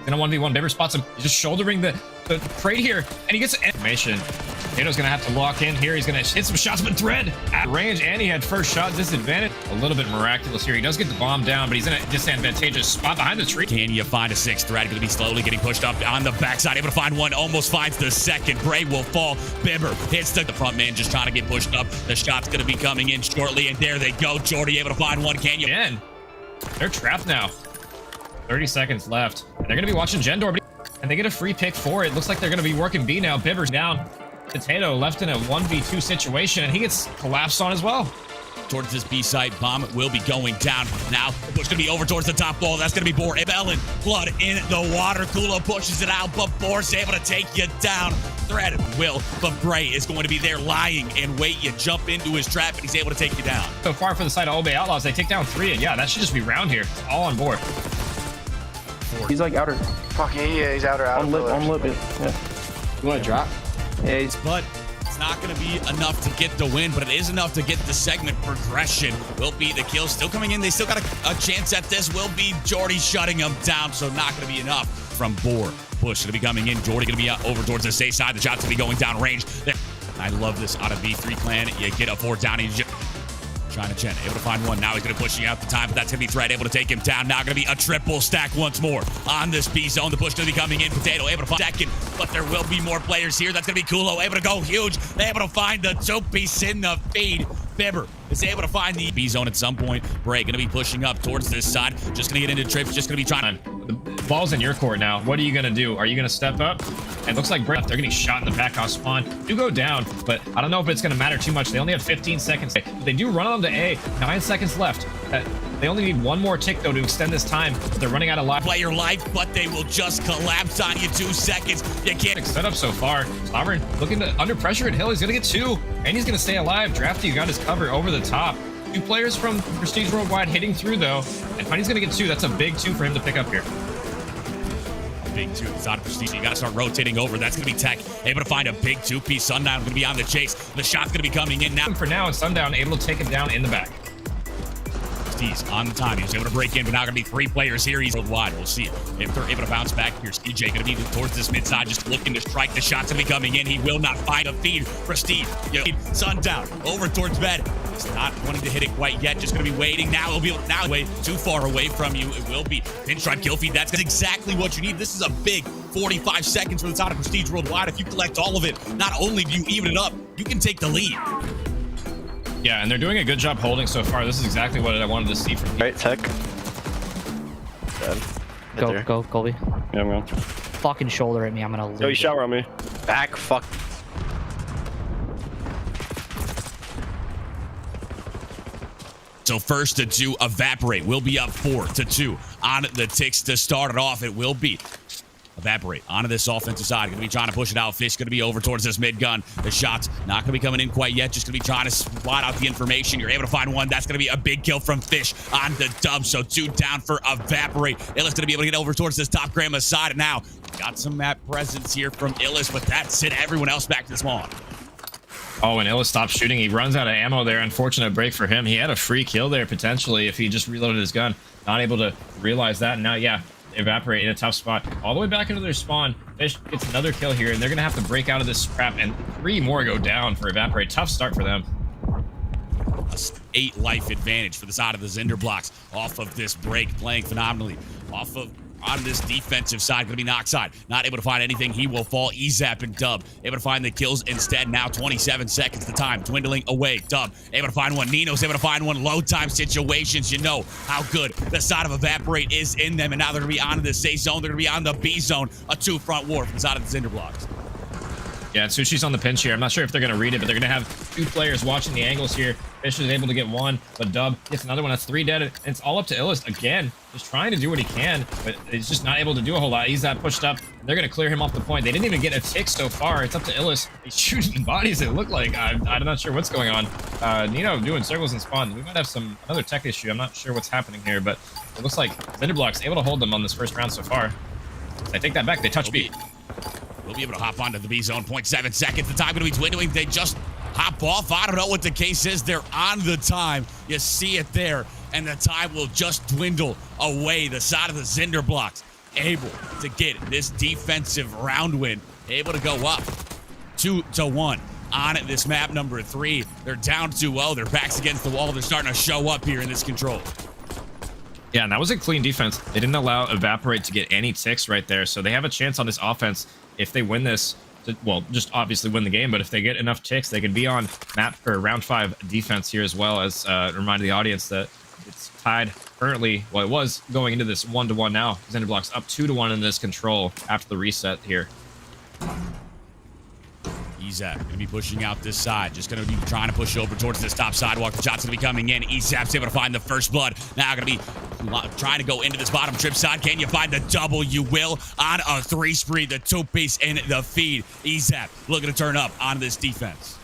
In a 1v1, Bibber spots him. He's just shouldering the crate here, and he gets information. Potato's gonna have to lock in here. He's gonna hit some shots, but Thread at range, and he had first shot disadvantage. A little bit miraculous here. He does get the bomb down, but he's in a disadvantageous spot behind the tree. Can you find a 6th? Thread gonna be slowly getting pushed up on the backside, able to find one, almost finds the second. Bray will fall. Bibber hits the front man, just trying to get pushed up. The shot's gonna be coming in shortly, and there they go. Jordy able to find one. Can you? Again, they're trapped now. 30 seconds left, and they're gonna be watching Gendor, and they get a free pick for it. Looks like they're gonna be working B now. Bibber's down. Potato left in a 1v2 situation, and he gets collapsed on as well. Towards this B site, bomb will be going down. Now, the push gonna be over towards the top wall. That's gonna be Boar. Ellen, blood in the water. Kula pushes it out, but Boar's able to take you down. Thread will, but Bray is going to be there lying in wait. You jump into his trap, and he's able to take you down. So far for the side of Obey Outlaws, they take down 3, and yeah, that should just be round here. It's all on board. He's like outer. Fuck yeah, he's outer. On lip, yeah. You want to drop? Yeah, he's... But it's not going to be enough to get the win, but it is enough to get the segment progression. Will be the kill still coming in. They still got a chance at this. Will be Jordy shutting them down, so not going to be enough from Boar. Push going to be coming in. Jordy going to be over towards the safe side. The shot's going to be going down range. I love this out of B3 clan. You get a 4 down. And China Chen able to find one. Now he's going to pushing out the time, but that's going to be Thread able to take him down. Now going to be a triple stack once more on this B zone. The push going to be coming in. Potato able to find second, but there will be more players here. That's going to be Kulo able to go huge. Able to find the 2-piece in the feed. Bibber is able to find the B zone at some point. Bray going to be pushing up towards this side. Just going to get into trips. Just going to be trying to... The ball's in your court now. What are you going to do? Are you going to step up? And it looks like Bray, they're getting shot in the back off spawn. Do go down, but I don't know if it's going to matter too much. They only have 15 seconds. They do run on to A. 9 seconds left. They only need one more tick, though, to extend this time. They're running out of life. Play your life, but they will just collapse on you. 2 seconds. You can't... Set up so far. Sovereign looking to under pressure at Hill. He's going to get 2, and he's going to stay alive. Drafty got his cover over the top. 2 players from Prestige Worldwide hitting through, though. And Funny's going to get 2. That's a big 2 for him to pick up here. Big 2 inside of Prestige. You got to start rotating over. That's going to be Tech. Able to find a big 2-piece. Sundown going to be on the chase. The shot's going to be coming in now. For now, and Sundown able to take him down in the back. Prestige on the time. He was able to break in, but now going to be 3 players here. He's worldwide. We'll see if they're able to bounce back. Here's CJ going to be towards this mid side, just looking to strike. The shot's going to be coming in. He will not find a feed. Prestige. Sundown over towards bed. He's not wanting to hit it quite yet. Just going to be waiting. Now it'll be way too far away from you. It will be pinstripe kill feed. That's exactly what you need. This is a big 45 seconds from the top of Prestige Worldwide. If you collect all of it, not only do you even it up, you can take the lead. Yeah, and they're doing a good job holding so far. This is exactly what I wanted to see from you. Right, Tech. Dead. Go, Colby. Yeah, I'm going. Fucking shoulder at me. I'm gonna lose. Yo, you shower on me. Back, fuck. So first to 2, Evaporate will be up 4-2 on the ticks to start it off. It will be Evaporate onto this offensive side. Going to be trying to push it out. Fish going to be over towards this mid gun. The shot's not going to be coming in quite yet. Just going to be trying to spot out the information. You're able to find one. That's going to be a big kill from Fish on the dub. So 2 down for Evaporate. Illis going to be able to get over towards this top grandma side. And now got some map presence here from Illis, but that's it. Everyone else back to the spawn. Oh, and Illis stops shooting. He runs out of ammo there. Unfortunate break for him. He had a free kill there potentially if he just reloaded his gun. Not able to realize that. And now, yeah, Evaporate in a tough spot. All the way back into their spawn. Fish gets another kill here, and they're going to have to break out of this scrap, and 3 more go down for Evaporate. Tough start for them. 8 life advantage for the side of the Zinder blocks off of this break, playing phenomenally. On this defensive side, going to be Noxide. Not able to find anything. He will fall. Ezap and Dub able to find the kills instead. Now 27 seconds. The time dwindling away. Dub able to find one. Nino's able to find one. Low time situations. You know how good the side of Evaporate is in them. And now they're going to be on this A zone. They're going to be on the B zone. A 2-front war from the side of the Zinder blocks. Yeah, Sushi's on the pinch here. I'm not sure if they're going to read it, but they're going to have 2 players watching the angles here. Fish is able to get one, but Dub gets another one. That's 3 dead, and it's all up to Illust again. Just trying to do what he can, but he's just not able to do a whole lot. He's that pushed up. They're going to clear him off the point. They didn't even get a tick so far. It's up to Illust. He's shooting bodies, it looked like. I'm not sure what's going on. Nino doing circles and spawn. We might have another tech issue. I'm not sure what's happening here, but it looks like Cinderblock's able to hold them on this first round so far. I take that back. They touch B. We'll be able to hop onto the B zone. 0.7 seconds. The time going to be dwindling. They just hop off. I don't know what the case is. They're on the time. You see it there. And the time will just dwindle away. The side of the Cinderblocks able to get this defensive round win. Able to go up 2-1 on this map number 3. They're down 2-0. Their backs against the wall. They're starting to show up here in this control. Yeah, and that was a clean defense. They didn't allow Evaporate to get any ticks right there. So they have a chance on this offense if they win this. Well, just obviously win the game, but if they get enough ticks, they could be on map or round 5 defense here as well. As remind the audience that it's tied currently. Well, it was going into this 1-1 now. Cinderblock's up 2-1 in this control after the reset here. Ezap going to be pushing out this side. Just going to be trying to push over towards this top sidewalk. The shot's going to be coming in. Ezap's able to find the first blood. Now going to be trying to go into this bottom trip side. Can you find the double? You will on a 3 spree. The 2-piece in the feed. Ezap looking to turn up on this defense.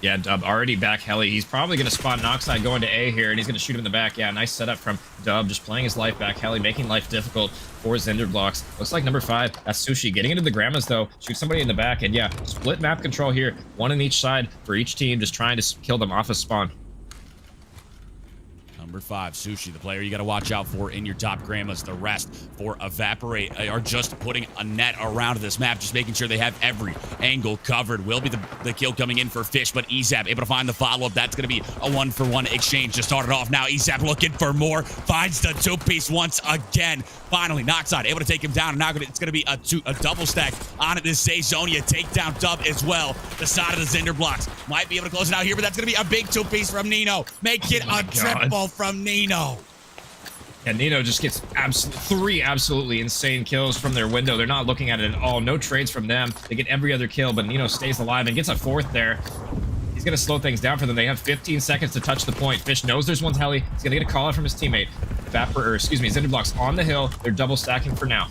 Yeah, Dub already back heli. He's probably going to spot Noxide going to A here, and he's going to shoot him in the back. Yeah, nice setup from Dub, just playing his life back heli, making life difficult for Cinderblocks. Looks like number 5, that's Sushi. Getting into the Grandmas, though. Shoot somebody in the back, and yeah, split map control here. 1 on each side for each team, just trying to kill them off of spawn. Number 5, Sushi, the player you got to watch out for in your top Grandmas. The rest for Evaporate are just putting a net around this map, just making sure they have every angle covered. Will be the kill coming in for Fish, but Ezap able to find the follow-up. That's going to be a 1-for-1 exchange to start it off. Now Ezap looking for more, finds the 2-piece once again. Finally, Noxide able to take him down, and now it's going to be a double stack on it. This safe zone. You take down Dub as well. The side of the Cinderblocks might be able to close it out here, but that's going to be a big 2-piece from Nino. Make it a triple from Nino. And Nino just gets 3 absolutely insane kills from their window. They're not looking at it at all. No trades from them. They get every other kill, but Nino stays alive and gets a 4th there. He's going to slow things down for them. They have 15 seconds to touch the point. Fish knows there's one's heli. He's going to get a call out from his teammate. Cinderblock's on the hill. They're double stacking for now.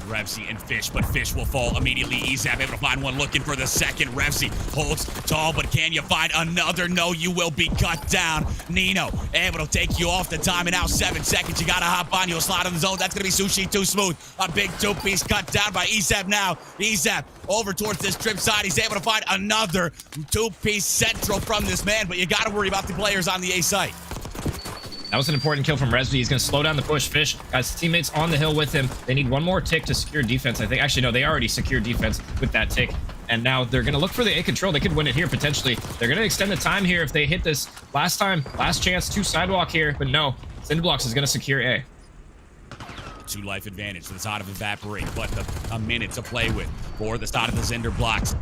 Revsy and Fish, but Fish will fall immediately. Ezap able to find one, looking for the second. Revsy holds tall, but can you find another? No, you will be cut down. Nino able to take you off the time, and now 7 seconds. You gotta hop on. You'll slide in the zone. That's gonna be Sushi too smooth. A big 2-piece cut down by Ezap now. Ezap over towards this trip side. He's able to find another 2-piece central from this man, but you gotta worry about the players on the A site. That was an important kill from Resby. He's going to slow down the push. Fish has teammates on the hill with him. They need one more tick to secure defense, I think. Actually, no, they already secured defense with that tick. And now they're going to look for the A control. They could win it here, potentially. They're going to extend the time here if they hit this last chance, 2 sidewalk here. But no, Cinderblocks is going to secure A. 2 life advantage to the side of Evaporate, but a minute to play with for the side of the Cinderblocks.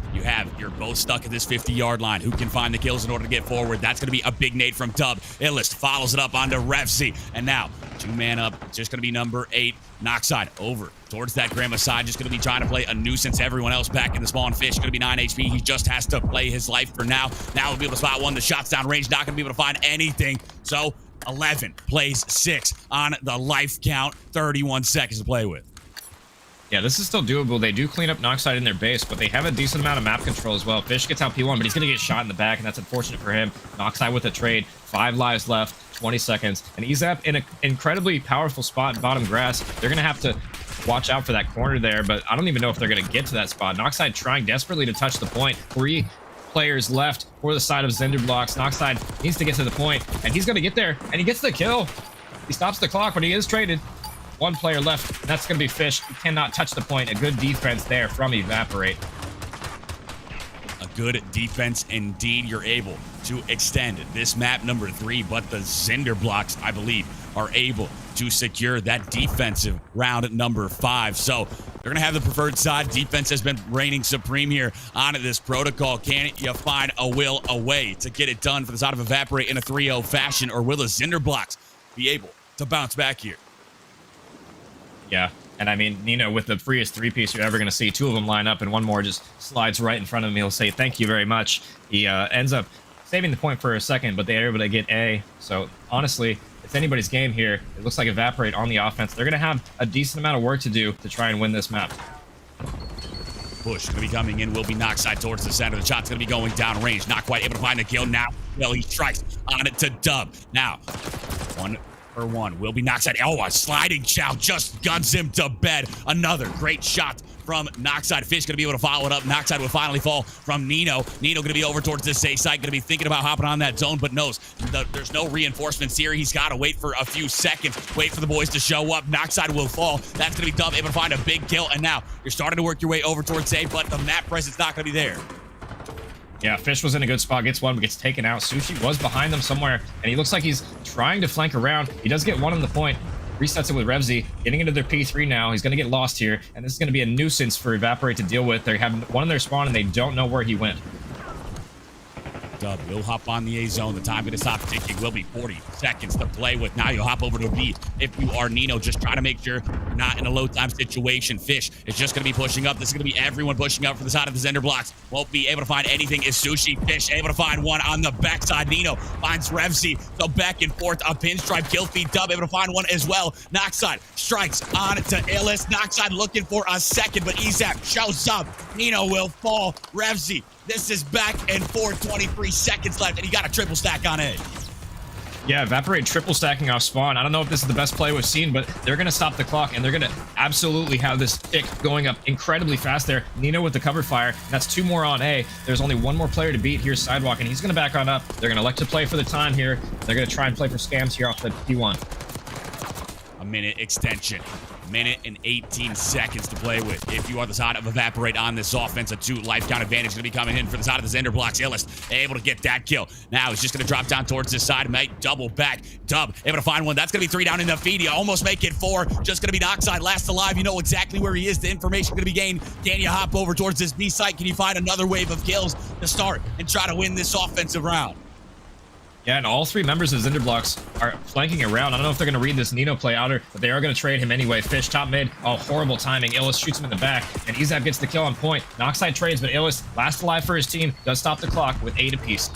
You're both stuck at this 50-yard line. Who can find the kills in order to get forward? That's going to be a big nade from Dub. Illust follows it up onto Revsy, and now 2-man up. Just going to be number 8. Noxide over towards that Grandma side. Just going to be trying to play a nuisance. Everyone else back in the spawn. Fish going to be 9 HP. He just has to play his life for now. Now we'll be able to spot one. The shot's down range. Not going to be able to find anything. So 11 plays 6 on the life count. 31 seconds to play with. Yeah, this is still doable. They do clean up Noxide in their base, but they have a decent amount of map control as well. Fish gets out P1, but he's going to get shot in the back, and that's unfortunate for him. Noxide with a trade. 5 lives left, 20 seconds. And Ezap in an incredibly powerful spot in bottom grass. They're going to have to watch out for that corner there, but I don't even know if they're going to get to that spot. Noxide trying desperately to touch the point. 3 players left for the side of Cinderblocks. Noxide needs to get to the point, and he's going to get there, and he gets the kill. He stops the clock, but he is traded. 1 player left, and that's going to be Fish. He cannot touch the point. A good defense there from Evaporate. A good defense indeed. You're able to extend this map number 3, but the Cinderblocks, I believe, are able to secure that defensive round number 5. So they're going to have the preferred side. Defense has been reigning supreme here on this protocol. Can you find a way to get it done for the side of Evaporate in a 3-0 fashion, or will the Cinderblocks be able to bounce back here? Yeah, and I mean, Nino with the freest 3-piece you're ever going to see. 2 of them line up, and one more just slides right in front of him. He'll say, thank you very much. He ends up saving the point for a second, but they are able to get A. So honestly, it's anybody's game here. It looks like Evaporate on the offense. They're going to have a decent amount of work to do to try and win this map. Push going to be coming in. Will be knocked side towards the center. The shot's going to be going down range. Not quite able to find a kill now. Well, he strikes on it to Dub. Now, 1-for-1. Will be knocked side. Oh, a sliding chow just guns him to bed. Another great shot from Knockside. Fish going to be able to follow it up. Knockside will finally fall from Nino. Nino going to be over towards the safe side. Going to be thinking about hopping on that zone, but knows there's no reinforcements here. He's got to wait for a few seconds. Wait for the boys to show up. Knockside will fall. That's going to be Dub able to find a big kill. And now you're starting to work your way over towards safe, but the map presence not going to be there. Yeah, Fish was in a good spot, gets one, but gets taken out. Sushi was behind them somewhere, and he looks like he's trying to flank around. He does get one on the point, resets it with Revzy, getting into their P3 now. He's going to get lost here, and this is going to be a nuisance for Evaporate to deal with. They have one in their spawn, and they don't know where he went. Dub will hop on the A zone. The time going to stop ticking. Will be 40 seconds to play with. Now you'll hop over to B. If you are Nino, just try to make sure you're not in a low time situation. Fish is just going to be pushing up. This is going to be everyone pushing up for the side of the Zender blocks. Won't be able to find anything. Is Sushi. Fish able to find one on the backside. Nino finds Revzy. So back and forth. A pinstripe kill feed. Dub able to find one as well. Knockside strikes on to Illis. Knockside looking for a second, but Ezap shows up. Nino will fall. Revzy. This is back and forth, 23 seconds left, and he got a triple stack on it. Yeah, Evaporate triple stacking off spawn. I don't know if this is the best play we've seen, but they're going to stop the clock, and they're going to absolutely have this tick going up incredibly fast there. Nino with the cover fire. That's 2 more on A. There's only 1 more player to beat. Here's Sidewalk, and he's going to back on up. They're going to elect to play for the time here. They're going to try and play for scams here off the P1. A minute extension. Minute and 18 seconds to play with. If you are the side of Evaporate on this offense, a 2 life count advantage going to be coming in for the side of the Zender blocks. Illis able to get that kill. Now he's just going to drop down towards this side, might double back. Dub able to find one. That's going to be 3 down in the feed. You almost make it 4. Just going to be Knockside last alive. You know exactly where he is. The information going to be gained. Can you hop over towards this B site? Can you find another wave of kills to start and try to win this offensive round? Yeah, and all 3 members of Zinderblocks are flanking around. I don't know if they're going to read this Nino play outer, but they are going to trade him anyway. Fish top mid. Oh, horrible timing. Illis shoots him in the back, and Ezap gets the kill on point. Knockside trades, but Illis, last alive for his team, does stop the clock with 8 apiece.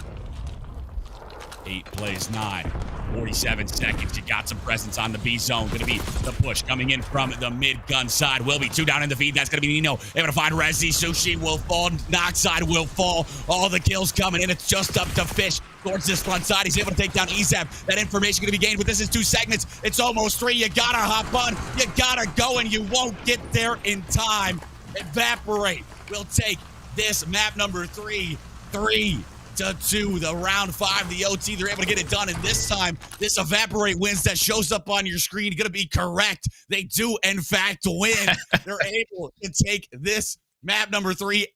8 plays 9. 47 seconds. You got some presence on the B zone. Going to be the push coming in from the mid gun side. Will be 2 down in the feed. That's going to be Nino. Able to find Rezi. Sushi will fall. Knockside will fall. All the kills coming in. It's just up to Fish towards this front side. He's able to take down Ezap. That information going to be gained, but this is 2 segments. It's almost 3. You got to hop on. You got to go, and you won't get there in time. Evaporate will take this map number 3. 3-2, the round 5, the OT. They're able to get it done, and this time, this Evaporate wins that shows up on your screen going to be correct. They do, in fact, win. They're able to take this map number 3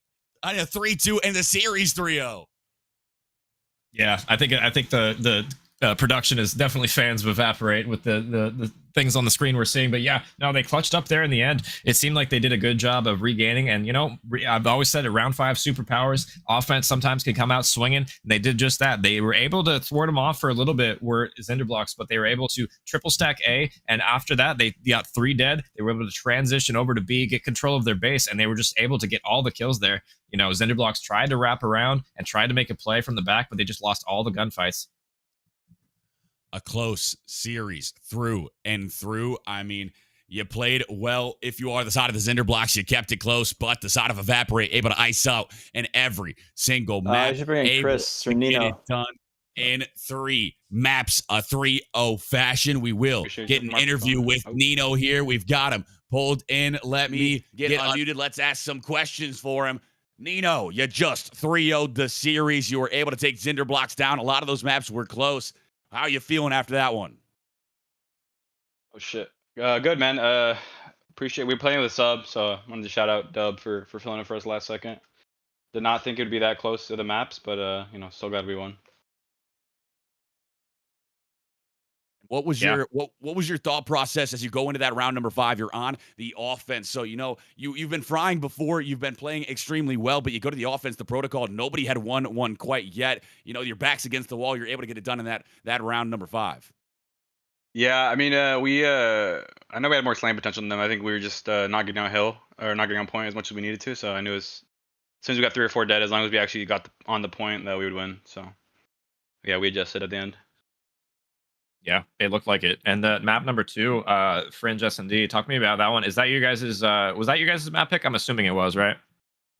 on a 3-2 and the series 3-0. Yeah, I think the production is definitely fans of Evaporate with the things on the screen we're seeing. But yeah, no, they clutched up there in the end. It seemed like they did a good job of regaining. And, you know, I've always said it, round 5 superpowers, offense sometimes can come out swinging. And they did just that. They were able to thwart them off for a little bit, were Zinderblocks, but they were able to triple stack A. And after that, they got 3 dead. They were able to transition over to B, get control of their base, and they were just able to get all the kills there. You know, Zinderblocks tried to wrap around and tried to make a play from the back, but they just lost all the gunfights. A close series through and through. I mean, you played well. If you are the side of the Zinderblocks, you kept it close, but the side of Evaporate able to ice out in every single map. I should bring in Chris or Nino. Get it done in 3 maps, a 3-0 fashion. We will get an interview with Nino here. We've got him pulled in. Let me get unmuted. Let's ask some questions for him. Nino, you just 3-0'd the series. You were able to take Zinderblocks down. A lot of those maps were close. How are you feeling after that one? Oh, shit. Good, man. Appreciate we're playing with sub, so I wanted to shout out Dub for filling in for us last second. Did not think it would be that close to the maps, but, you know, still glad we won. What was your what was your thought process as you go into that round number 5? You're on the offense, so you know you've been frying before. You've been playing extremely well, but you go to the offense, the protocol. Nobody had won one quite yet. You know your back's against the wall. You're able to get it done in that round number 5. Yeah, I mean I know we had more slam potential than them. I think we were just not getting downhill or not getting on point as much as we needed to. So I knew as soon as we got 3 or 4 dead, as long as we actually got on the point, that we would win. So yeah, we adjusted at the end. Yeah, it looked like it. And the map number 2, Fringe S&D. Talk to me about that one. Is that you guys' was that your guys' map pick? I'm assuming it was, right?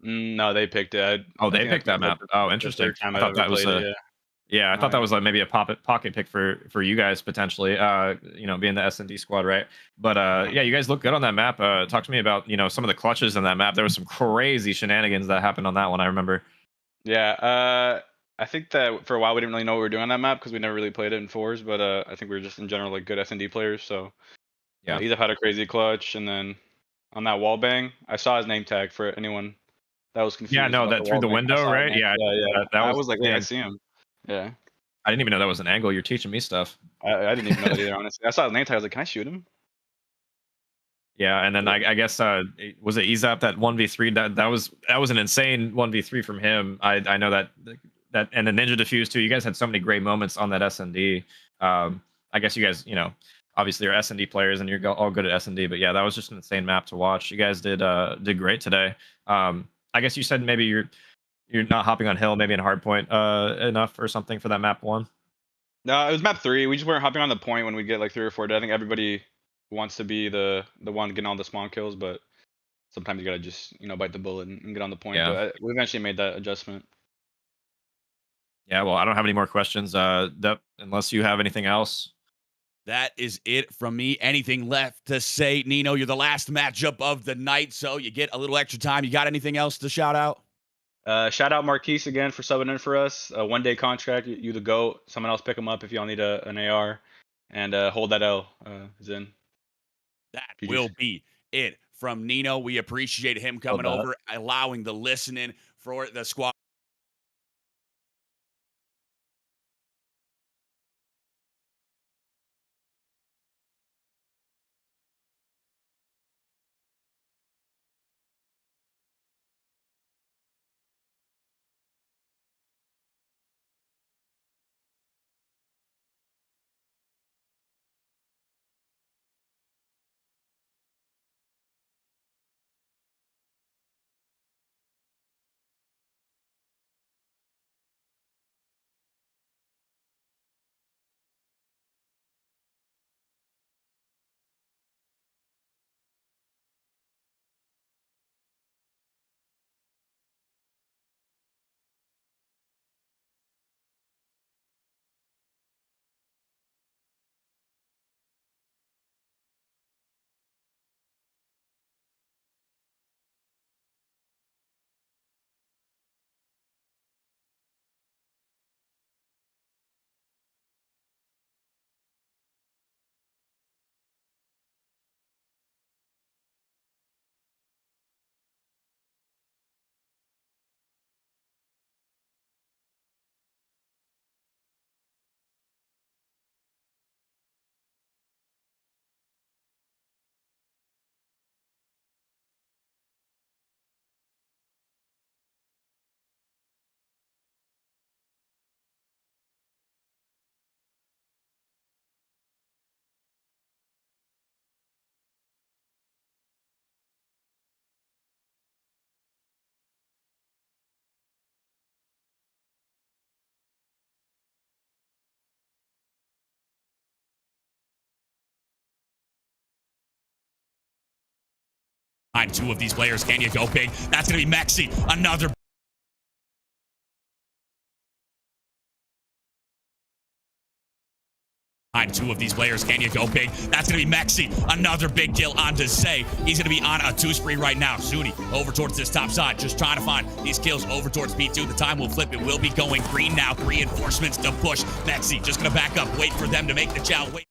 No, they picked it. Oh, they picked that map. Oh, interesting. I thought that was a yeah, I thought that was like maybe a pocket pick for you guys potentially. You know, being the S&D squad, right? But yeah, you guys look good on that map. Talk to me about, you know, some of the clutches in that map. There was some crazy shenanigans that happened on that one, I remember. Yeah, I think that for a while we didn't really know what we were doing on that map because we never really played it in 4s, but I think we were just in general like good S&D players. So yeah, Either had a crazy clutch, and then on that wall bang, I saw his name tag for anyone that was confused. Yeah, no, that through the window, right? Yeah, that was like, yeah, I see him. Yeah, I didn't even know that was an angle. You're teaching me stuff. I didn't even know that either. Honestly, I saw his name tag. I was like, can I shoot him? Yeah, and then I guess was it Ezap that 1v3? That was an insane 1v3 from him. I know that and the Ninja Defuse too. You guys had so many great moments on that S&D. I guess you guys, you know, obviously are S&D players and you're all good at S&D. But yeah, that was just an insane map to watch. You guys did great today. I guess you said maybe you're not hopping on hill, maybe in hardpoint enough or something for that map 1. No, it was map 3. We just weren't hopping on the point when we get like 3 or 4 dead. I think everybody wants to be the one getting all the spawn kills, but sometimes you gotta just, you know, bite the bullet and get on the point. Yeah. But we eventually made that adjustment. Yeah, well, I don't have any more questions. Unless you have anything else. That is it from me. Anything left to say, Nino? You're the last matchup of the night, so you get a little extra time. You got anything else to shout out? Shout out Marquise again for subbing in for us. A 1-day contract. You the GOAT. Someone else pick him up if y'all need an AR. And hold that L is in. That will be it from Nino. We appreciate him coming over, allowing the listening for the squad. Find 2 of these players. Can you go big? That's going to be Mexi. Another. Find 2 of these players. Can you go big? That's going to be Mexi. Another big kill on Zay. He's going to be on a 2 spree right now. Zuni over towards this top side. Just trying to find these kills over towards B2. The time will flip. It will be going green now. Reinforcements to push. Mexi just going to back up. Wait for them to make the chow. Wait.